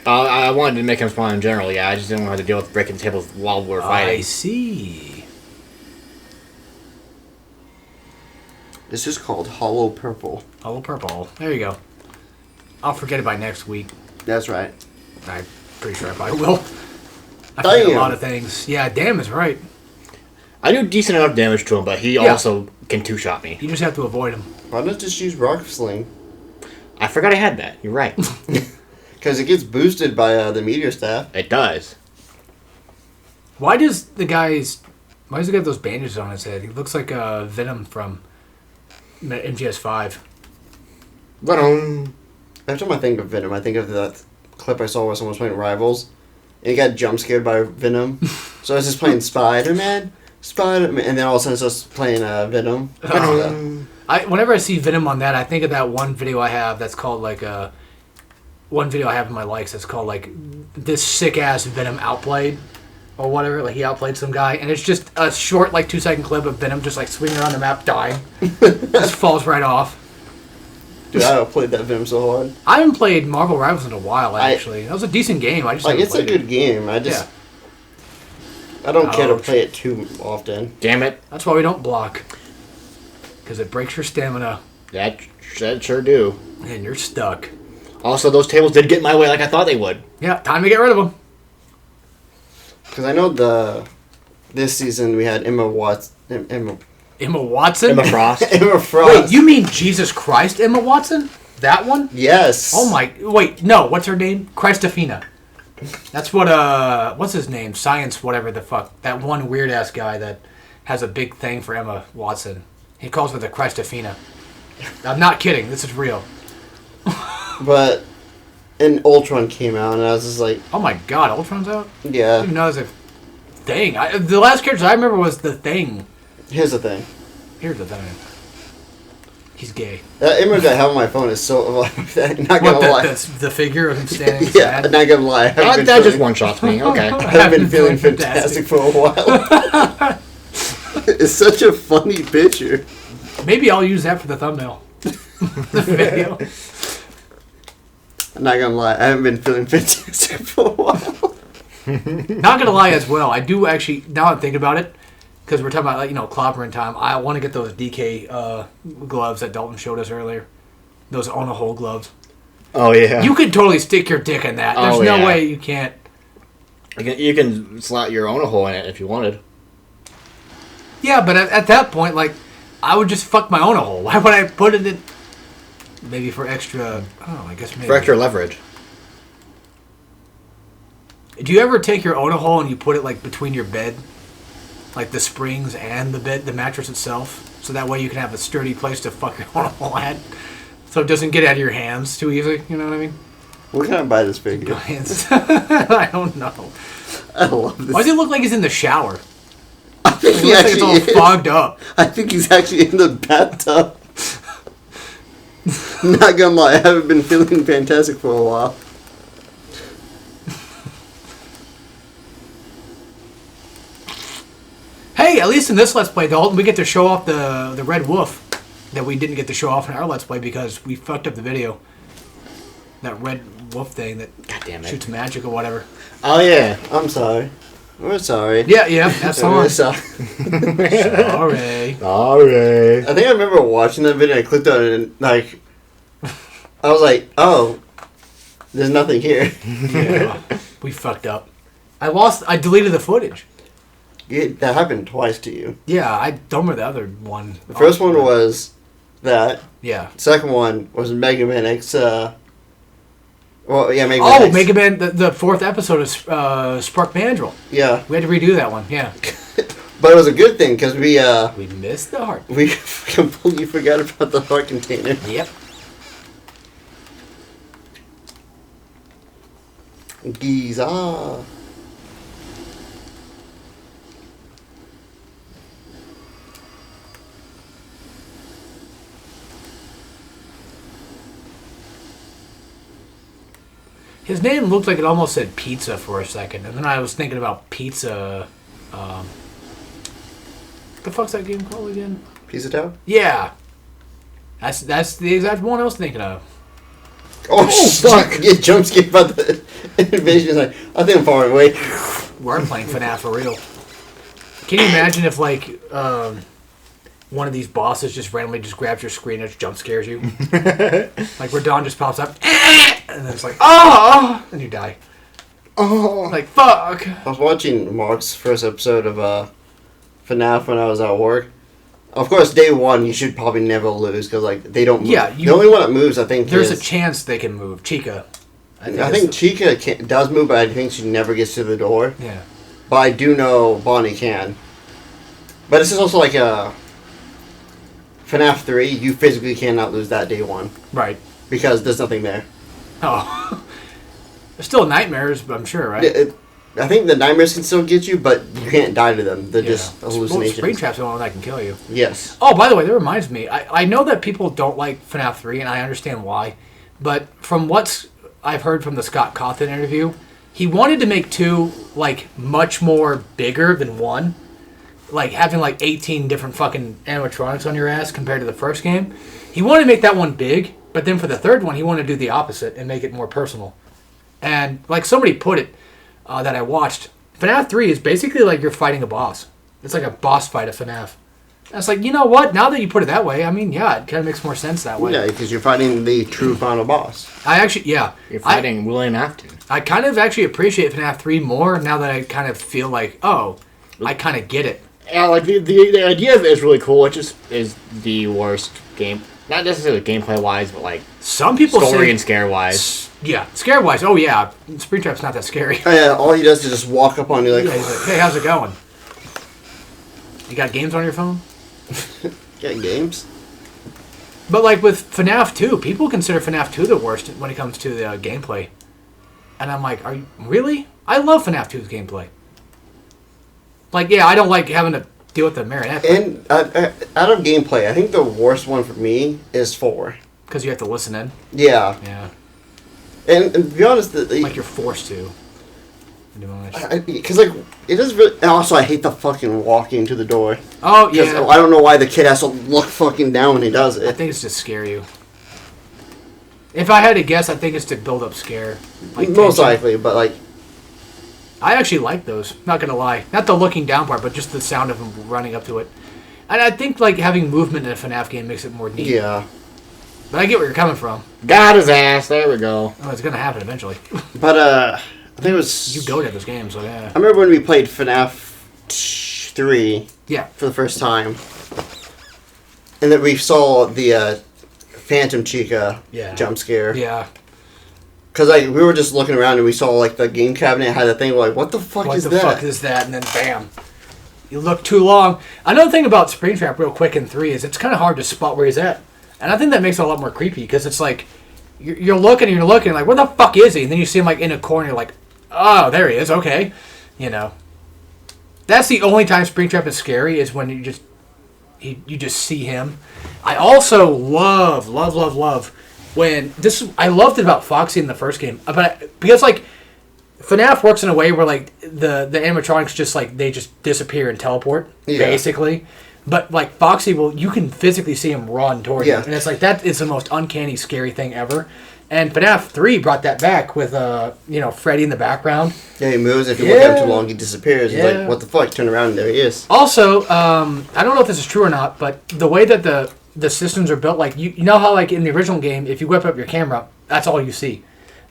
I wanted to make him spawn in general, yeah. I just didn't want to deal with breaking tables while we're I fighting. see. This is called Hollow Purple. Hollow Purple. There you go. I'll forget it by next week. That's right. I'm pretty sure I probably will. I forget a Damn. lot of things. Yeah, damn is right. I do decent enough damage to him, but he Yeah. also can two-shot me. You just have to avoid him. Why not just use Rock Sling? I forgot I had that. You're right. Because it gets boosted by the Meteor Staff. It does. Why does the guy have those bandages on his head? He looks like Venom from MGS5. Venom. Every time I think of Venom, I think of that clip I saw where someone was playing Rivals, and he got jump scared by Venom. So I was just playing Spider-Man, and then all of a sudden it's just playing Venom. Venom. Whenever I see Venom on that, I think of that one video I have that's called like one video I have in my likes that's called like this sick ass Venom outplayed or whatever. Like he outplayed some guy, and it's just a short like 2-second clip of Venom just like swinging around the map dying, just falls right off. Dude, I played that Venom so hard. I haven't played Marvel Rivals in a while actually. That was a decent game. I just Like haven't it's a played good it. game. I don't care to Ouch. play it too often. Damn it. That's why we don't block, because it breaks your stamina. That sure do. And you're stuck. Also, those tables did get in my way like I thought they would. Yeah, time to get rid of them. Because I know this season we had Emma Watson. Emma Watson? Emma Frost. Emma Frost. Wait, you mean Jesus Christ Emma Watson? That one? Yes. Oh my... Wait, no. What's her name? Christofina. That's what, what's his name? Science whatever the fuck. That one weird-ass guy that has a big thing for Emma Watson. He calls her the Christofina. I'm not kidding. This is real. But... And Ultron came out, and I was just like... Oh my god, Ultron's out? I Yeah. didn't even know it was a thing. The last character I remember was the Thing. Here's the thing. Here's the thing. He's gay. That image I have on my phone is so... not gonna What, lie. the figure of him standing Yeah, sad? not gonna lie. That just one-shots me. Okay. I've been feeling fantastic for a while. It's such a funny picture. Maybe I'll use that for the thumbnail. The video. I'm not gonna lie, I haven't been feeling fantastic for a while. Not gonna lie as well. I do actually, now I'm thinking about it, because we're talking about, like, clobbering time. I want to get those DK gloves that Dalton showed us earlier. Those on a hole gloves. Oh, yeah. You could totally stick your dick in that. There's no yeah. way you can't. You can slot your own hole in it if you wanted. Yeah, but at that point, like, I would just fuck my own hole. Why would I put it in? Maybe for extra. Oh, I guess maybe. For extra leverage. Do you ever take your own hole and you put it like between your bed, like the springs and the bed, the mattress itself, so that way you can have a sturdy place to fuck your own hole at, so it doesn't get out of your hands too easily. You know what I mean? Where can I buy this figure? I don't know. I love this. Why does he look like he's in the shower? I think It he looks like it's actually all is. fogged up. I think he's actually in the bathtub. Not gonna lie, I haven't been feeling fantastic for a while. Hey, at least in this Let's Play, Dalton, we get to show off the Red Wolf that we didn't get to show off in our Let's Play because we fucked up the video. That Red Wolf thing that God damn it. shoots magic or whatever. Oh, yeah. I'm sorry. We're sorry. Yeah, that's the We're one. sorry. Sorry. Sorry. I think I remember watching that video. I clicked on it and like, I was like, "Oh, there's nothing here." Yeah, we fucked up. I deleted the footage. That happened twice to you. Yeah, I don't remember the other one. The first one was that. Yeah. Second one was Mega Man X. Well, yeah, Mega Man Oh, X. Mega Man, the fourth episode of Spark Mandrill. Yeah, We had to redo that one. Yeah. but it was a good thing because we missed the heart. we completely forgot about the heart container. Yep. Giza. His name looked like it almost said pizza for a second, and then I was thinking about pizza. What the fuck's that game called again? Pizza Tower? Yeah. That's the exact one I was thinking of. Oh, fuck! Get jump scared by the invasion. Like, I think I'm far away. We're playing FNAF for real. Can you imagine if, like, one of these bosses just randomly just grabs your screen and just jump scares you? Like, where Dawn just pops up, and then it's like, oh! And you die. Oh. Like, fuck! I was watching Mark's first episode of FNAF when I was at work. Of course, day one you should probably never lose because like they don't move. Yeah, the only one that moves, I think, There's is a chance they can move. Chica. I think Chica does move, but I think she never gets to the door. Yeah. But I do know Bonnie can. But this is also like a FNAF 3. You physically cannot lose that day one Right. because there's nothing there. Oh. There's still nightmares, but I'm sure, right? I think the nightmares can still get you, but you can't die to them. They're just Well, hallucinations. Springtrap's the one that can kill you. Yes. Oh, by the way, that reminds me. I know that people don't like FNAF 3, and I understand why. But from what I've heard from the Scott Cawthon interview, he wanted to make 2, like, much more bigger than 1. Like, having, like, 18 different fucking animatronics on your ass compared to the first game. He wanted to make that one big, but then for the third one, he wanted to do the opposite and make it more personal. And, like somebody put it, that I watched, FNAF 3 is basically like you're fighting a boss. It's like a boss fight of FNAF. I was like, you know what? Now that you put it that way, I mean, yeah, it kind of makes more sense that way. Yeah, because you're fighting the true final boss. I actually, yeah. You're fighting William Afton. I kind of actually appreciate FNAF 3 more now that I kind of feel like, oh, I kind of get it. Yeah, like the idea of it is really cool. It just is the worst game, not necessarily gameplay wise, but like Some people story say, and scare wise. yeah, scare wise. Oh yeah, Springtrap's not that scary. Oh, yeah, all he does is just walk up on you like, Yeah, he's like, hey, how's it going? You got games on your phone? get games. But like with FNAF 2, people consider FNAF 2 the worst when it comes to the gameplay. And I'm like, are you really? I love FNAF 2's gameplay. Like, yeah, I don't like having to deal with the marionette. And out of gameplay, I think the worst one for me is 4. Because you have to listen in. Yeah. Yeah. And to be honest, Like you're forced to. because like it does really. And also, I hate the fucking walking to the door. Oh, Because yeah. I don't know why the kid has to look fucking down when he does I it. think it's to scare you. If I had to guess, I think it's to build up scare. Like Most tension. likely, but like, I actually like those. Not gonna lie, not the looking down part, but just the sound of him running up to it. And I think like having movement in a FNAF game makes it more neat. yeah. But I get where you're coming from. Got his ass. There we go. Oh, it's gonna happen eventually. But I think it was. You go to those games, so yeah. I remember when we played FNAF 3 Yeah. for the first time, and then we saw the Phantom Chica Yeah. jump scare. Yeah. Because like we were just looking around and we saw like the game cabinet had that thing. We're like, what the fuck What is the that? fuck is that? And then bam. You look too long. Another thing about Springtrap real quick in 3 is it's kind of hard to spot where he's at. And I think that makes it a lot more creepy because it's like you're looking, like, where the fuck is he? And then you see him like in a corner, you're like, oh, there he is, okay. You know. That's the only time Springtrap is scary is when you just see him. I also love when I loved it about Foxy in the first game. Because like FNAF works in a way where like the animatronics just like they just disappear and teleport, basically. But like Foxy you can physically see him run toward you. And it's like that is the most uncanny, scary thing ever. And FNAF 3 brought that back with Freddy in the background. Yeah, he moves. If you look at him too long, he disappears. It's like, what the fuck? Turn around, and there he is. Also, I don't know if this is true or not, but the way that the systems are built, like you know how like in the original game, if you whip up your camera, that's all you see.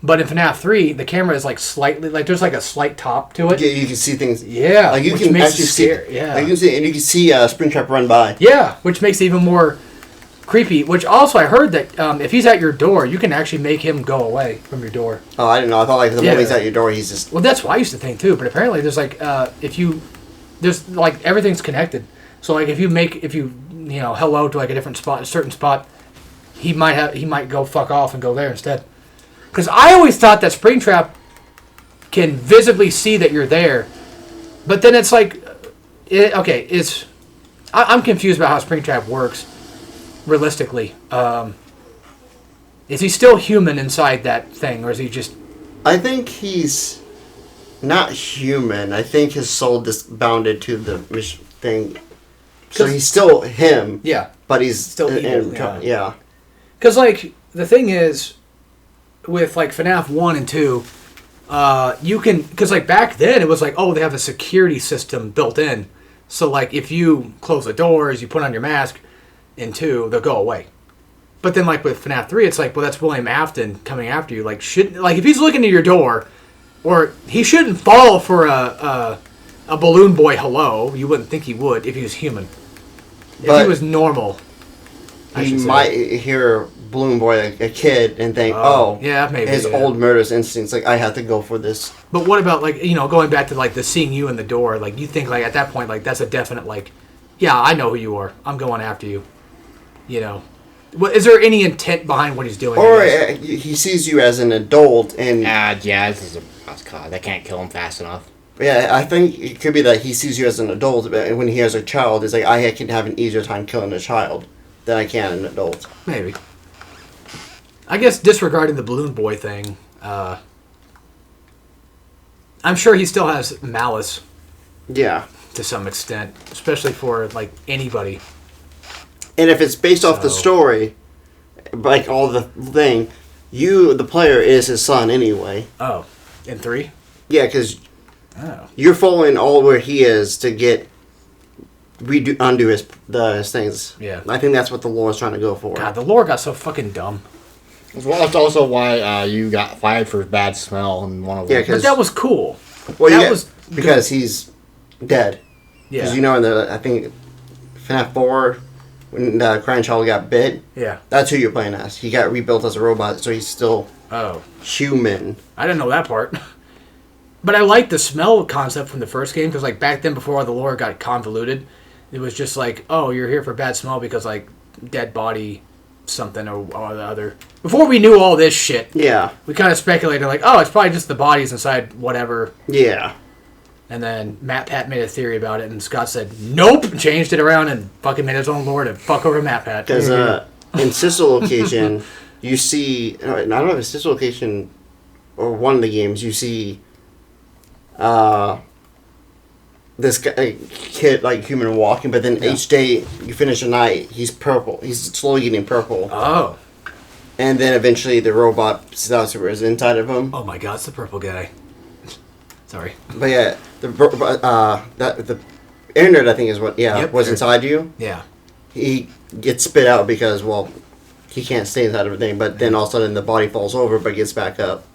But in FNAF 3, the camera is like slightly, like there's like a slight top to it. Yeah, you can see things. Yeah, like you which can makes actually it scary. see. Yeah, like you can see, and you can see Springtrap run by. Yeah, which makes it even more creepy. Which also, I heard that if he's at your door, you can actually make him go away from your door. Oh, I didn't know. I thought like the moment he's at your door, he's just. Well, that's what I used to think too. But apparently, there's like there's like everything's connected. So like if you hello to like a certain spot, he might go fuck off and go there instead. Because I always thought that Springtrap can visibly see that you're there, but then it's like, I'm confused about how Springtrap works realistically. Is he still human inside that thing, or is he just? I think he's not human. I think his soul just bounded to the thing. So he's still him. Yeah. But he's still evil. Yeah. Because like the thing is, with like FNAF 1 and 2, you can, because like back then it was like, oh, they have a security system built in, so like if you close the doors, you put on your mask in 2, they'll go away. But then like with FNAF 3, it's like, well, that's William Afton coming after you. Like if he's looking at your door, or he shouldn't fall for a balloon boy hello. You wouldn't think he would if he was human. If he was normal, he might hear Balloon Boy, a kid, and think, yeah, maybe his old murderous instincts, like, I have to go for this. But what about, like, going back to, like, the seeing you in the door, like, you think, like, at that point, like, that's a definite, like, yeah, I know who you are. I'm going after you. Is there any intent behind what he's doing? Or he sees you as an adult, and... yeah, this is a lost cause. I can't kill him fast enough. Yeah, I think it could be that he sees you as an adult, but when he has a child, it's like, I can have an easier time killing a child than I can an adult. Maybe. I guess disregarding the Balloon Boy thing, I'm sure he still has malice. Yeah. To some extent, especially for, like, anybody. And if it's based off the story, like all the thing, the player, is his son anyway. Oh, in 3? Yeah, because you're following all where he is to get undo his things. Yeah. I think that's what the lore is trying to go for. God, the lore got so fucking dumb. Well, that's also why you got fired for bad smell in one of them. Yeah, But that was cool. Well, that yeah, was because he's dead. Yeah. Because I think FNAF 4, when the crying child got bit, Yeah. that's who you're playing as. He got rebuilt as a robot, so he's still Oh. human. I didn't know that part. But I like the smell concept from the first game because, like, back then before all the lore got convoluted, it was just like, oh, you're here for bad smell because, like, dead body something or the other. Before we knew all this shit, Yeah. we kind of speculated, like, oh, it's probably just the bodies inside whatever. Yeah. And then Matt Pat made a theory about it, and Scott said, nope, changed it around and fucking made his own lore to fuck over Matt Pat. Because in Sister Location, you see, I don't know if it's Sister Location or one of the games, you see this guy, kid, like human walking, but then each day you finish a night, he's purple. He's slowly getting purple. Oh. And then eventually the robot starts to rise inside of him. Oh my god, it's the purple guy. Sorry. But yeah, the internet, I think, is what, was inside you. Yeah. He gets spit out because, well, he can't stay inside everything, but then all of a sudden the body falls over but gets back up.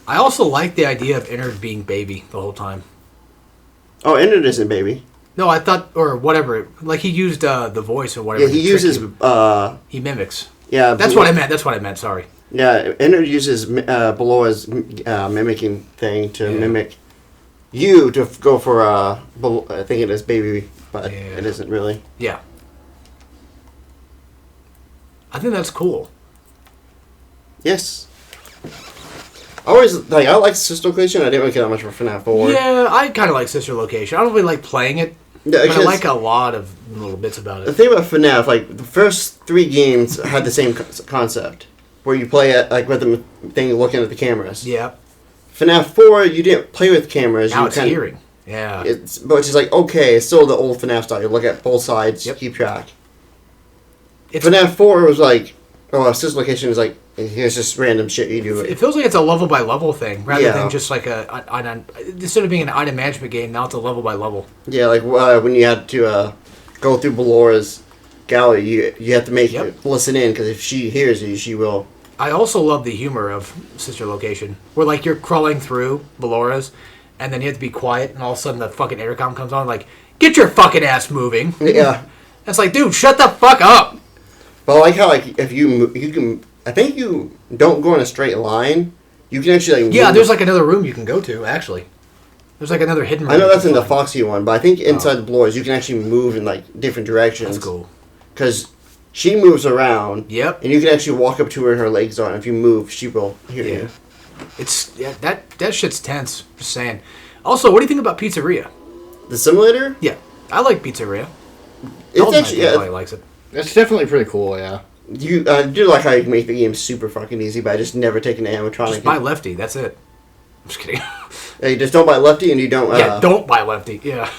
I also like the idea of Innard being baby the whole time. Oh, Innard isn't baby. No, I thought, or whatever, like he used the voice or whatever. Yeah, he uses, he mimics. yeah. That's what I meant, sorry. Yeah, Innard uses Beloa's mimicking thing to mimic you to go for, I think it is baby, but it isn't really. Yeah. I think that's cool. Yes. I like Sister Location. I didn't really care that much for FNAF 4. Yeah, I kind of like Sister Location. I don't really like playing it, Yeah, but I like a lot of little bits about The it. thing about FNAF, like, the first 3 games had the same concept, where you play it, like, with the thing looking at the cameras. Yeah. FNAF 4, you didn't play with cameras. Now you it's hearing. Yeah. But it's just like, okay, it's still the old FNAF style. You look at both sides, keep track. FNAF 4 was like, Sister Location is like, here's just random shit you do. It feels like it's a level by level thing rather than just like instead of being an item management game, now it's a level by level. Yeah, like when you had to go through Belora's gallery, you have to listen in, because if she hears you, she will. I also love the humor of Sister Location, where like you're crawling through Belora's, and then you have to be quiet, and all of a sudden the fucking intercom comes on, like, get your fucking ass moving. Yeah. It's like, dude, shut the fuck up. But I like how, like, if you can, I think you don't go in a straight line. You can actually, like, yeah, there's like another room you can go to, actually. There's like another hidden room. I know that's in the Foxy one, but I think inside the Blores you can actually move in, like, different directions. That's cool. Because she moves around. Yep. And you can actually walk up to where her legs are, and if you move, she will hear you. That shit's tense. Just saying. Also, what do you think about Pizzeria? The simulator? Yeah, I like Pizzeria. It's actually, probably likes it. It's definitely pretty cool, yeah. I do like how you can make the game super fucking easy, but I just never take an animatronic. Just buy Lefty, that's it. I'm just kidding. Yeah, you just don't buy Lefty, and you don't... don't buy Lefty, yeah.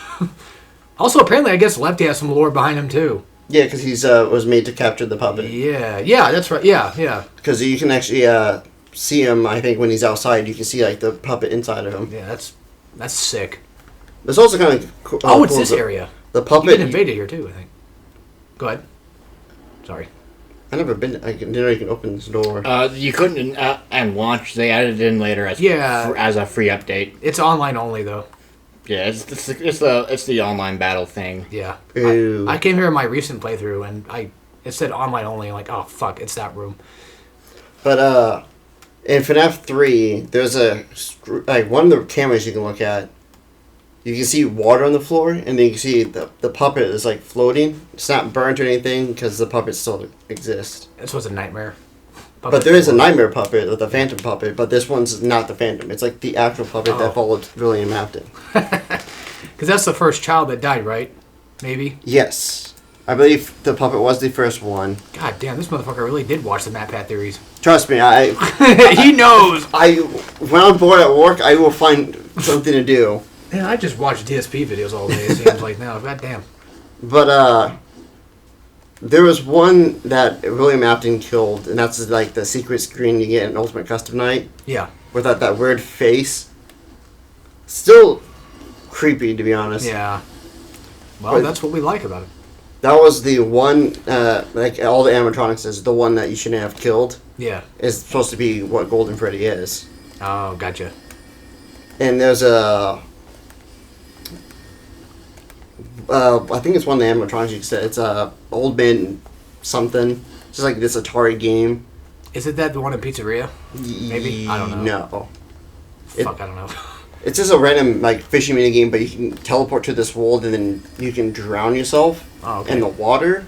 Also, apparently, I guess Lefty has some lore behind him, too. Yeah, because he's was made to capture the puppet. Yeah, that's right, yeah. Because you can actually see him, I think, when he's outside, you can see, like, the puppet inside of him. Yeah, that's sick. It's also kind of cool. It's this area. The puppet... You can invade it here, too, I think. Go ahead. Sorry. I never been... I didn't know you can open this door. You couldn't and launch. They added it in later as a free update. It's online only, though. Yeah, it's the online battle thing. Yeah. Ew. I came here in my recent playthrough, and it said online only. I'm like, oh, fuck, it's that room. But, in FNAF 3, there's one of the cameras you can look at. You can see water on the floor, and then you can see the puppet is, like, floating. It's not burnt or anything, because the puppet still exists. This was a nightmare. But there is a nightmare puppet, or the phantom puppet, but this one's not the phantom. It's, like, the actual puppet that followed William Afton. Because that's the first child that died, right? Maybe? Yes. I believe the puppet was the first one. God damn, this motherfucker really did watch the Matt Pat theories. Trust me, He knows! When I'm bored at work, I will find something to do. Man, I just watch DSP videos all day. It seems like now. God damn. But, there was one that William Afton killed, and that's, like, the secret screen you get in Ultimate Custom Night. Yeah. With that weird face. Still creepy, to be honest. Yeah. Well, But that's what we like about it. that was the one, like all the animatronics is the one that you shouldn't have killed. Yeah. Is supposed to be what Golden Freddy is. Oh, gotcha. And there's I think it's one of the animatronics you said. It's a Old Man something. It's just like this Atari game. Is it that the one in Pizzeria? Maybe? I don't know. No. Fuck, I don't know. It's just a random like fishing mini game, but you can teleport to this world and then you can drown yourself in the water,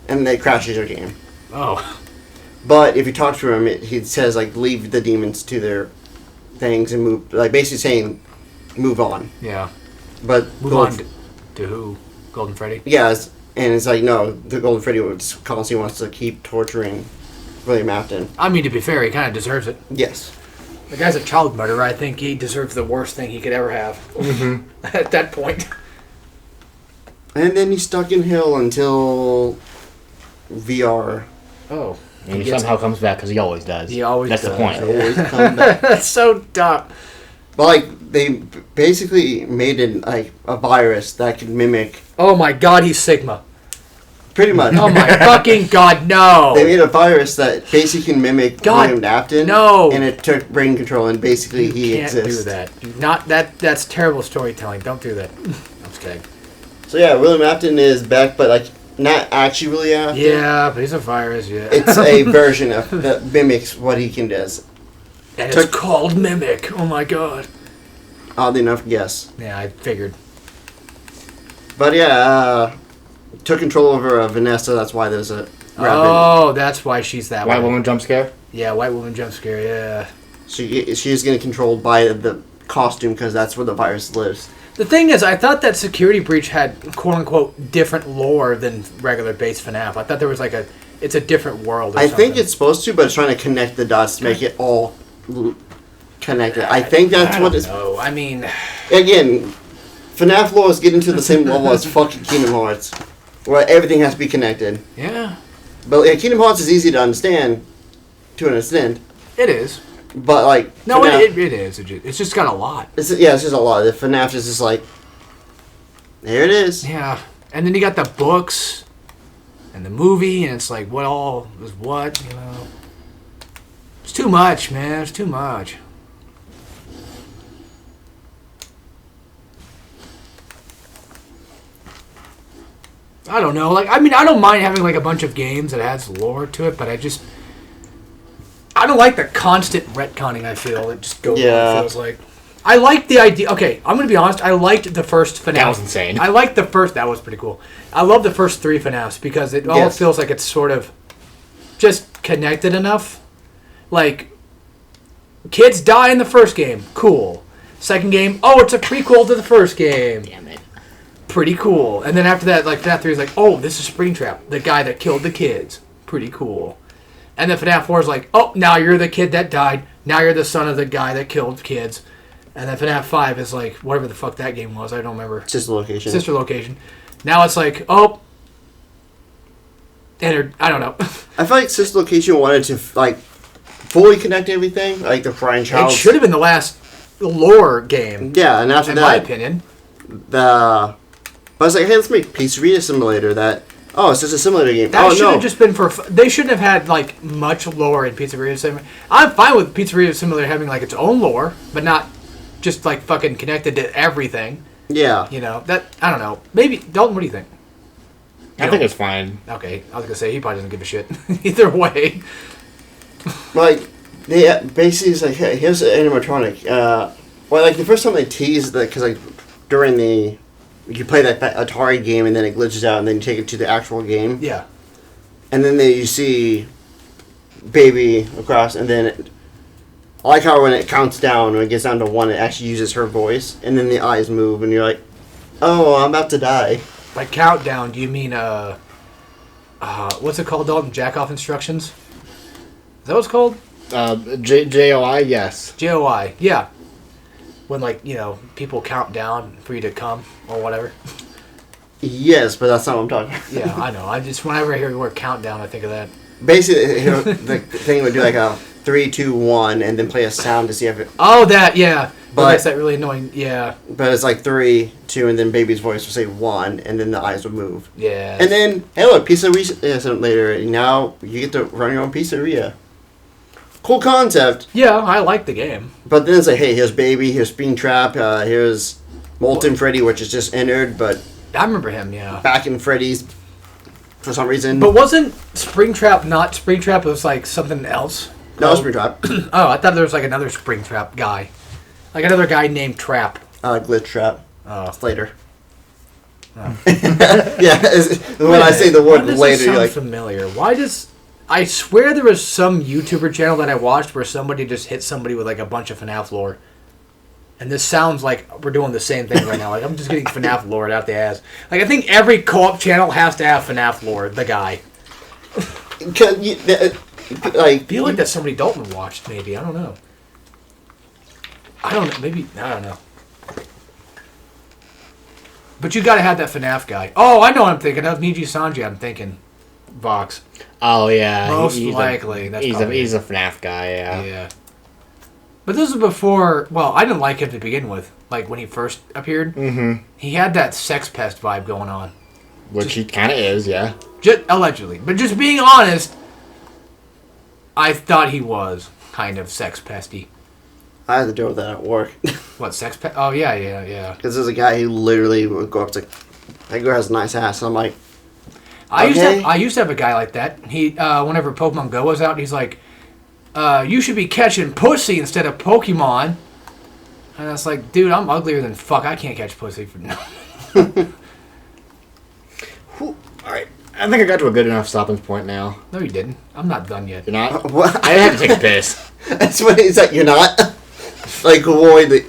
and it crashes your game. Oh. But if you talk to him, he says like leave the demons to their things and move. Like basically saying, move on. Yeah. But Move on to who? Golden Freddy? Yeah, and it's like no, the Golden Freddy constantly wants to keep torturing William Afton. I mean, to be fair, he kind of deserves it. Yes. The guy's a child murderer. I think he deserves the worst thing he could ever have. Mm-hmm. At that point. And then he's stuck in hell until VR. Oh. And he somehow comes back because he always does. He always That's does. the point. Always come back. That's so dumb. But like they basically made it like a virus that could mimic. Oh my god, he's Sigma. Pretty much. Oh my fucking god, no! They made a virus that basically can mimic God, William Afton. no! And it took brain control, and basically he can't exists. do that. Not that. That's terrible storytelling. Don't do that. I'm just kidding. So yeah, William Afton is back, but like not actually really Afton. Yeah, but he's a virus. Yeah. It's a version of that mimics what he can do. And it's called Mimic. Oh my god. Oddly enough, yes. Yeah, I figured. But yeah, took control over Vanessa. That's why there's a rapid. Oh, that's why she's that White way. woman jump scare? Yeah, white woman jump scare. Yeah. She's getting controlled by the costume because that's where the virus lives. The thing is, I thought that security breach had quote unquote different lore than regular base FNAF. I thought there was like it's a different world. Or I something. think it's supposed to, but it's trying to connect the dots to make it all connected. I think that's what it's. No, I mean, Again, FNAF lore is getting to the same level as fucking Kingdom Hearts, where everything has to be connected. yeah, But Kingdom Hearts is easy to understand, to an extent. it is. But like No, FNAF, it is. It's just got a lot. it's just a lot. The FNAF is just like, there it is. Yeah, and then you got the books and the movie, and it's like what all is what, you know. It's too much, man. It's too much. I don't know. Like, I mean, I don't mind having like a bunch of games that adds lore to it, but I don't like the constant retconning. I feel it just goes. Yeah. It feels like. I like the idea. Okay, I'm gonna be honest. I liked the first FNAF. That was insane. I liked the first. That was pretty cool. I love the first 3 FNAFs because it all Yes. feels like it's sort of just connected enough. Like, kids die in the first game. Cool. Second game. Oh, it's a prequel to the first game. Damn it. Pretty cool. And then after that, like FNAF 3 is like, oh, this is Springtrap, the guy that killed the kids. Pretty cool. And then FNAF 4 is like, oh, now you're the kid that died. Now you're the son of the guy that killed kids. And then FNAF 5 is like, whatever the fuck that game was, I don't remember. Sister Location. Sister Location. Now it's like, oh, I don't know. I feel like Sister Location wanted to like fully connect everything, like the franchise. It should have been the last lore game, Yeah, and after in that, my opinion. But I was like, hey, let's make Pizzeria Simulator that. Oh, it's just a simulator game. That Oh, should no. have just been for. They shouldn't have had like much lore in Pizzeria Simulator. I'm fine with Pizzeria Simulator having like its own lore, but not just like fucking connected to everything. Yeah. You know that I don't know. Maybe Dalton, what do you think? I think it's fine. Okay, I was gonna say he probably doesn't give a shit either way. Like, they basically it's like, hey, here's an animatronic. Well, like the first time they teased that, because like during the. You play that Atari game and then it glitches out and then you take it to the actual game. Yeah. And then you see Baby across and then I like how when it counts down, when it gets down to 1, it actually uses her voice and then the eyes move and you're like, oh, I'm about to die. By countdown, do you mean what's it called, Dalton? Jack off instructions? Is that what it's called? JOI, yes. JOI, yeah. When like, you know, people count down for you to come or whatever. Yes, but that's not what I'm talking about. Yeah, I know. I just whenever I hear the word countdown, I think of that. Basically, the thing would do like a 3, 2, 1, and then play a sound to see if it. Oh, that, yeah. But- That's that really annoying, yeah. But it's like 3, 2, and then baby's voice will say 1, and then the eyes would move. Yeah. And then, hey, look, pizzeria so later. Now you get to run your own pizzeria. Cool concept. Yeah, I like the game. But then it's like, hey, here's baby, here's Springtrap, here's Molten Freddy, which is just entered, but I remember him, yeah. back in Freddy's for some reason. But wasn't Springtrap not Springtrap? It was like something else. No, Springtrap. Oh, I thought there was like another Springtrap guy. Like another guy named Trap. Glitch Trap. Oh. It's later. Oh. Yeah, when I say the word Why does later, this you're sound like, familiar? Why does... I swear there was some YouTuber channel that I watched where somebody just hit somebody with like a bunch of FNAF lore. And this sounds like we're doing the same thing right now. Like, I'm just getting FNAF lore out the ass. Like, I think every co-op channel has to have FNAF lore, the guy. I feel like that's somebody Dalton watched, maybe. I don't know. I don't know. Maybe, I don't know. But you gotta have that FNAF guy. Oh, I know what I'm thinking of. Niji Sanji, I'm thinking. Vox. Oh, yeah. Most likely. He's a FNAF guy, yeah. Yeah. But this is before... Well, I didn't like him to begin with. Like, when he first appeared. Mm-hmm. He had that sex pest vibe going on. Which he kind of is, yeah. Just, allegedly. But just being honest, I thought he was kind of sex pesty. I had to deal with that at work. What, sex pest? Oh, yeah. Because there's a guy who literally would go up to, that girl has a nice ass. And I'm like, I used to have a guy like that. He, whenever Pokemon Go was out, he's like, you should be catching pussy instead of Pokemon. And I was like, dude, I'm uglier than fuck. I can't catch pussy for no. Alright. I think I got to a good enough stopping point now. No, you didn't. I'm not done yet. You're not? what? I had to take a piss. That's what he's like, you're not? Like, avoid the,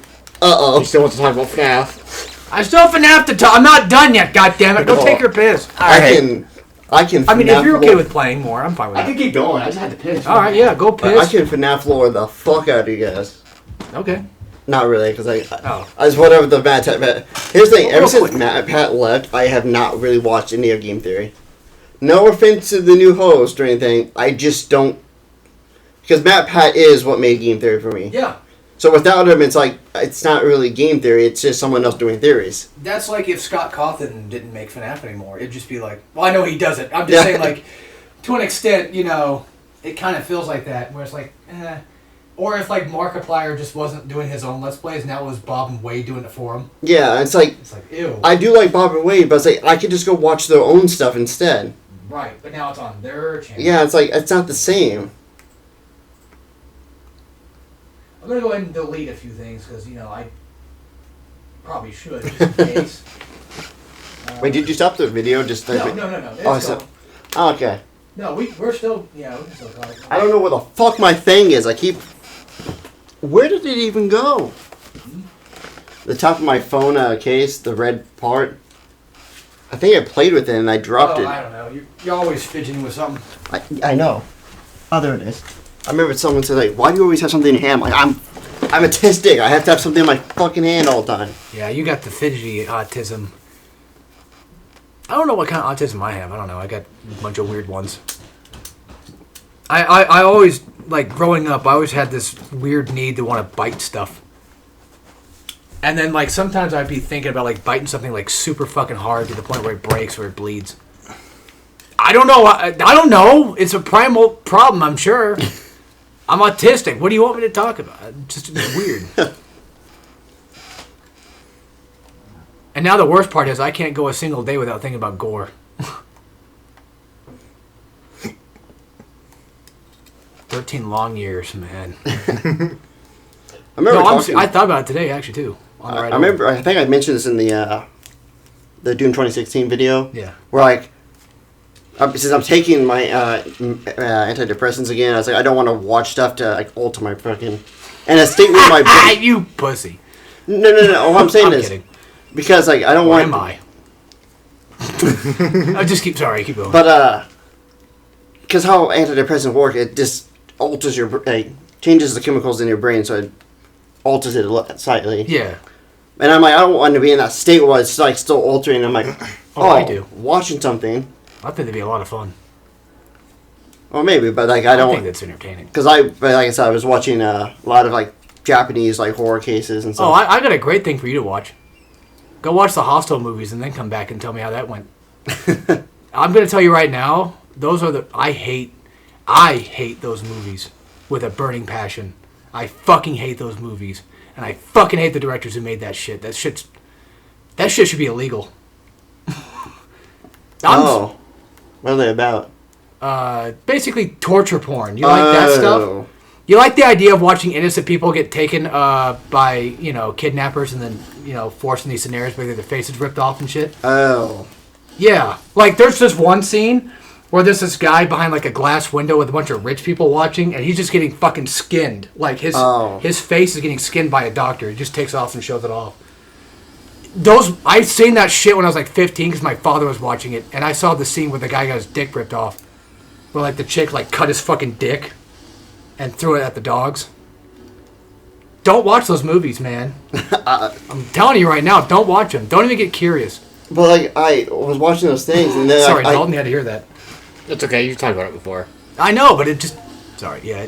You still want to talk about FNAF? I still have FNAF to talk. I'm not done yet, goddammit. Go take your piss. I can I mean, if FNAF you're okay lore- with playing more, I'm fine with I that. can keep going. I just had to piss. Alright, yeah, go I piss. can FNAF lore the fuck out of you guys. Okay. Not really, because I just whatever the Matt. Here's the thing. Real Ever since quick. Matt Pat left, I have not really watched any of Game Theory. No offense to the new host or anything. I just don't, because Matt Pat is what made Game Theory for me. Yeah. So without him, it's like it's not really Game Theory. It's just someone else doing theories. That's like if Scott Cawthon didn't make FNAF anymore. It'd just be like, well, I know he does it. I'm just saying, like, to an extent, you know, it kind of feels like that, where it's like, eh. Or if, like, Markiplier just wasn't doing his own Let's Plays, now it was Bob and Wade doing it for him. Yeah, it's like Ew. I do like Bob and Wade, but it's like I could just go watch their own stuff instead. Right, but now it's on their channel. Yeah, it's like it's not the same. I'm going to go ahead and delete a few things, because, you know, I probably should, just in case. Wait, did you stop the video? Just No. It's Oh, still, oh, okay. no, we're still, yeah, we can still talk. I don't know where the fuck my thing is. I keep. Where did it even go? The top of my phone case, the red part. I think I played with it and I dropped it. I don't know. You're always fidgeting with something. I know. Oh, there it is. I remember someone said, like, why do you always have something in your hand? I'm like, I'm autistic. I have to have something in my fucking hand all the time. Yeah, you got the fidgety autism. I don't know what kind of autism I have. I don't know. I got a bunch of weird ones. I always, like, growing up, I always had this weird need to want to bite stuff. And then, like, sometimes I'd be thinking about, like, biting something, like, super fucking hard to the point where it breaks or it bleeds. I don't know. I don't know. It's a primal problem, I'm sure. I'm autistic. What do you want me to talk about? It's weird. And now the worst part is I can't go a single day without thinking about gore. 13 long years, man. I remember No, talking. I thought about it today, actually, too. On the I ride remember. I think I mentioned this in the Doom 2016 video. over. Yeah. Where like, since I'm taking my antidepressants again, I was like, I don't want to watch stuff to like alter my fucking. And a state where my brain. You pussy. No. What I'm saying I'm is kidding. because like I don't Or want. am I? I just keep going. But because how antidepressants work, it just alters your changes the chemicals in your brain, so it alters it slightly. Yeah. And I'm like, I don't want to be in that state where it's like still altering. I'm like, Oh, I do. watching something. I think it'd be a lot of fun. Well, maybe, but like I I don't think that's entertaining. but like I said, I was watching a lot of like Japanese like horror cases and stuff. Oh, I got a great thing for you to watch. Go watch the Hostel movies and then come back and tell me how that went. I'm going to tell you right now, those are I hate those movies with a burning passion. I fucking hate those movies. And I fucking hate the directors who made that shit. That shit should be illegal. What are they about? Basically torture porn. You like that stuff? You like the idea of watching innocent people get taken by, kidnappers and then, forced in these scenarios where their faces ripped off and shit? Oh. Yeah. Like, there's this one scene where there's this guy behind, like, a glass window with a bunch of rich people watching, and he's just getting fucking skinned. Like, his face is getting skinned by a doctor. He just takes off and shows it off. I seen that shit when I was, like, 15 because my father was watching it, and I saw the scene where the guy got his dick ripped off. Where, like, the chick, like, cut his fucking dick and threw it at the dogs. Don't watch those movies, man. I'm telling you right now, don't watch them. Don't even get curious. But like I was watching those things, and then Sorry, Dalton had to hear that. It's okay. You've talked about it before. I know, but it just... Sorry, yeah.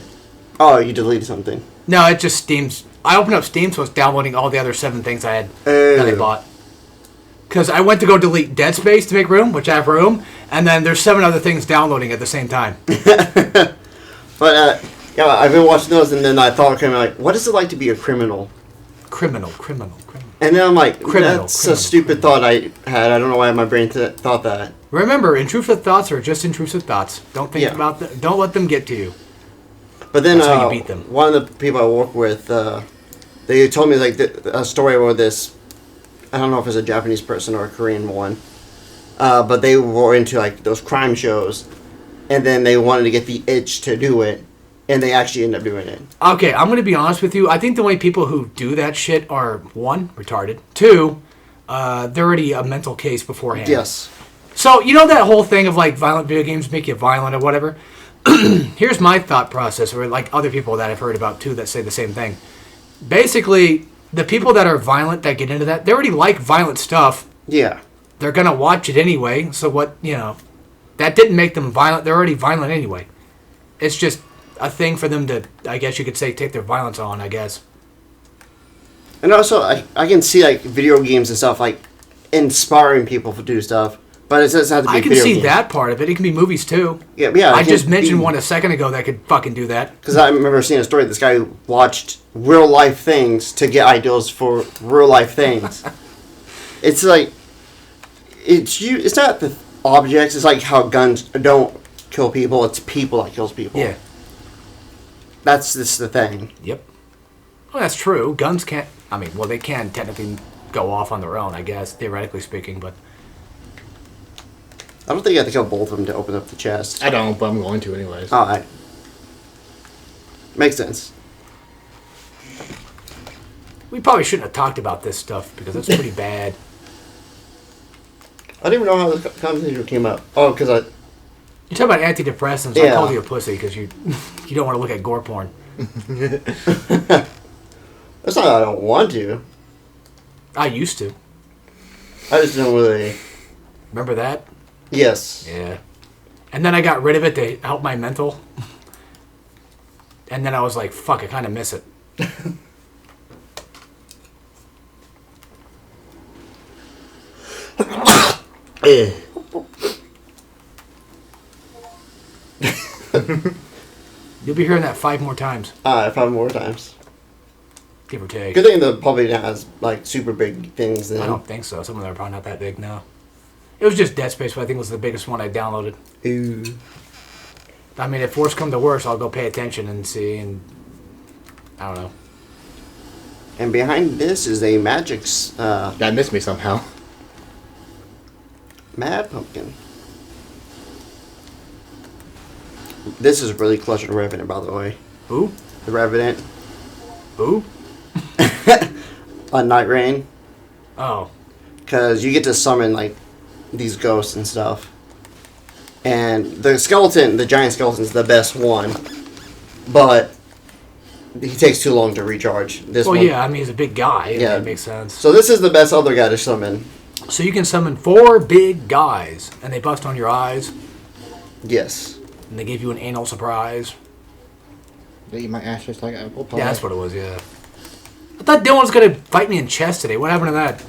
Oh, you deleted something. No, it just Steam's... I opened up Steam, so it's downloading all the other 7 things I had that I bought. Because I went to go delete Dead Space to make room, which I have room, and then there's 7 other things downloading at the same time. But yeah, I've been watching those, and then I thought, like, what is it like to be a criminal? Criminal. And then I'm like, Criminal, that's a stupid thought I had. I don't know why my brain thought that. Remember, intrusive thoughts are just intrusive thoughts. Don't think about them. Don't let them get to you. But then That's how you beat them. One of the people I work with, they told me like a story where this, I don't know if it's a Japanese person or a Korean one, but they were into like those crime shows, and then they wanted to get the itch to do it, and they actually end up doing it. Okay, I'm going to be honest with you. I think the only people who do that shit are, 1, retarded. 2, they're already a mental case beforehand. Yes. So, you know that whole thing of, like, violent video games make you violent or whatever? Here's my thought process, or, like, other people that I've heard about, too, that say the same thing. Basically, the people that are violent that get into that, they already like violent stuff. Yeah. They're going to watch it anyway, so what, that didn't make them violent. They're already violent anyway. It's just a thing for them to, I guess you could say, take their violence on, I guess. And also, I can see, like, video games and stuff, like, inspiring people to do stuff. But it doesn't have to be I can video see games. that part of it. It can be movies, too. Yeah. I just mentioned one a second ago that could fucking do that. Because I remember seeing a story. This guy watched real-life things to get ideas for real-life things. It's like... It's not the objects. It's like how guns don't kill people. It's people that kills people. Yeah. That's just the thing. Yep. Well, that's true. Guns can't... I mean, well, they can technically go off on their own, I guess, theoretically speaking, but... I don't think you have to kill both of them to open up the chest. I don't, but I'm going to anyways. Alright. Makes sense. We probably shouldn't have talked about this stuff, because that's pretty bad. I don't even know how the conversation came up. Oh, because I... You talk about antidepressants. Yeah. I called you a pussy because you don't want to look at gore porn. That's not that I don't want to. I used to. I just don't really... Remember that? Yes. Yeah. And then I got rid of it to help my mental. And then I was like, fuck, I kind of miss it. You'll be hearing that 5 more times. 5 more times. Give or take. Good thing the probably has like super big things then. I don't think so. Some of them are probably not that big now. It was just Dead Space, but I think it was the biggest one I downloaded. Ooh. I mean, if worse come to worse, I'll go pay attention and see, and I don't know. And behind this is a Magic's That missed me somehow. Mad Pumpkin. This is really clutch and Revenant, by the way. Who? The Revenant. Who? On Night Rain. Oh. Because you get to summon, like, these ghosts and stuff. And the skeleton, the giant skeleton, is the best one. But he takes too long to recharge. This Well, one. yeah, I mean, he's a big guy. Yeah. That makes sense. So this is the best other guy to summon. So you can summon 4 big guys, and they bust on your eyes. Yes. And they gave you an anal surprise. They eat my ass just like apple pie. Yeah, that's what it was, yeah. I thought Dylan was going to fight me in chess today. What happened to that?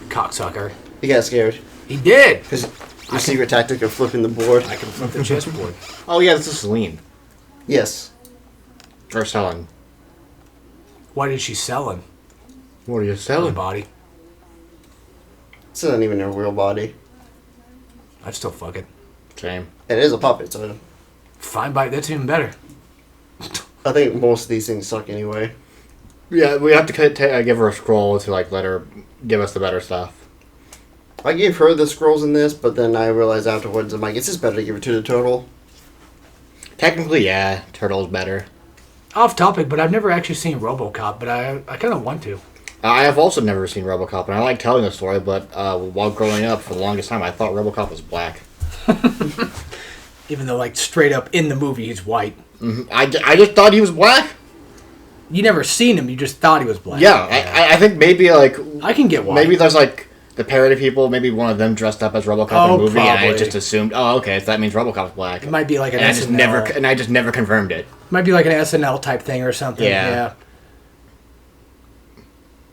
Cocksucker. He got scared. He did. Because your secret tactic of flipping the board. I can flip the chessboard. Oh, yeah, this is Celine. Yes. Or selling. What is she selling? What are you My selling? body. This isn't even a real body. I'd still fuck it. Same. It is a puppet, so Fine bite, that's even better. I think most of these things suck anyway. Yeah, we have to give her a scroll to like let her give us the better stuff. I gave her the scrolls in this, but then I realized afterwards, I'm like, it's just better to give it to the turtle. Technically, yeah, turtle's better. Off topic, but I've never actually seen RoboCop, but I kind of want to. I have also never seen RoboCop, and I like telling the story. But while growing up, for the longest time, I thought RoboCop was black. Even though, like, straight up in the movie, he's white. Mm-hmm. I just thought he was black. You never seen him, you just thought he was black. Yeah, I think maybe like I can get white. maybe there's like the parody people. Maybe one of them dressed up as RoboCop in the movie, and I just assumed, oh, okay, so that means RoboCop's black. It might be like an and SNL. I just never confirmed it. Might be like an SNL type thing or something. Yeah.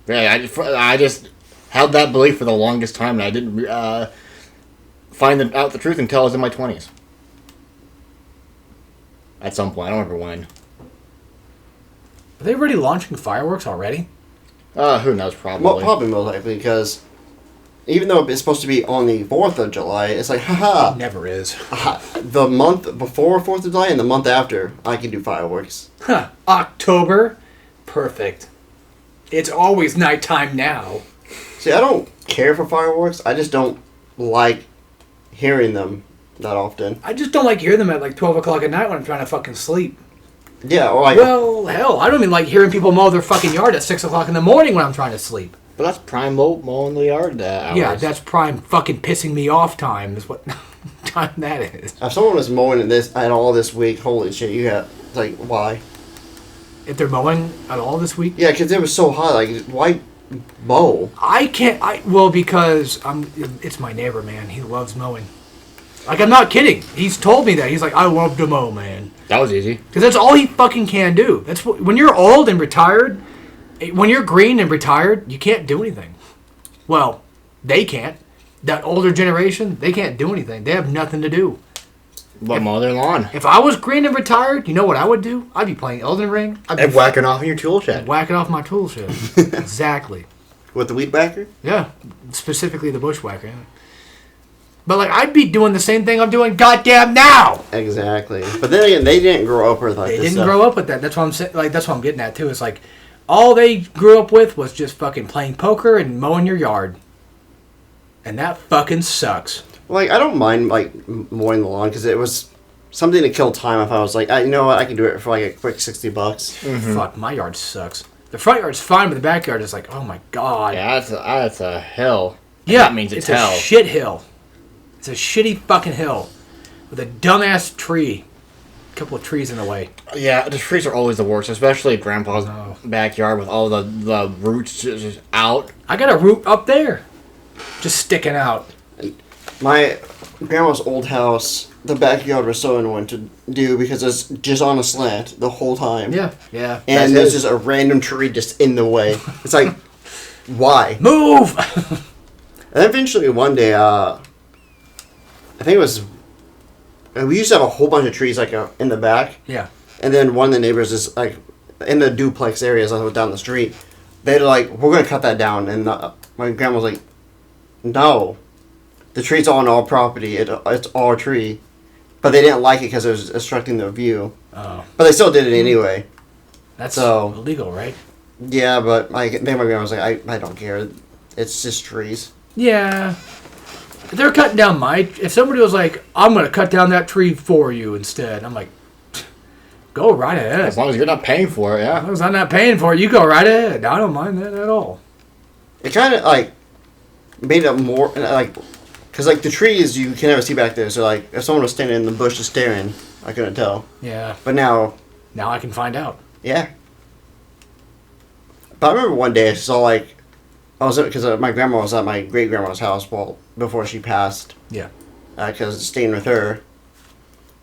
Yeah, I just held that belief for the longest time, and I didn't find out the truth until I was in my 20s. At some point, I don't remember when. Are they already launching fireworks already? Who knows? Probably. Well, probably most likely, because even though it's supposed to be on the 4th of July, it's like, haha. It never is. The month before 4th of July and the month after, I can do fireworks. Huh. October? Perfect. It's always nighttime now. See, I don't care for fireworks. I just don't like hearing them that often. I just don't like hearing them at like 12 o'clock at night when I'm trying to fucking sleep. Yeah, or like... Well, hell, I don't even like hearing people mow their fucking yard at 6 o'clock in the morning when I'm trying to sleep. But that's prime mowing the yard hours. Yeah, that's prime fucking pissing me off time is what time that is. If someone was mowing this at all this week, holy shit, you got... Like, why? If they're mowing at all this week? Yeah, because it was so hot. Like, why mow? Well, because it's my neighbor, man. He loves mowing. Like, I'm not kidding. He's told me that. He's like, I love to mow, man. That was easy. Because that's all he fucking can do. That's what, when you're old and retired, when you're green and retired, you can't do anything. Well, they can't. That older generation, they can't do anything. They have nothing to do. But mow their lawn. If I was green and retired, you know what I would do? I'd be playing Elden Ring. I'd be And whacking off in your tool shed. whacking off my tool shed. Exactly. With the weed whacker? Yeah. Specifically the bushwhacker. Yeah. But, like, I'd be doing the same thing I'm doing goddamn now. Exactly. But then again, they didn't grow up with like They this didn't stuff. grow up with that. That's what I'm saying. Like, that's what I'm getting at, too. It's like, all they grew up with was just fucking playing poker and mowing your yard. And that fucking sucks. Like, I don't mind, like, mowing the lawn because it was something to kill time if I was like, you know what, I can do it for like a quick $60. Mm-hmm. Fuck, my yard sucks. The front yard's fine, but the backyard is like, oh my god. Yeah, that's a hill. Yeah, That means it's hell. a shit hill. It's a shitty fucking hill with a dumbass tree. A couple of trees in the way. Yeah, the trees are always the worst, especially Grandpa's No. backyard with all the roots just out. I got a root up there, just sticking out. My grandma's old house, the backyard was so annoying to do because it's just on a slant the whole time. Yeah, yeah. And there's just a random tree just in the way. It's like, why? Move! And then eventually one day, I think it was, we used to have a whole bunch of trees like in the back. Yeah. And then one of the neighbors is like, in the duplex areas down the street, they're like, we're going to cut that down. And my grandma was like, no. The tree's on our property. It's our tree. But they didn't like it because it was obstructing their view. Oh. But they still did it anyway. That's So- illegal, right? Yeah, but then my grandma was like, I don't care. It's just trees. Yeah. If they're cutting down if somebody was like, I'm going to cut down that tree for you instead, I'm like, go right ahead. As long as you're not paying for it, As yeah. long as I'm not paying for it, you go right ahead. I don't mind that at all. It kind of like made it more like, because like the trees you can never see back there. So like if someone was standing in the bush just staring, I couldn't tell. Yeah. But now, Now I can find out. yeah. But I remember one day I saw like, because my grandma was at my great grandma's house before she passed. Yeah. Because staying with her,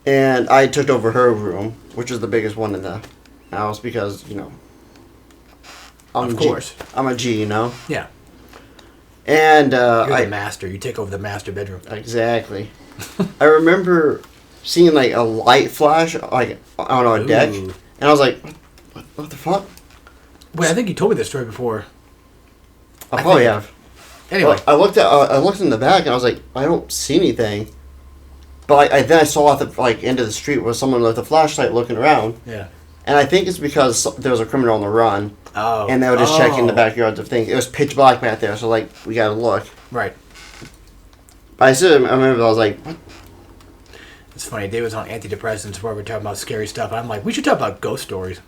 And I took over her room, which was the biggest one in the house because, Of course. I'm a G, Yeah. And You're the master. You take over the master bedroom. Exactly. I remember seeing like a light flash like on a deck, and I was like, "What the fuck?" Wait, I think you told me this story before. I probably have. Anyway, I looked in the back, and I was like, "I don't see anything." But then I saw at the end of the street was someone with a flashlight looking around. Yeah. And I think it's because there was a criminal on the run. Oh. And they were just checking the backyards of things. It was pitch black back there, so we gotta look. Right. But I remember I was like, what? It's funny, Dave was on antidepressants where we were talking about scary stuff. And I'm like, we should talk about ghost stories.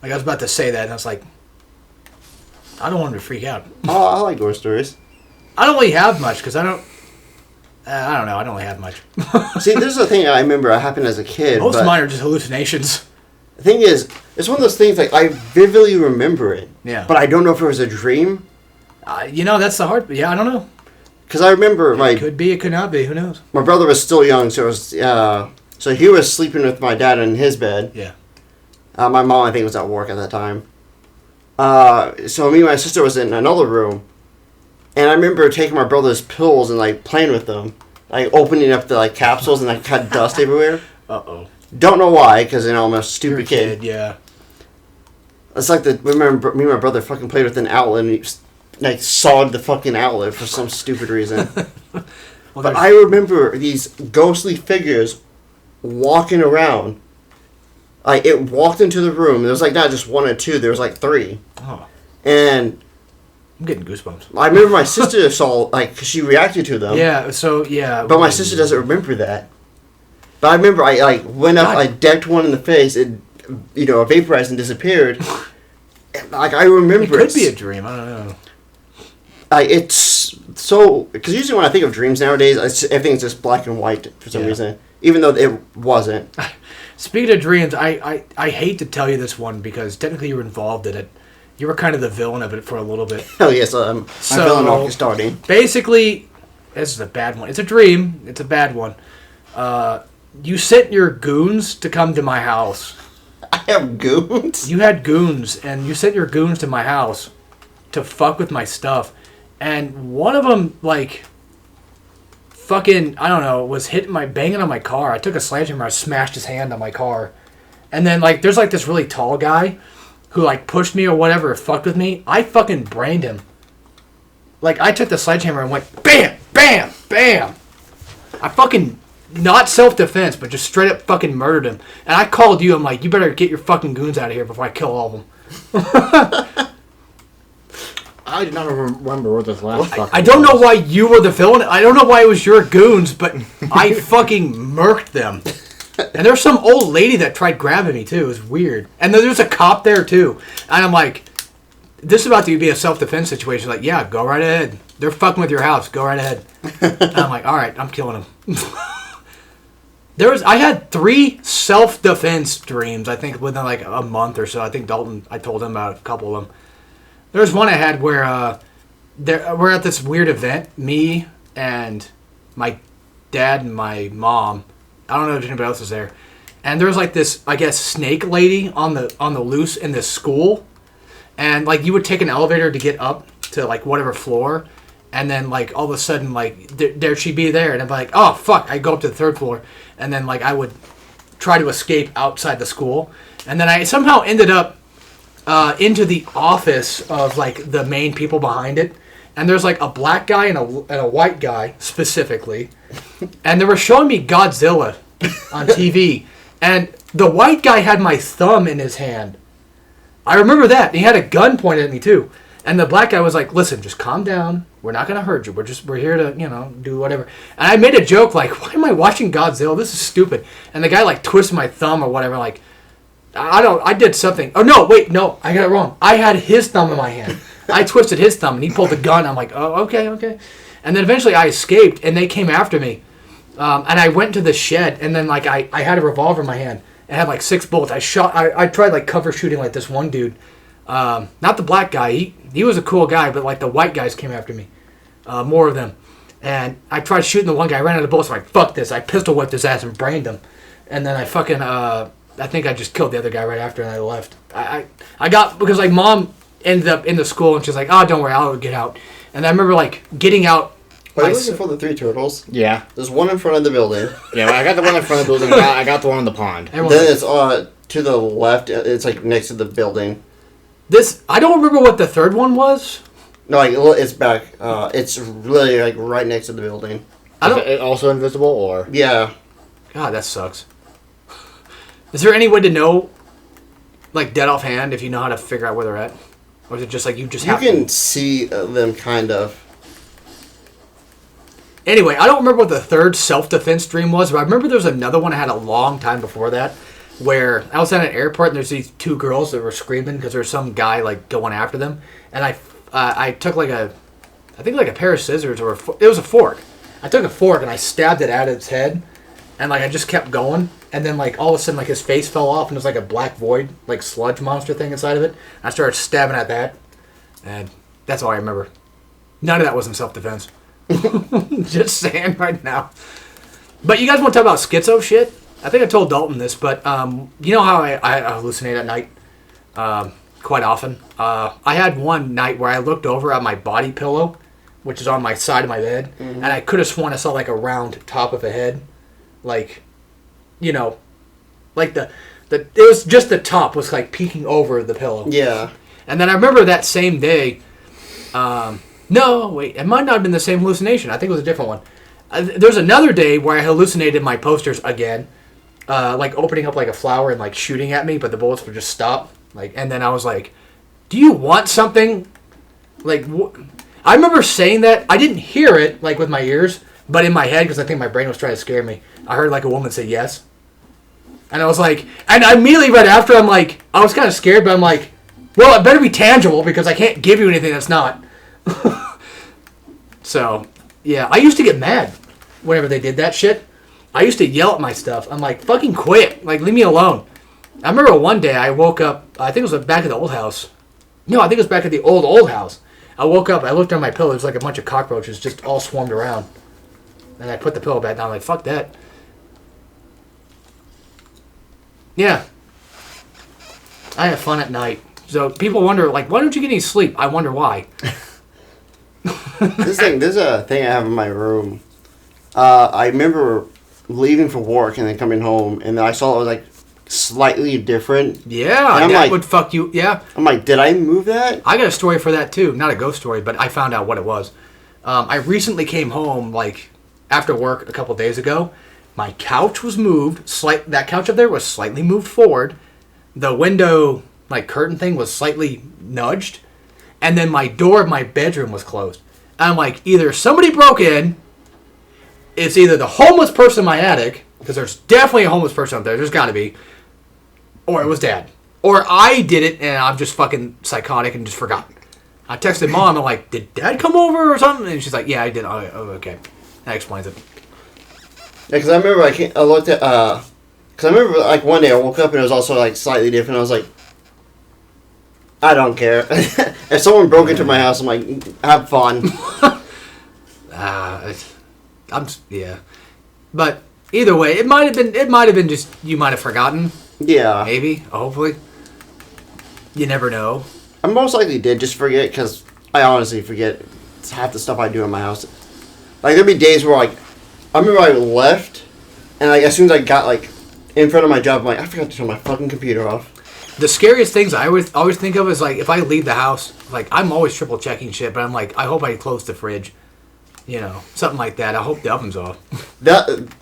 Like, I was about to say that, and I was like, I don't want him to freak out. Oh, I like ghost stories. I don't really have much, because I don't know, I don't really have much. See, this is a thing I remember happened as a kid. Most of mine are just hallucinations. The thing is, it's one of those things, I vividly remember it. Yeah. But I don't know if it was a dream. That's the hard... Yeah, I don't know. Because I remember, It could be, it could not be, who knows? My brother was still young, so it was, so he was sleeping with my dad in his bed. Yeah. My mom, I think, was at work at that time. So me and my sister was in another room, and I remember taking my brother's pills and, playing with them. Opening up the, capsules and, cut dust everywhere. Uh-oh. Don't know why, because, I'm a stupid kid. Yeah. It's like remember me and my brother fucking played with an outlet and he, sawed the fucking outlet for some stupid reason. But I remember these ghostly figures walking around. It walked into the room. There was, not just one or two. There was, 3. Oh. And... I'm getting goosebumps. I remember my sister saw, cause she reacted to them. Yeah, so, yeah. But my sister doesn't remember that. But I remember I went up, I decked one in the face, it, vaporized and disappeared. And, I remember it. Could be a dream, I don't know. It's so... Because usually when I think of dreams nowadays, everything's just black and white for some reason. Even though it wasn't. Speaking of dreams, I hate to tell you this one because technically you were involved in it. You were kind of the villain of it for a little bit. Hell yes, my villain arc is starting. Basically, this is a bad one. It's a dream. It's a bad one. You sent your goons to come to my house. I have goons? You had goons, and you sent your goons to my house to fuck with my stuff. And one of them, fucking, I don't know, was banging on my car. I took a sledgehammer, I smashed his hand on my car. And then, there's, this really tall guy who, pushed me or whatever, fucked with me. I fucking brained him. I took the sledgehammer and went, bam, bam, bam. I fucking, not self-defense, but just straight up fucking murdered him. And I called you, I'm like, you better get your fucking goons out of here before I kill all of them. I do not remember what this last fucking I don't know why you were the villain. I don't know why it was your goons, but I fucking murked them. And there's some old lady that tried grabbing me, too. It was weird. And then there's a cop there, too. And I'm like, this is about to be a self-defense situation. Yeah, go right ahead. They're fucking with your house. Go right ahead. And I'm like, all right, I'm killing them. I had 3 self-defense dreams, I think, within a month or so. I think Dalton, I told him about a couple of them. There was one I had where we're at this weird event, me and my dad and my mom. I don't know if anybody else was there. And there was this, I guess, snake lady on the loose in this school. And you would take an elevator to get up to whatever floor. And then all of a sudden there she'd be there. And I'd be like, oh fuck, I'd go up to the 3rd floor. And then I would try to escape outside the school. And then I somehow ended up into the office of the main people behind it. And there's a black guy and a white guy specifically. And they were showing me Godzilla on TV. And the white guy had my thumb in his hand. I remember that. He had a gun pointed at me too. And the black guy was like, listen, just calm down. We're not going to hurt you. We're here to, do whatever. And I made a joke why am I watching Godzilla? This is stupid. And the guy twisted my thumb or whatever. I did something. Oh no, wait, no, I got it wrong. I had his thumb in my hand. I twisted his thumb and he pulled the gun. I'm like, oh, okay. And then eventually I escaped and they came after me. And I went to the shed and then I had a revolver in my hand. It had 6 bullets. I tried cover shooting this one dude. Not the black guy. He was a cool guy, but the white guys came after me. More of them. And I tried shooting the one guy. I ran out of bullets. I'm like, fuck this. I pistol whipped his ass and brained him. and then I fucking I think I just killed the other guy right after and I left. I got because like mom ended up in the school and she's like, oh, don't worry, I'll get out. And I remember like getting out. Are you looking for the 3 turtles? Yeah. There's one in front of the building. Yeah, I got the one in front of the building. I got the one in the pond. Then it's to the left. It's like next to the building. I don't remember what the third one was. No, like it's back. It's really like right next to the building. Is it also invisible or? Yeah. God, that sucks. Is there any way to know, like dead off hand, if you know how to figure out where they're at, or is it just like you can see them kind of. Anyway, I don't remember what the third self-defense dream was, but I remember there was another one I had a long time before that, where I was at an airport and there's these 2 girls that were screaming because there's some guy like going after them, and I took like I think like a pair of scissors or it was a fork. I took a fork and I stabbed it at its head, and like I just kept going, and then like all of a sudden like his face fell off and there was like a black void like sludge monster thing inside of it. I started stabbing at that, and that's all I remember. None of that was in self-defense. Just saying right now. But you guys want to talk about schizo shit? I think I told Dalton this, but you know how I hallucinate at night quite often? I had one night where I looked over at my body pillow, which is on my side of my bed, and I could have sworn I saw like a round top of a head. Like, you know, like it was just the top was like peeking over the pillow. Yeah. And then I remember that same day, no, wait, it might not have been the same hallucination. I think it was a different one. There's another day where I hallucinated my posters again, like opening up like a flower and like shooting at me, but the bullets would just stop. Like, and then I was like, "Do you want something?" Like, I remember saying that. I didn't hear it like with my ears, but in my head, because I think my brain was trying to scare me, I heard like a woman say yes, and I was like, and I immediately right after, I'm like, I was kind of scared, but I'm like, well, it better be tangible because I can't give you anything that's not. So, yeah, I used to get mad whenever they did that shit. I used to yell at my stuff. I'm like, fucking quit. Like, leave me alone. I remember one day I woke up, I think it was back at the old house. No, I think it was back at the old house. I woke up, I looked on my pillow, there's like a bunch of cockroaches just all swarmed around. And I put the pillow back down, I'm like, fuck that. Yeah. I have fun at night. So people wonder, like, why don't you get any sleep? I wonder why. There's a thing I have in my room. I remember leaving for work and then coming home, and then I saw it was like slightly different. Yeah, and that like, would fuck you. Yeah. I'm like, did I move that? I got a story for that too. Not a ghost story, but I found out what it was. I recently came home, like, after work a couple days ago. My couch was moved. That couch up there was slightly moved forward. The window, like, curtain thing was slightly nudged. And then my door of my bedroom was closed. And I'm like, either somebody broke in, it's either the homeless person in my attic, because there's definitely a homeless person up there, there's gotta be, or it was Dad. Or I did it and I'm just fucking psychotic and just forgot. I texted Mom, I'm like, did Dad come over or something? And she's like, yeah, I did. Oh, okay. That explains it. Yeah, because I remember I looked at, because I remember like one day I woke up and it was also like slightly different. I was like, I don't care. If someone broke into my house, I'm like, have fun. Yeah. But either way, it might have been just, you might have forgotten. Yeah. Maybe, hopefully. You never know. I most likely did just forget, because I honestly forget half the stuff I do in my house. Like, there'd be days where, like, I remember I left, and like as soon as I got, like, in front of my job, I'm like, I forgot to turn my fucking computer off. The scariest things I always think of is, like, if I leave the house, like, I'm always triple checking shit, but I'm like, I hope I close the fridge. You know, something like that. I hope the oven's off.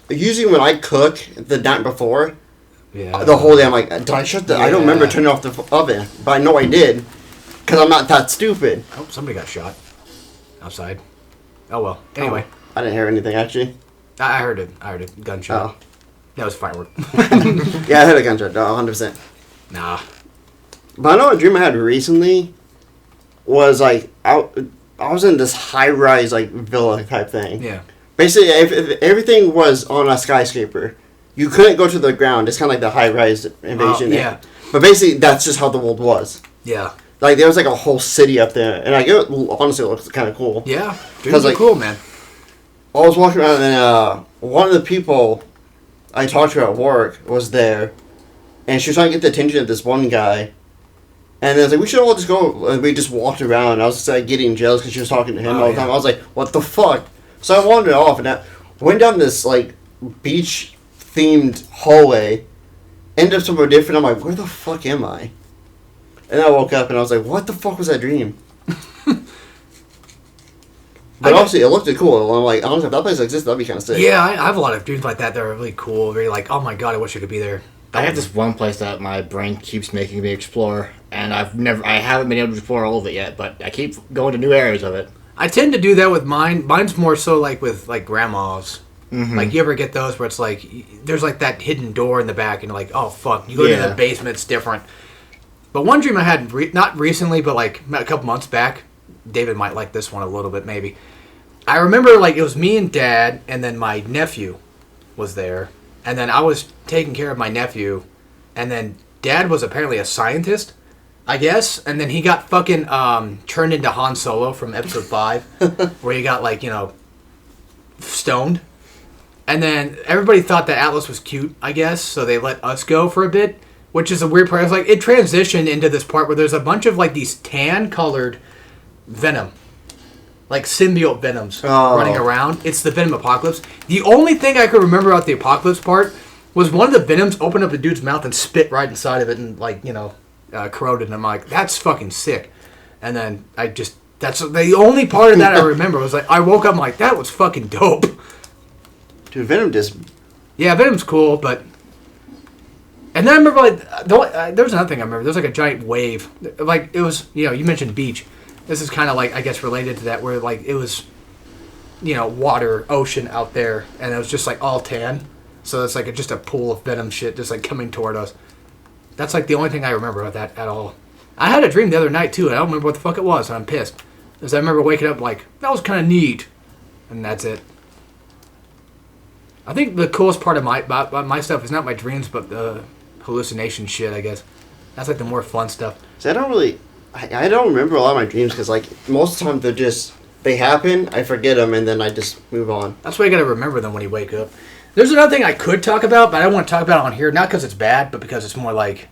Usually when I cook the night before, yeah, the whole day I'm like, did I shut the... I don't remember turning off the oven, but I know I did, because I'm not that stupid. Oh, somebody got shot outside. Oh, well. Anyway. Oh, I didn't hear anything, actually. I heard it. Gunshot. Oh. That was a firework. Yeah, I heard a gunshot. No, 100%. Nah. But I know a dream I had recently was, like, I was in this high-rise, like, villa type thing. Yeah. Basically, if everything was on a skyscraper, you couldn't go to the ground. It's kind of like the high-rise invasion. Yeah. But basically, that's just how the world was. Yeah. Like, there was, like, a whole city up there. And, like, it honestly looks kind of cool. Yeah. Dreams are like, cool, man. I was walking around, and one of the people I talked to her at work was there, and she was trying to get the attention of this one guy. And then I was like, we should all just go. And we just walked around. And I was just like getting jealous because she was talking to him all the time. I was like, what the fuck? So I wandered off and I went down this like beach themed hallway. Ended up somewhere different. I'm like, where the fuck am I? And I woke up and I was like, what the fuck was that dream? But obviously, it looked cool. And I'm like, honestly, if that place existed, that'd be kind of sick. Yeah, I have a lot of dreams like that that are really cool. Very like, oh my god, I wish I could be there. I have this one place that my brain keeps making me explore, and I haven't been able to explore all of it yet, but I keep going to new areas of it. I tend to do that with mine. Mine's more so like with like grandmas. Mm-hmm. Like you ever get those where it's like there's like that hidden door in the back, and you're like, oh fuck, you go to the basement, it's different. But one dream I had not recently, but like a couple months back. David might like this one a little bit, maybe. I remember like it was me and Dad, and then my nephew was there, and then I was taking care of my nephew, and then Dad was apparently a scientist, I guess, and then he got fucking turned into Han Solo from Episode 5, where he got like, you know, stoned, and then everybody thought that Atlas was cute, I guess, so they let us go for a bit, which is a weird part. It's like it transitioned into this part where there's a bunch of like these tan-colored Venom. Like symbiote Venoms running around. It's the Venom Apocalypse. The only thing I could remember about the Apocalypse part was one of the Venoms opened up a dude's mouth and spit right inside of it and like, you know, corroded. And I'm like, that's fucking sick. And then that's the only part of that I remember was like, I woke up and like, that was fucking dope. Dude, Venom just... Yeah, Venom's cool, but... And then I remember like, there was another thing I remember. There was like a giant wave. Like it was, you know, you mentioned beach. This is kind of like, I guess, related to that, where like it was, you know, water, ocean out there, and it was just like all tan. So it's like just a pool of Venom shit just like coming toward us. That's like the only thing I remember about that at all. I had a dream the other night too, and I don't remember what the fuck it was, and I'm pissed. Because I remember waking up like, that was kind of neat. And that's it. I think the coolest part of my stuff is not my dreams, but the hallucination shit, I guess. That's like the more fun stuff. So I don't remember a lot of my dreams because, like, most of the time they happen, I forget them, and then I just move on. That's why you gotta remember them when you wake up. There's another thing I could talk about, but I don't want to talk about it on here, not because it's bad, but because it's more like,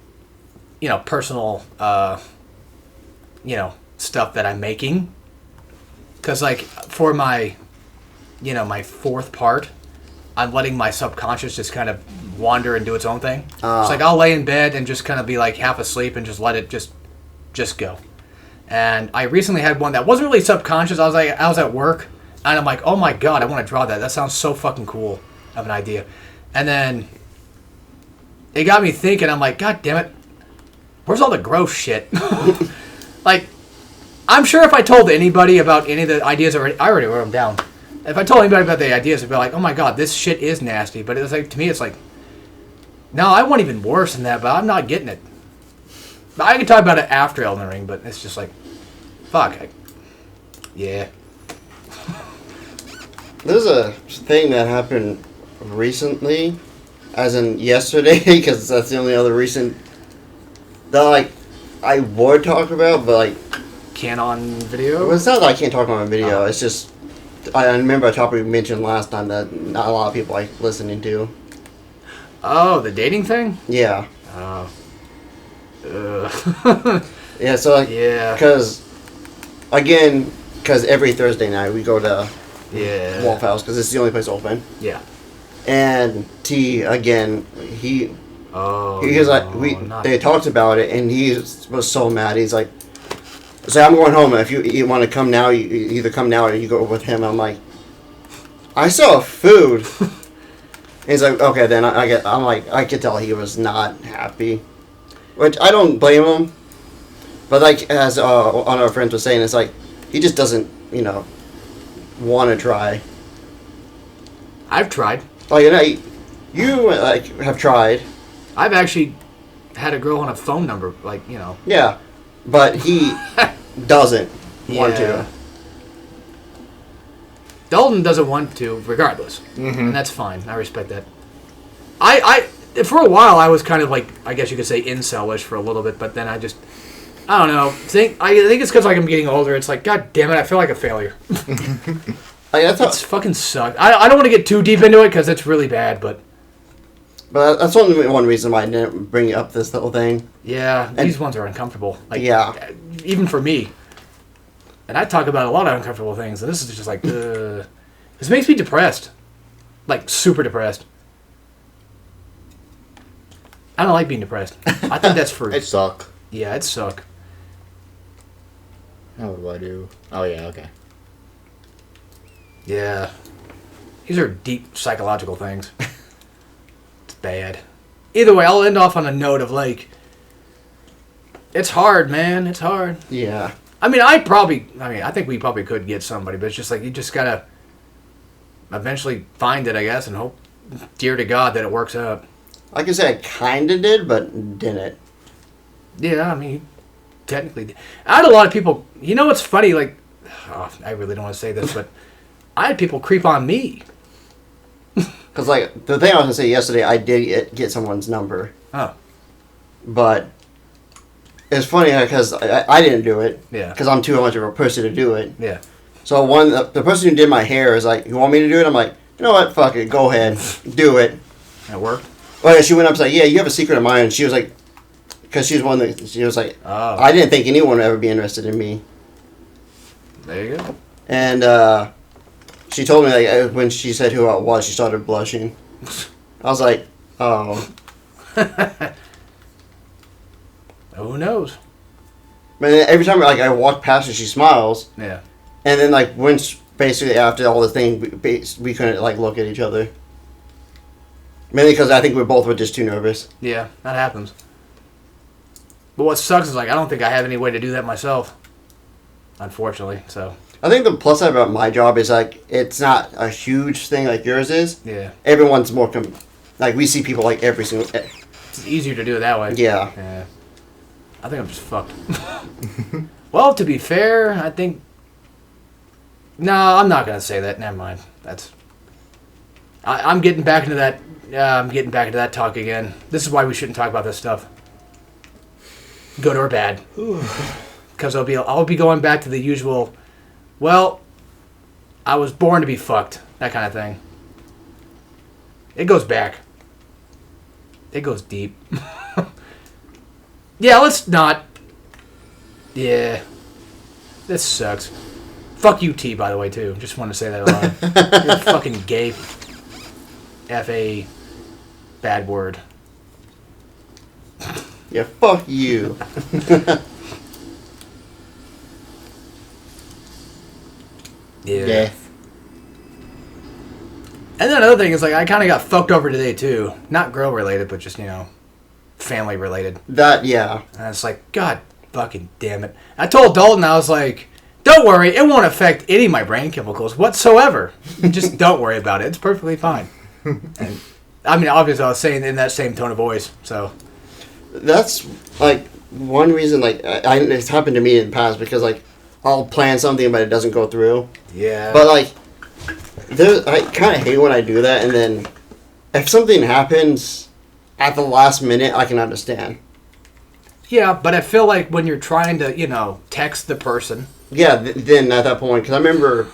you know, personal, you know, stuff that I'm making. Because, like, for my, you know, my fourth part, I'm letting my subconscious just kind of wander and do its own thing. It's like I'll lay in bed and just kind of be, like, half asleep and just let it just go. And I recently had one that wasn't really subconscious. I was at work and I'm like, oh my god, I want to draw that. That sounds so fucking cool of an idea. And then it got me thinking. I'm like, god damn it, where's all the gross shit? Like, I'm sure if I told anybody about any of the ideas I already wrote them down. If I told anybody about the ideas, they'd be like, oh my god, this shit is nasty. But it's like, to me, it's like, no, I want even worse than that, but I'm not getting it. I can talk about it after Elden Ring, but it's just like, fuck. Yeah. There's a thing that happened recently, as in yesterday, because that's the only other recent that, like, I would talk about, but, like... Canon video? Well, it's not that I can't talk about my video, it's just... I remember a topic we mentioned last time that not a lot of people like listening to. Oh, the dating thing? Yeah. Oh. Yeah, so like, yeah, because every Thursday night we go to Wolf House because it's the only place open. Yeah. And T again, he was like, they talked about it and he was so mad. He's like, "So I'm going home. If you want to come now, you either come now or you go with him." I'm like, I saw food. And he's like, okay, then I could tell he was not happy. Which I don't blame him, but like as one of our friends was saying, it's like he just doesn't, you know, want to try. I've tried. Like, you like have tried. I've actually had a girl on a phone number, like, you know. Yeah, but he doesn't want to. Dalton doesn't want to, regardless, and that's fine. I respect that. For a while, I was kind of like, I guess you could say incel-ish for a little bit, but then I don't know. I think it's because like I'm getting older. It's like, god damn it, I feel like a failure. It's fucking sucked. I don't want to get too deep into it because it's really bad, but But that's only one reason why I didn't bring up this little thing. Yeah, And- these ones are uncomfortable. Like, Yeah. even for me. And I talk about a lot of uncomfortable things, and this is just like, this makes me depressed. Like, super depressed. I don't like being depressed. I think that's for... It suck. Yeah, it suck. Now what do I do? Oh yeah, okay. Yeah. These are deep psychological things. It's bad. Either way, I'll end off on a note of like, it's hard, man. It's hard. Yeah. I mean, I think we probably could get somebody, but it's just like, you just gotta eventually find it, I guess, and hope, dear to God, that it works out. I can say I kind of did, but didn't. Yeah, I mean, technically. I had a lot of people, you know what's funny, like, I really don't want to say this, but I had people creep on me. Because, like, the thing I was going to say yesterday, I did get someone's number. Oh. But it's funny because I didn't do it. Yeah. Because I'm too much of a person to do it. Yeah. So the person who did my hair is like, you want me to do it? I'm like, you know what? Fuck it. Go ahead. Do it. That worked? Oh, yeah, she went up and was like, yeah, you have a secret of mine. And she was like, because she's one that, she was like, Oh. I didn't think anyone would ever be interested in me. There you go. And she told me, like, when she said who I was, she started blushing. I was like, oh. Who knows? But then every time, like, I walk past her, she smiles. Yeah. And then, like, once, basically, after all the thing, we couldn't, like, look at each other. Mainly because I think we both were just too nervous. Yeah, that happens. But what sucks is, like, I don't think I have any way to do that myself. Unfortunately, so. I think the plus side about my job is, like, it's not a huge thing like yours is. Yeah. Everyone's more, like, we see people, like, every single... It's easier to do it that way. Yeah. Yeah. I think I'm just fucked. Well, to be fair, I think... No, I'm not going to say that. Never mind. That's... I'm getting back into that... I'm getting back into that talk again. This is why we shouldn't talk about this stuff. Good or bad. Because I'll be going back to the usual... Well, I was born to be fucked. That kind of thing. It goes back. It goes deep. Yeah, let's not... Yeah. This sucks. Fuck you, T, by the way, too. Just want to say that aloud. You're fucking gay. F-A... Bad word. Yeah, fuck you. Yeah. And then another thing is, like, I kind of got fucked over today, too. Not girl-related, but just, family-related. That, yeah. And it's like, God fucking damn it. I told Dalton, I was like, don't worry, it won't affect any of my brain chemicals whatsoever. Just don't worry about it. It's perfectly fine. And, I mean, obviously, I was saying in that same tone of voice, so. That's, like, one reason, like, it's happened to me in the past because, like, I'll plan something, but it doesn't go through. Yeah. But, like, I kind of hate when I do that, and then if something happens at the last minute, I can understand. Yeah, but I feel like when you're trying to, text the person. Yeah, then at that point, because I remember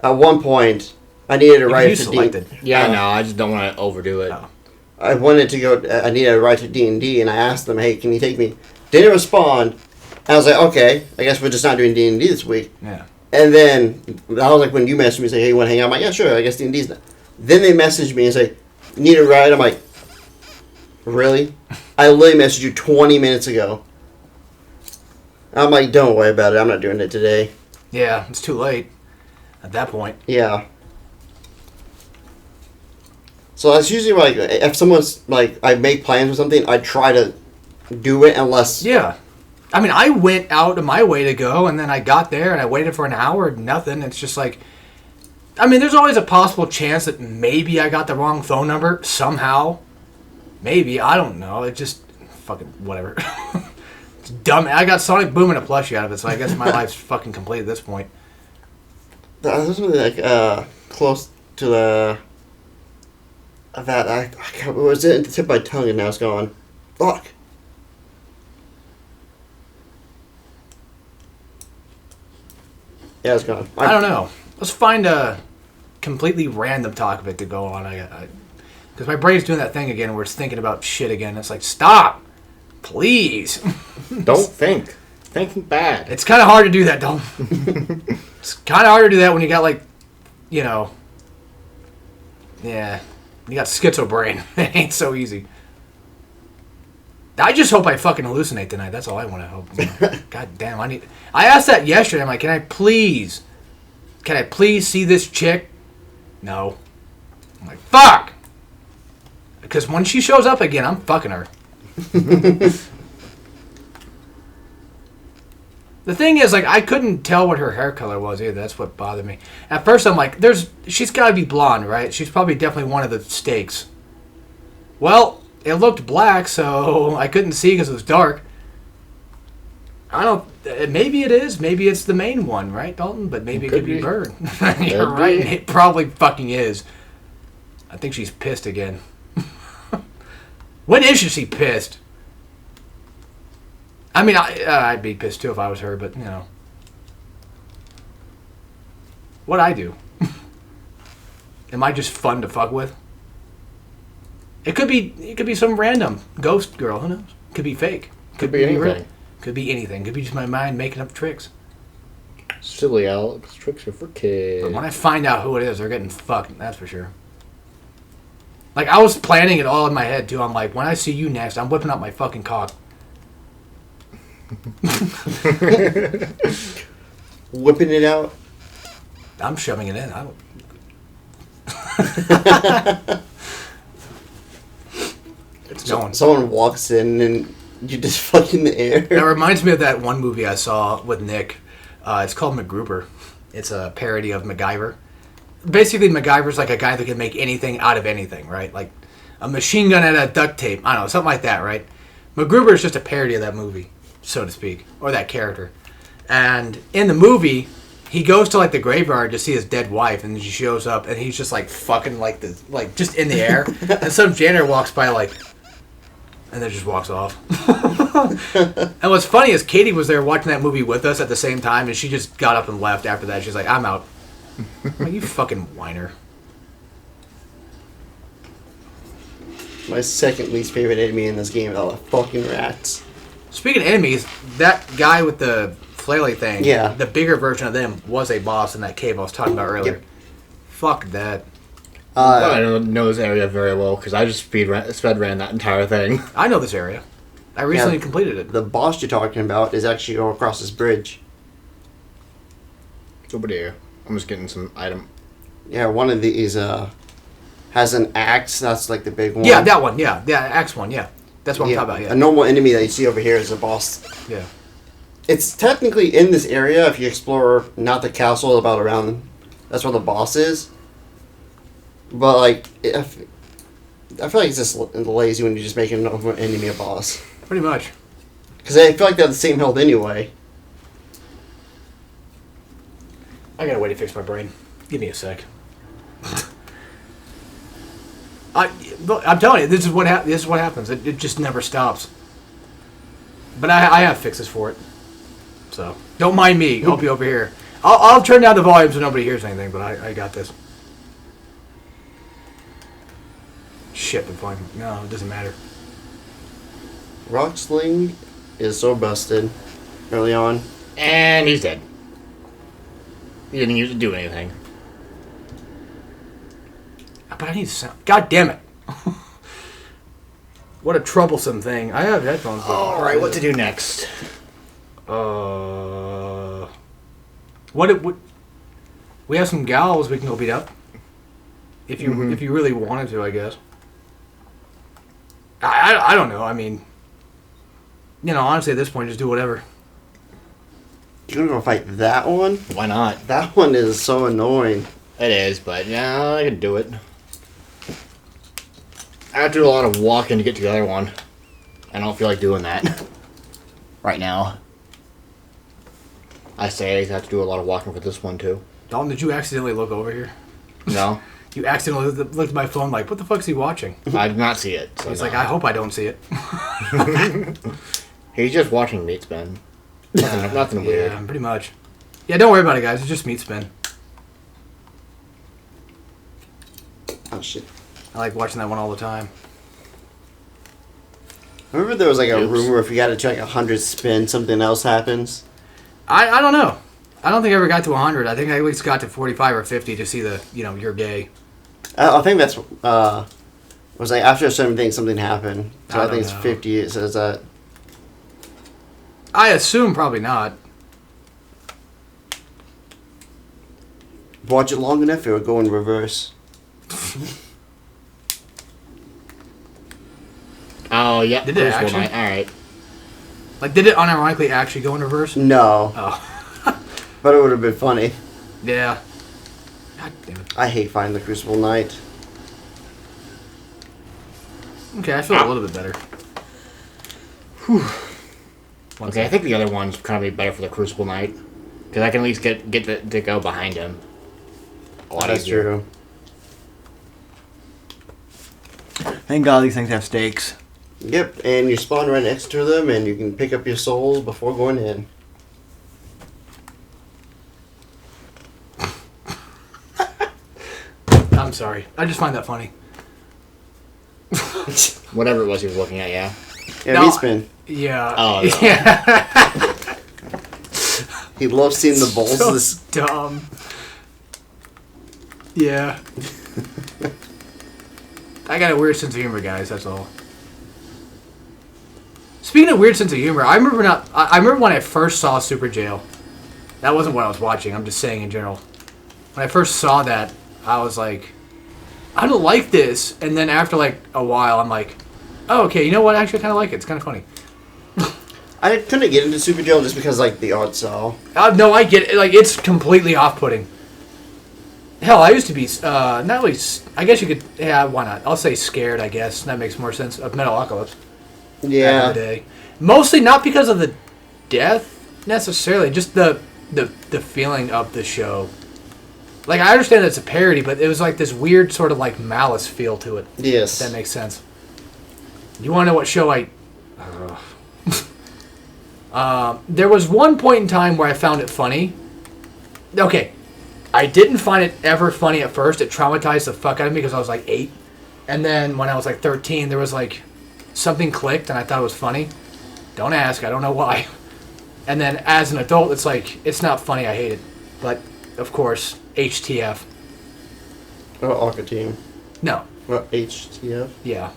at one point, I needed to write You to selected. Yeah, no, I just don't want to overdo it. Oh. I wanted to go. I needed to write to D&D, and I asked them, "Hey, can you take me?" Didn't respond. And I was like, "Okay, I guess we're just not doing D&D this week." Yeah. And then that was like when you messaged me, say, "Hey, you want to hang out?" I'm like, "Yeah, sure. I guess D&D's not." Then they messaged me and say, "You need a ride?" I'm like, "Really?" I literally messaged you 20 minutes ago. I'm like, "Don't worry about it. I'm not doing it today." Yeah, it's too late at that point. Yeah. So that's usually like if someone's like I make plans or something, I try to do it unless Yeah. I mean, I went out of my way to go, and then I got there, and I waited for an hour, nothing. It's just like... I mean, there's always a possible chance that maybe I got the wrong phone number somehow. Maybe. I don't know. It just... Fucking whatever. It's dumb. I got Sonic Boom and a plushie out of it, so I guess my life's fucking complete at this point. that was really like close to the that I can't, was it at the tip of my tongue and now it's gone. Fuck. Yeah, it's gone. I don't know. Let's find a completely random topic to go on. Because my brain's doing that thing again where it's thinking about shit again. It's like, stop! Please! Don't think. Thinking bad. It's kind of hard to do that, don't. It's kind of hard to do that when you got, like, you know... Yeah. You got schizo brain. It ain't so easy. I just hope I fucking hallucinate tonight. That's all I want to hope. God damn, I asked that yesterday. I'm like, can I please see this chick? No. I'm like, fuck! Because when she shows up again, I'm fucking her. The thing is, like, I couldn't tell what her hair color was either. That's what bothered me. At first, I'm like, she's got to be blonde, right? She's probably definitely one of the stakes. Well, it looked black, so I couldn't see because it was dark. I don't... Maybe it is. Maybe it's the main one, right, Dalton? But maybe it could be Bird. You're right. It probably fucking is. I think she's pissed again. When is she pissed? I mean, I'd be pissed too if I was her, but, you know. What'd I do? Am I just fun to fuck with? It could be some random ghost girl. Who knows? Could be fake. Could be anything. Real. Could be anything. Could be just my mind making up tricks. Silly Alex. Tricks are for kids. But when I find out who it is, they're getting fucked. That's for sure. Like, I was planning it all in my head, too. I'm like, when I see you next, I'm whipping out my fucking cock. Whipping it out? I'm shoving it in. I don't... It's going. Someone walks in and you just fuck in the air. That reminds me of that one movie I saw with Nick. It's called MacGruber. It's a parody of MacGyver. Basically, MacGyver's like a guy that can make anything out of anything, right? Like a machine gun out of duct tape. I don't know, something like that, right? MacGruber is just a parody of that movie, so to speak, or that character. And in the movie, he goes to like the graveyard to see his dead wife, and she shows up, and he's just like fucking like just in the air, and some janitor walks by like, and then just walks off. And what's funny is Katie was there watching that movie with us at the same time, and she just got up and left after that. She's like, I'm out. I'm like, you fucking whiner. My second least favorite enemy in this game is all the fucking rats. Speaking of enemies, that guy with the flaily thing, yeah, the bigger version of them was a boss in that cave I was talking about earlier. Yep. Fuck that. I don't know this area very well because I just speed ran that entire thing. I know this area. I recently completed it. The boss you're talking about is actually going across this bridge. Over there. I'm just getting some item. Yeah, one of these has an axe. That's like the big one. Yeah, that one. Yeah, the axe one. Yeah, that's what I'm talking about. Yeah. A normal enemy that you see over here is a boss. Yeah. It's technically in this area if you explore not the castle, about around. That's where the boss is. But like, I feel like it's just lazy when you just make an enemy a boss. Pretty much. Because I feel like they're the same health anyway. I got a way to fix my brain. Give me a sec. I'm telling you, this is what happens. It just never stops. But I have fixes for it. So don't mind me. I'll be over here. I'll turn down the volume so nobody hears anything. But I got this. Shit, the volume. No, it doesn't matter. Rock Sling is so busted early on. And he's dead. He didn't use it to do anything. But I need sound. God damn it. What a troublesome thing. I have headphones. Alright, what to do next? We have some gals we can go beat up. If you really wanted to, I guess. I don't know. I mean, you know, honestly, at this point, just do whatever. You're gonna go fight that one? Why not? That one is so annoying. It is, but yeah, I can do it. I have to do a lot of walking to get to the other one. I don't feel like doing that right now. I have to do a lot of walking for this one too. Dalton, did you accidentally look over here? No. You accidentally looked at my phone like, what the fuck's he watching? I did not see it. So he's like, I hope I don't see it. He's just watching meat spin. Nothing weird. Yeah, pretty much. Yeah, don't worry about it, guys. It's just meat spin. Oh shit! I like watching that one all the time. Remember there was like a Oops. rumor if you got to check 100 spins, something else happens. I don't know. I don't think I ever got to 100. I think I at least got to 45 or 50 to see the, you're gay. I think that's was like after a certain thing, something happened. So I I, don't think it's know. 50. It says that. I assume probably not. Watch it long enough, it will go in reverse. Oh, yeah. Did it Crucible actually? Knight. All right. Like, did it unironically actually go in reverse? No, Oh. but it would have been funny. Yeah. God damn it. I hate finding the Crucible Knight. Okay, I feel a little bit better. Whew. One Okay, I sec. think the other one's gonna be better for the Crucible Knight, because I can at least get to go behind him. A lot That's easier. true. Thank God these things have stakes. Yep, and you spawn right next to them, and you can pick up your souls before going in. I'm sorry. I just find that funny. Whatever it was he was looking at, yeah. Yeah, No, meat spin. Yeah. Oh, no. Yeah. He loves seeing the bowls. So This dumb. Yeah. I got a weird sense of humor, guys. That's all. Speaking of weird sense of humor, I remember when I first saw Super Jail. That wasn't what I was watching. I'm just saying in general. When I first saw that, I was like, I don't like this. And then after like a while, I'm like, oh, okay. You know what? I actually kind of like it. It's kind of funny. I couldn't get into Super Jail just because like the art style. No, I get it. Like, it's completely off-putting. Hell, I used to be, not really, I guess you could, yeah, why not? I'll say scared, I guess. That makes more sense, of Metalocalypse. Back in the Yeah. day. Mostly not because of the death, necessarily, just the feeling of the show. Like, I understand that it's a parody, but it was like this weird sort of, like, malice feel to it. Yes. If that makes sense. You want to know what show there was one point in time where I found it funny. Okay. I didn't find it ever funny at first. It traumatized the fuck out of me because I was like 8. And then when I was like 13, there was like something clicked and I thought it was funny. Don't ask. I don't know why. And then as an adult, it's like, it's not funny. I hate it. But, of course, HTF. Oh, Orca Team. No. What, HTF? Yeah.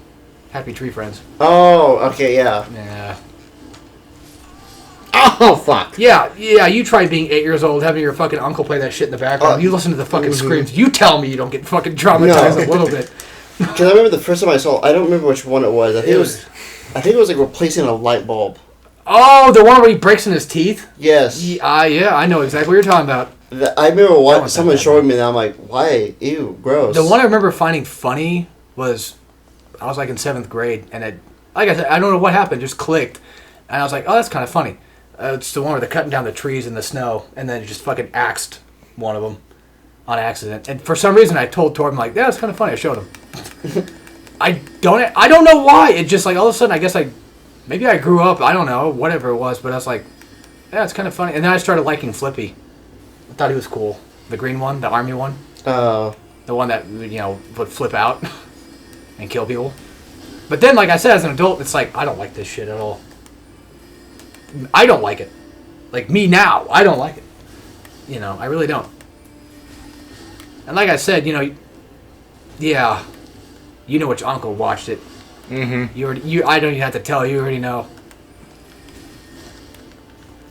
Happy Tree Friends. Oh, okay, yeah. Yeah. Oh, fuck. Yeah, you try being 8 years old, having your fucking uncle play that shit in the background. You listen to the fucking screams. You tell me you don't get fucking traumatized No. a little bit. Because I remember the first time I saw it, I don't remember which one it was. I think it was like replacing a light bulb. Oh, the one where he breaks in his teeth? Yes. Yeah, I know exactly what you're talking about. I remember That one's someone not bad, showing me that. I'm like, why? Ew, gross. The one I remember finding funny was, I was like in 7th grade, and it, like I said, I don't know what happened, just clicked. And I was like, oh, that's kind of funny. It's the one where they're cutting down the trees in the snow, and then just fucking axed one of them on accident. And for some reason, I told Torben, like, yeah, it's kind of funny. I showed him. I don't know why. It just, like, all of a sudden, I guess maybe I grew up. I don't know, whatever it was. But I was like, yeah, it's kind of funny. And then I started liking Flippy. I thought he was cool. The green one, the army one. Oh. The one that, would flip out and kill people. But then, like I said, as an adult, it's like, I don't like this shit at all. I don't like it. Like, me now, I don't like it. I really don't. And like I said, yeah, you know which uncle watched it. Mm-hmm. I don't even have to tell you, already know.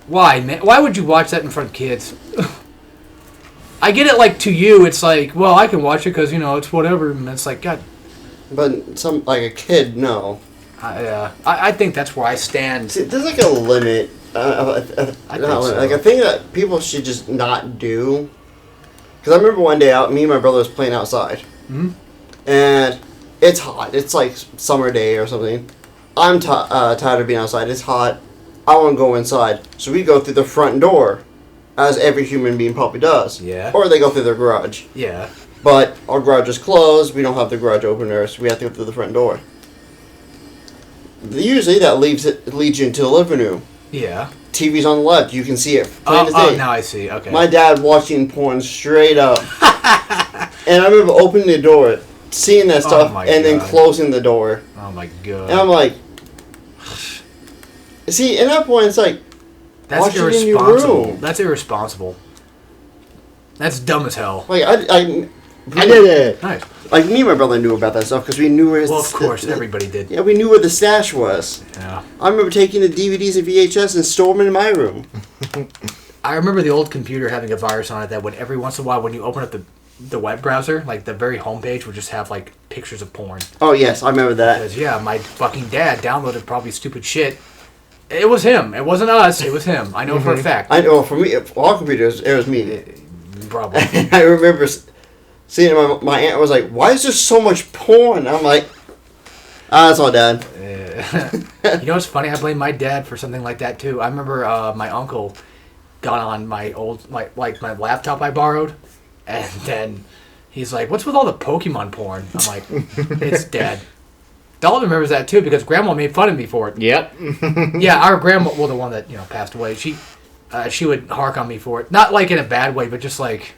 Why, man? Why would you watch that in front of kids? I get it, like, to you, it's like, well, I can watch it because, it's whatever. And it's like, God. But like a kid, no. I think that's where I stand. See, there's like a limit. I think so. Like a thing that people should just not do. Because I remember one day me and my brother was playing outside. Hmm? And it's hot. It's like summer day or something. I'm tired of being outside. It's hot. I want to go inside. So we go through the front door, as every human being probably does. Yeah. Or they go through their garage. Yeah. But our garage is closed. We don't have the garage opener, so we have to go through the front door. Usually that leads you into the living room. Yeah. TV's on the left. You can see it plain as day. Now I see. Okay. My dad watching porn straight up. And I remember opening the door, seeing that Oh stuff my and then God. closing the door. Oh my god. And I'm like, see, at that point, it's like, That's watch it in your irresponsible. room. That's irresponsible. That's dumb as hell. like I did it. Nice. Like, me and my brother knew about that stuff because we knew where. Well, of course, everybody did. Yeah, we knew where the stash was. Yeah. I remember taking the DVDs and VHS and storing them in my room. I remember the old computer having a virus on it that would every once in a while, when you open up the web browser, like the very homepage would just have like pictures of porn. Oh yes, I remember that. Because yeah, my fucking dad downloaded probably stupid shit. It was him. It wasn't us. It was him. I know for a fact. I know for me, for all computers, it was me. Probably. I remember seeing my aunt was like, "Why is there so much porn?" I'm like, "Ah, it's all dad." You know what's funny? I blame my dad for something like that too. I remember my uncle got on my old my laptop I borrowed, and then he's like, "What's with all the Pokemon porn?" I'm like, "It's Dad." Dalton remembers that too because Grandma made fun of me for it. Yep. Yeah, our grandma, well, the one that passed away, she would hark on me for it, not like in a bad way, but just like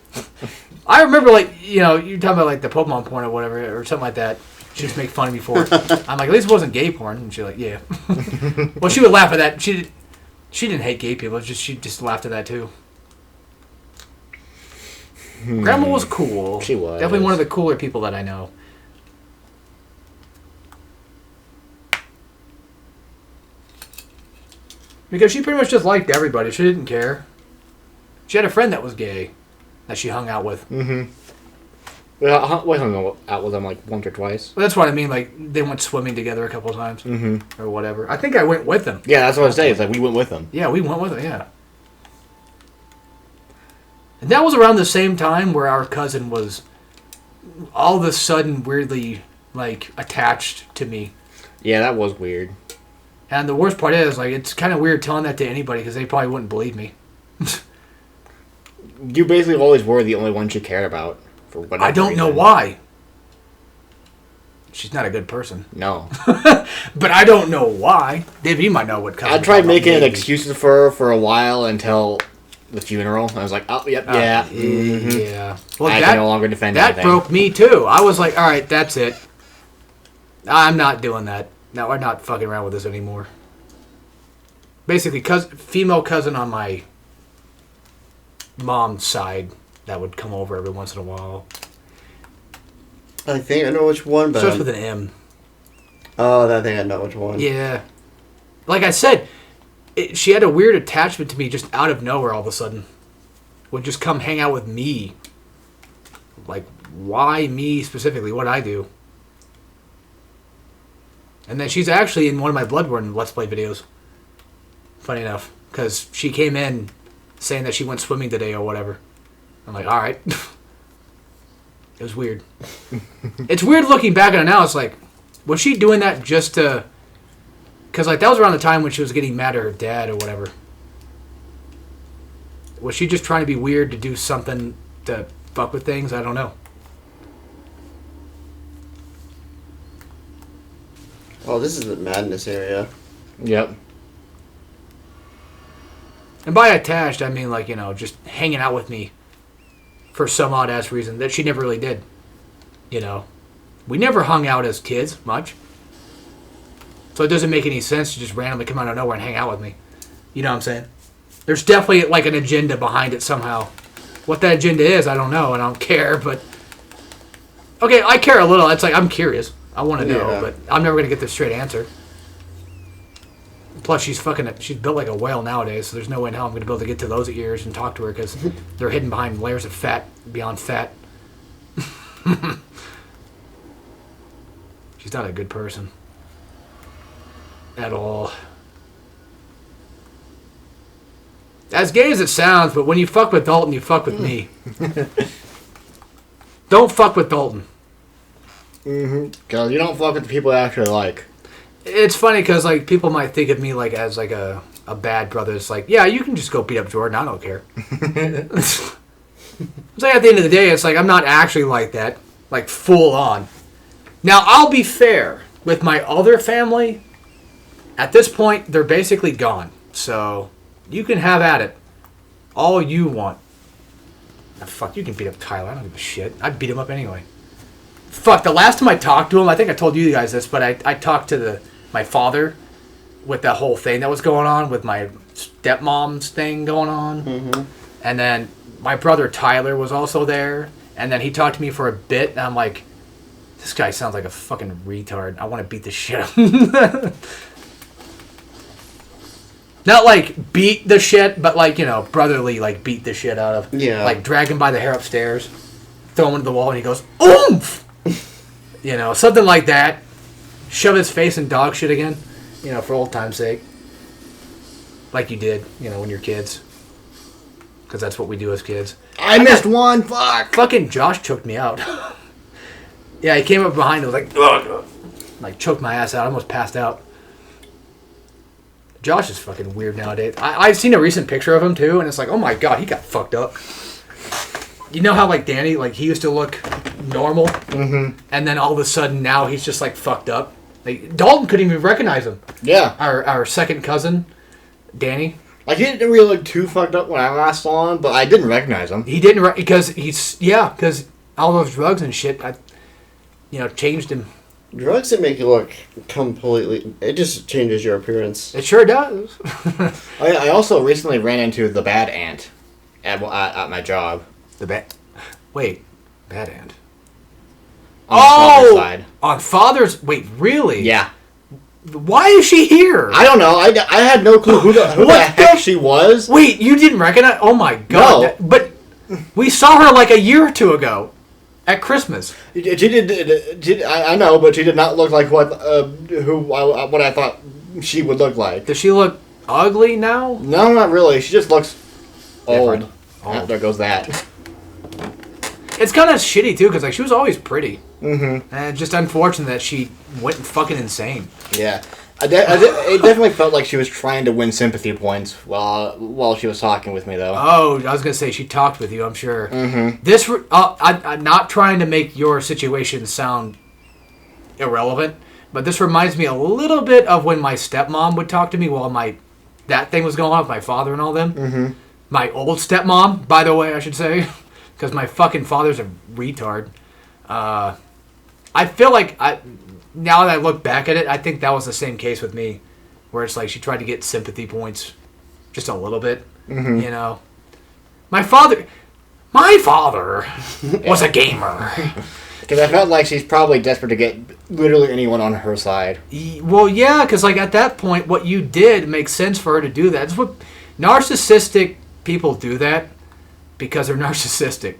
I remember, like you're talking about like the Pokemon porn or whatever or something like that. She'd just make fun of me for it. I'm like, at least it wasn't gay porn, and she's like, yeah. Well, she would laugh at that. She didn't hate gay people. She just laughed at that too. Grandma was cool. She was definitely one of the cooler people that I know. Because she pretty much just liked everybody. She didn't care. She had a friend that was gay that she hung out with. Mm-hmm. Well, I hung out with them like once or twice. Well, that's what I mean. Like, they went swimming together a couple of times. Mm-hmm. Or whatever. I think I went with them. Yeah, that's what I was saying. It's like we went with them. Yeah, we went with them, yeah. And that was around the same time where our cousin was all of a sudden weirdly, like, attached to me. Yeah, that was weird. And the worst part is, like, it's kind of weird telling that to anybody because they probably wouldn't believe me. You basically always were the only one she cared about. For whatever I don't know reason. why. She's not a good person. No. But I don't know why. Dave, you might know what cousin. I tried making maybe. excuses for her for a while until the funeral. I was like, oh, yep, yeah. Mm-hmm. Yeah. Well, I can no longer defend that anything. broke me, too. I was like, all right, that's it. I'm not doing that. No, we're not fucking around with this anymore. Basically, female cousin on my mom's side that would come over every once in a while. I think I know which one, but Starts with an M. oh, I think I know which one. Yeah. Like I said, she had a weird attachment to me just out of nowhere all of a sudden. Would just come hang out with me. Like, why me specifically? What'd I do? And then she's actually in one of my Bloodborne Let's Play videos. Funny enough. Because she came in saying that she went swimming today or whatever. I'm like, alright. It was weird. It's weird looking back on it now. It's like, was she doing that just to... Because like that was around the time when she was getting mad at her dad or whatever. Was she just trying to be weird to do something to fuck with things? I don't know. Oh, this is the madness area. Yep. And by attached, I mean like, just hanging out with me for some odd ass reason that she never really did. We never hung out as kids much. So it doesn't make any sense to just randomly come out of nowhere and hang out with me. You know what I'm saying? There's definitely like an agenda behind it somehow. What that agenda is, I don't know, and I don't care, but... Okay, I care a little. It's like, I'm curious. I want to know, Yeah. but I'm never going to get the straight answer. Plus, she's built like a whale nowadays, so there's no way in hell I'm going to be able to get to those ears and talk to her because they're hidden behind layers of fat, beyond fat. She's not a good person. At all. As gay as it sounds, but when you fuck with Dalton, you fuck with me. Don't fuck with Dalton. Mm-hmm. Because you don't fuck with the people you actually like. It's funny because like people might think of me like as like a bad brother. It's like, yeah, you can just go beat up Jordan. I don't care. It's like at the end of the day, it's like I'm not actually like that, like full on. Now I'll be fair with my other family. At this point, they're basically gone. So you can have at it all you want. Fuck, you can beat up Tyler. I don't give a shit. I'd beat him up anyway. Fuck, the last time I talked to him, I think I told you guys this, but I talked to my father with that whole thing that was going on with my stepmom's thing going on. Mm-hmm. And then my brother Tyler was also there. And then he talked to me for a bit, and I'm like, this guy sounds like a fucking retard. I want to beat the shit out of him. Not like beat the shit, but like, brotherly, like beat the shit out of. Yeah. Like drag him by the hair upstairs, throw him into the wall, and he goes, oomph! Something like that. Shove his face in dog shit again, for old time's sake. Like you did, when you're kids. Because that's what we do as kids. I missed one, fuck! Fucking Josh choked me out. Yeah, he came up behind and was like, ugh, like choked my ass out. I almost passed out. Josh is fucking weird nowadays. I've seen a recent picture of him too, and it's like, oh my god, he got fucked up. You know how like Danny, like he used to look normal, and then all of a sudden now he's just like fucked up. Like Dalton couldn't even recognize him. Yeah. Our second cousin, Danny. Like he didn't really look too fucked up when I last saw him, but I didn't recognize him. He didn't because all those drugs and shit, changed him. Drugs that make you look completely... It just changes your appearance. It sure does. I also recently ran into the bad ant at my job. Wait, bad ant. On father's side. On father's... Wait, really? Yeah. Why is she here? I don't know. I had no clue who the heck she was. Wait, you didn't recognize... Oh my god. No. But we saw her like a year or two ago. At Christmas. She did. I know, but she did not look like what I thought she would look like. Does she look ugly now? No, not really. She just looks old. Oh. There goes that. It's kind of shitty too, because like she was always pretty. Mm-hmm. And it's just unfortunate that she went fucking insane. Yeah. It definitely felt like she was trying to win sympathy points while she was talking with me, though. Oh, I was gonna say she talked with you. I'm sure. Mm-hmm. I'm not trying to make your situation sound irrelevant, but this reminds me a little bit of when my stepmom would talk to me while that thing was going on with my father and all them. Mm-hmm. My old stepmom, by the way, I should say, because my fucking father's a retard. I feel like now that I look back at it, I think that was the same case with me, where it's like she tried to get sympathy points, just a little bit. Mm-hmm. My father was a gamer. Because I felt like she's probably desperate to get literally anyone on her side. Well, yeah, because like at that point, what you did makes sense for her to do that. It's what narcissistic people do that because they're narcissistic.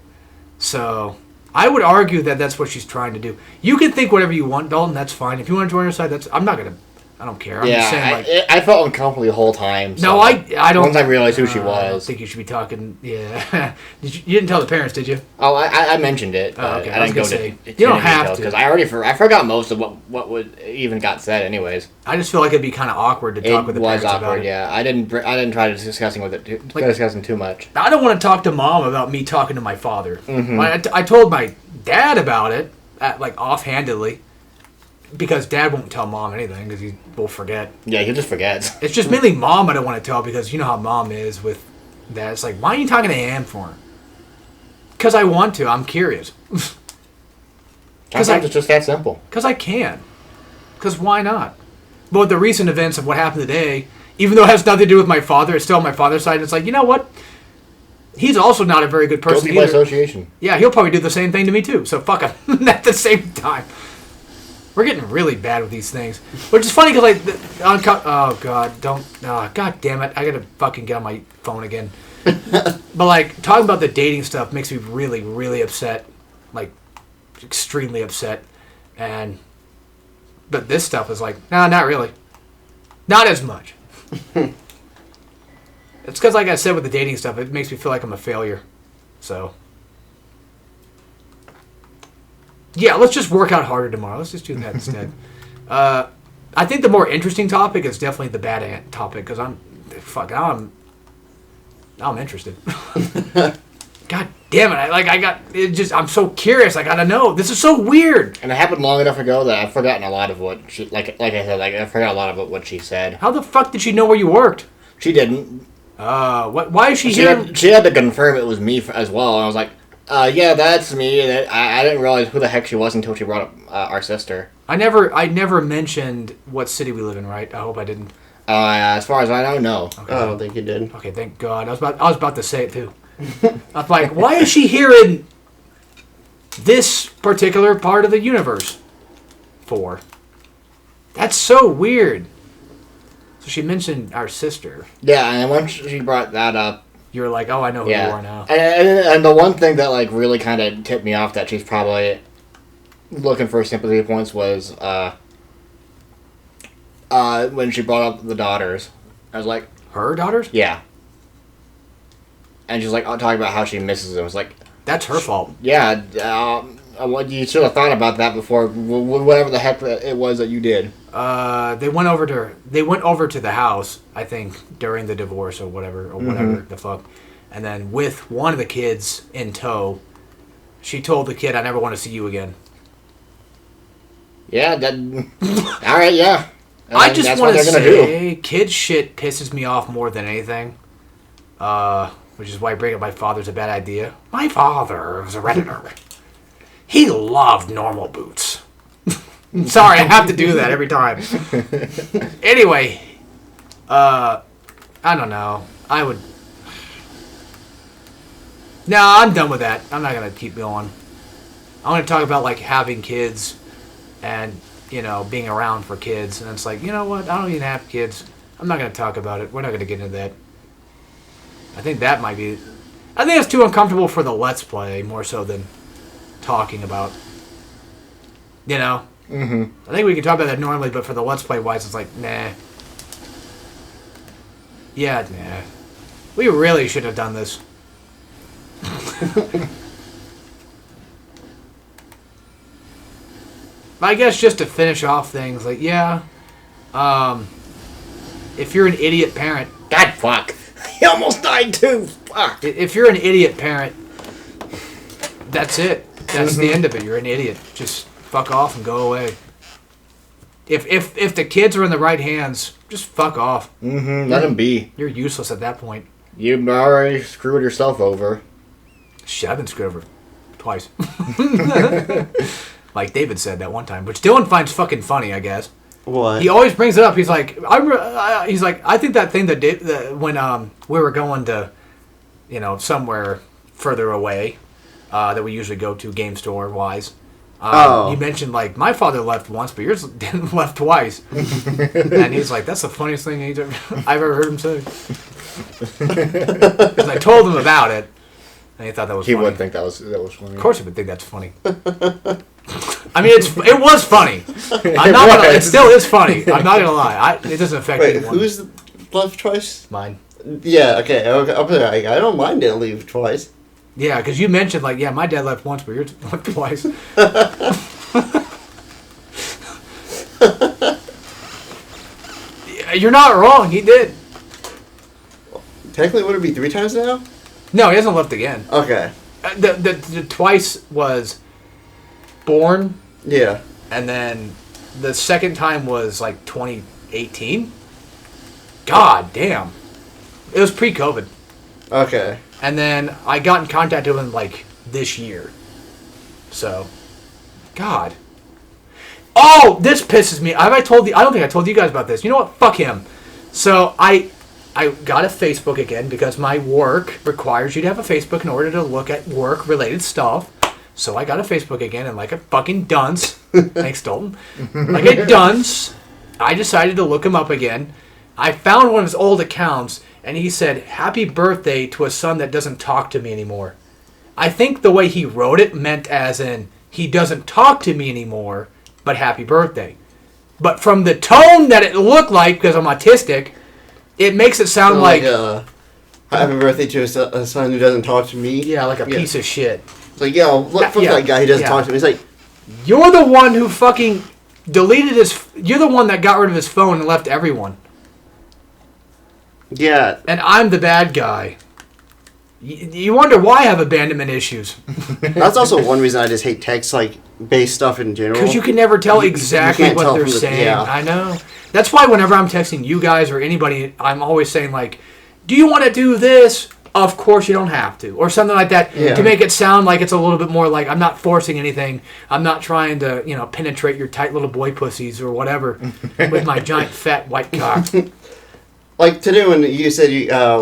So I would argue that that's what she's trying to do. You can think whatever you want, Dalton. That's fine. If you want to join her side, I don't care. I'm just saying, I felt uncomfortable the whole time. So no, I don't. Once I realized who she was, I don't think you should be talking. Yeah, you didn't tell the parents, did you? Oh, I mentioned it. Oh, okay. I didn't go say, to. You don't have to because I forgot most of what would even got said. Anyways, I just feel like it'd be kind of awkward to talk with the parents about it. Yeah, I didn't try to discussing too much. I don't want to talk to mom about me talking to my father. Mm-hmm. I told my dad about it, like offhandedly. Because dad won't tell mom anything because he will forget. Yeah, he just forgets. It's just mainly mom I don't want to tell because you know how mom is with that. It's like, why are you talking to Ann for? Because I want to. I'm curious. Sometimes it's just that simple. Because I can. Because why not? But with the recent events of what happened today, even though it has nothing to do with my father, it's still on my father's side. It's like, you know what? He's also not a very good person Guilty by association. Yeah, he'll probably do the same thing to me too. So fuck him at the same time. We're getting really bad with these things. Which is funny because, oh, God, God damn it. I gotta fucking get on my phone again. But, like, talking about the dating stuff makes me really, really upset. Like, extremely upset. But this stuff is like, nah, not really. Not as much. It's because, like I said, with the dating stuff, it makes me feel like I'm a failure. So... yeah, let's just work out harder tomorrow. Let's just do that instead. I think the more interesting topic is definitely the bad ant topic because I'm interested. God damn it! I'm so curious. I gotta know. This is so weird. And it happened long enough ago that I've forgotten a lot of what she like I said. Like I forgot a lot of what she said. How the fuck did she know where you worked? She didn't. Why is she here? She had to confirm it was me as well. And I was like, Yeah, that's me. I didn't realize who the heck she was until she brought up our sister. I never mentioned what city we live in, right? I hope I didn't. As far as I know, no. Okay. I don't think you did. Okay, thank God. I was about to say it too. I'm like, why is she here in this particular part of the universe for? That's so weird. So she mentioned our sister. Yeah, and once she brought that up, You were like, oh, I know who you are now. and the one thing that like really kind of tipped me off that she's probably looking for sympathy points was when she brought up the daughters. I was like, Her daughters? yeah. And she's like talking about how she misses them. I was like, That's her fault. yeah, you should have thought about that before whatever the heck it was that you did. They went over to the house, I think, during the divorce or whatever the fuck. And then with one of the kids in tow, she told the kid, I never want to see you again. Yeah, that. All right, yeah. I just that's want what to they're gonna say, kid shit pisses me off more than anything. Which is why bringing up my father's a bad idea. My father was a Redditor. He loved normal boots. Sorry, I have to do that every time. Anyway, I don't know. I would... No, I'm done with that. I'm not going to keep going. I want to talk about, like, having kids and, you know, being around for kids. And it's like, you know what? I don't even have kids. I'm not going to talk about it. We're not going to get into that. I think that might be... I think it's too uncomfortable for the Let's Play more so than talking about... You know? Mm-hmm. I think we can talk about that normally, but for the Let's Play wise, it's like, nah. Yeah, nah. We really should have done this. I guess just to finish off things, like, yeah. If you're an idiot parent... God, fuck. He almost died too. Fuck. If you're an idiot parent, that's it. That's the end of it. You're an idiot. Just fuck off and go away. If the kids are in the right hands, just fuck off. Mm-hmm. Let him be. You're useless at that point. You already screwed yourself over. Shit, I've been screwed over twice. Like David said that one time, which Dylan finds fucking funny, I guess. What? He always brings it up. He's like, I think that thing that when we were going to, you know, somewhere further away, that we usually go to game store wise. You mentioned like my father left once, but yours left twice. And he's like, that's the funniest thing I've ever heard him say. Because I told him about it, and he thought that was funny. He would think that was funny. Of course, he would think that's funny. I mean, it was funny. It still is funny. I'm not gonna lie. It doesn't affect anyone. Who's left twice? Mine. Yeah. Okay. I don't mind didn't leave twice. Yeah, because you mentioned like, yeah, my dad left once, but yours left twice. You're not wrong. He did. Technically, would it be 3 times now? No, he hasn't left again. Okay. The twice was born, Yeah. and then the second time was like 2018. God damn. It was pre-COVID. Okay. And then I got in contact with him like this year. So, God. Oh, this pisses me. I don't think I told you guys about this. You know what? Fuck him. So I got a Facebook again because my work requires you to have a Facebook in order to look at work-related stuff. So I got a Facebook again, and like a fucking dunce, thanks Dalton, like a dunce, I decided to look him up again. I found one of his old accounts, and he said, "Happy birthday to a son that doesn't talk to me anymore." I think the way he wrote it meant as in, he doesn't talk to me anymore, but happy birthday. But from the tone that it looked like, because I'm autistic, it makes it sound like happy birthday to a son who doesn't talk to me. yeah, like a piece of shit. It's like, yo, look, fuck that guy who doesn't talk to me. It's like, you're the one who fucking deleted his... You're the one that got rid of his phone and left everyone. yeah. And I'm the bad guy. You wonder why I have abandonment issues. That's also one reason I just hate text, like, based stuff in general. Because you can never tell exactly can't what tell they're from the- saying. yeah. I know. That's why whenever I'm texting you guys or anybody, I'm always saying, like, do you want to do this? of course you don't have to, or something like that, Yeah. to make it sound like it's a little bit more like I'm not forcing anything. I'm not trying to, penetrate your tight little boy pussies or whatever with my giant fat white cock. Like today when you said,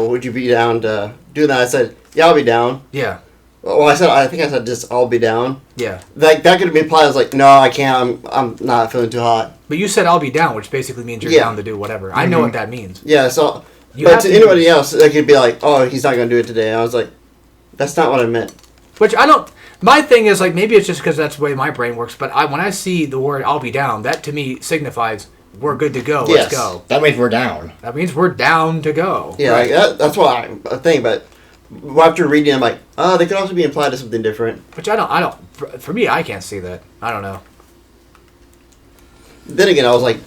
would you be down to do that? I said, yeah, I'll be down. Yeah, Well, I think I said just, I'll be down. yeah. Like, that could be implied as like, no, I can't, I'm not feeling too hot. But you said I'll be down, which basically means you're Yeah. down to do whatever. I know what that means. Yeah, so, You but have to to anybody use- else, they could be like, oh, he's not going to do it today. I was like, that's not what I meant. Which I don't. My thing is like maybe it's just because that's the way my brain works. But when I see the word "I'll be down," that to me signifies we're good to go. Yes. Let's go. That means we're down. That means we're down to go. Yeah, like, that's what I think, but after reading, I'm like, oh, they could also be implied as something different. Which I don't. For me, I can't see that. I don't know. Then again, I was like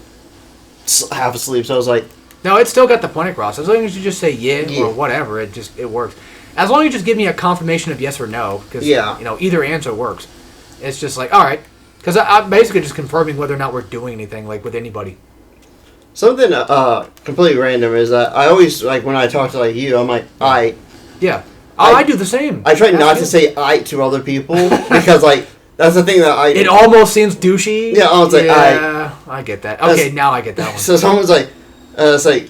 half asleep, so I was like, No, it still got the point across. As long as you just say yeah, Yeah. or whatever, it works. As long as you just give me a confirmation of yes or no, because Yeah. either answer works. It's just like all right, because I'm basically just confirming whether or not we're doing anything like with anybody. something completely random is that I always, like, when I talk to, like, you, I'm like, Yeah. Oh, I do the same. I try not to That's say I to other people, because, like, that's the thing that it almost seems douchey. Yeah, I was like, yeah, I get that. Okay, now I get that one. So someone's like, it's like,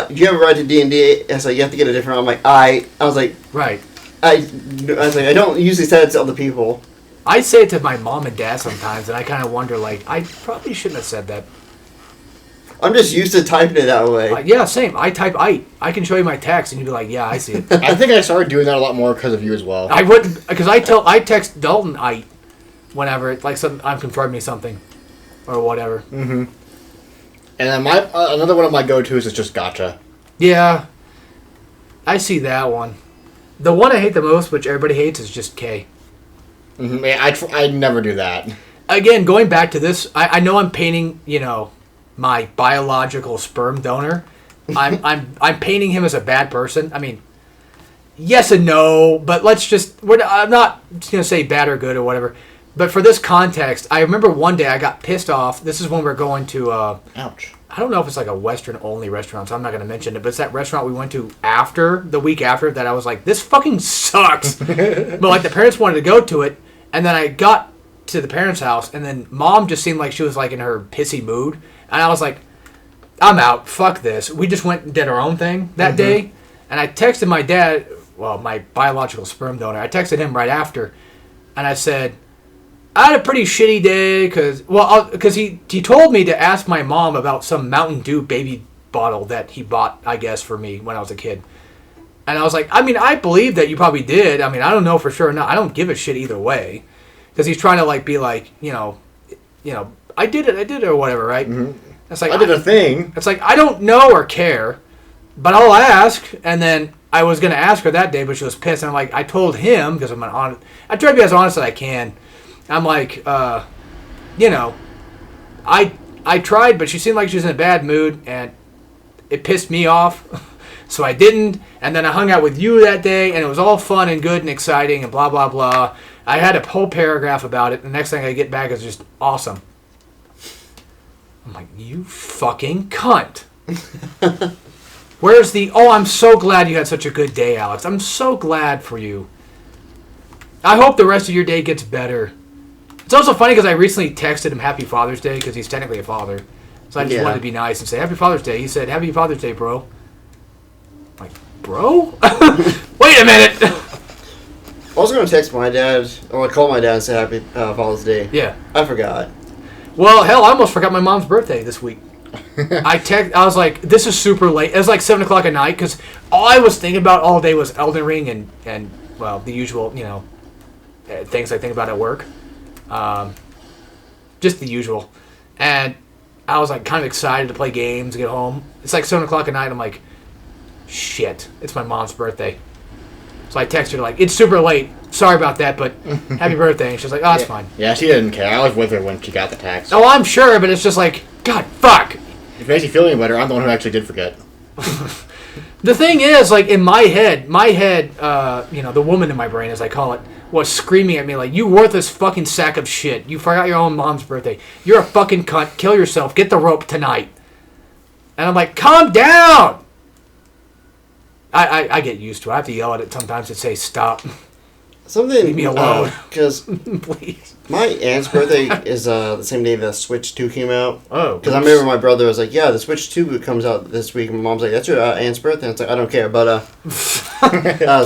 do you ever ride to D&D? It's like, you have to get a different, I'm like, I was like, Right. I was like, I don't usually say it to other people. I say it to my mom and dad sometimes, and I kind of wonder, like, I probably shouldn't have said that. I'm just used to typing it that way. Yeah, same. I type "ite." I can show you my text, and you'd be like, "Yeah, I see it." I think I started doing that a lot more because of you as well. I wouldn't, because I text Dalton "ite" whenever I'm confirming something or whatever. And then another one of my go-tos is just gotcha. Yeah, I see that one. The one I hate the most, which everybody hates, is just K. Yeah, I never do that. Again, going back to this, I know I'm painting, my biological sperm donor. I'm painting him as a bad person. I mean, yes and no, but I'm not gonna say bad or good or whatever. But for this context, I remember one day I got pissed off. This is when we're going to Ouch. I don't know if it's like a Western only restaurant, so I'm not gonna mention it, but it's that restaurant we went to the week after that I was like, this fucking sucks. But like the parents wanted to go to it, and then I got to the parents' house, and then mom just seemed like she was like in her pissy mood. And I was like, I'm out. Fuck this. We just went and did our own thing that day. And I texted my dad, well, my biological sperm donor. I texted him right after. And I said, I had a pretty shitty day because he told me to ask my mom about some Mountain Dew baby bottle that he bought, I guess, for me when I was a kid. And I was like, I mean, I believe that you probably did. I mean, I don't know for sure or not. I don't give a shit either way. Because he's trying to like be like, I did it or whatever, right? Mm-hmm. It's like I did a thing. It's like I don't know or care, but I'll ask. And then I was gonna ask her that day, but she was pissed. And I'm like, I told him because I'm an honest. I try to be as honest as I can. I'm like, I tried, but she seemed like she was in a bad mood, and it pissed me off. So I didn't. And then I hung out with you that day, and it was all fun and good and exciting and blah blah blah. I had a whole paragraph about it. The next thing I get back is just awesome. I'm like, you fucking cunt. Where's I'm so glad you had such a good day, Alex. I'm so glad for you. I hope the rest of your day gets better. It's also funny because I recently texted him Happy Father's Day because he's technically a father. So I just wanted to be nice and say Happy Father's Day. He said, Happy Father's Day, bro. I'm like, bro? Wait a minute. I was going to text my dad, or call my dad and say Happy Father's Day. Yeah. I forgot. Well, hell, I almost forgot my mom's birthday this week. I was like, this is super late. It was like 7 o'clock at night because all I was thinking about all day was Elden Ring and well, the usual, things I think about at work. Just the usual. And I was like kind of excited to play games, get home. It's like 7 o'clock at night. I'm like, shit, it's my mom's birthday. So I texted her like, it's super late. Sorry about that, but happy birthday. And she's like, oh, it's fine. Yeah, she didn't care. I was with her when she got the text. Oh, I'm sure, but it's just like, God, fuck. If it makes you feel any better, I'm the one who actually did forget. The thing is, like, in my head, the woman in my brain, as I call it, was screaming at me like, you worthless fucking sack of shit. You forgot your own mom's birthday. You're a fucking cunt. Kill yourself. Get the rope tonight. And I'm like, calm down. I get used to it. I have to yell at it sometimes to say stop. Something. Leave me alone. Because Please. my aunt's birthday is the same day the Switch 2 came out. Oh. Because I remember my brother was like, "Yeah, the Switch 2 comes out this week." And my mom's like, "That's your aunt's birthday." And it's like, I don't care, but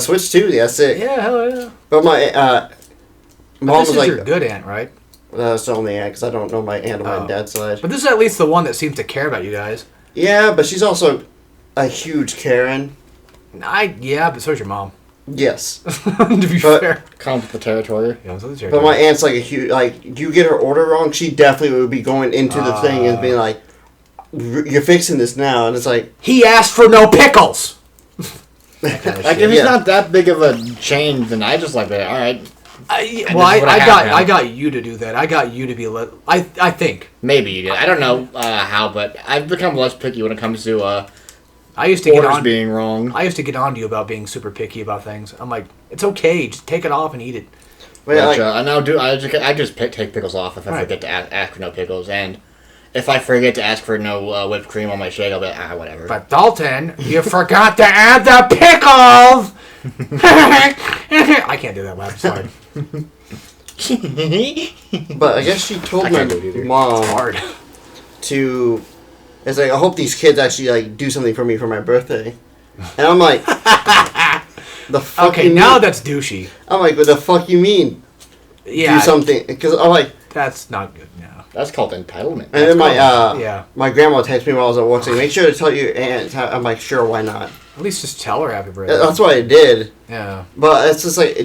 Switch 2, yeah, sick. Yeah, hell yeah. But my mom This was is like, your good aunt, right? that's the only aunt because I don't know my aunt on my dad's side. But this is at least the one that seems to care about you guys. Yeah, but she's also a huge Karen. Yeah, but so's your mom. Yes. To be But- fair. Comes with the territory. Yeah, so's But my aunt's like a huge, like, you get her order wrong, she definitely would be going into the thing and being like, "You're fixing this now," and it's like, He asked for no pickles. That kind of Like shit. if it's Yeah. not that big of a change, then I just like that. All right, I this is what I have now. I got you to do that. I got you to be I think. maybe you did. I don't know how, but I've become less picky when it comes to I used to get orders on. being wrong. I used to get on to you about being super picky about things. I'm like, it's okay. Just take it off and eat it. well, yeah, Which, like, I now do. I just take pickles off if I Right. forget to ask for no pickles, and if I forget to ask for no whipped cream on my shake, I'll be like, whatever. But Dalton, you forgot to add the pickles. I can't do that laugh. Sorry. but I guess she told I my can't do it either. mom Hard. to, it's like, I hope these kids actually, like, do something for me for my birthday. And I'm like, the fuck Okay, you now mean? that's douchey. I'm like, what the fuck you mean? Yeah, Do something. Because I'm like, that's not good. No. That's called entitlement. and then my, Yeah. my grandma texted me while I was at work saying, make sure to tell your aunt. I'm like, sure, why not? At least just tell her happy birthday. That's what I did. Yeah. But it's just like,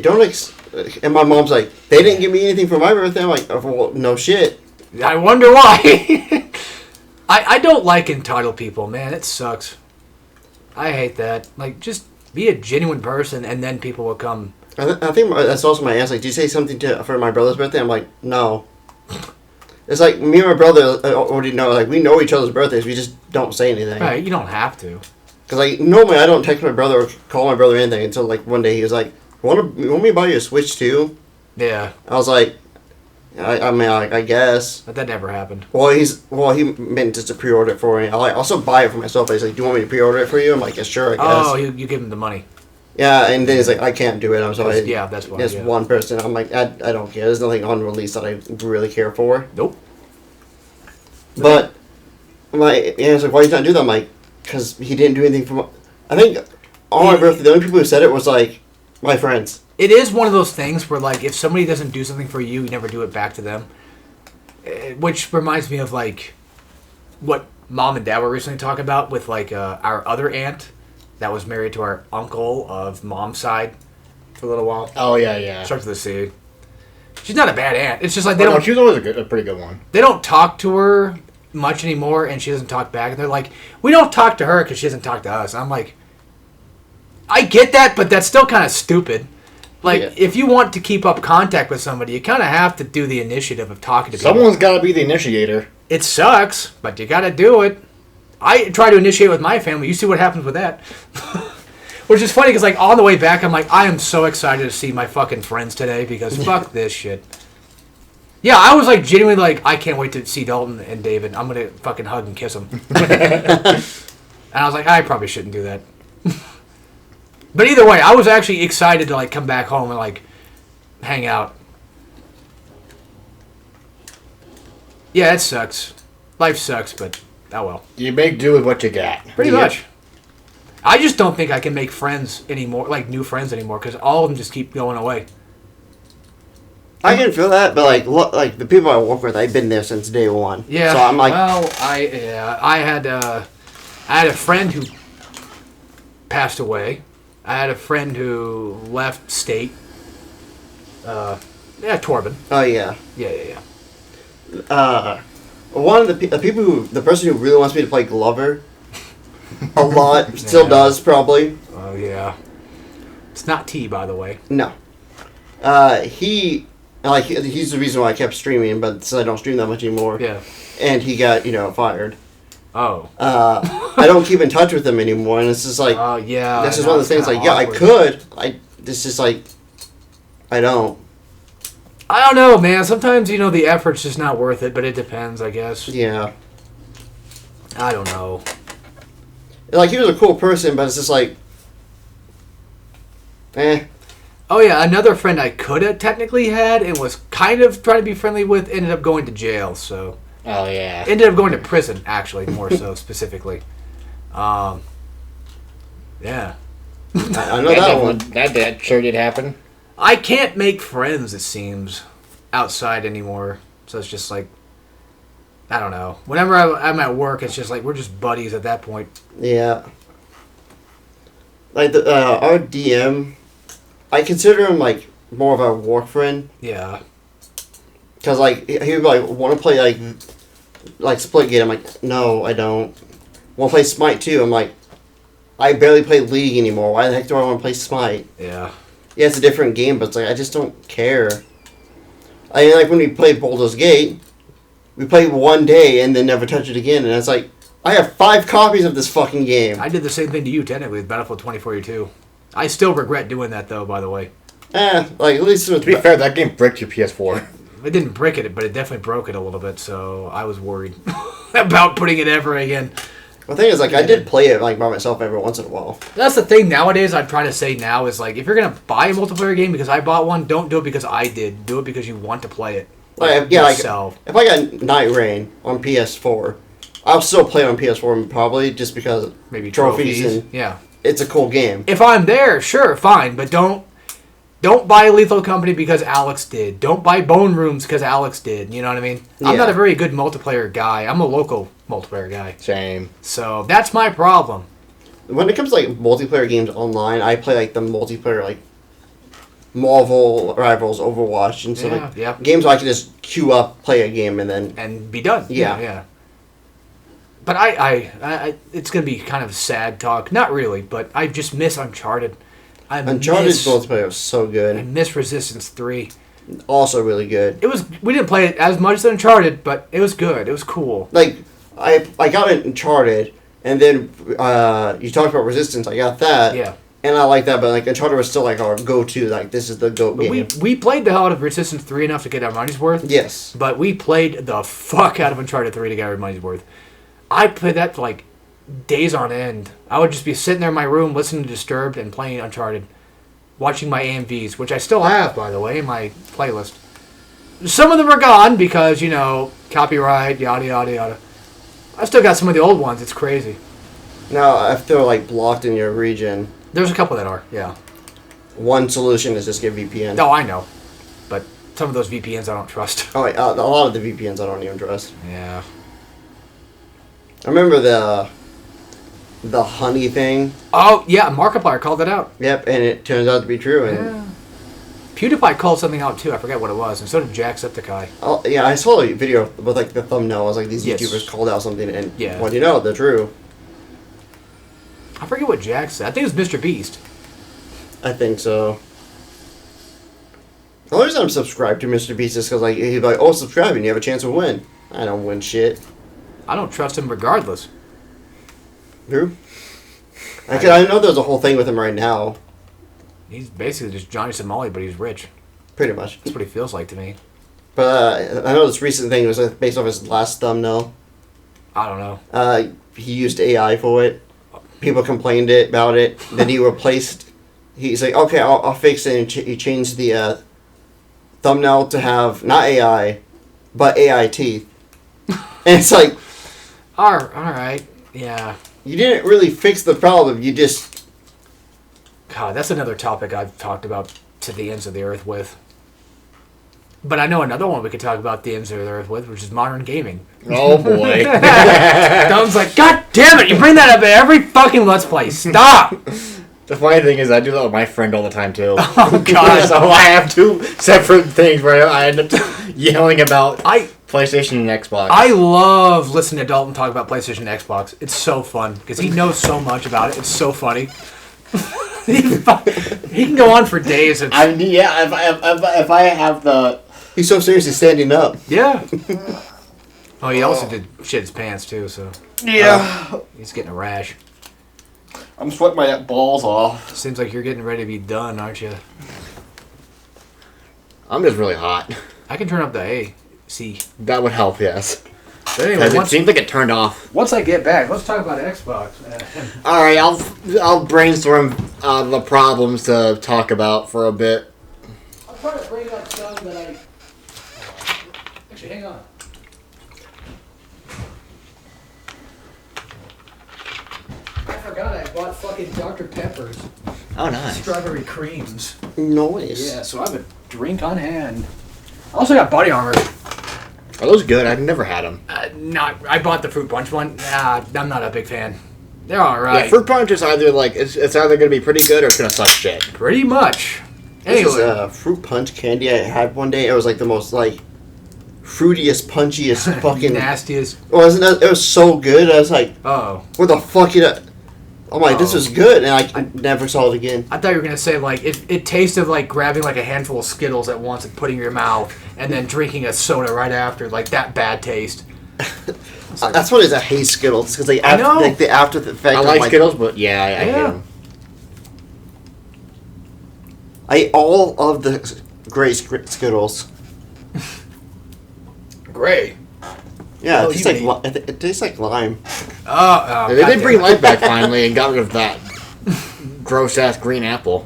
and my mom's like, they didn't give me anything for my birthday. I'm like, oh, well, no shit. I wonder why. I don't like entitled people, man. It sucks. I hate that. Like, just be a genuine person, and then people will come. I think that's also my aunt's like, did you say something for my brother's birthday? I'm like, no. It's like, me and my brother already know, like, we know each other's birthdays, we just don't say anything. Right, you don't have to. Because, like, normally I don't text my brother or call my brother or anything until, like, one day he was like, want me to buy you a Switch too? Yeah, I was like, I mean, I guess. but that never happened. Well, he meant just to pre-order it for me. I'll also buy it for myself. But he's like, do you want me to pre-order it for you? I'm like, yeah, sure, I guess. Oh, you give him the money. Yeah, and then he's like, I can't do it. I'm sorry. Yeah, that's why. It's Yeah. one person. I'm like, I don't care. There's nothing on release that I really care for. Nope. But my aunt's like, why you not do that? I'm like, because he didn't do anything for my... I think on my birthday, the only people who said it was like my friends. It is one of those things where, like, if somebody doesn't do something for you, you never do it back to them. Which reminds me of, like, what Mom and Dad were recently talking about with, like, our other aunt that was married to our uncle of Mom's side for a little while. Oh yeah. Starts with a C. She's not a bad aunt. It's just like They they don't she was always a pretty good one. they don't talk to her much anymore, and she doesn't talk back. And they're like, we don't talk to her because she doesn't talk to us. And I'm like, I get that, but that's still kind of stupid. Like, Yeah. if you want to keep up contact with somebody, you kind of have to do the initiative of talking to people. Someone's got to be the initiator. It sucks, but you got to do it. I try to initiate with my family. You see what happens with that. Which is funny because, like, on the way back, I'm like, I am so excited to see my fucking friends today because fuck this shit. Yeah, I was, like, genuinely like, I can't wait to see Dalton and David. I'm going to fucking hug and kiss them. And I was like, I probably shouldn't do that. But either way, I was actually excited to, like, come back home and, like, hang out. Yeah, it sucks. Life sucks, but oh well. You make do with what you got. Pretty Yeah. much. I just don't think I can make friends anymore, like new friends anymore, because all of them just keep going away. I can feel that, but like the people I work with, I've been there since day one. Yeah. So I'm like, well, I had a friend who passed away. I had a friend who left state. Torben. oh yeah. Yeah. One of the person who really wants me to play Glover a lot still Yeah. does probably. Oh yeah. It's not T, by the way. No. He's the reason why I kept streaming, but since I don't stream that much anymore. Yeah. And he got, fired. Oh. I don't keep in touch with him anymore, and it's just like, Oh yeah. this is no, one of the it's things, kinda like, yeah, I awkward. could. This is like, I don't. I don't know, man. Sometimes, the effort's just not worth it, but it depends, I guess. Yeah. I don't know. Like, he was a cool person, but it's just like, Oh yeah, another friend I could have technically had and was kind of trying to be friendly with ended up going to jail. So Oh yeah. ended up going to prison, actually, more so specifically. Yeah. I know that one. That sure did happen. I can't make friends, it seems, outside anymore. So it's just like, I don't know. Whenever I'm at work, it's just like we're just buddies at that point. Yeah. Like our DM, I consider him like more of a work friend. Yeah. Cause like he would like want to play like split game. I'm like, no, I don't. Want to play Smite too? I'm like, I barely play League anymore. Why the heck do I want to play Smite? Yeah. Yeah, it's a different game, but it's like I just don't care. I mean, like when we played Baldur's Gate, we played one day and then never touched it again, and it's like I have 5 copies of this fucking game. I did the same thing to you, technically, with Battlefield 2042. I still regret doing that, though, by the way. Like at least with To be fair, that game bricked your PS4. It didn't brick it, but it definitely broke it a little bit, so I was worried about putting it ever again. The thing is, like, I did play it like by myself every once in a while. That's the thing nowadays I'm trying to say now is, like, if you're going to buy a multiplayer game because I bought one, don't do it because I did. Do it because you want to play it. Like, yourself. If I got Night Rain on PS4, I'll still play it on PS4 probably just because Maybe trophies trophies. and Yeah. it's a cool game. If I'm there, sure, fine, but don't buy Lethal Company because Alex did. Don't buy Bone Rooms because Alex did. You know what I mean? I'm Yeah. not a very good multiplayer guy. I'm a local multiplayer guy. Same. So that's my problem. When it comes to like multiplayer games online, I play like the multiplayer like Marvel Rivals, Overwatch, and so like Yeah. games where I can just queue up, play a game, and then And be done. Yeah. Yeah. But I it's gonna be kind of sad talk. Not really, but I just miss Uncharted. Uncharted's multiplayer was so I good. miss Resistance 3. Also really good. We didn't play it as much as Uncharted, but it was good. It was cool. Like I got Uncharted, and then you talked about Resistance. I got that. Yeah. And I like that, but like Uncharted was still like our go-to. Like this is the GOAT But game. we played the hell out of Resistance 3 enough to get our money's worth. Yes. But we played the fuck out of Uncharted 3 to get our money's worth. I played that for like days on end. I would just be sitting there in my room listening to Disturbed and playing Uncharted. Watching my AMVs, which I still have, by the way, in my playlist. Some of them are gone because, you know, copyright, yada, yada, yada. I still got some of the old ones. It's crazy. Now, if they're like blocked in your region, There's a couple that are, yeah. one solution is just get VPN. No, I know. But some of those VPNs I don't trust. Oh, wait, a lot of the VPNs I don't even trust. Yeah. I remember the honey thing. Oh, yeah, Markiplier called it out. Yep, and it turns out to be true. And Yeah. PewDiePie called something out, too. I forget what it was. And so did Jacksepticeye. yeah, I saw a video with like the thumbnail. I was like, these Yes. YouTubers called out something, and Yeah. well, you know, they're true. I forget what Jack said. I think it was Mr. Beast. I think so. The only reason I'm subscribed to Mr. Beast is because like he's like, oh, subscribe and you have a chance to win. I don't win shit. I don't trust him regardless. Who? I know there's a whole thing with him right now. He's basically just Johnny Somali, but he's rich. Pretty much. That's what he feels like to me. But I know this recent thing was based off his last thumbnail. I don't know. He used AI for it. People complained about it. Then he replaced. He's like, okay, I'll fix it. And he changed the thumbnail to have not AI, but AI teeth. And it's like, All right. Yeah. you didn't really fix the problem. You just. God, that's another topic I've talked about to the ends of the earth with. But I know another one we could talk about the ends of the earth with, which is modern gaming. Oh boy. Dom's like, God damn it! You bring that up at every fucking Let's Play. Stop! The funny thing is, I do that with my friend all the time too. Oh God! So I have 2 separate things where I end up yelling about PlayStation and Xbox. I love listening to Dalton talk about PlayStation and Xbox. It's so fun because he knows so much about it. It's so funny. He can go on for days. If I have the. He's so seriously standing up. Yeah. Oh, he also did shit his pants too, so Yeah. he's getting a rash. I'm sweating my balls off. Seems like you're getting ready to be done, aren't you? I'm just really hot. I can turn up the AC. That would help, yes. But anyway, Because it seems like it turned off. once I get back, let's talk about Xbox. All right, I'll brainstorm the problems to talk about for a bit. I'm trying to bring up stuff that I... Actually, hang on. I forgot I bought fucking Dr. Pepper's Oh, nice. strawberry creams. Noise. Yeah, so I have a drink on hand. I also got body armor. Are those good? I've never had them. I bought the fruit punch one. I'm not a big fan. They're all right. Yeah, fruit punch is either like it's either gonna be pretty good or it's gonna suck shit. Pretty much. This is Anyway, a fruit punch candy I had one day. It was like the most like fruitiest, punchiest fucking. nastiest. Wasn't it? It was so good. I was like, Oh, "What the fuck?" I'm like, "This Oh. was good," and I never saw it again. I thought you were gonna say like it tasted like grabbing like a handful of Skittles at once and putting in your mouth, and then drinking a soda right after. Like that bad taste. That's what it is. I hate Skittles because like, I know. like the after effect. I of, like Skittles, but yeah, I hate Yeah. them. I ate all of the gray Skittles. Gray. Yeah, Oh, it tastes you like it tastes like lime. Oh, They did bring life back finally and got rid of that gross ass green apple.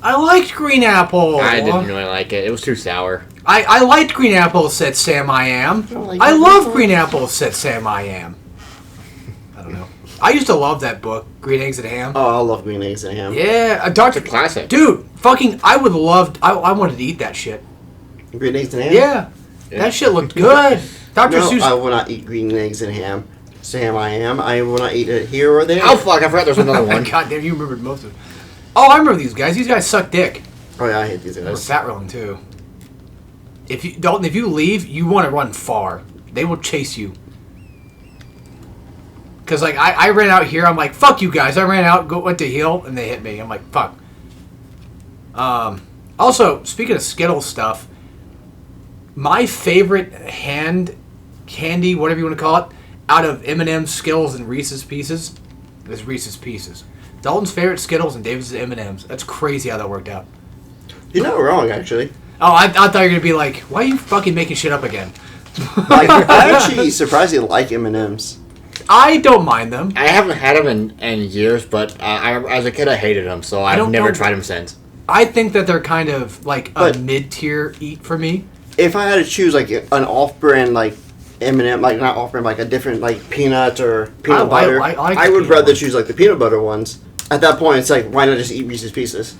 I liked green apple. I didn't really like it. It was too sour. I liked green apple, said Sam I am. like I green love apple. green apple, said Sam I am. I don't know. I used to love that book, Green Eggs and Ham. Oh, I love green eggs and ham. Yeah, It's Dr. a classic. Dude, fucking, I would love, I wanted to eat that shit. Green eggs and ham. Yeah, that shit looked good. Dr. No, Seuss. I will not eat green eggs and ham. Sam, I am. I will not eat it here or there. Oh fuck! I forgot there's another one. God damn, you remembered most of it. Oh, I remember these guys. These guys suck dick. Oh yeah, I hate these We're guys. fat rolling too. If you Dalton, if you leave, you want to run far. They will chase you. Cause like I ran out here, I'm like, fuck you guys. I ran out, went to heal, and they hit me. I'm like, fuck. Also, speaking of Skittles stuff, my favorite hand candy, whatever you want to call it, out of M&M's, Skittles, and Reese's Pieces, is Reese's Pieces. Dalton's favorite Skittles and David's M&M's. That's crazy how that worked out. You're not wrong, actually. Oh, I thought you were gonna be like, why are you fucking making shit up again? I actually surprisingly like M&M's. I don't mind them. I haven't had them in years, but as a kid I hated them, so I've don't never know. tried them since. I think that they're kind of like But- a mid-tier eat for me. If I had to choose like an off-brand like M&M, like not off-brand, like a different like peanut or peanut butter, I like I the would peanut rather ones. choose like the peanut butter ones. At that point, it's like, why not just eat Reese's Pieces?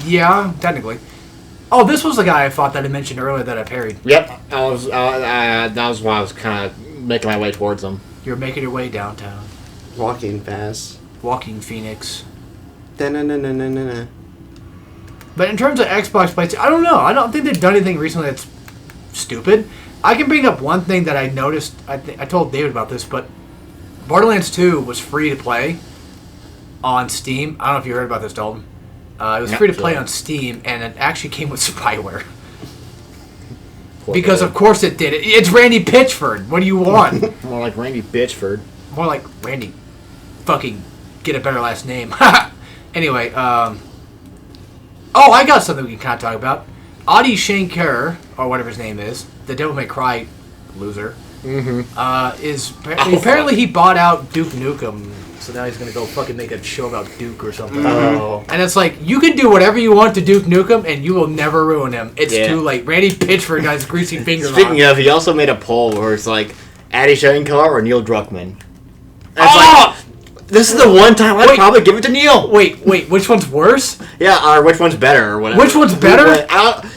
Yeah, technically. Oh, this was the guy I thought that I mentioned earlier that I parried. Yep, that was why I was kind of making my way towards them. You're making your way downtown. Walking fast. Walking Phoenix. Da-na-na-na-na-na. But in terms of Xbox plates, I don't know. I don't think they've done anything recently that's stupid. I can bring up one thing that I noticed. I told David about this, but Borderlands 2 was free to play on Steam. I don't know if you heard about this, Dalton. It was Yep, free to play sure. on Steam, and it actually came with spyware. Because of course it did. It's Randy Pitchford. What do you want? More like Randy Bitchford. More like Randy. Fucking get a better last name. Anyway, oh, I got something we can kind of talk about. Adi Shankar, or whatever his name is, the Devil May Cry loser, is apparently he bought out Duke Nukem, so now he's gonna go fucking make a show about Duke or something. Oh. And it's like, you can do whatever you want to Duke Nukem, and you will never ruin him. It's Yeah. too late. Randy Pitchford got his greasy fingers Speaking on. of, he also made a poll where it's like Adi Shankar or Neil Druckmann. And it's Oh! like, this is the one time I'd Wait. probably give it to Neil. Wait, which one's worse? Yeah, or which one's better or whatever. Which one's better?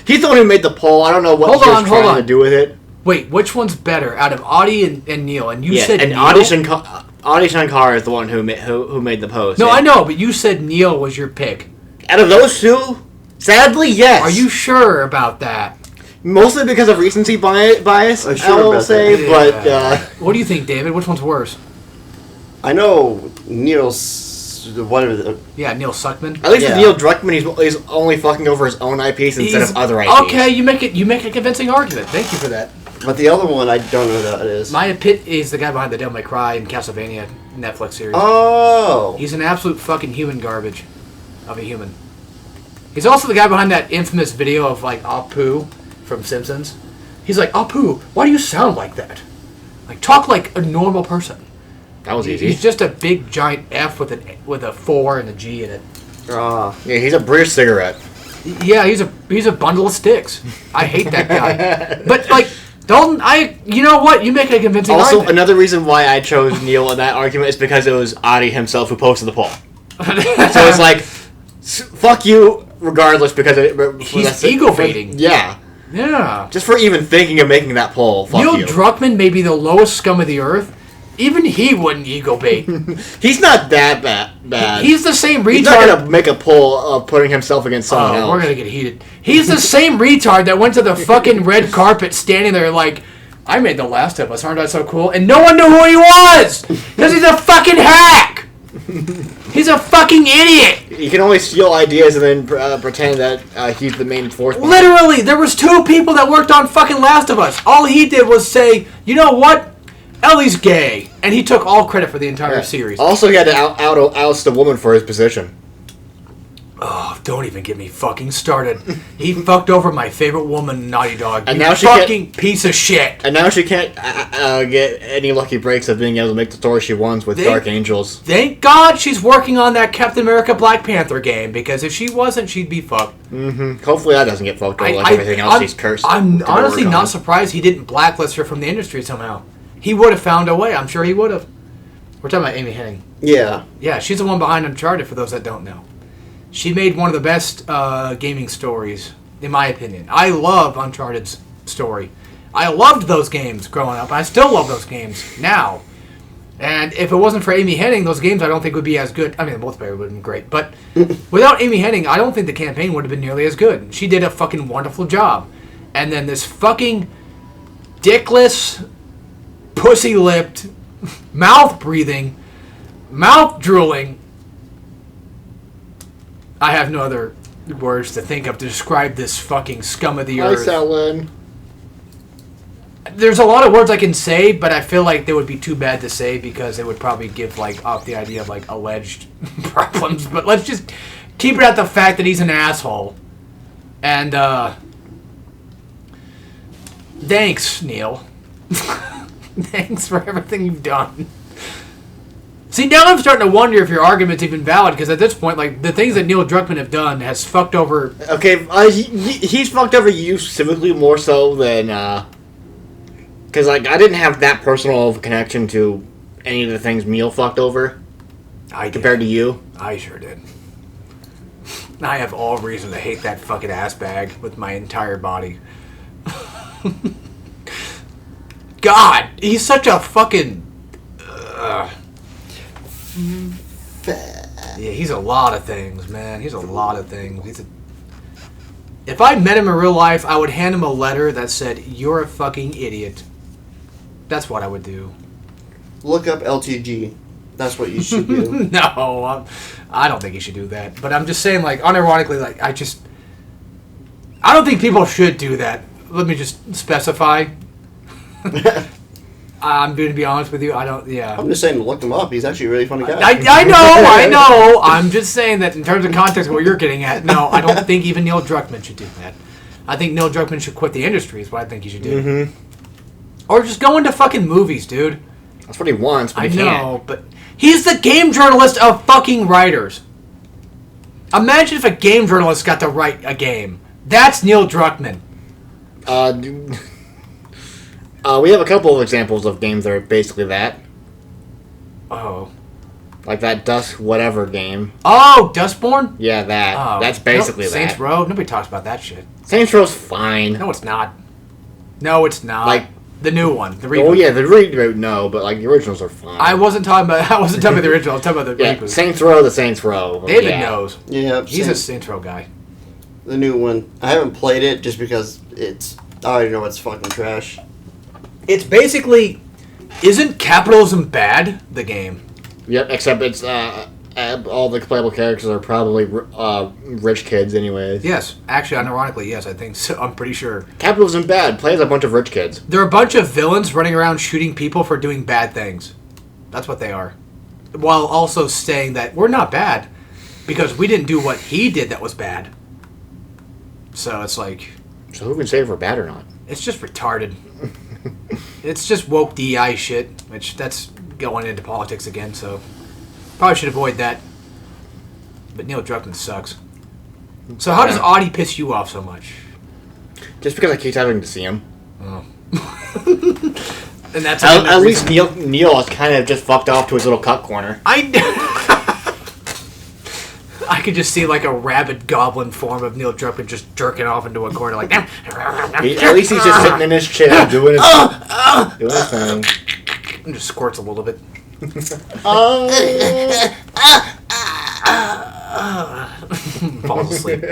He's the one who made the poll. I don't know what Hold he was on, trying hold to on. do with it. Wait, which one's better out of Audie and Neil? And you Yeah, said and Neil? Adi Shankar is the one who made the post. No, And I know, but you said Neil was your pick. Out of those two, sadly, yes. Are you sure about that? Mostly because of recency bias, I'm sure I will about say, that. but What do you think, David? Which one's worse? I know Neil's whatever. Yeah, Neil Suckman. at least Yeah. with Neil Druckmann, he's only fucking over his own IPs instead of other IPs. Okay, you make a convincing argument. Thank you for that. But the other one, I don't know who that is. Maya Pitt is the guy behind the Devil May Cry and Castlevania Netflix series. Oh. He's an absolute fucking human garbage of a human. He's also the guy behind that infamous video of like Apu from Simpsons. He's like, Apu, why do you sound like that? Like, talk like a normal person. That was easy. He's just a big giant F with a 4 and a G in it. Yeah, he's a British cigarette. Yeah, he's a bundle of sticks. I hate that guy. But like Dalton, you know what? You make a convincing Also, argument. another reason why I chose Neil in that argument is because it was Adi himself who posted the poll. So it's like, fuck you, regardless, because he's ego baiting. Yeah. Yeah. Just for even thinking of making that poll. Fuck Neil you. Druckmann may be the lowest scum of the earth. Even he wouldn't ego bait. He's not that bad. He's the same retard. He's not gonna make a poll of putting himself against someone else. We're gonna get heated. He's the same retard that went to the fucking red carpet standing there like, I made The Last of Us, aren't I so cool? And no one knew who he was! Because he's a fucking hack! He's a fucking idiot! He can only steal ideas and then pretend that he's the main force. Literally, there was 2 people that worked on fucking Last of Us. All he did was say, you know what? Ellie's gay. And he took all credit for the entire series. Also, he had to oust a woman for his position. Oh, don't even get me fucking started. He fucked over my favorite woman, Naughty Dog. And you now she fucking piece of shit. And now she can't get any lucky breaks of being able to make the story she wants with Dark Angels. Thank God she's working on that Captain America Black Panther game, because if she wasn't, she'd be fucked. Mm-hmm. Hopefully that doesn't get fucked over like everything else he's cursed. I'm honestly not surprised he didn't blacklist her from the industry somehow. He would have found a way. I'm sure he would have. We're talking about Amy Hennig. Yeah. Yeah, she's the one behind Uncharted, for those that don't know. She made one of the best gaming stories, in my opinion. I love Uncharted's story. I loved those games growing up. I still love those games now. And if it wasn't for Amy Hennig, those games I don't think would be as good. I mean, the multiplayer would have been great. But without Amy Hennig, I don't think the campaign would have been nearly as good. She did a fucking wonderful job. And then this fucking dickless, pussy-lipped, mouth-breathing, mouth-drooling, I have no other words to think of to describe this fucking scum of the earth. Hi, Ellen. There's a lot of words I can say, but I feel like they would be too bad to say because it would probably give off the idea of alleged problems. But let's just keep it at the fact that he's an asshole. And thanks, Neil. Thanks for everything you've done. See, now I'm starting to wonder if your argument's even valid, because at this point, the things that Neil Druckmann have done has fucked over... Okay, he's fucked over you specifically more so than, because, I didn't have that personal of a connection to any of the things Neil fucked over. Compared to you. I sure did. I have all reason to hate that fucking ass bag with my entire body. God, he's such a fucking... Yeah, he's a lot of things, man. He's a lot of things. If I met him in real life, I would hand him a letter that said, "You're a fucking idiot." That's what I would do. Look up LTG. That's what you should do. No, I don't think you should do that. But I'm just saying, unironically, I don't think people should do that. Let me just specify. I'm going to be honest with you. I'm just saying to look him up. He's actually a really funny guy. I know. I'm just saying that in terms of context of what you're getting at, no, I don't think even Neil Druckmann should do that. I think Neil Druckmann should quit the industry is what I think he should do. Mm-hmm. Or just go into fucking movies, dude. That's what he wants, but he can't. I know, but he's the game journalist of fucking writers. Imagine if a game journalist got to write a game. That's Neil Druckmann. We have a couple of examples of games that are basically that. Oh. Like that Dust Whatever game. Oh, Dustborn? Yeah, that. Oh. That's basically that. Saints Row? Nobody talks about that shit. Saints Row's fine. No, it's not. No, it's not. The new one. The reboot. Oh, yeah, the reboot, no, but the originals are fine. I wasn't talking about the original. I was talking about the reboot. Saints Row, the Saints Row. David knows. Yeah, he's a Saints Row guy. The new one. I haven't played it just because I already know it's fucking trash. It's basically, isn't capitalism bad? The game. Yep, except it's all the playable characters are probably rich kids, anyways. Yes, actually, unironically, yes, I think so. I'm pretty sure. Capitalism bad. Play as a bunch of rich kids. They're a bunch of villains running around shooting people for doing bad things. That's what they are. While also saying that we're not bad because we didn't do what he did that was bad. So it's like. So who can say if we're bad or not? It's just retarded. It's just woke DEI shit, which that's going into politics again, so probably should avoid that. But Neil Druckmann sucks. So how does Audie piss you off so much? Just because I keep having to see him. Oh. And that's At least Neil is kind of just fucked off to his little cut corner. I could just see like a rabid goblin form of Neil Druckmann just jerking off into a corner like that. At least he's just sitting in his chair doing his thing. And just squirts a little bit. Falls asleep.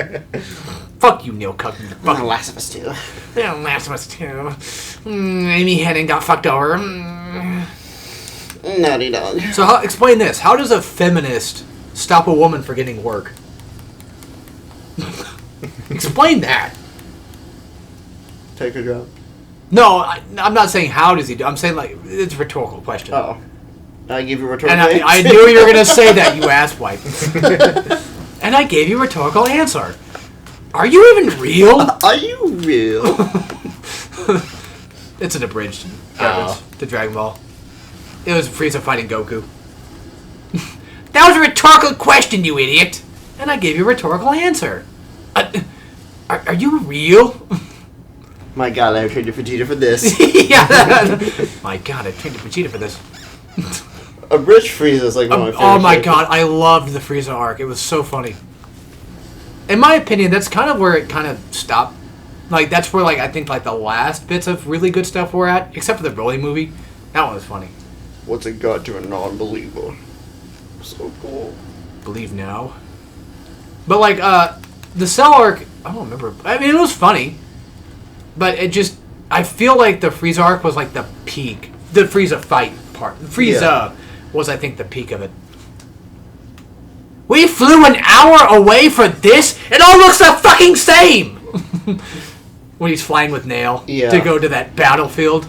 Fuck you, Neil Druckmann. Fuck Last of Us 2. Yeah, Last of Us 2. Amy Hennig got fucked over. Naughty dog. So explain this. How does a feminist stop a woman from getting work? Explain that. Take her job. No, I'm not saying how does he do. I'm saying like it's a rhetorical question. Oh. I give you a rhetorical And I knew you were going to say that, you asswipe. And I gave you a rhetorical answer. Are you even real? Are you real? It's an abridged reference to Dragon Ball. It was Frieza fighting Goku. That was a rhetorical question, you idiot. And I gave you a rhetorical answer. Are you real? My god, I traded Vegeta for this. Yeah. My god, I traded Vegeta for this. A Bridge Frieza is like one of my favorite Oh my characters. god, I loved the Frieza arc. It was so funny. In my opinion, that's kind of where it kind of stopped. Like, that's where, like, I think, like, the last bits of really good stuff were at. Except for the Broly movie. That one was funny. What's a god to a non-believer? So cool. Believe now. But, like, the Cell arc, I don't remember. I mean, it was funny. But it just, I feel like the Frieza arc was, like, the peak. The Frieza fight part. Frieza was, I think, the peak of it. We flew an hour away for this? It all looks the fucking same! When he's flying with Nail to go to that battlefield.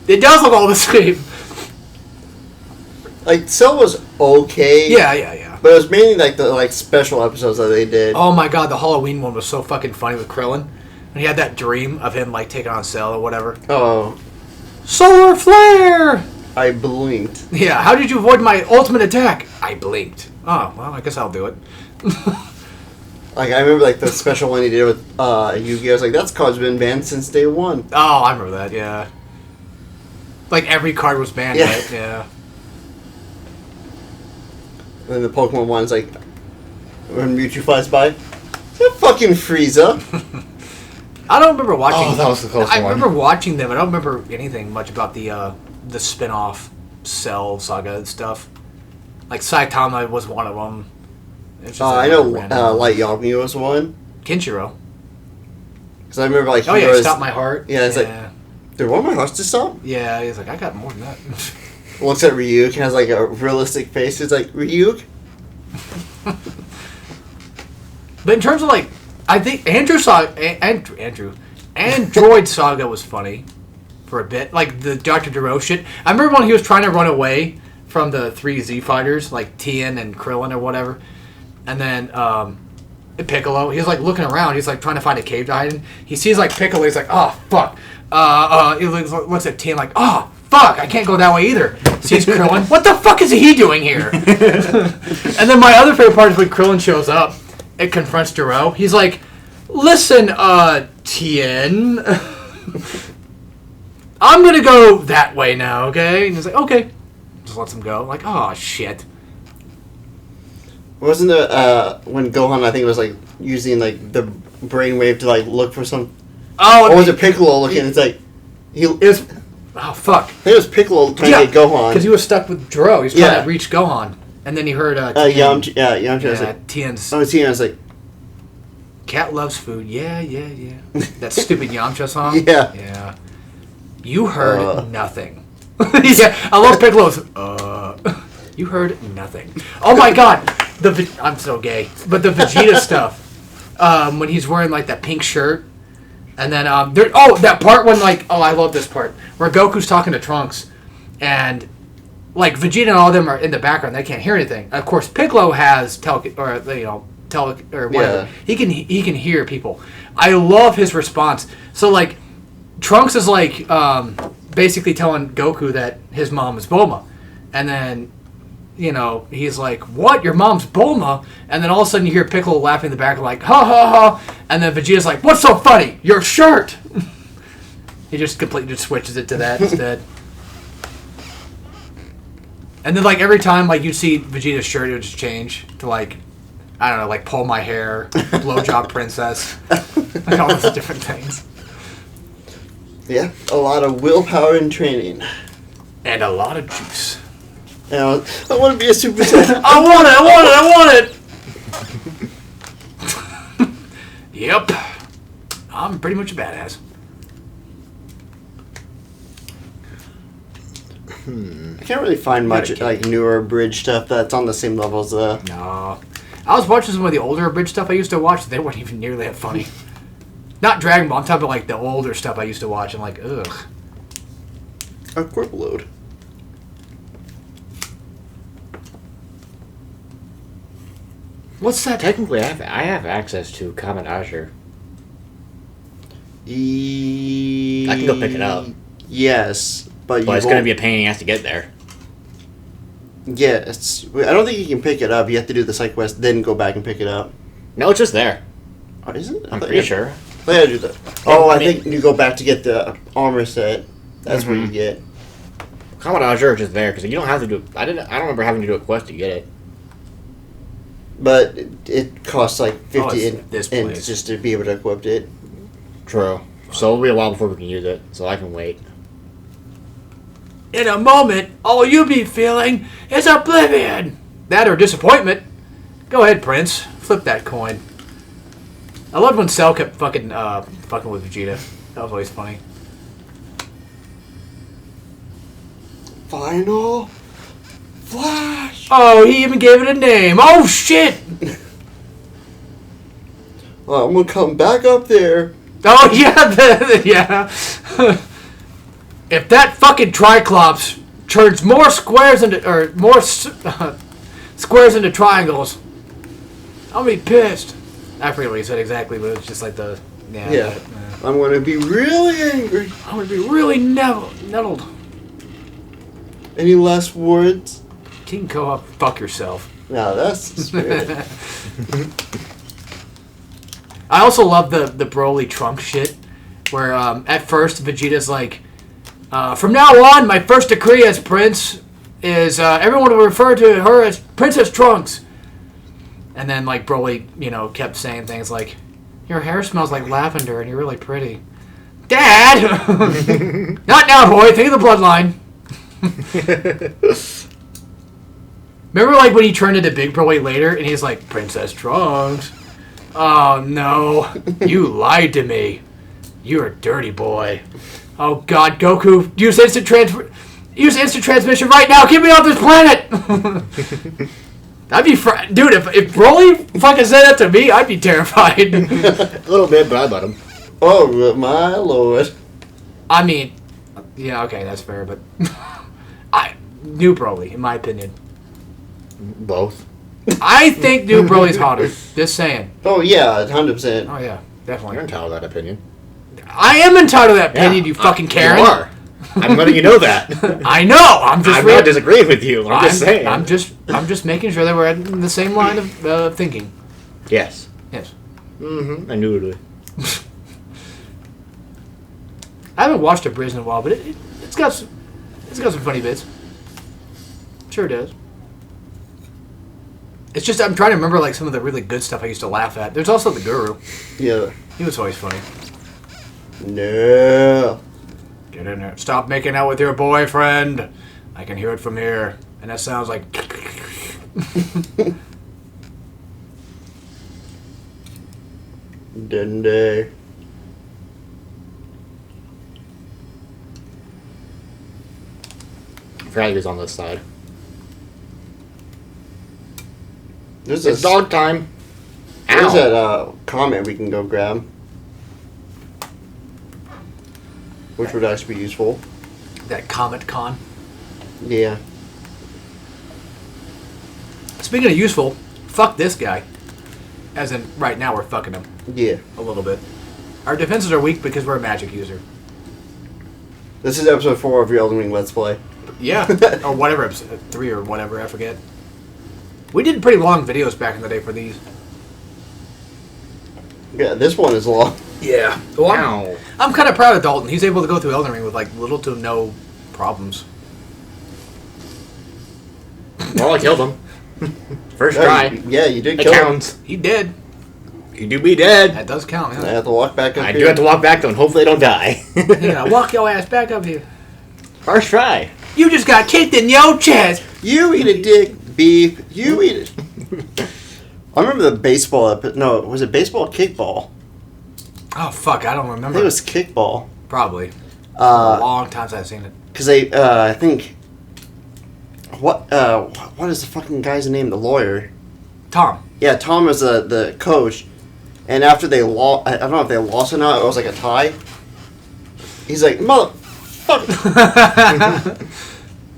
It does look all the same. Like, Cell was okay. Yeah. But it was mainly like the special episodes that they did. Oh my god, the Halloween one was so fucking funny with Krillin. And he had that dream of him like taking on Cell or whatever. Oh. Solar flare! I blinked. Yeah, how did you avoid my ultimate attack? I blinked. Oh, well, I guess I'll do it. Like, I remember, like, the special one he did with Yu-Gi-Oh! I was like, that card's been banned since day one. Oh, I remember that, yeah. Like, every card was banned, Yeah. right? Yeah. And then the Pokemon one's like, when Mewtwo flies by, that fucking Frieza. I don't remember watching... Oh, that was the close one. I remember watching them. I don't remember anything much about the spin-off Cell saga and stuff. Like, Saitama was one of them. I know Light Yagami was one. Kinshiro. Because I remember, like, Oh, yeah, Stop My Heart. Yeah, it's like, did one of my hearts to stop? Yeah, he's like, I got more than that. Looks at Ryuk and has, like, a realistic face. He's like, Ryuk? But in terms of, like, I think Android Saga was funny for a bit. Like, the Dr. Duro shit. I remember when he was trying to run away from the 3 Z fighters, like Tien and Krillin or whatever. And then Piccolo, he's like looking around. He's like trying to find a cave to hide in. He sees like Piccolo. He's like, oh, fuck. He looks at Tien like, oh, fuck. I can't go that way either. Sees Krillin. What the fuck is he doing here? And then my other favorite part is when Krillin shows up. It confronts Duro. He's like, listen, Tien. I'm going to go that way now, okay? And he's like, okay. Just lets him go. Like, oh, shit. Wasn't there, when Gohan, I think, was, like, using, like, the brainwave to, like, look for some... Oh, or was it Piccolo looking? It's like... It was... Oh, fuck. I think it was Piccolo trying to get Gohan. Because he was stuck with Duro. He was trying to reach Gohan. And then he heard... Yamcha. I was like... Tien's... Oh, Tien, I was like... Cat loves food. Yeah. That stupid Yamcha song? Yeah. You heard nothing. Yeah, I love Piccolo's... You heard nothing. Oh my god! I'm so gay. But the Vegeta stuff. When he's wearing like that pink shirt. And then, that part when like... Oh, I love this part. Where Goku's talking to Trunks. And... Like, Vegeta and all of them are in the background. They can't hear anything. Of course, Piccolo has or whatever. Yeah. He can hear people. I love his response. So like, Trunks is like basically telling Goku that his mom is Bulma, and then he's like, "What? Your mom's Bulma?" And then all of a sudden you hear Piccolo laughing in the back, like, "Ha ha ha!" And then Vegeta's like, "What's so funny? Your shirt." He just completely just switches it to that instead. And then like every time like you see Vegeta's shirt, it would just change to like, I don't know, like pull my hair, blowjob princess, like all those different things. Yeah, a lot of willpower and training. And a lot of juice. I want to be a Super Saiyan. I want it! Yep. I'm pretty much a badass. I can't really find much like newer bridge stuff that's on the same level as the. No. I was watching some of the older bridge stuff I used to watch. They weren't even nearly that funny. Not Dragon Ball. I'm talking about like the older stuff I used to watch. I'm like, ugh. A corp load. What's that? Technically, I have access to Comet Azure. I can go pick it up. Yes, but But it's going to be a pain in the ass to get there. Yes, I don't think you can pick it up. You have to do the side quest, then go back and pick it up. No, it's just there. Oh, is it? I'm pretty sure. I gotta do that. Oh, I I mean- think you go back to get the armor set. That's where you get. Comet Azure is just there because you don't have to do. I don't remember having to do a quest to get it. But it costs like 50 it's this place. just to be able to equip it. True. So it'll be a while before we can use it. So I can wait. In a moment, all you'll be feeling is oblivion. That or disappointment. Go ahead, Prince. Flip that coin. I loved when Cell kept fucking with Vegeta. That was always funny. Final Flash! Oh, he even gave it a name. Oh, shit! Well, I'm gonna come back up there. Oh, yeah, yeah. If that fucking Triclops turns more squares into, squares into triangles, I'll be pissed. I forget what he said exactly, but it's just like the... Yeah. I'm gonna be really angry. I'm gonna be really nettled. Any last words? King Koa, fuck yourself. No, that's the spirit. I also love the Broly Trunks shit, where at first Vegeta's like, from now on, my first decree as Prince is everyone will refer to her as Princess Trunks. And then like Broly, kept saying things like, your hair smells like lavender and you're really pretty. Dad! Not now, boy. Think of the bloodline. Remember like when he turned into Big Broly later and he's like, Princess Trunks. Oh no, you lied to me. You're a dirty boy. Oh god, Goku, use instant transmission right now. Get me off this planet. I'd be dude. If Broly fucking said that to me, I'd be terrified. A little bit, but I let him. Oh my lord. I mean, yeah, okay, that's fair, but New Broly, in my opinion. Both. I think New Broly's hotter. Just saying. Oh yeah, 100%. Oh yeah, definitely. You're entitled to that opinion. I am entitled to that opinion, Yeah, you fucking Karen. You are. I'm letting you know that. I know. I'm not disagreeing with you. I'm just saying. I'm just making sure that we're in the same line of thinking. Yes. Yes. Mm-hmm. I knew it would. I haven't watched a Briz in a while, but it's got some funny bits. Sure does. It's just I'm trying to remember like some of the really good stuff I used to laugh at. There's also the Guru. Yeah. He was always funny. No. Get in there. Stop making out with your boyfriend. I can hear it from here. And that sounds like... Dende. I forgot he was on this side. There's It's dog time. There's Ow. that comment we can go grab. Which would actually be useful. that Comet Con. Yeah. Speaking of useful, fuck this guy. As in, right now we're fucking him Yeah. a little bit. Our defenses are weak because we're a magic user. This is episode 4 of your Elden Ring Let's Play. Yeah. Or whatever, episode 3 or whatever, I forget. We did pretty long videos back in the day for these. Yeah, this one is long. Yeah. Well, Ow. I'm kind of proud of Dalton. He's able to go through Elden Ring with like little to no problems. Well, I killed him. First Yeah, try. you did It kill him. counts. He did. You do be dead. That does count. I Yeah. have to walk back up I here. do have to walk back though, and hopefully I don't die. Yeah. Walk your ass back up here. First try. You just got kicked in your chest. You eat a dick, beef. You eat it. I remember the baseball No, was it baseball or kickball? Oh fuck! I don't I remember. think it was kickball. Probably. A long time since I've seen it. Because they, I think... What is the fucking guy's name? The lawyer. Tom. Yeah, Tom was the coach. And after they lost... I don't know if they lost or not. It was like a tie. He's like, motherfucker.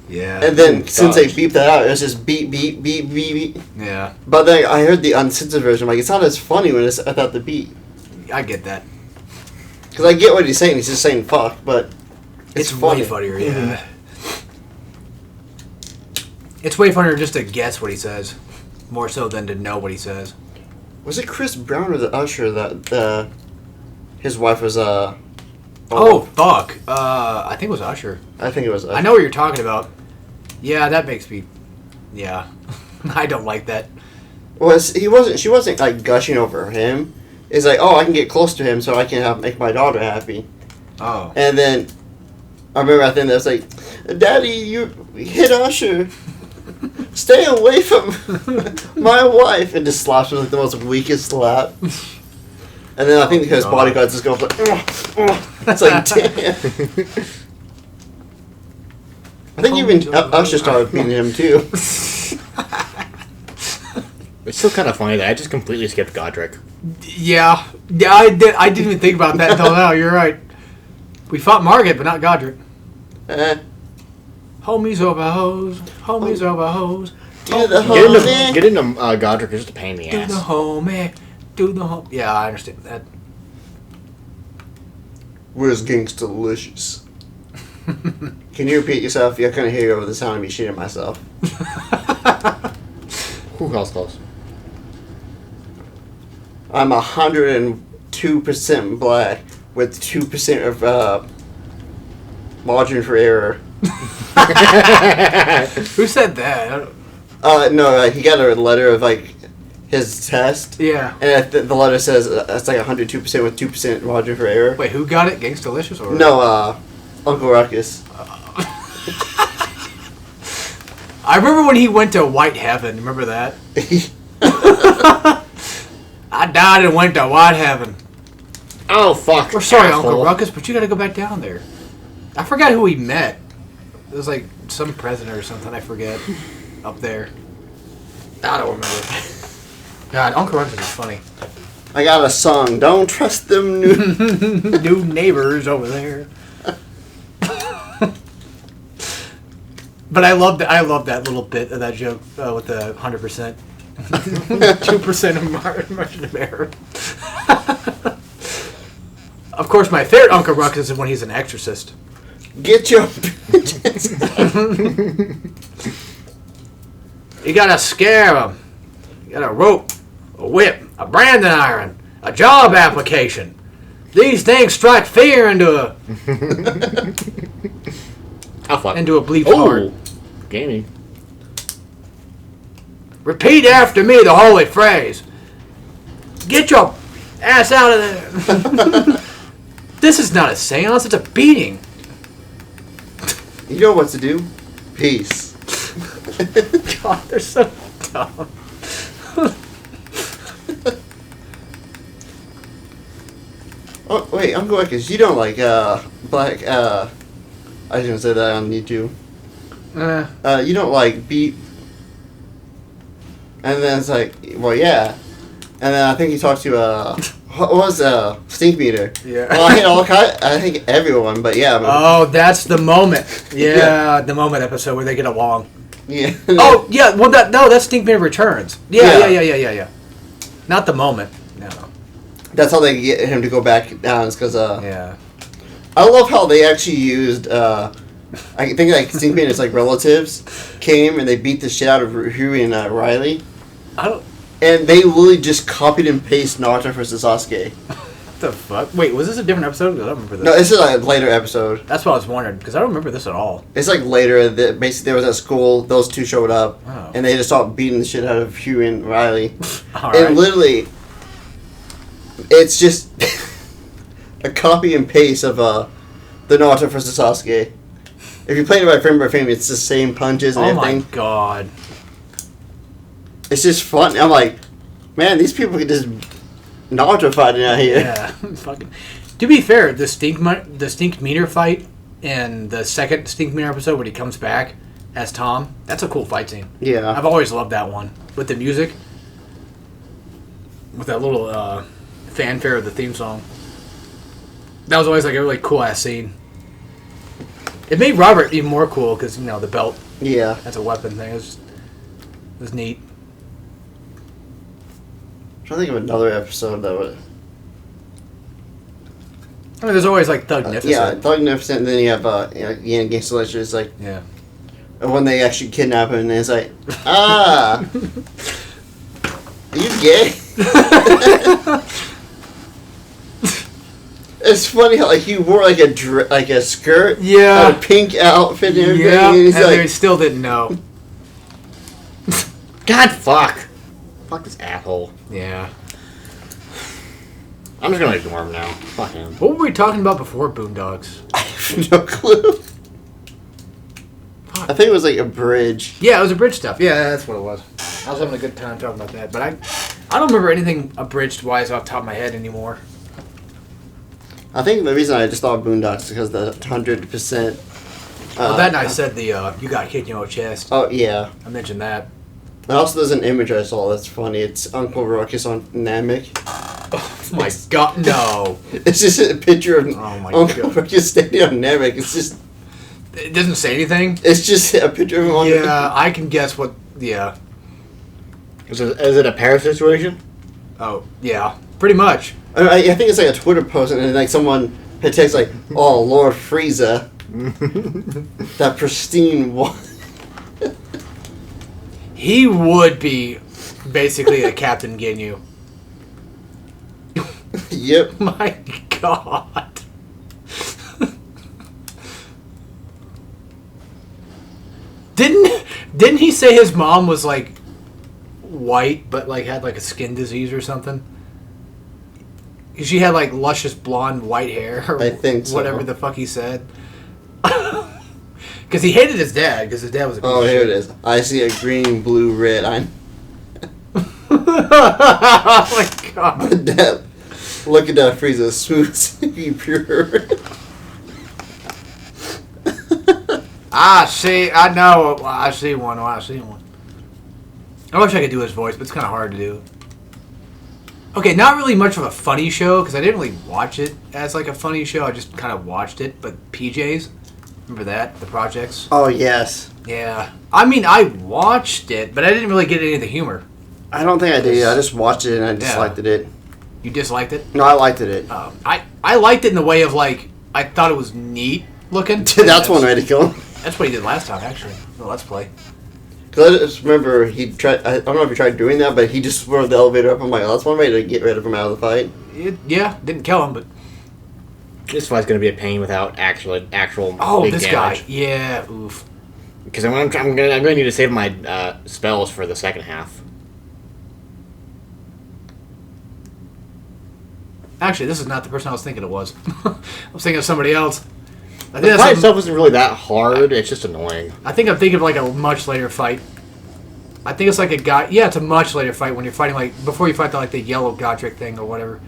Yeah. And then, Oh, since they gosh. beeped that out, it was just beep, beep, beep, beep, beep. Yeah. But then I heard the uncensored version. I'm like, it's not as funny when it's without the beat. I get that. Because I get what he's saying. He's just saying fuck, but It's funny. way funnier, yeah. It's way funnier just to guess what he says, more so than to know what he says. Was it Chris Brown or the usher that his wife was Oh, fuck. I think it was Usher. I think it was Usher. I know what you're talking about. Yeah, that makes me... Yeah. I don't like that. She wasn't like gushing over him. It's like, oh, I can get close to him so I can make my daughter happy. Oh. And then I remember at the end, I was like, Daddy, you hit Usher. Stay away from my wife. And just slaps him like the most weakest slap. And then I think his bodyguards just go up like, it's like, damn. I think even Usher started beating him too. It's still kind of funny that I just completely skipped Godric. Yeah. Yeah, I didn't even think about that until now. You're right. We fought Margit, but not Godric. Homies over hoes. Homies over hoes. Do the Get into, homie. get into Godric is just a pain in the Do ass. the homie. Do the home. Yeah, I understand that. Where's Gangstalicious? Can you repeat yourself? I couldn't hear you over the sound of me shitting myself. Who else close? I'm 102% black with 2% of margin for error. Who said that? I don't- No, he got a letter of like his test, Yeah. and the letter says it's like 102% with 2% margin for error. Wait, who got it? Gangstalicious or No, Uncle Ruckus. I remember when he went to White Heaven. Remember that? I died and went to White Heaven. Oh, fuck. We're sorry, asshole. Uncle Ruckus, but you got to go back down there. I forgot who he met. It was like some president or something. I forget. Up there. I don't remember. God, Uncle Ruckus is funny. I got a song. Don't trust them new. New neighbors over there. But I love that little bit of that joke with the 100%, 2% of margin of error. Of course, my favorite Uncle Ruckus is when he's an exorcist. Get your. You gotta scare him. You got a rope, a whip, a branding iron, a job application. These things strike fear into a Oh, fuck. into a bleeped heart. Oh, gaming. Repeat after me the holy phrase. Get your ass out of there. This is not a seance, it's a beating. You know what to do. Peace. God, they're so dumb. Oh wait, Uncle Ruckus, you don't like black. I was gonna say that on YouTube. You don't like beat. And then it's like, well, yeah. And then I think he talked to what was Stink Meter. Yeah. Well, I hate I think everyone, but yeah. Oh, that's the moment. Yeah, the moment episode where they get along. Yeah. Oh, yeah, well, that's Stinkman Returns. Yeah. Yeah. Not the moment. No. That's how they get him to go back down. Is because Yeah. I love how they actually used. I think like Stinkman and his like relatives came and they beat the shit out of Huey and Riley, I don't. and they literally just copied and pasted Naruto versus Sasuke. What the fuck? Wait, was this a different episode? I don't remember this. No, this is a later episode. That's what I was wondering because I don't remember this at all. It's like later that basically there was at school. Those two showed up, Oh. and they just started beating the shit out of Huey and Riley. All And right. literally, it's just a copy and paste of the Naruto versus Sasuke. If you play it by frame, it's the same punches and Oh everything. my god. It's just fun. I'm like, man, these people can just Naruto fighting out here. Yeah. Fucking. To be fair, the Stink Meaner fight in the second Stink Meaner episode when he comes back as Tom, that's a cool fight scene. Yeah. I've always loved that one with the music, with that little fanfare of the theme song. That was always like a really cool ass scene. It made Robert even more cool because the belt Yeah. as a weapon thing it was neat. I'm trying to think of another episode that would. I mean, there's always like Thugnificent. Yeah, Thugnificent, and then you have Ian Gangsta Ledger. It's like Yeah. when they actually kidnap him, and it's like, are you gay? It's funny how like he wore like a skirt, Yeah. had a pink outfit and everything, Yeah, and he's and they like, still didn't know. God, fuck. Fuck this asshole. Yeah. I'm just gonna ignore him now. Fuck him. What were we talking about before Boondocks? I have no clue. I think it was like a bridge. Yeah, it was abridged stuff. Yeah, that's what it was. I was having a good time talking about that, but I don't remember anything abridged wise off the top of my head anymore. I think the reason I just thought Boondocks is because the 100%. Well, that night I said the you got kicked in your chest. Oh yeah. I mentioned that. And also, there's an image I saw that's funny. It's Uncle Ruckus on Namek. Oh my god, no! It's just a picture of Oh my Uncle God. Ruckus standing on Namek. It's just It doesn't say anything. It's just a picture of him on Yeah, I can guess what. Yeah. Is it a pair situation? Oh, yeah. Pretty much. I think it's like a Twitter post, and then like someone had text like, "Oh Lord Frieza, that pristine one." He would be basically a Captain Ginyu. Yep. My god. Didn't he say his mom was like white but like had like a skin disease or something? She had like luscious blonde white hair or I think so. whatever the fuck he said. Because he hated his dad because his dad was a piece Oh, of here shit. it is. I see a green, blue, red. Oh my god. That, look at that Frieza, smooth, silky, pure. I see one. I see one. I wish I could do his voice, but it's kind of hard to do. Okay, not really much of a funny show, because I didn't really watch it as like a funny show. I just kind of watched it, but PJs, remember that? The projects? Oh yes. Yeah. I mean, I watched it, but I didn't really get any of the humor. I don't think I did. I just watched it and I disliked it. You disliked it? No, I liked it. I liked it in the way of like, I thought it was neat looking. That's one way to kill him. That's what he did last time, actually. The Let's Play. Because I just remember he tried. I don't know if he tried doing that, but he just rode the elevator up. I'm like, oh, that's one way to get rid of him out of the fight. Yeah, didn't kill him, but... This fight's gonna be a pain without actual Oh, big this damage. guy. Yeah, oof. Because I'm gonna need to save my spells for the second half. Actually, this is not the person I was thinking it was. I was thinking of somebody else. I The think, fight itself isn't really that hard. It's just annoying. I'm thinking of like a much later fight. I think it's like a guy. Yeah, it's a much later fight when you're fighting like before you fight the yellow Godric thing or whatever,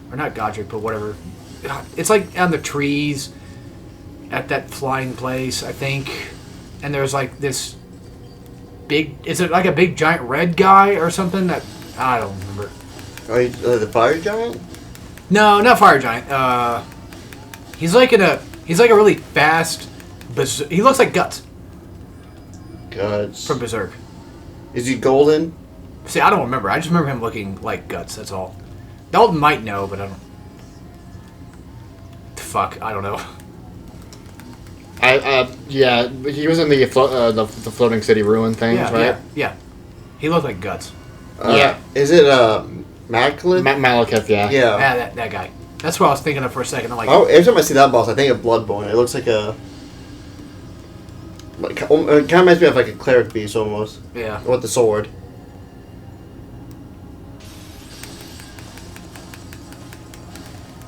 or not Godric, but whatever. It's like on the trees at that flying place, I think. And there's like this big. Is it like a big giant red guy or something that I don't remember. Are you the fire giant? No, not fire giant. He's like a really fast. He looks like Guts God. from Berserk. Is he golden? See, I don't remember. I just remember him looking like Guts. That's all. Dalton might know, but I don't. Fuck, I don't know. Yeah, he was in the floating city ruin things, Yeah, right? yeah. He looked like Guts. Yeah. Is it Malekith? Malekith, yeah. Yeah. Yeah, that guy. That's what I was thinking of for a second. I'm like, Oh, every time I see that boss, I think of Bloodborne. It looks like a. It kind of reminds me of like a cleric beast almost. yeah. With the sword.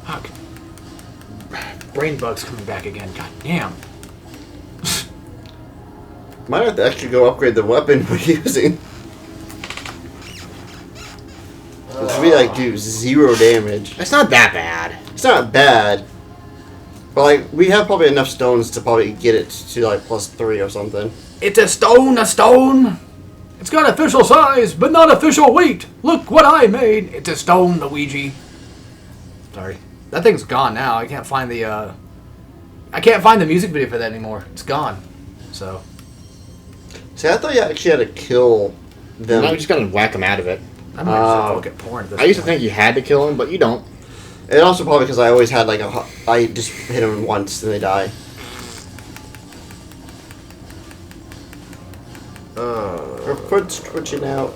Fuck. Brain bugs coming back again. God damn. Might have to actually go upgrade the weapon we're using. Which would be like do 0 damage. It's not that bad. It's not bad. But like we have probably enough stones to probably get it to like +3 or something. It's a stone, a stone. It's got official size, but not official weight. Look what I made. It's a stone, Luigi. Sorry. That thing's gone now. I can't find the music video for that anymore. It's gone. So. See, I thought you actually had to kill them. No, you just gotta whack him out of it. I might just have to look at porn. At this I used to point. think you had to kill him, but you don't. And also probably because I always had like I just hit them once and they die. Her foot's twitching out.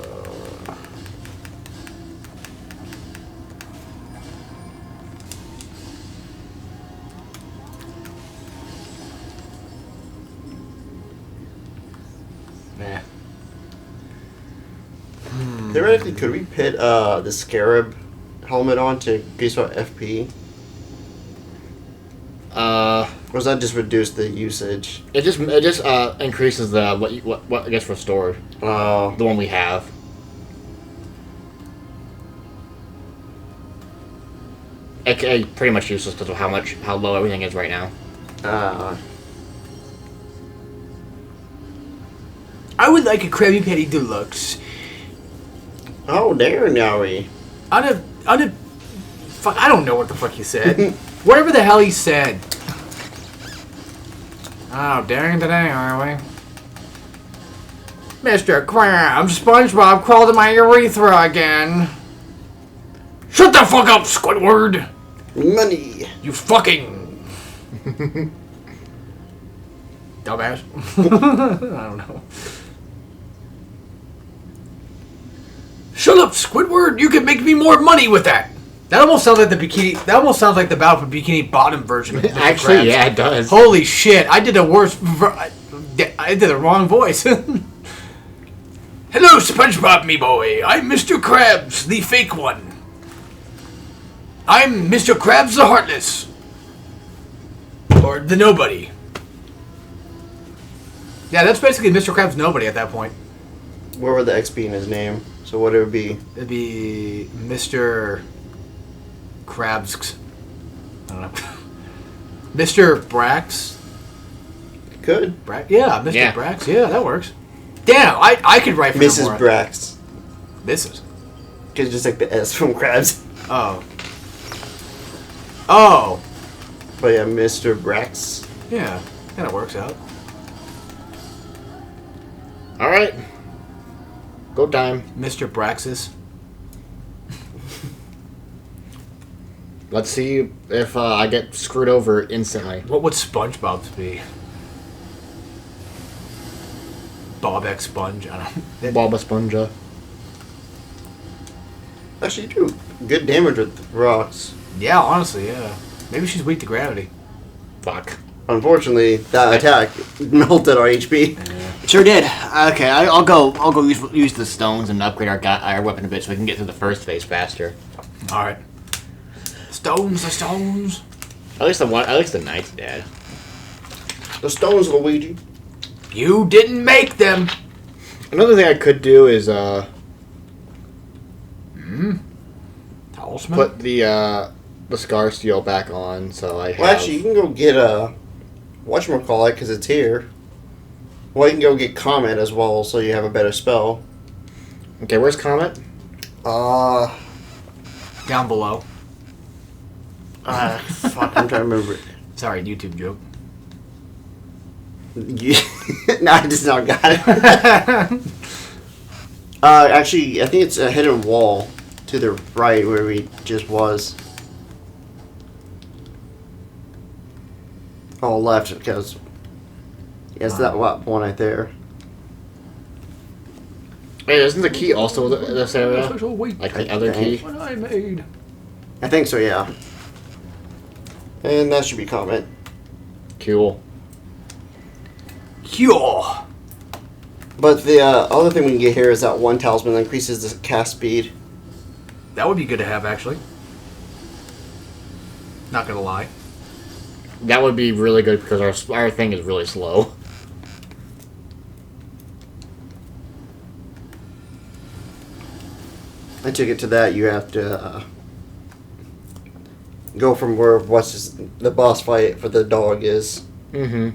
Nah. Theoretically, could we put the Scarab helmet on to increase our FP? Or does that just reduce the usage? It just increases the what gets restored. Oh. The one we have. AKA pretty much useless because of how low everything is right now. I would like a Krabby Patty Deluxe. Oh, there now we. Fuck, I don't know what the fuck he said. Whatever the hell he said. Oh, daring today, are we? Mr. Krabs, SpongeBob crawled in my urethra again. Shut the fuck up, Squidward! Money. You fucking... dumbass. I don't know. Shut up, Squidward! You can make me more money with that! That almost sounds like the bikini... That almost sounds like the Battle for Bikini Bottom version of Mr. Actually, Krabs. yeah, it does. Holy shit, I did a worse... I did the wrong voice. Hello, SpongeBob, me boy. I'm Mr. Krabs, the fake one. I'm Mr. Krabs the Heartless. Or the Nobody. Yeah, that's basically Mr. Krabs Nobody at that point. Where would the X be in his name? So what it would be? It'd be Mr. Krabs. I don't know. Mr. Brax. Good. Yeah, Mr. Yeah. Brax. Yeah, that works. Damn, I could write for him Mrs. more. Brax. Mrs. Because just like the S from Krabs. Oh. Oh. But yeah, Mr. Brax. Yeah, kind of works out. All right. Go time. Mr. Braxis. Let's see if I get screwed over instantly. What would SpongeBob's be? Bob X Sponge. I don't. Boba Sponja. Actually, you do good damage with rocks. Yeah, honestly, yeah. Maybe she's weak to gravity. Fuck. Unfortunately, that attack melted our HP. Sure did. Okay, I'll go use the stones and upgrade our weapon a bit so we can get through the first phase faster. All right. Stones, the stones. At least the knight's dead. The stones, Luigi. You didn't make them. Another thing I could do is Talisman. put the scar steel back on, so I have. Well, actually, you can go get whatchamacallit, because it's here. Well, you can go get Comet as well, so you have a better spell. Okay, where's Comet? Down below. Fuck, I'm trying to remember. Sorry, YouTube joke. No, I just not got it. Actually, I think it's a hidden wall. to the right where we just was. Oh, left because it's that one right there. Wait, isn't the key also this area? Special weight Like the other key? what I made. I think so, yeah. And that should be comment. Cool. Cure. But the other thing we can get here is that one talisman that increases the cast speed. That would be good to have, actually. Not gonna lie. That would be really good because our thing is really slow. And to get to that, you have to go from where the boss fight for the dog is. Mm-hmm.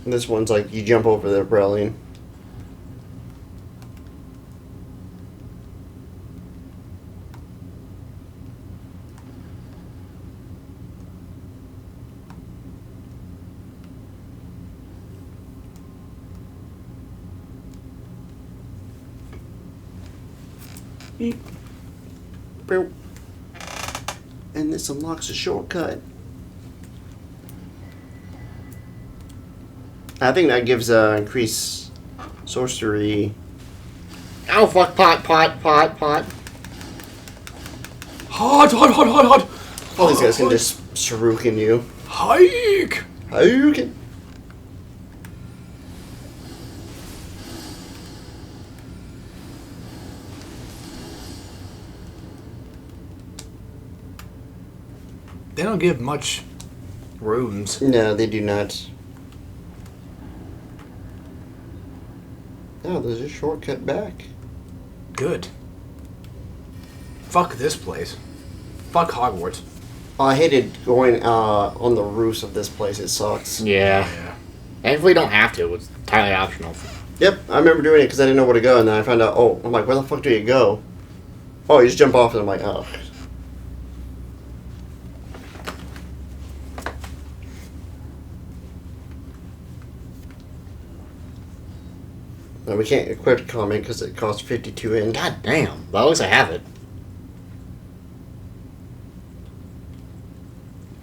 And this one's like you jump over the railing. Boop. And this unlocks a shortcut. I think that gives increased sorcery. Oh fuck! Pot. Hot. All these guys can just shuriken you. Hike. Hadouken. They don't give much runes. No, they do not. Oh, there's a shortcut back. Good. Fuck this place. Fuck Hogwarts. Oh, I hated going on the roofs of this place. It sucks. Yeah. And if we don't have to, it's entirely optional. Yep, I remember doing it because I didn't know where to go, and then I found out, oh, I'm like, where the fuck do you go? Oh, you just jump off, and I'm like, oh. No, we can't equip the comment because it costs 52 in. God damn. But at least I have it.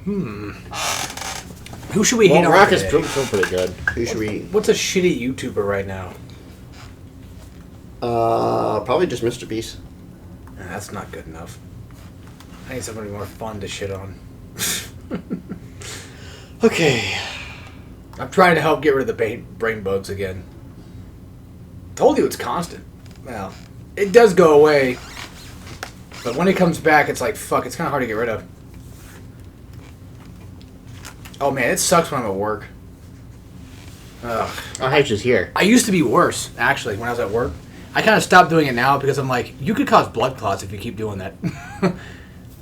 Who should we hate on Rock is today? still pretty good. Who should we... What's a shitty YouTuber right now? Probably just Mr. Beast. That's not good enough. I need somebody more fun to shit on. Okay. I'm trying to help get rid of the brain bugs again. Told you it's constant. Well, it does go away. But when it comes back, it's like, fuck, it's kind of hard to get rid of. Oh man, it sucks when I'm at work. Ugh. Oh, Hedge is here. I used to be worse, actually, when I was at work. I kind of stopped doing it now because I'm like, you could cause blood clots if you keep doing that.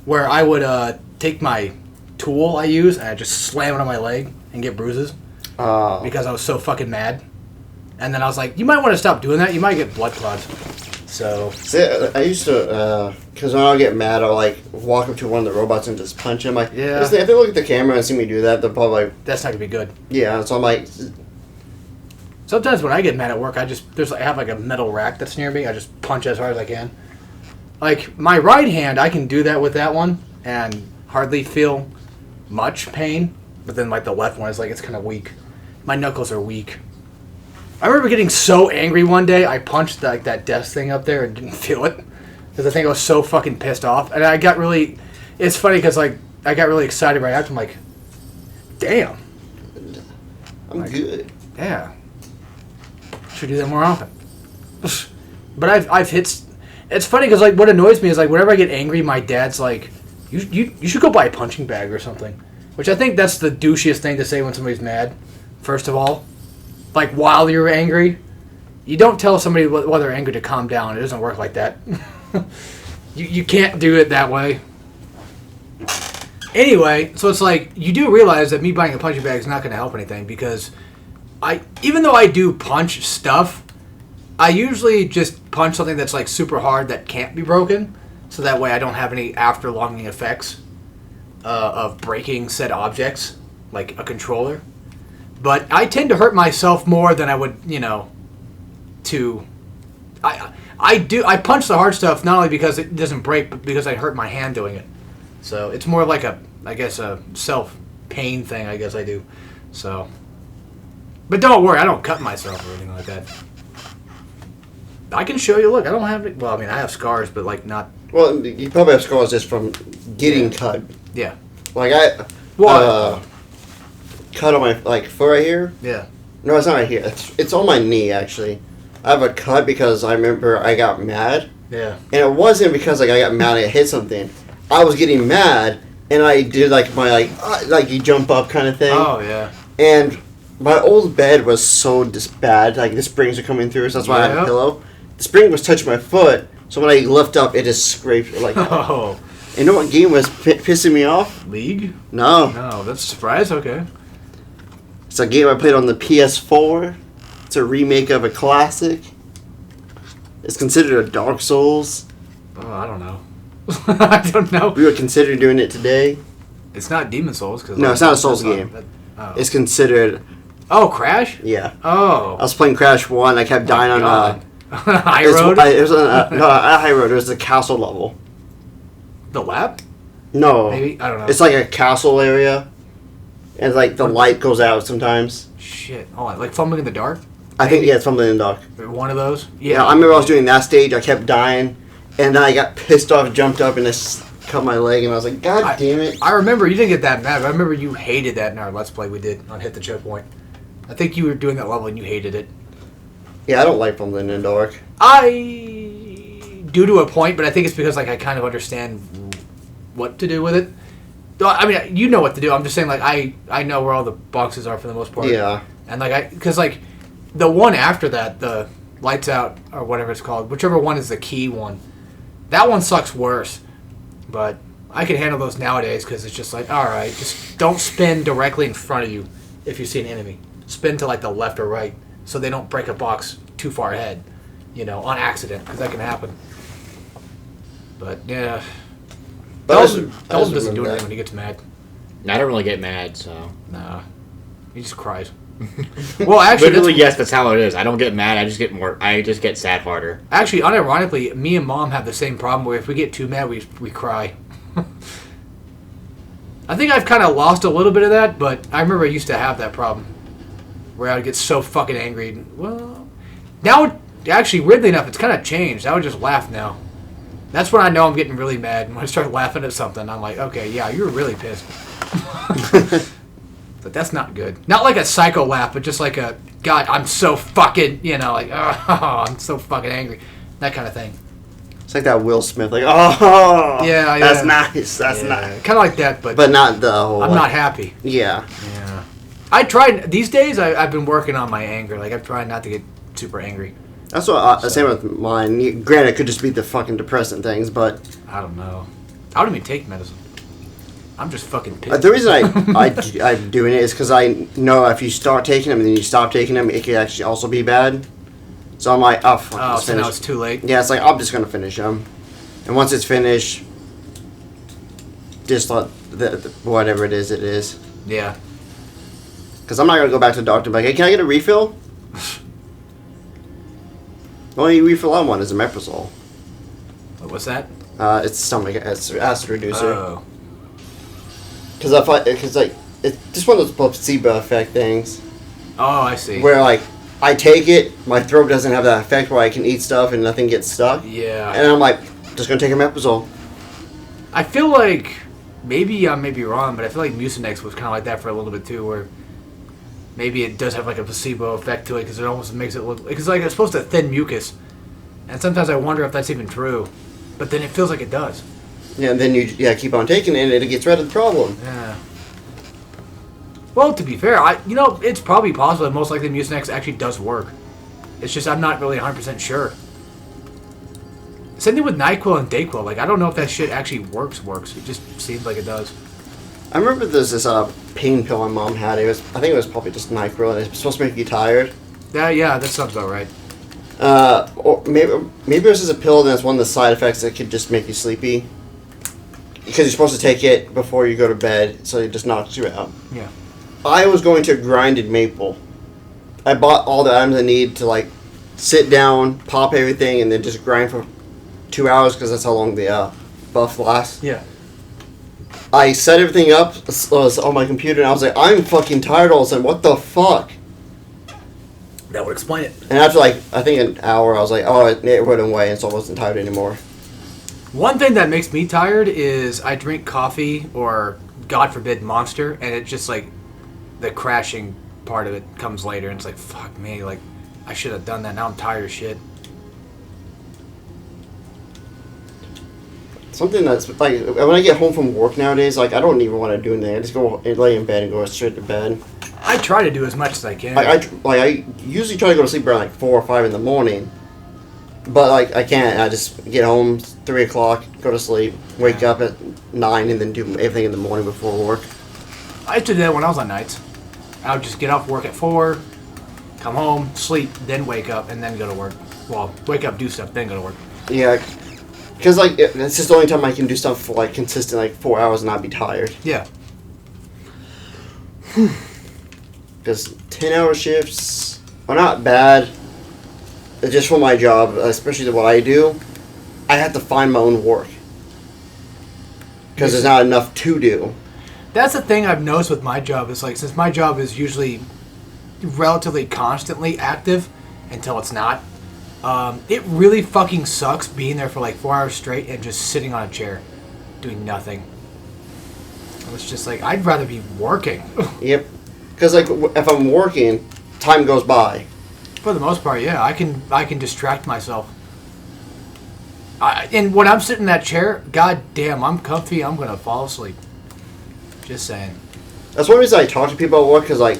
Where I would take my tool I use and I just slam it on my leg and get bruises because I was so fucking mad. And then I was like, you might want to stop doing that. You might get blood clots. So... See, I used to, because when I get mad, I'll, like, walk up to one of the robots and just punch him. Like, Yeah. If they look at the camera and see me do that, they're probably like, That's not going to be good. yeah, so I'm like... Sometimes when I get mad at work, I have like a metal rack that's near me. I just punch as hard as I can. Like, my right hand, I can do that with that one and hardly feel much pain. But then, like, the left one is like, it's kind of weak. My knuckles are weak. I remember getting so angry one day, I punched like that desk thing up there and didn't feel it. Because I think I was so fucking pissed off. And I got really... It's funny because, like, I got really excited right after. I'm like, damn. I'm good. Yeah. Should do that more often. But I've hit... It's funny because, like, what annoys me is, like, whenever I get angry, my dad's like, you should go buy a punching bag or something. Which I think that's the douchiest thing to say when somebody's mad, first of all. Like, while you're angry. You don't tell somebody while they're angry to calm down. It doesn't work like that. You can't do it that way. Anyway, so it's like, you do realize that me buying a punching bag is not going to help anything because even though I do punch stuff, I usually just punch something that's like super hard that can't be broken, so that way I don't have any after-longing effects of breaking said objects, like a controller. But I tend to hurt myself more than I would, I punch the hard stuff not only because it doesn't break, but because I hurt my hand doing it. So it's more like a self-pain thing, I guess I do. So, but don't worry, I don't cut myself or anything like that. I can show you, look, I don't have it. Well, I mean, I have scars, but like not... Well, you probably have scars just from getting cut. Yeah. Like I... cut on my foot right here. Yeah. No, it's not right here. It's on my knee actually. I have a cut because I remember I got mad. Yeah. And it wasn't because I got mad and I hit something. I was getting mad and I did my you jump up kind of thing. Oh yeah. And my old bed was so just bad. Like the springs are coming through, so that's why I had a pillow. The spring was touching my foot, so when I lift up, it just scraped like. Oh. And you know what game was pissing me off? League? No. No, that's a surprise. Okay. It's a game I played on the PS4. It's a remake of a classic. It's considered a Dark Souls. Oh, I don't know. I don't know. We would consider doing it today. It's not Demon Souls. No, it's not a Souls game. It's considered... Oh, Crash? Yeah. Oh. I was playing Crash 1. I kept dying on... High Road? It was not High Road. It was the castle level. The lab? No. Maybe? I don't know. It's like a castle area. And like the light goes out sometimes. Shit. Oh, like Fumbling in the Dark? I think, yeah, it's Fumbling in the Dark. One of those? Yeah, I remember I was doing that stage. I kept dying. And then I got pissed off, jumped up, and just cut my leg. And I was like, God damn it. I remember you didn't get that mad. But I remember you hated that in our Let's Play we did on Hit the Checkpoint. I think you were doing that level and you hated it. Yeah, I don't like Fumbling in the Dark. I do to a point, but I think it's because like I kind of understand what to do with it. I mean, you know what to do. I'm just saying, like, I know where all the boxes are for the most part. Yeah. And, like, because, like, the one after that, the Lights Out, or whatever it's called, whichever one is the key one, that one sucks worse. But I can handle those nowadays because it's just like, all right, just don't spin directly in front of you if you see an enemy. Spin to, like, the left or right so they don't break a box too far ahead, on accident, because that can happen. But, yeah... Dalton doesn't do anything when he gets mad. I don't really get mad, so... Nah. He just cries. Well, actually... Literally, yes, that's how it is. I don't get mad, I just get sad harder. Actually, unironically, me and Mom have the same problem where if we get too mad, we cry. I think I've kind of lost a little bit of that, but I remember I used to have that problem. Where I would get so fucking angry. Well... Now, actually, weirdly enough, it's kind of changed. I would just laugh now. That's when I know I'm getting really mad. When I start laughing at something, I'm like, okay, yeah, you're really pissed. But that's not good. Not like a psycho laugh, but just like a, God, I'm so fucking, like, oh, I'm so fucking angry. That kind of thing. It's like that Will Smith, like, oh, yeah, that's nice, that's nice. Kind of like that, but not the whole... I'm not happy. Yeah. Yeah. I tried, these days, I've been working on my anger. Like, I'm trying not to get super angry. That's what same with mine. Granted, it could just be the fucking depressant things, but... I don't know. I don't even take medicine. I'm just fucking pissed. The reason I'm doing it is because I know if you start taking them and then you stop taking them, it could actually also be bad. So I'm like, oh, fuck, oh, so now it's too late? Yeah, it's like, I'm just going to finish them. And once it's finished, just let whatever it is. Yeah. Because I'm not going to go back to the doctor and be like, hey, can I get a refill? The only refill I want is a Meprazole. What's that? It's stomach acid reducer. Oh. Because it's just one of those placebo effect things. Oh, I see. Where like I take it, my throat doesn't have that effect where I can eat stuff and nothing gets stuck. Yeah. And I'm like, just gonna take a Meprazole. I feel like maybe I may be wrong, but I feel like Mucinex was kind of like that for a little bit too, where maybe it does have like a placebo effect to it because it almost makes it look because like it's supposed to thin mucus, and sometimes I wonder if that's even true, but then it feels like it does. Yeah, and then you keep on taking it and it gets rid of the problem. Yeah. Well, to be fair, it's probably possible that most likely Mucinex actually does work. It's just I'm not really 100% sure. Same thing with NyQuil and DayQuil. Like I don't know if that shit actually works. It just seems like it does. I remember there's this pain pill my mom had. I think it was probably just NyQuil, and it's supposed to make you tired. Yeah, that sounds about right. Or maybe it was just a pill, and it's one of the side effects that could just make you sleepy. Because you're supposed to take it before you go to bed, so it just knocks you out. Yeah. I was going to grinded maple. I bought all the items I need to like sit down, pop everything, and then just grind for 2 hours because that's how long the buff lasts. Yeah. I set everything up on my computer, and I was like, I'm fucking tired all of a sudden. What the fuck? That would explain it. And after like I think an hour, I was like, oh, it went away, and so I wasn't tired anymore. One thing that makes me tired is I drink coffee or, God forbid, Monster, and it just like the crashing part of it comes later, and it's like, fuck me, like I should have done that. Now I'm tired of shit. Something that's like when I get home from work nowadays, like I don't even want to do anything. I just go and lay in bed and go straight to bed. I try to do as much as I can. I usually try to go to sleep around like 4 or 5 in the morning, but like I can't. I just get home 3 o'clock, go to sleep, wake up at 9, and then do everything in the morning before work. I used to do that when I was on nights. I would just get off work at 4, come home, sleep, then wake up, and then go to work. Well, wake up, do stuff, then go to work. Yeah, because like it's just the only time I can do stuff for like consistent like 4 hours and not be tired. Yeah. Because 10-hour shifts are not bad. It's just for my job, especially what I do. I have to find my own work because there's not enough to do. That's the thing I've noticed with my job is like, since my job is usually relatively constantly active until it's not, it really fucking sucks being there for like 4 hours straight and just sitting on a chair doing nothing. It's just like, I'd rather be working. Yep. Because like if I'm working, time goes by. For the most part, yeah, I can distract myself. And when I'm sitting in that chair, god damn, I'm comfy, I'm gonna fall asleep. Just saying. That's one reason I talk to people at work, because like,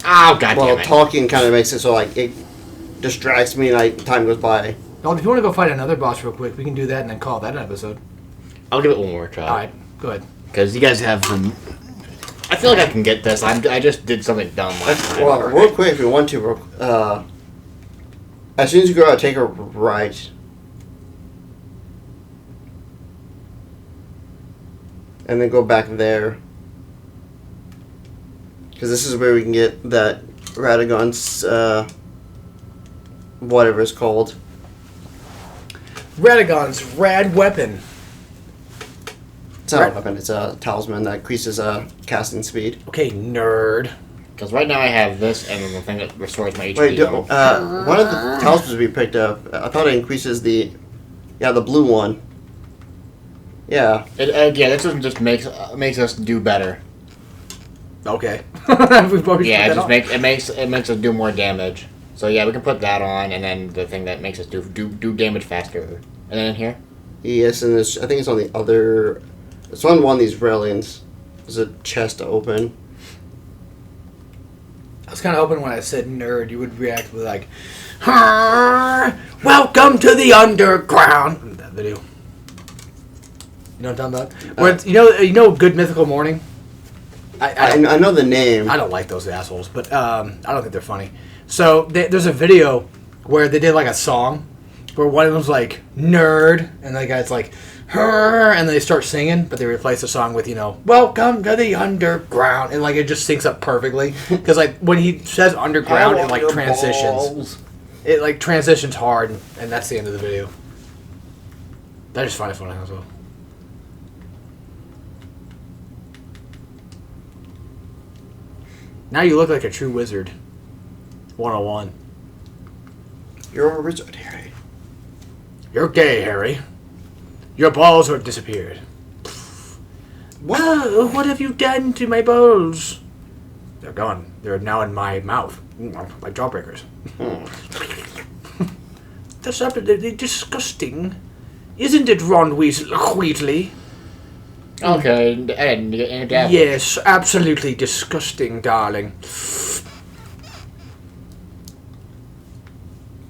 Oh, god damn it. talking kind of makes it so like it distracts me and like time goes by. Well, if you want to go fight another boss real quick, we can do that and then call that an episode. I'll give it one more try. Alright, go ahead. Because you guys have some... I feel like I can get this. I just did something dumb last time. Well, real quick, if you want to, as soon as you go out, take a right. And then go back there. Because this is where we can get that Radagon's, whatever it's called. Radagon's rad weapon. It's not a weapon, it's a talisman that increases casting speed. Okay, nerd. Because right now I have this and then the thing that restores my HP. Wait, one of the talismans we picked up, I thought it increases the blue one. Yeah. This one just makes us do better. Okay. Yeah, it makes us do more damage. So yeah, we can put that on, and then the thing that makes us do damage faster. And then in here? Yes, and I think it's on the other... It's on one of these railings. There's a chest to open. I was kind of hoping when I said nerd, you would react with like, "Welcome to the underground." That video. You know what I'm talking about? Where it's, you know, Good Mythical Morning. I know the name. I don't like those assholes, but I don't think they're funny. So there's a video where they did like a song where one of them's like nerd, and the guy's like, "Her," and they start singing, but they replace the song with, "Welcome to the underground," and like it just syncs up perfectly because like when he says underground, it like transitions. Balls. It like transitions hard, and that's the end of the video. I just find it funny as well. Now you look like a true wizard. 101. You're a wizard, Harry. You're gay, Harry. Your balls have disappeared. Whoa, what have you done to my balls? They're gone. They're now in my mouth. Like jawbreakers. That's absolutely disgusting. Isn't it, Ron Weasley? Okay, and Yes, absolutely disgusting, darling.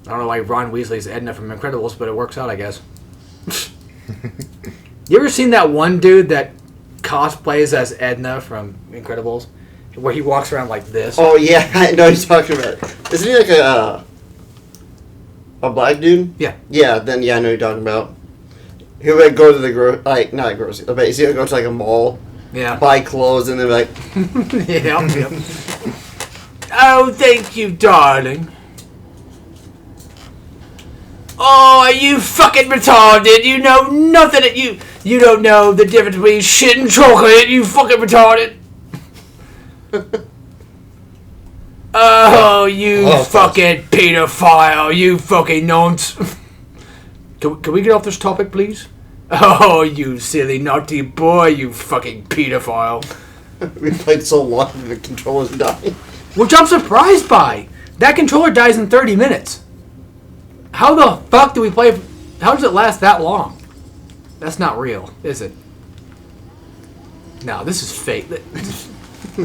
I don't know why Ron Weasley's Edna from Incredibles, but it works out, I guess. You ever seen that one dude that cosplays as Edna from Incredibles? Where he walks around like this? Oh, yeah, I know what you're talking about. Isn't he like a black dude? Yeah. Yeah, then I know what you're talking about. He would go to the not grocery, but he would go to like a mall Yeah. buy clothes and they're like, Yep. Oh, thank you, darling. Oh, are you fucking retarded? You know nothing. You don't know the difference between shit and chocolate. You fucking retarded. Oh, you fucking pedophile. You fucking nonce. Can we get off this topic, please? Oh, you silly naughty boy. You fucking pedophile. we played so long and the controller's dying. Which I'm surprised by. That controller dies in 30 minutes. How the fuck do we play? How does it last that long? That's not real, is it? No, this is fake.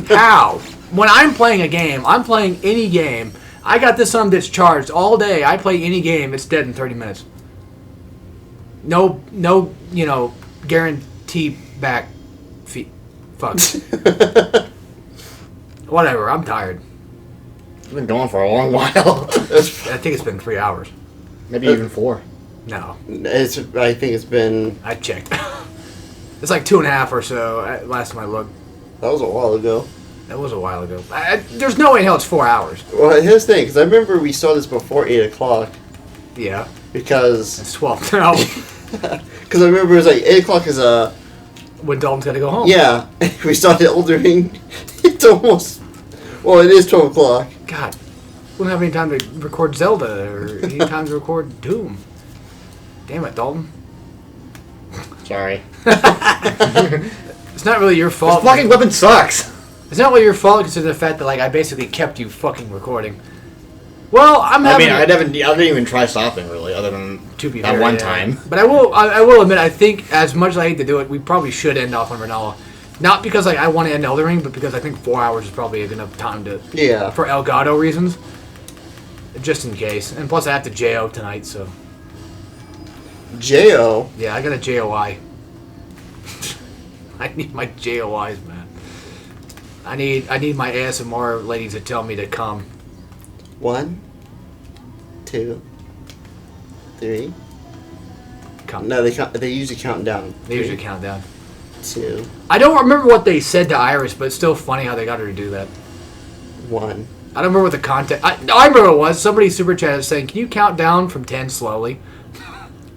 How? When I'm playing a game, I'm playing any game. I got this on that's charged all day. I play any game, it's dead in 30 minutes. No, guarantee back fee. Fuck. Whatever, I'm tired. It's been going for a long while. I think it's been 3 hours. Maybe even 4. No. I think it's been... I checked. It's like 2.5 or so, last time I looked. That was a while ago. That was a while ago. There's no way in hell it's 4 hours. Well, here's the thing, because I remember we saw this before 8 o'clock. Yeah. Because... It's 12 now. Because I remember it was like 8 o'clock is a... When Dalton's got to go home. Yeah. We started Elden Ring. It's almost... Well, it is 12 o'clock. God. We don't have any time to record Zelda or any time to record Doom. Damn it, Dalton. Sorry. It's not really your fault. This fucking weapon sucks. It's not really your fault considering the fact that I basically kept you fucking recording. Well, I didn't even try stopping really, other than to be that fair, one yeah. time. But I will admit, I think as much as I hate to do it, we probably should end off on Renala. Not because I want to end Elden Ring, but because I think 4 hours is probably enough time to. Yeah. For Elgato reasons. Just in case. And plus I have to JO tonight, so. JO? Yeah, I got a JOI. I need my JOIs, man. I need my ASMR ladies to tell me to come. 1, 2, 3. Come. No, they usually count down. They usually count down. 2, I don't remember what they said to Iris, but it's still funny how they got her to do that. 1. I don't remember what the content. I remember what it was. Somebody super chatted saying, "Can you count down from 10 slowly?"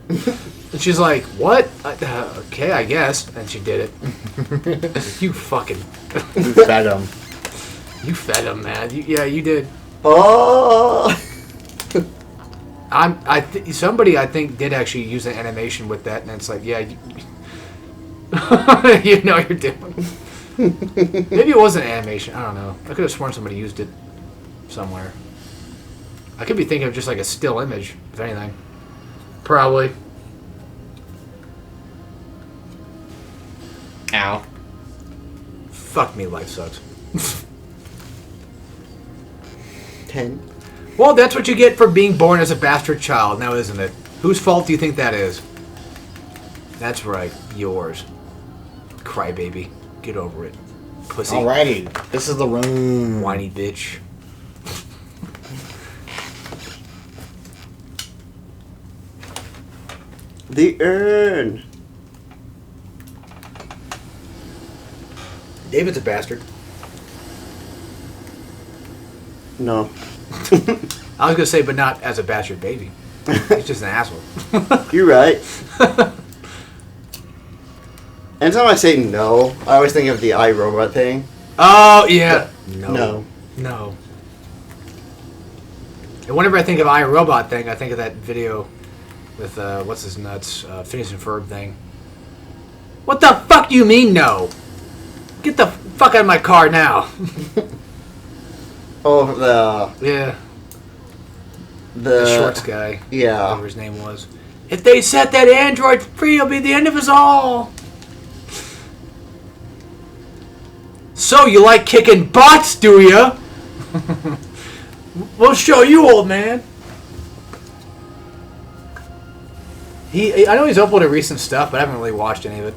And she's like, "What? Okay, I guess." And she did it. You fucking. You fed him. You fed him, man. You did. Oh! Somebody I think did actually use an animation with that, and it's like, yeah, you know what you're doing. Maybe it was an animation. I don't know. I could have sworn somebody used it somewhere. I could be thinking of just like a still image, if anything. Probably. Ow. Fuck me, life sucks. 10. Well, that's what you get for being born as a bastard child, now isn't it? Whose fault do you think that is? That's right, yours. Crybaby. Get over it. Pussy. Alrighty. This is the room. Whiny bitch. The urn. David's a bastard. No. I was gonna say, but not as a bastard baby. He's just an asshole. You're right. Anytime I say no, I always think of the iRobot thing. Oh, yeah. No. No. And whenever I think of iRobot thing, I think of that video with, what's his nuts, Phineas and Ferb thing. What the fuck do you mean no? Get the fuck out of my car now. Oh, Yeah. the Shorts guy. Yeah. Whatever his name was. If they set that android free, it'll be the end of us all. So you like kicking butts, do ya? We'll show you, old man. I know he's uploaded recent stuff, but I haven't really watched any of it.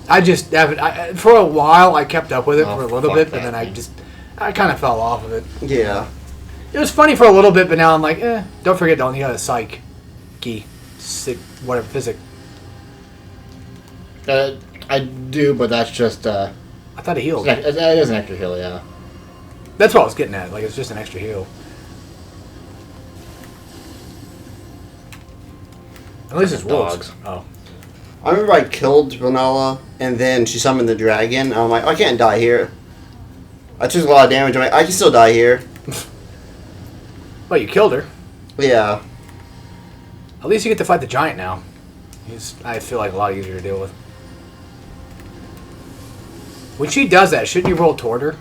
I just haven't. For a while, I kept up with it for a little bit, but then I kind of fell off of it. Yeah. It was funny for a little bit, but now I'm like, don't forget, Dalton, you got a psych key, whatever, physic. I do, but that's just I thought it healed. it is an extra heal, yeah. That's what I was getting at. Like, it's just an extra heal. At least it's wolves. Dogs. Oh. I remember I killed Vanilla, and then she summoned the dragon. And I'm like, I can't die here. I took a lot of damage. I'm like, I can still die here. Well, you killed her. Yeah. At least you get to fight the giant now. He's, I feel like, a lot easier to deal with. When she does that, shouldn't you roll toward her?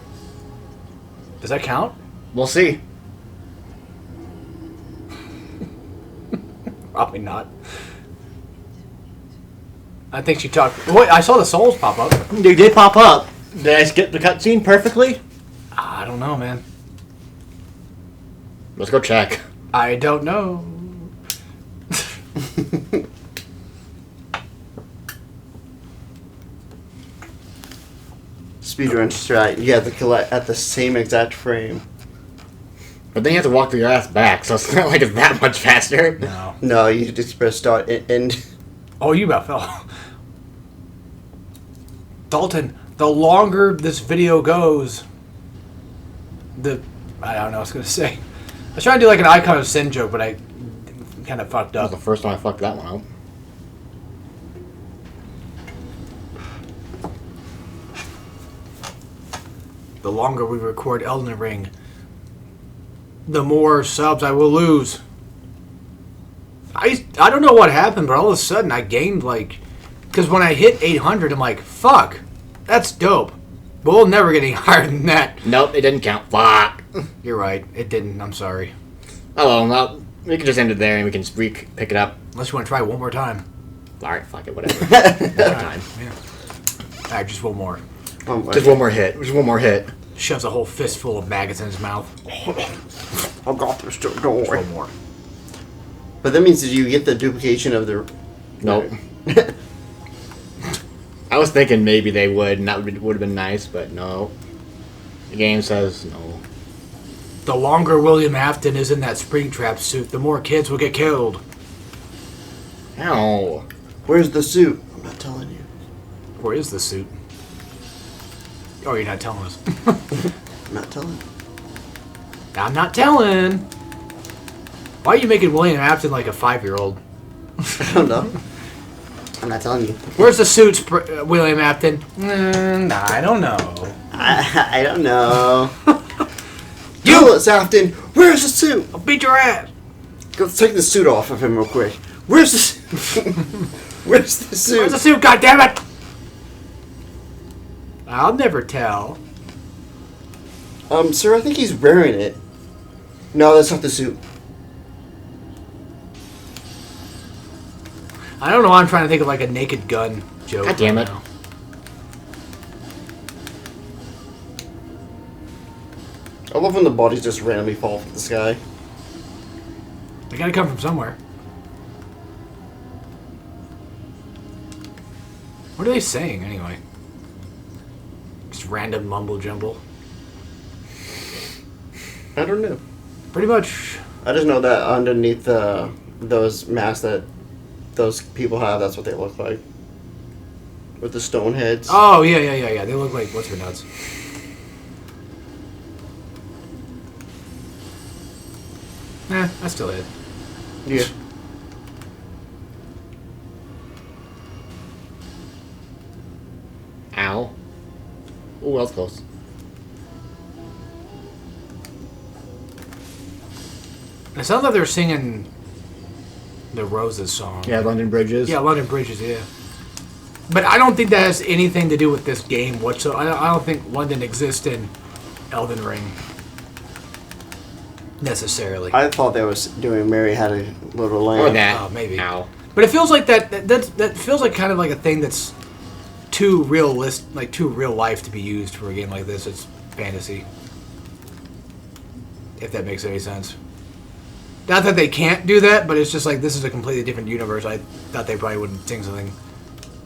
Does that count? We'll see. Probably not. I think she talked... Wait, I saw the souls pop up. They did pop up. Did I skip the cutscene perfectly? I don't know, man. Let's go check. I don't know. Speedrun strat. You have to kill it at the same exact frame. But then you have to walk your ass back, so it's not like it's that much faster. No. No, you just press start and end. Oh, you about fell. Dalton, the longer this video goes, I don't know what I was going to say. I was trying to do like an Icon of Sin joke, but I kind of fucked That was up. the first time I fucked that one up. The longer we record Elden Ring, the more subs I will lose. I don't know what happened, but all of a sudden I gained like... Because when I hit 800, I'm like, fuck, that's dope. But we'll never get any higher than that. Nope, it didn't count. Fuck. You're right, it didn't. I'm sorry. Oh, well, we can just end it there and we can pick it up. Unless you want to try one more time. Alright, fuck it, whatever. One more time. Yeah. Alright, just one more. Just one more hit. Just one more hit. Shoves a whole fistful of maggots in his mouth. I got this. Don't Just worry. one more. But that means that you get the duplication of the. Nope. I was thinking maybe they would, and that would have been nice, but no. The game says no. The longer William Afton is in that Springtrap suit, the more kids will get killed. Ow. Where's the suit? I'm not telling you. Where is the suit? Oh, you're not telling us. I'm not telling you. I'm not telling. Why are you making William Afton like a 5-year-old? I don't know. I'm not telling you. Where's the suit, William Afton? I don't know. I don't know. You! Tell us, Afton. Where's the suit? I'll beat your ass. Let's take the suit off of him real quick. Where's the suit? Where's the suit? Where's the suit, goddammit? I'll never tell. Sir, I think he's wearing it. No, that's not the suit. I don't know why I'm trying to think of like a Naked Gun joke. God damn right it. now. I love when the bodies just randomly fall from the sky. They gotta come from somewhere. What are they saying anyway? Just random mumble jumble. I don't know. Pretty much. I just know that underneath those masks that those people have, that's what they look like. With the stone heads. Oh yeah. They look like what's her nuts. Nah, I still hit. Yeah. Ow. Ooh, that was close. It sounds like they're singing the Roses song. Yeah, London Bridges. Yeah, London Bridges, yeah. But I don't think that has anything to do with this game whatsoever. I don't think London exists in Elden Ring. Necessarily. I thought they was doing Mary Had a Little Lamb. Or that. Oh, maybe. Ow. But it feels like that feels like kind of like a thing that's too too real life to be used for a game like this. It's fantasy. If that makes any sense. Not that they can't do that, but it's just like this is a completely different universe. I thought they probably wouldn't sing something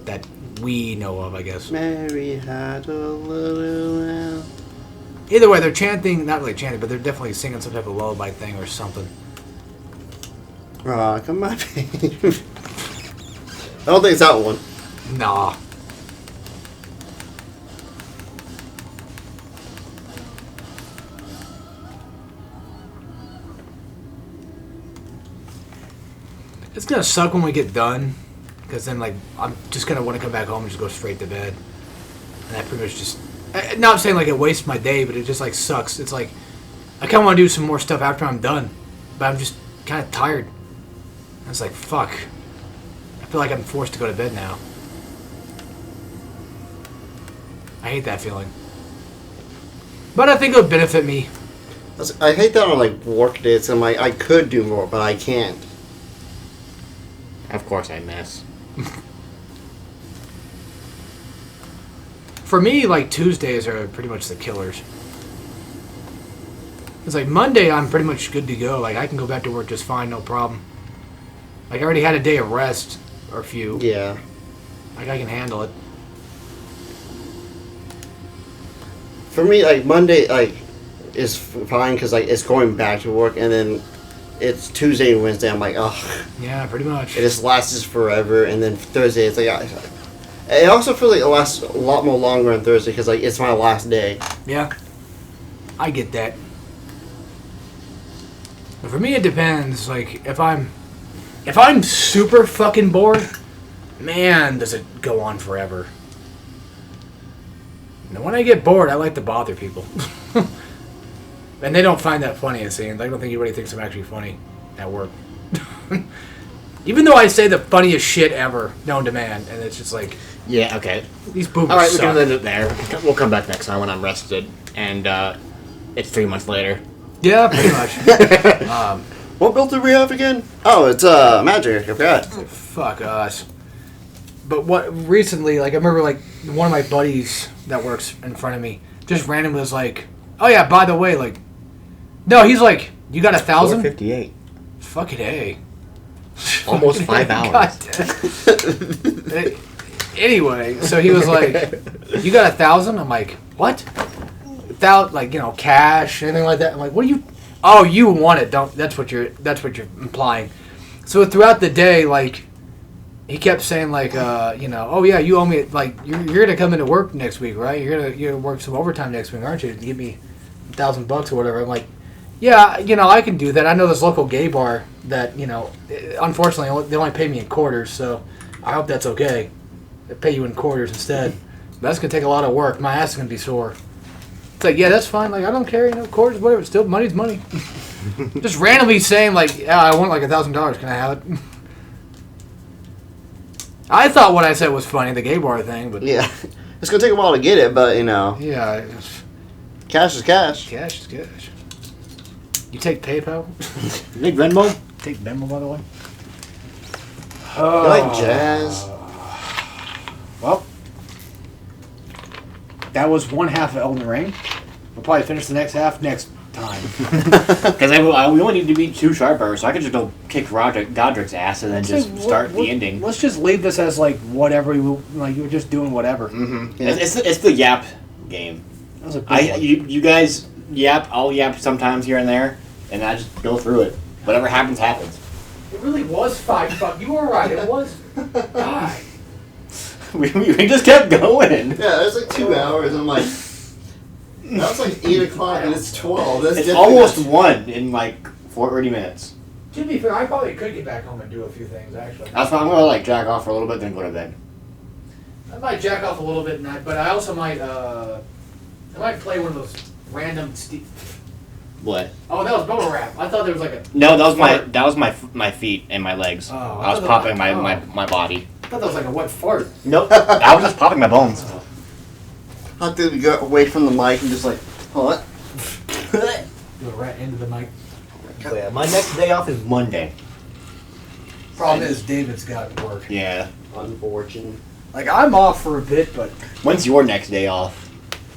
that we know of, I guess. Mary had a little lamb. Either way, they're chanting, not really chanting, but they're definitely singing some type of lullaby thing or something. Rock on my baby. I don't think it's that one. Nah. It's gonna suck when we get done, because then like I'm just gonna want to come back home and just go straight to bed, and that pretty much just. Not saying like it wastes my day, but it just like sucks. It's like I kind of want to do some more stuff after I'm done, but I'm just kind of tired. I was like, fuck. I feel like I'm forced to go to bed now. I hate that feeling. But I think it would benefit me. I hate that on like work days. I'm like, I could do more, but I can't. Of course I miss. For me, like Tuesdays are pretty much the killers. It's like Monday, I'm pretty much good to go. Like I can go back to work just fine, no problem. Like I already had a day of rest or a few. Yeah. Like I can handle it. For me, like Monday, like is fine because like it's going back to work, and then it's Tuesday and Wednesday. I'm like, oh, Yeah, pretty much. it just lasts forever, and then Thursday it's like. It also feels like it lasts a lot more longer on Thursday because like it's my last day. Yeah, I get that. But for me, it depends. Like if I'm super fucking bored, man, does it go on forever. And when I get bored, I like to bother people, and they don't find that funny. It seems. I don't think anybody thinks I'm actually funny at work. Even though I say the funniest shit ever known to man, and it's just like. Yeah, okay. These boomers Alright, we suck. can end it there. We'll come back next time when I'm rested. And it's 3 months later. Yeah, pretty much. What build did we have again? Oh, it's magic. I forgot. Fuck us. But what recently, like I remember, like one of my buddies that works in front of me just randomly was like, "Oh yeah, by the way, like, no, he's like, you got 1,000? 458. Fucking A. Almost 5 hours. God. Anyway, so he was like, "You got 1,000?" I'm like, "What? Without like cash, anything like that?" I'm like, "What do you? Oh, you want it? Don't. That's what you're implying." So throughout the day, like, he kept saying like, "Oh yeah, you owe me like you're gonna come into work next week, right? You're gonna work some overtime next week, aren't you? To give me $1,000 or whatever." I'm like, "Yeah, I can do that. I know this local gay bar that unfortunately they only pay me in quarters, so I hope that's okay." They pay you in quarters instead. That's gonna take a lot of work. My ass is gonna be sore. It's like, yeah, that's fine. Like, I don't care. Quarters, whatever. Still, money's money. Just randomly saying like, yeah, I want like $1,000. Can I have it? I thought what I said was funny, the gay bar thing, but Yeah, it's gonna take a while to get it, but yeah, cash is cash. cash is cash. You take PayPal? You think Venmo? Take Venmo, by the way. You like jazz? Well, that was one half of Elden Ring. We'll probably finish the next half next time. Because we only need to beat 2 sharper, so I could just go kick Godric's ass and then just start the ending. Let's just leave this as like whatever you were just doing whatever. Mm-hmm. Yeah. It's the yap game. That was a good one. You guys yap, I'll yap sometimes here and there, and I just go through it. Whatever happens, happens. It really was 5 fuck. You were right. It was. God. We just kept going. Yeah, it was like 2 hours. I'm like, now it's like 8 o'clock and it's 12. That's It's definitely almost not- 1 in like 40 minutes. To be fair, I probably could get back home and do a few things actually. That's why I'm gonna like jack off for a little bit, then go to bed. I might jack off a little bit tonight, but I also might play one of those random. What? Oh, that was bubble wrap. I thought there was like a. No, that was my feet and my legs. Oh, I was I thought popping that- my body. I thought that was like a wet fart. Nope. I was just popping my bones. I have to go away from the mic and just like, what? Go right into the mic. So yeah, my next day off is Monday. Problem is, David's got work. Yeah. Unfortunate. Like I'm off for a bit, but When's your next day off?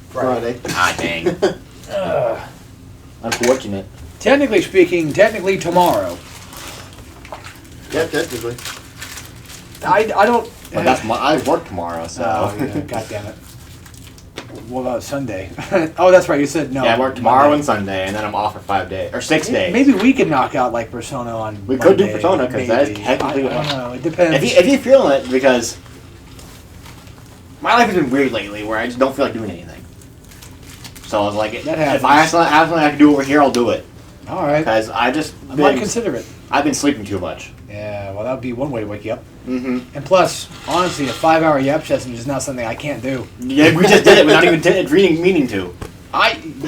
Friday. Ah, dang. Unfortunate. technically speaking, tomorrow. Yeah, technically. I don't. But I work tomorrow, so. Oh yeah, God damn it. What about Sunday? Oh, that's right. You said no. Yeah, I work tomorrow and Sunday, and then I'm off for 5 days or 6 days. Maybe we could knock out like Persona on. We could do Monday, Persona, 'cause that is maybe. technically- I don't know. It depends. If you're feeling it, because my life has been weird lately, where I just don't feel like doing anything. So I was like, That if I have something I can do over here, I'll do it. All right. Because I might consider it. I've been sleeping too much. Yeah, well, that would be one way to wake you up. Mm-hmm. And plus, honestly, a 5-hour yap session is not something I can't do. Yeah, we just did it without even meaning to.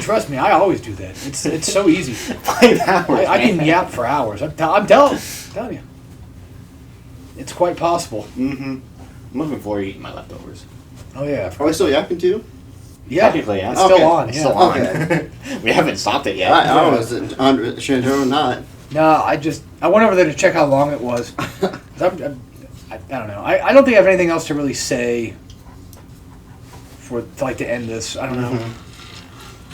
Trust me, I always do that. It's so easy. 5 hours. I can yap for hours. I'm telling you. It's quite possible. Mm-hmm. I'm looking forward to eating my leftovers. Oh, yeah. Are we still yapping too? Yeah. Technically, yeah. It's still Okay. on. It's Yeah. still on. Okay. We haven't stopped it yet. I was 100% sure not. No, I went over there to check how long it was. I don't know. I don't think I have anything else to really say to end this. I don't know.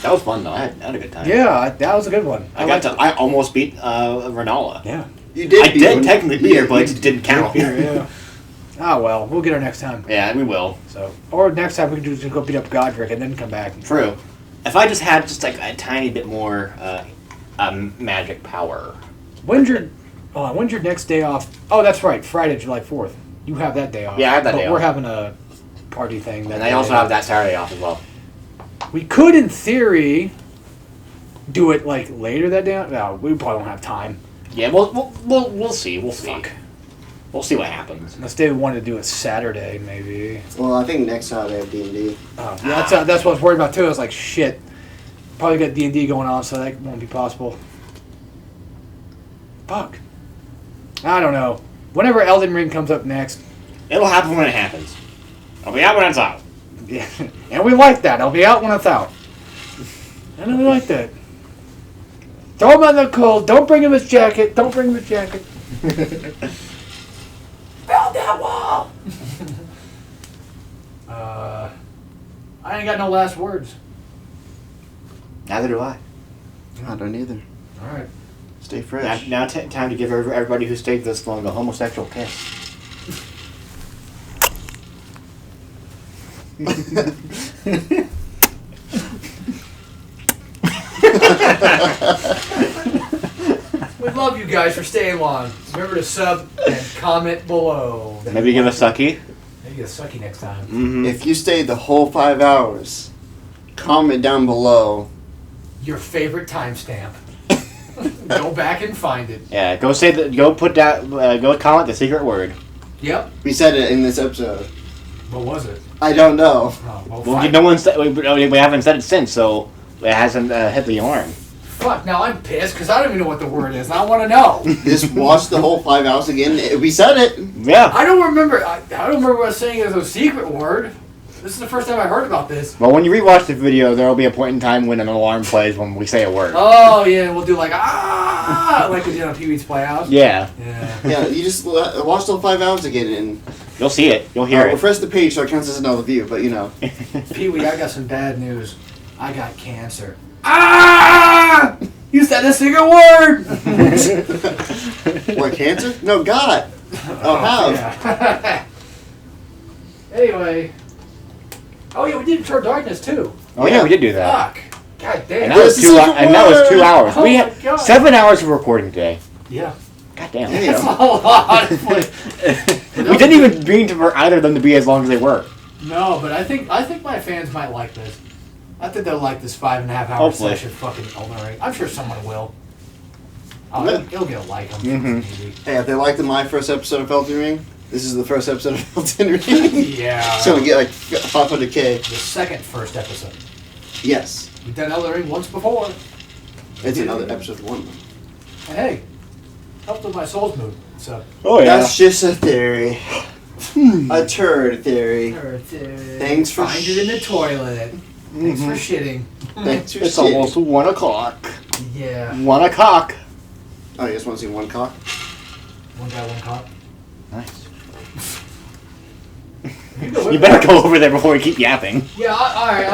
That was fun though. I had a good time. Yeah, that was a good one. I almost beat Renala. Yeah. You did. I did technically beat her, but it didn't count. Yeah. Ah, well, we'll get her next time. Yeah, we will. So, or next time we can just go beat up Godric and then come back. True. If I just had just like a tiny bit more magic power. When's your next day off? Oh, that's right, Friday, July 4th. You have that day off. Yeah, I have that but day we're off. having a party thing. And I also have that Saturday off as well. We could, in theory, do it like later that day. No, we probably won't have time. Yeah, we'll see. We'll see. Fuck. We'll see what happens. Unless they wanted to do it Saturday, maybe. Well, I think next Saturday I have D&D. Oh, yeah, that's what I was worried about too. I was like, shit. Probably got D&D going on, so that won't be possible. Fuck. I don't know. Whenever Elden Ring comes up next. It'll happen when it happens. I'll be out when it's out. Yeah, and we like that. I'll be out when it's out. And we like that. Throw him on the cold. Don't bring him his jacket. Don't bring him his jacket. Build that wall! I ain't got no last words. Neither do I. I don't either. Alright. Stay fresh. Now time to give everybody who stayed this long a homosexual kiss. We love you guys for staying long. Remember to sub and comment below. Maybe give a sucky. Maybe a sucky next time. Mm-hmm. If you stayed the whole 5 hours, comment down below. Your favorite timestamp. Go back and find it. Yeah, go comment the secret word. Yep. We said it in this episode. What was it? I don't know. Oh, well, Well, fine. no one said we haven't said it since, so it hasn't hit the alarm. Fuck, now I'm pissed because I don't even know what the word is and I want to know. Just watch the whole 5 hours again. We said it. Yeah. I don't remember. I don't remember what I was saying as a secret word. This is the first time I heard about this. Well, when you rewatch the video, there will be a point in time when an alarm plays when we say a word. Oh yeah, we'll do like like we did on Pee Wee's Playhouse. Yeah, Yeah. Yeah, you just watch the whole 5 hours again and you'll see it. You'll hear it. refresh the page so it counts as another view, but you know. Pee Wee, I got some bad news. I got cancer. Ah! You said a secret word. What, cancer? No, God. Oh, how? Yeah. Anyway. Oh yeah, we did Short Darkness too. Oh yeah, we did do that. Fuck. God damn. And Where's the secret that was 2 word? hours. Oh We my had God. 7 hours of recording today. Yeah. God damn. That's a Damn. lot. We didn't even mean for either of them to be as long as they were. No, but I think my fans might like this. I think they'll like this 5.5 hour Hopefully. session fucking Elden Ring. I'm sure someone will. Oh, Yeah. it'll get a like on Mhm. maybe. Hey, if they liked my first episode of Elden Ring, this is the first episode of Elden Ring. Yeah. So we get like 500K. The first episode. Yes. We've done Elden Ring once before. It's another episode 1. And hey, helped with my soul's mood. So. Oh That's just a theory. A turd theory. Thanks for Find it in the toilet. Thanks for shitting. Thanks for It's shit. almost 1 o'clock. Yeah. 1 o'clock. Oh, you just want to see one cock? One guy, one cop. Nice. You, You better go over there before we keep yapping. Yeah, alright.